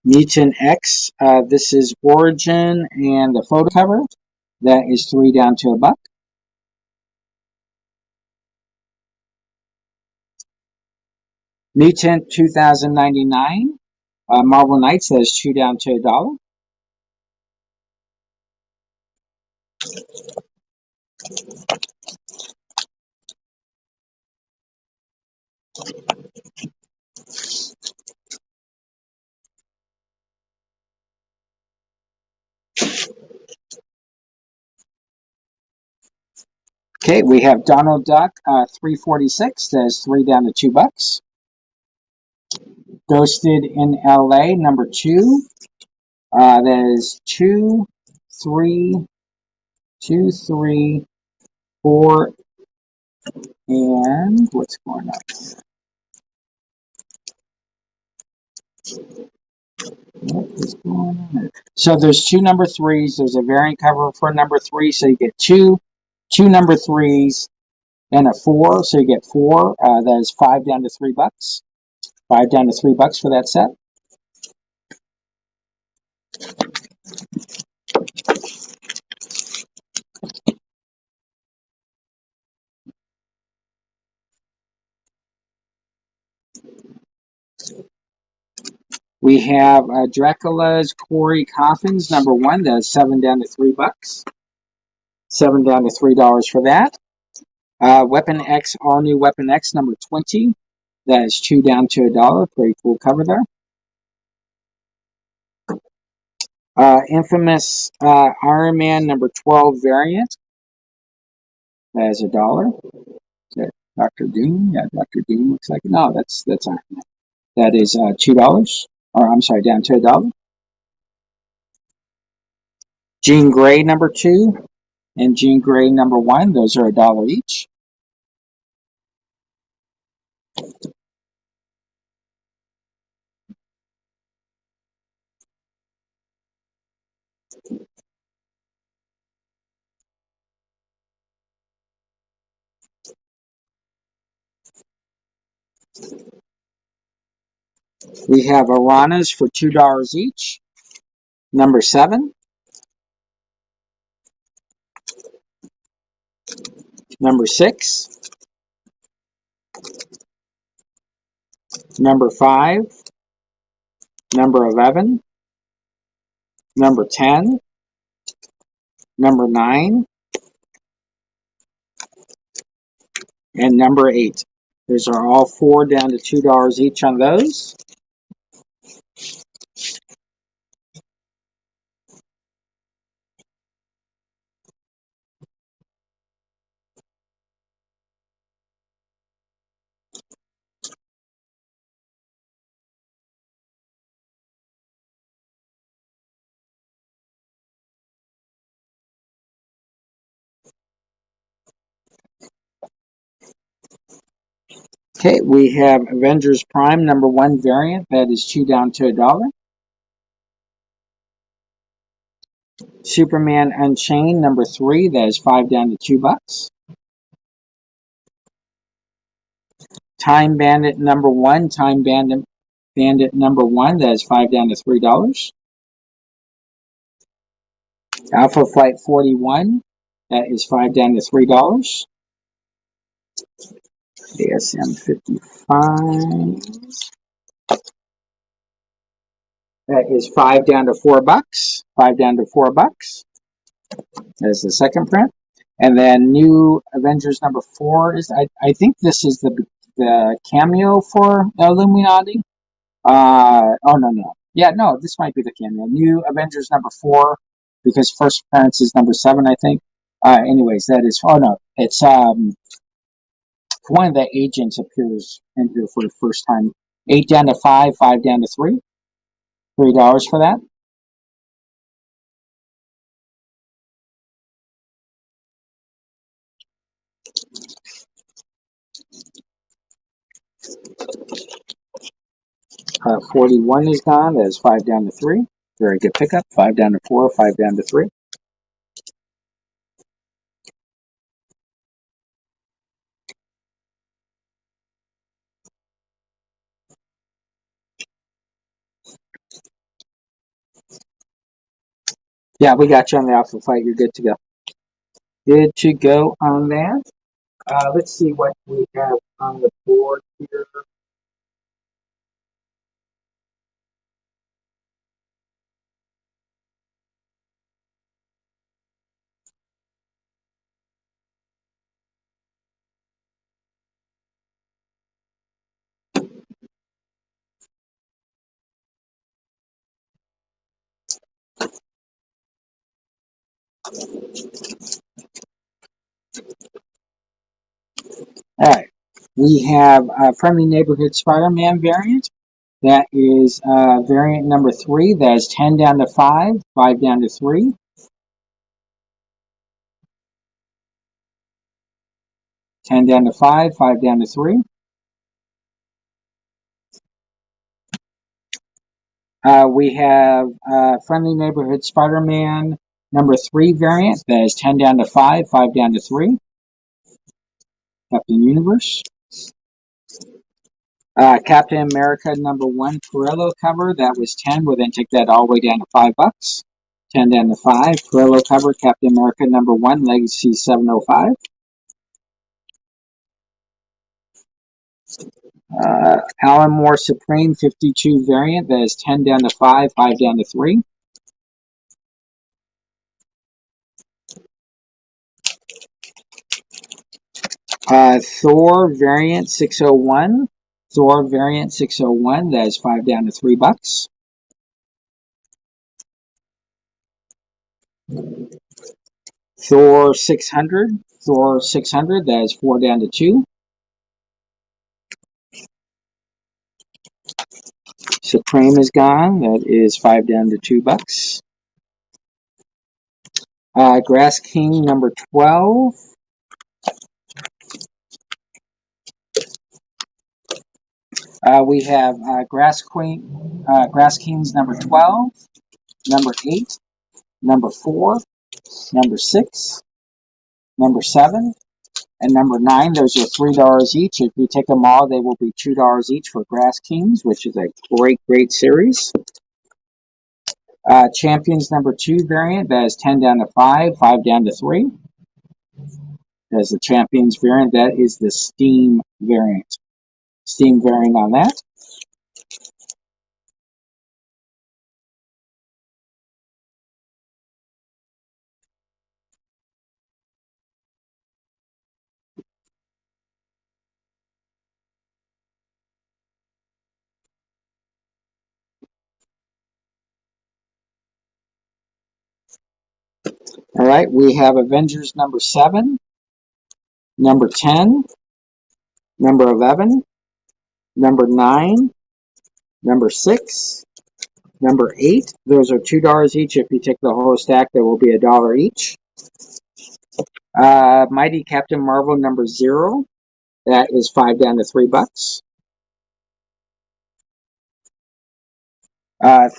Mutant X. This is Origin and the photo cover. That is 3 down to $1. Mutant 2099. Marvel Knights. That is 2 down to $1. Okay, we have Donald Duck 346. That is 3 down to $2. Ghosted in LA number 2. That is 2, 3, 2, 3, 4, and what's going on? What is going on there? So there's 2 number 3s. There's a variant cover for number 3, so you get two number 3s and a 4, so you get 4. That is 5 down to $3. 5 down to $3 for that set. We have Dracula's Quarry Coffins number 1. That's 7 down to $3. 7 down to $3 for that. Weapon X, all new Weapon X number 20. That is 2 down to $1. Pretty cool cover there. Infamous Iron Man number 12 variant. That is $1. Is that Dr. Doom? Yeah, Dr. Doom looks like it. No, that's Iron Man. That is $2. Or I'm sorry, down to $1. Jean Grey number 2 and Jean Grey number 1. Those are $1 each. We have Aranas for $2 each. Number 7. Number 6. Number 5. Number 11. Number 10. Number 9. And number 8. Those are all 4 down to $2 each on those. Okay, we have Avengers Prime #1 variant that is 2 down to $1. Superman Unchained #3 that is 5 down to $2. Time Bandit #1, Time Bandit #1 that is 5 down to $3. Alpha Flight 41 that is 5 down to $3. ASM 55 that is 5 down to $4. 5 down to $4. That is the second print. And then new Avengers #4 is I think this is the cameo for Illuminati. Oh no. Yeah, no, this might be the cameo. New Avengers #4 because first appearance is #7, I think. Anyways, that is it's one of the agents appears in here for the first time. 8 down to 5, 5 down to 3. $3 for that. Uh, 41 is gone. That is 5 down to 3. Very good pickup. 5 down to 4, 5 down to 3. Yeah, we got you on the Alpha Flight. You're good to go. Good to go on that. Let's see what we have on the board here. All right. We have a Friendly Neighborhood Spider-Man variant. That is variant #3. That is 10 down to 5, 5 down to 3. $10 down to 5, 5 down to 3. We have Friendly Neighborhood Spider-Man #3 variant. That is 10 down to 5, 5 down to 3. Captain Universe. Captain America #1 Perillo cover. That was 10. We'll then take that all the way down to $5. 10 down to 5. Perillo cover. Captain America #1 Legacy 705. Alan Moore Supreme 52 variant. That is 10 down to 5, 5 down to 3. Thor variant 601. Thor variant 601. That is 5 down to $3. Thor 600. Thor 600. That is 4 down to 2. Supreme is gone. That is 5 down to $2. Grass King #12. We have Grass Kings #12, #8, #4, #6, #7, and #9. Those are $3 each. If you take them all, they will be $2 each for Grass Kings, which is a great series. Champions #2 variant. That is 10 down to 5, 5 down to 3. That's the Champions variant. That is the Steam variant. Steam variant on that. All right, we have Avengers #7, #10, #11, #9, #6, #8. Those are $2 each. If you take the whole stack, they will be $1 each. Mighty Captain Marvel #0, That is $5 down to $3.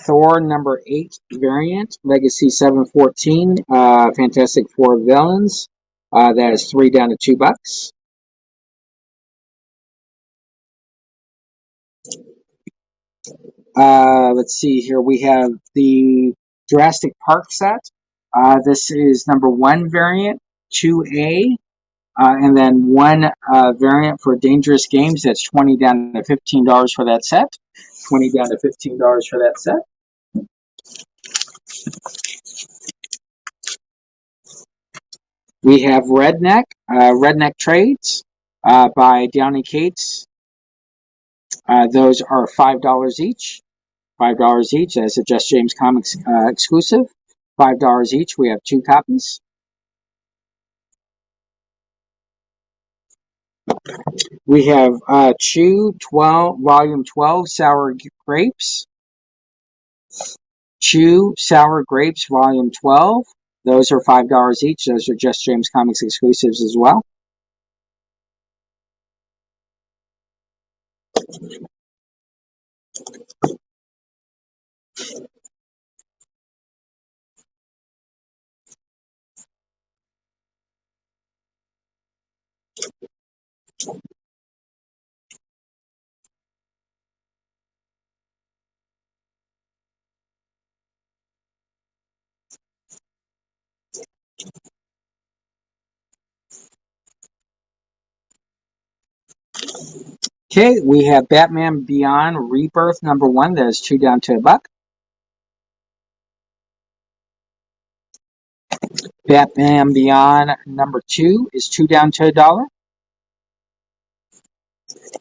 Thor number 8 variant, Legacy 714, Fantastic Four villains. That is $3 down to $2. Let's see here. We have the Jurassic Park set. This is number 1 variant, 2A, and then 1 variant for Dangerous Games. That's $20 down to $15 for that set. $20 down to $15 for that set. We have Redneck Trades by Downey Cates. Those are $5 each. $5 each. That's a Just James Comics exclusive. $5 each. We have 2 copies. We have Chew 12, Volume 12, Sour Grapes. Chew Sour Grapes, Volume 12. Those are $5 each. Those are Just James Comics exclusives as well. Okay, we have Batman Beyond Rebirth number 1. That is $2 down to $1. Batman Beyond number 2 is $2 down to $1.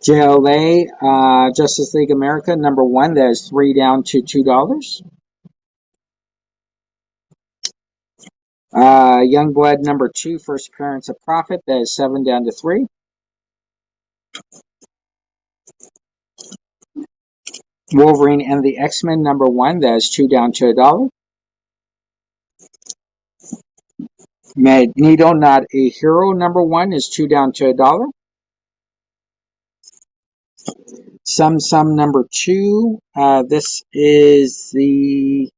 JLA Justice League America number 1. That is $3 down to $2. Youngblood number 2, First Appearance of Prophet. That is $7 down to $3. Wolverine and the X-Men number 1. That is $2 down to $1. Magneto Not a Hero number 1 is $2 down to $1. Some number 2. This is the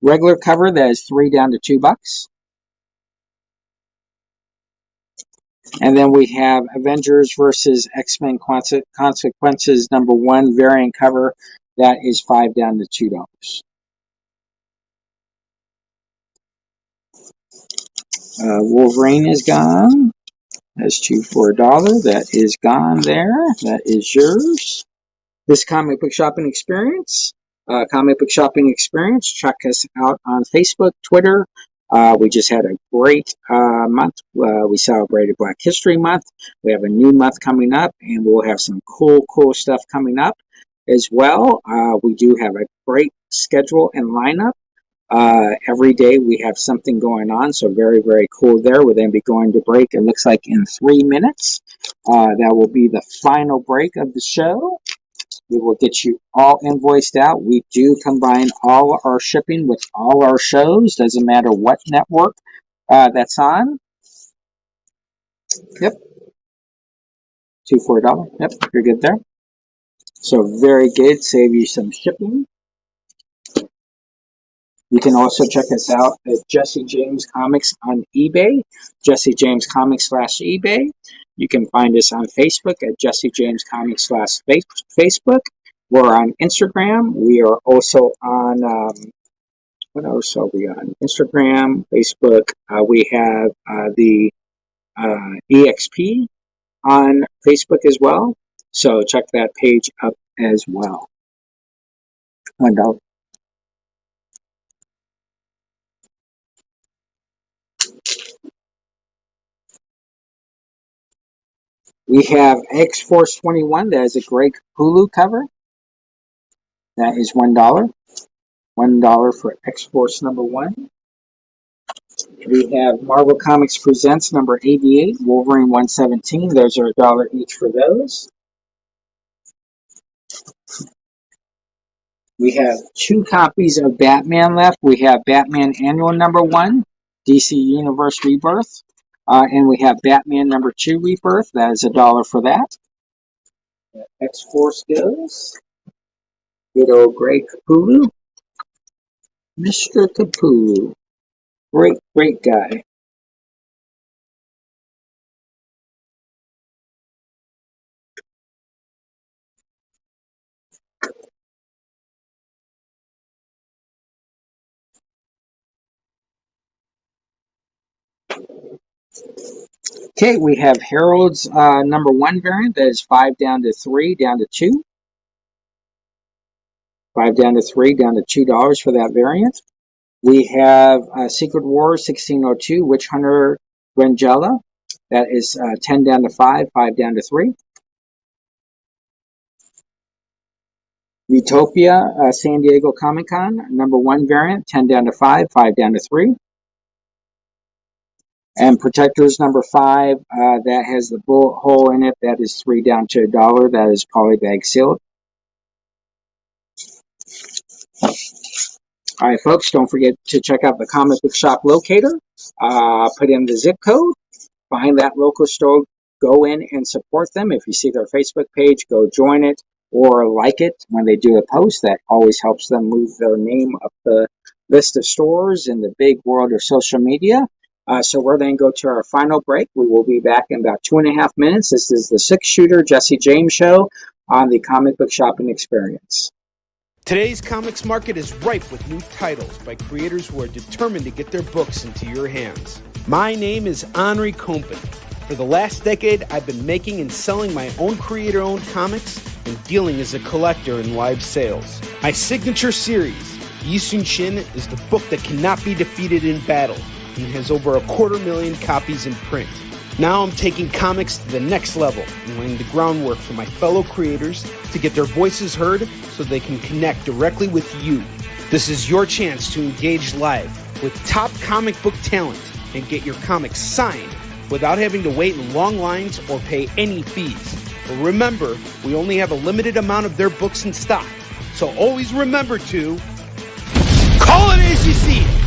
regular cover. That is $3 down to $2. And then we have Avengers versus X-Men Consequences number 1 variant cover. That is $5 down to $2. Wolverine is gone. That's 2 for $1. That is gone there. That is yours. This comic book shopping experience. Check us out on Facebook, Twitter. We just had a great month. We celebrated Black History Month. We have a new month coming up, and we'll have some cool stuff coming up as well. We do have a great schedule and lineup. Every day we have something going on, so very, very cool there. We'll then be going to break, it looks like in 3 minutes. That will be the final break of the show. We will get you all invoiced out. We do combine all our shipping with all our shows. Doesn't matter what network that's on. Yep. 2 for $1. Yep, you're good there. So very good. Save you some shipping. You can also check us out at Jesse James Comics on eBay, Jesse James Comics /eBay. You can find us on Facebook at Jesse James Comics /Facebook. We're on Instagram. We are also on, what else are we on? Instagram, Facebook. We have the EXP on Facebook as well. So check that page up as well. $1. We have X-Force 21. That is a great Hulu cover. That is $1. $1 for X-Force number 1. We have Marvel Comics Presents number 88, Wolverine 117. Those are $1 each for those. We have 2 copies of Batman left. We have Batman Annual number 1, DC Universe Rebirth. And we have Batman #2 Rebirth. That is $1 for that. X-Force goes. Good old Greg Capullo. Mr. Capullo. Great, great guy. Okay, we have Harold's #1 variant. That is 5 down to 3, down to 2. 5 down to 3, down to $2 for that variant. We have Secret Wars 1602, Witch Hunter Grangella. That is 10 down to 5, 5 down to 3. Utopia San Diego Comic Con, #1 variant, 10 down to 5, 5 down to 3. And Protectors #5, that has the bullet hole in it. That is 3 down to $1. That is polybag sealed. All right, folks, don't forget to check out the comic book shop locator. Put in the zip code, find that local store, go in and support them. If you see their Facebook page, go join it or like it when they do a post. That always helps them move their name up the list of stores in the big world of social media. So we're going to go to our final break. We will be back in about 2.5 minutes. This is the 6-Shooter Jesse James Show on the Comic Book Shopping Experience. Today's comics market is ripe with new titles by creators who are determined to get their books into your hands. My name is Henri Compen. For the last decade, I've been making and selling my own creator-owned comics and dealing as a collector in live sales. My signature series, Yi Sun Shin, is the book that cannot be defeated in battle and has over 250,000 copies in print. Now I'm taking comics to the next level and laying the groundwork for my fellow creators to get their voices heard so they can connect directly with you. This is your chance to engage live with top comic book talent and get your comics signed without having to wait in long lines or pay any fees. But remember, we only have a limited amount of their books in stock, so always remember to call it as you see it.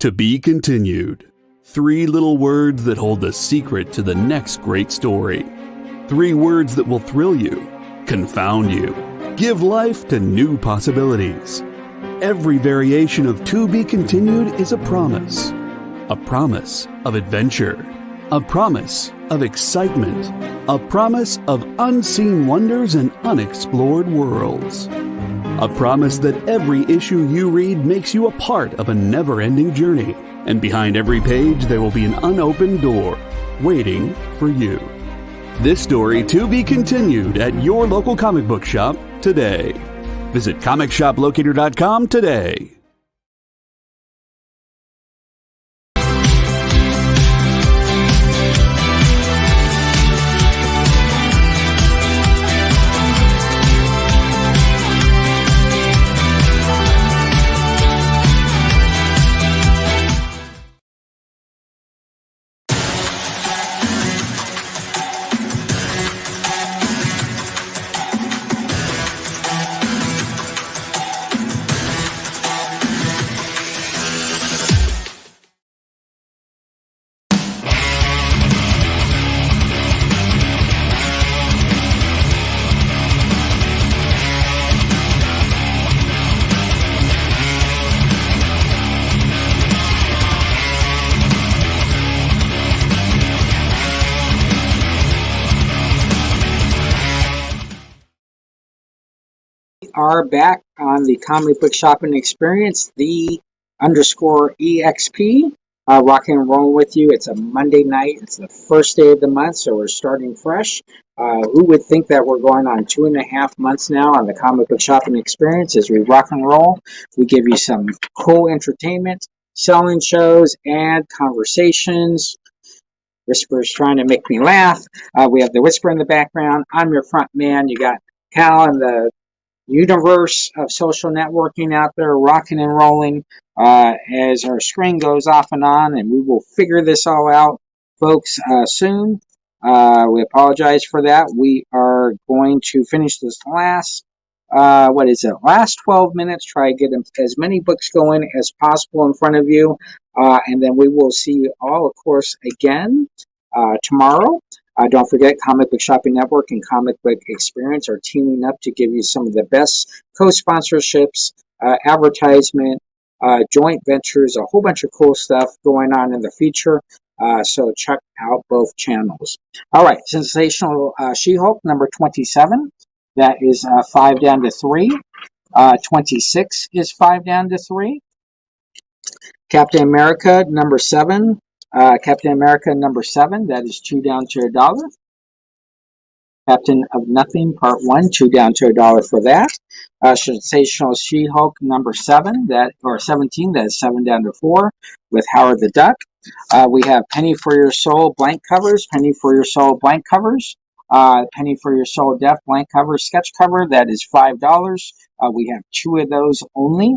To be continued. 3 little words that hold the secret to the next great story. 3 words that will thrill you, confound you, give life to new possibilities. Every variation of To Be Continued is a promise of adventure, a promise of excitement, a promise of unseen wonders and unexplored worlds. A promise that every issue you read makes you a part of a never-ending journey. And behind every page, there will be an unopened door waiting for you. This story to be continued at your local comic book shop today. Visit comicshoplocator.com today. Are back on the Comic Book Shopping Experience, the _EXP, rocking and rolling with you. It's a Monday night. It's the first day of the month, so we're starting fresh. Who would think that we're going on 2.5 months now on the Comic Book Shopping Experience as we rock and roll. We give you some cool entertainment, selling shows, and conversations. Whisper's trying to make me laugh. We have the Whisper in the background. I'm your front man. You got Cal in the universe of social networking out there, rocking and rolling as our screen goes off and on, and we will figure this all out, folks, soon. We apologize for that. We are going to finish this last, last 12 minutes, try to get as many books going as possible in front of you, and then we will see you all, of course, again tomorrow. Don't forget, Comic Book Shopping Network and Comic Book Experience are teaming up to give you some of the best co-sponsorships, advertisement, joint ventures, a whole bunch of cool stuff going on in the future. So check out both channels. All right, Sensational She-Hulk number 27. That is 5 down to 3. 26 is 5 down to 3. Captain America number 7. Captain America number 7. That is 2 down to $1. Captain of Nothing Part 1, 2 down to $1 for that. Sensational She-Hulk number 7, that or 17, that is 7 down to 4 with Howard the Duck. We have Penny for Your Soul blank covers, Penny for Your Soul blank covers, Penny for Your Soul Deaf blank cover sketch cover, that is $5. We have 2 of those only.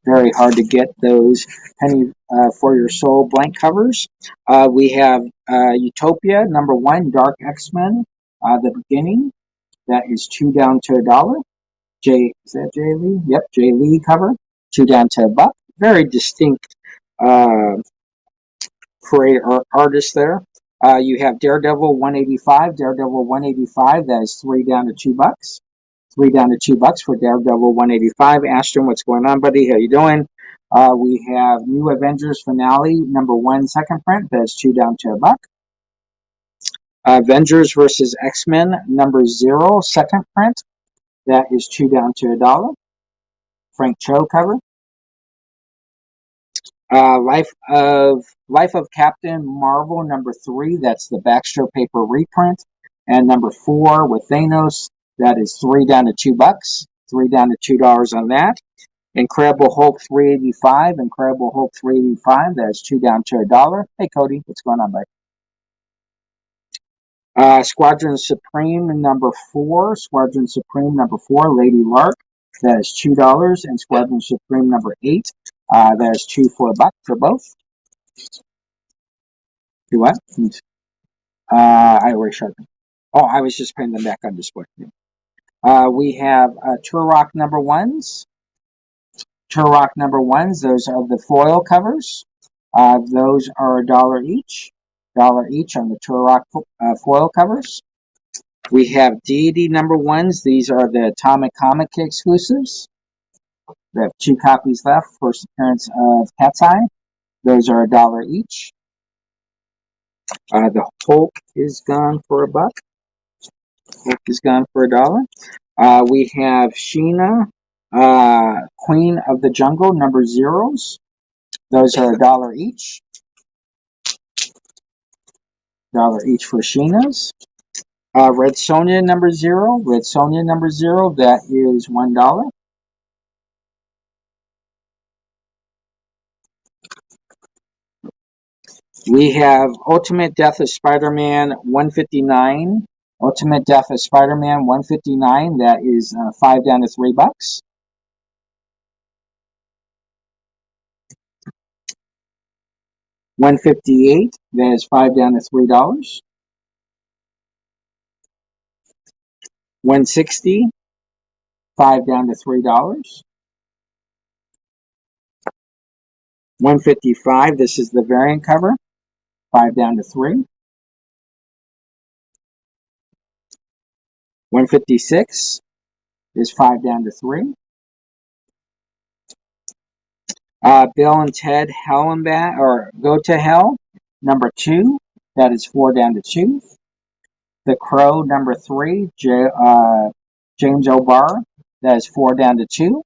Very hard to get those Penny for Your Soul blank covers. We have Utopia number 1, Dark X-Men, the beginning. That is 2 down to $1. Is that Jay Lee? Yep, Jay Lee cover. 2 down to $1. Very distinct creator artist there. You have Daredevil 185. Daredevil 185. That is 3 down to $2. 3 down to $2 for Daredevil 185. Ashton, what's going on, buddy? How you doing? We have New Avengers Finale number 1 second print. That's 2 down to $1. Avengers versus X-Men number 0 second print. That is 2 down to $1. Frank Cho cover. Life of Captain Marvel number 3. That's the Baxter paper reprint. And number 4 with Thanos. That is 3 down to $2. 3 down to $2 on that. Incredible Hulk 385. Incredible Hulk 385. That's 2 down to $1. Hey Cody, what's going on, buddy? Squadron Supreme number 4. Squadron Supreme number 4. Lady Lark. That is $2. And Squadron Supreme number 8. That is 2 for $1 for both. Do what? I already showed them. Oh, I was just putting them back on display. We have Turok number 1s. Turok number 1s. Those are the foil covers. Those are $1 each. $1 each on the Turok foil covers. We have Deity number 1s. These are the Atomic Comic exclusives. We have 2 copies left. First appearance of Cat's Eye. Those are $1 each. The Hulk is gone for $1. Hulk is gone for $1. We have Sheena, Queen of the Jungle number 0s. Those are $1 each. $1 each for Sheena's. Red Sonja number 0. Red Sonja number 0. That is $1. We have Ultimate Death of Spider-Man 159. Ultimate Death of Spider-Man 159. That is 5 down to $3. 158. That is 5 down to $3. 160. 5 down to $3. 155. This is the variant cover. 5 down to $3. 156 is 5 down to $3. Bill and Ted Hell and Back, or Go to Hell, number 2. That is 4 down to $2. The Crow, number 3. James O'Barr. That is 4 down to $2.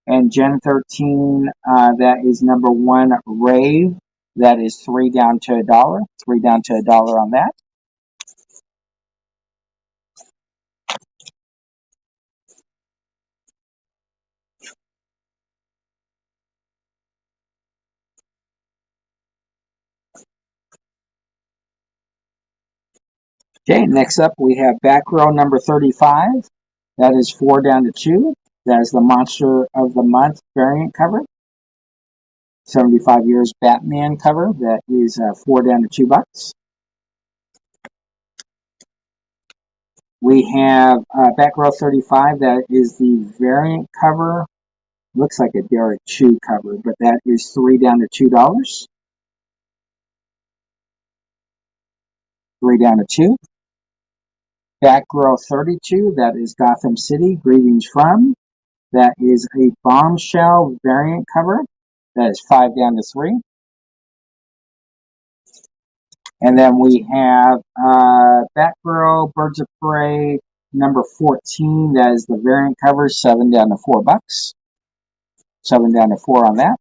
And Gen 13, that is number 1. Rave. That is 3 down to $1. 3 down to $1 on that. Okay, next up we have back row number 35. That is 4 down to 2. That is the Monster of the Month variant cover. 75 Years Batman cover. That is 4 down to $2. We have Batgirl 35. That is the variant cover. Looks like a Derek Chew cover, but that is 3 down to $2. 3 down to 2. Batgirl 32. That is Gotham City. Greetings from. That is a Bombshell variant cover. That is 5 down to 3. And then we have Batgirl Birds of Prey number 14. That is the variant cover. 7 down to $4. 7 down to 4 on that.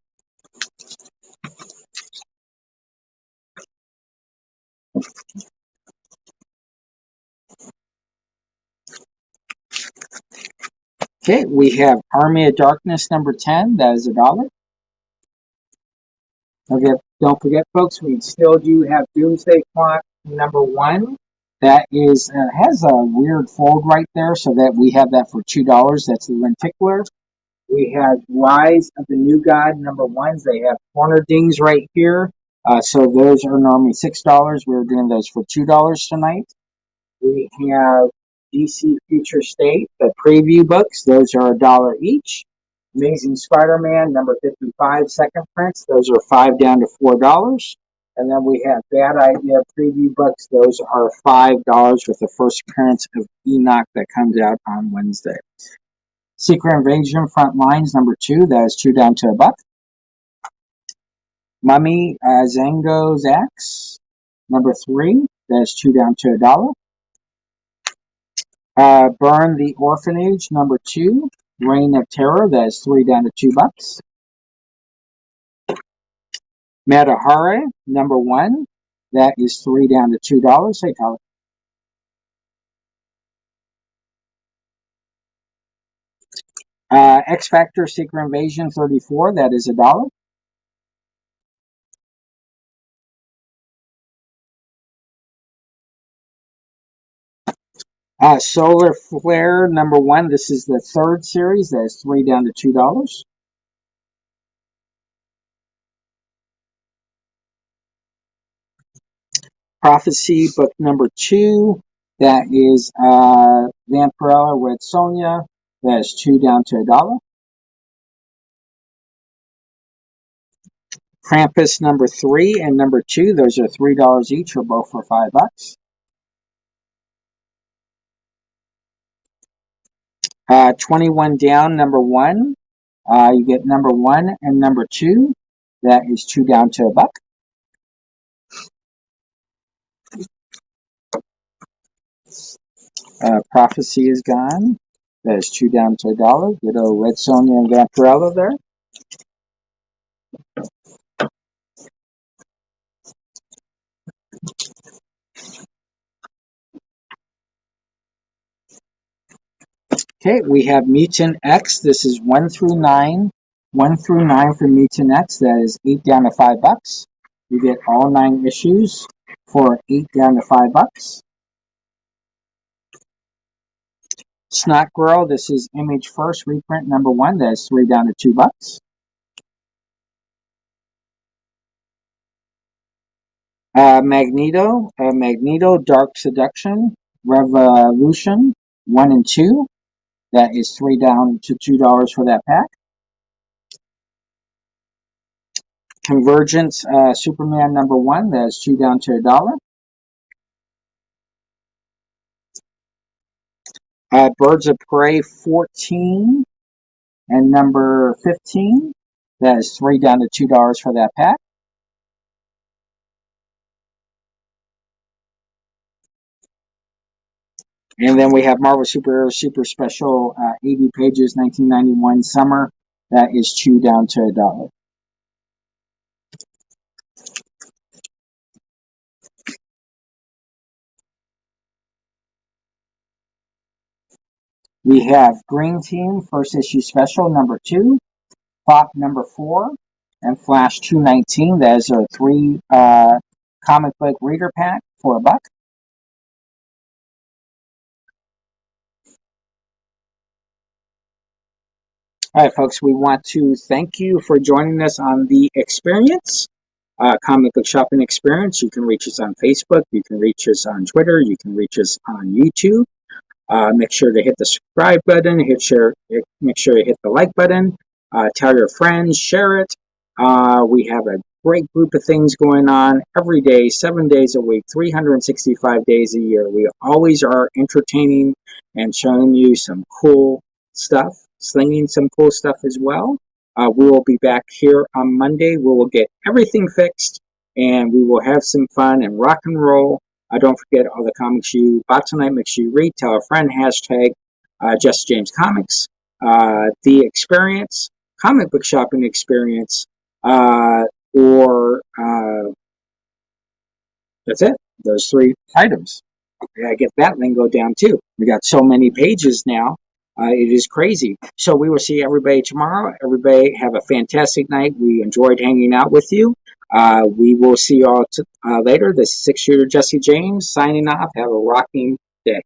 Okay, we have Army of Darkness number 10. That is $1. Okay, don't forget, folks, we still do have Doomsday Clock number 1. That is has a weird fold right there, so that we have that for $2. That's the lenticular. We have Rise of the New God number 1s. They have corner dings right here, so those are normally $6. We're doing those for $2 tonight. We have DC Future State, the preview books. Those are $1 each. Amazing Spider-Man number 55 second prints. Those are 5 down to $4. And then we have Bad Idea preview books. Those are $5 with the first appearance of Enoch that comes out on Wednesday. Secret Invasion Front Lines number 2. That is 2 down to $1. Mummy Zango's Axe number 3. That is 2 down to $1. Burn the Orphanage number 2. Reign of Terror. That is 3 down to $2. Matahari number 1. That is 3 down to $2. Hey, Tyler. X Factor Secret Invasion 34. That is $1. Solar Flare number 1. This is the 3rd series. That is 3 down to $2. Prophecy book number 2. That is Vampirella Red Sonja. That is 2 down to $1. Krampus number 3 and number 2. Those are $3 each, or both for $5. 21 down number 1. You get number 1 and number 2. That is 2 down to $1. Prophecy is gone. That is 2 down to $1. Good old Red Sonja and Vampirella there. Okay, we have Mutant X. This is 1 through 9. 1 through 9 for Mutant X. That is 8 down to $5. You get all 9 issues for 8 down to $5. Snot Girl. This is Image First reprint number 1. That is 3 down to $2. Magneto. Magneto Dark Seduction Revolution 1 and 2. That is 3 down to $2 for that pack. Convergence Superman number 1. That is 2 down to $1. Birds of Prey 14 and number 15. That is 3 down to $2 for that pack. And then we have Marvel Superhero Super Special 80 pages 1991 summer. That is 2 down to $1. We have Green Team first issue special number 2, Pop number 4, and Flash 219. That is a 3 comic book reader pack for $1. All right, folks, we want to thank you for joining us on the experience, comic book shopping experience. You can reach us on Facebook. You can reach us on Twitter. You can reach us on YouTube. Make sure to hit the subscribe button. Make sure you hit the like button. Tell your friends. Share it. We have a great group of things going on every day, 7 days a week, 365 days a year. We always are entertaining and showing you some cool stuff, slinging some cool stuff as well. We will be back here on Monday. We will get everything fixed, and we will have some fun and rock and roll. Don't forget all the comics you bought tonight. Make sure you read, tell a friend, hashtag Just James Comics. The experience, comic book shopping experience, or that's it. Those 3 items. I get that lingo down too. We got so many pages now. It is crazy. So we will see everybody tomorrow. Everybody have a fantastic night. We enjoyed hanging out with you. We will see you all later. This is 6-Shooter Jesse James signing off. Have a rocking day.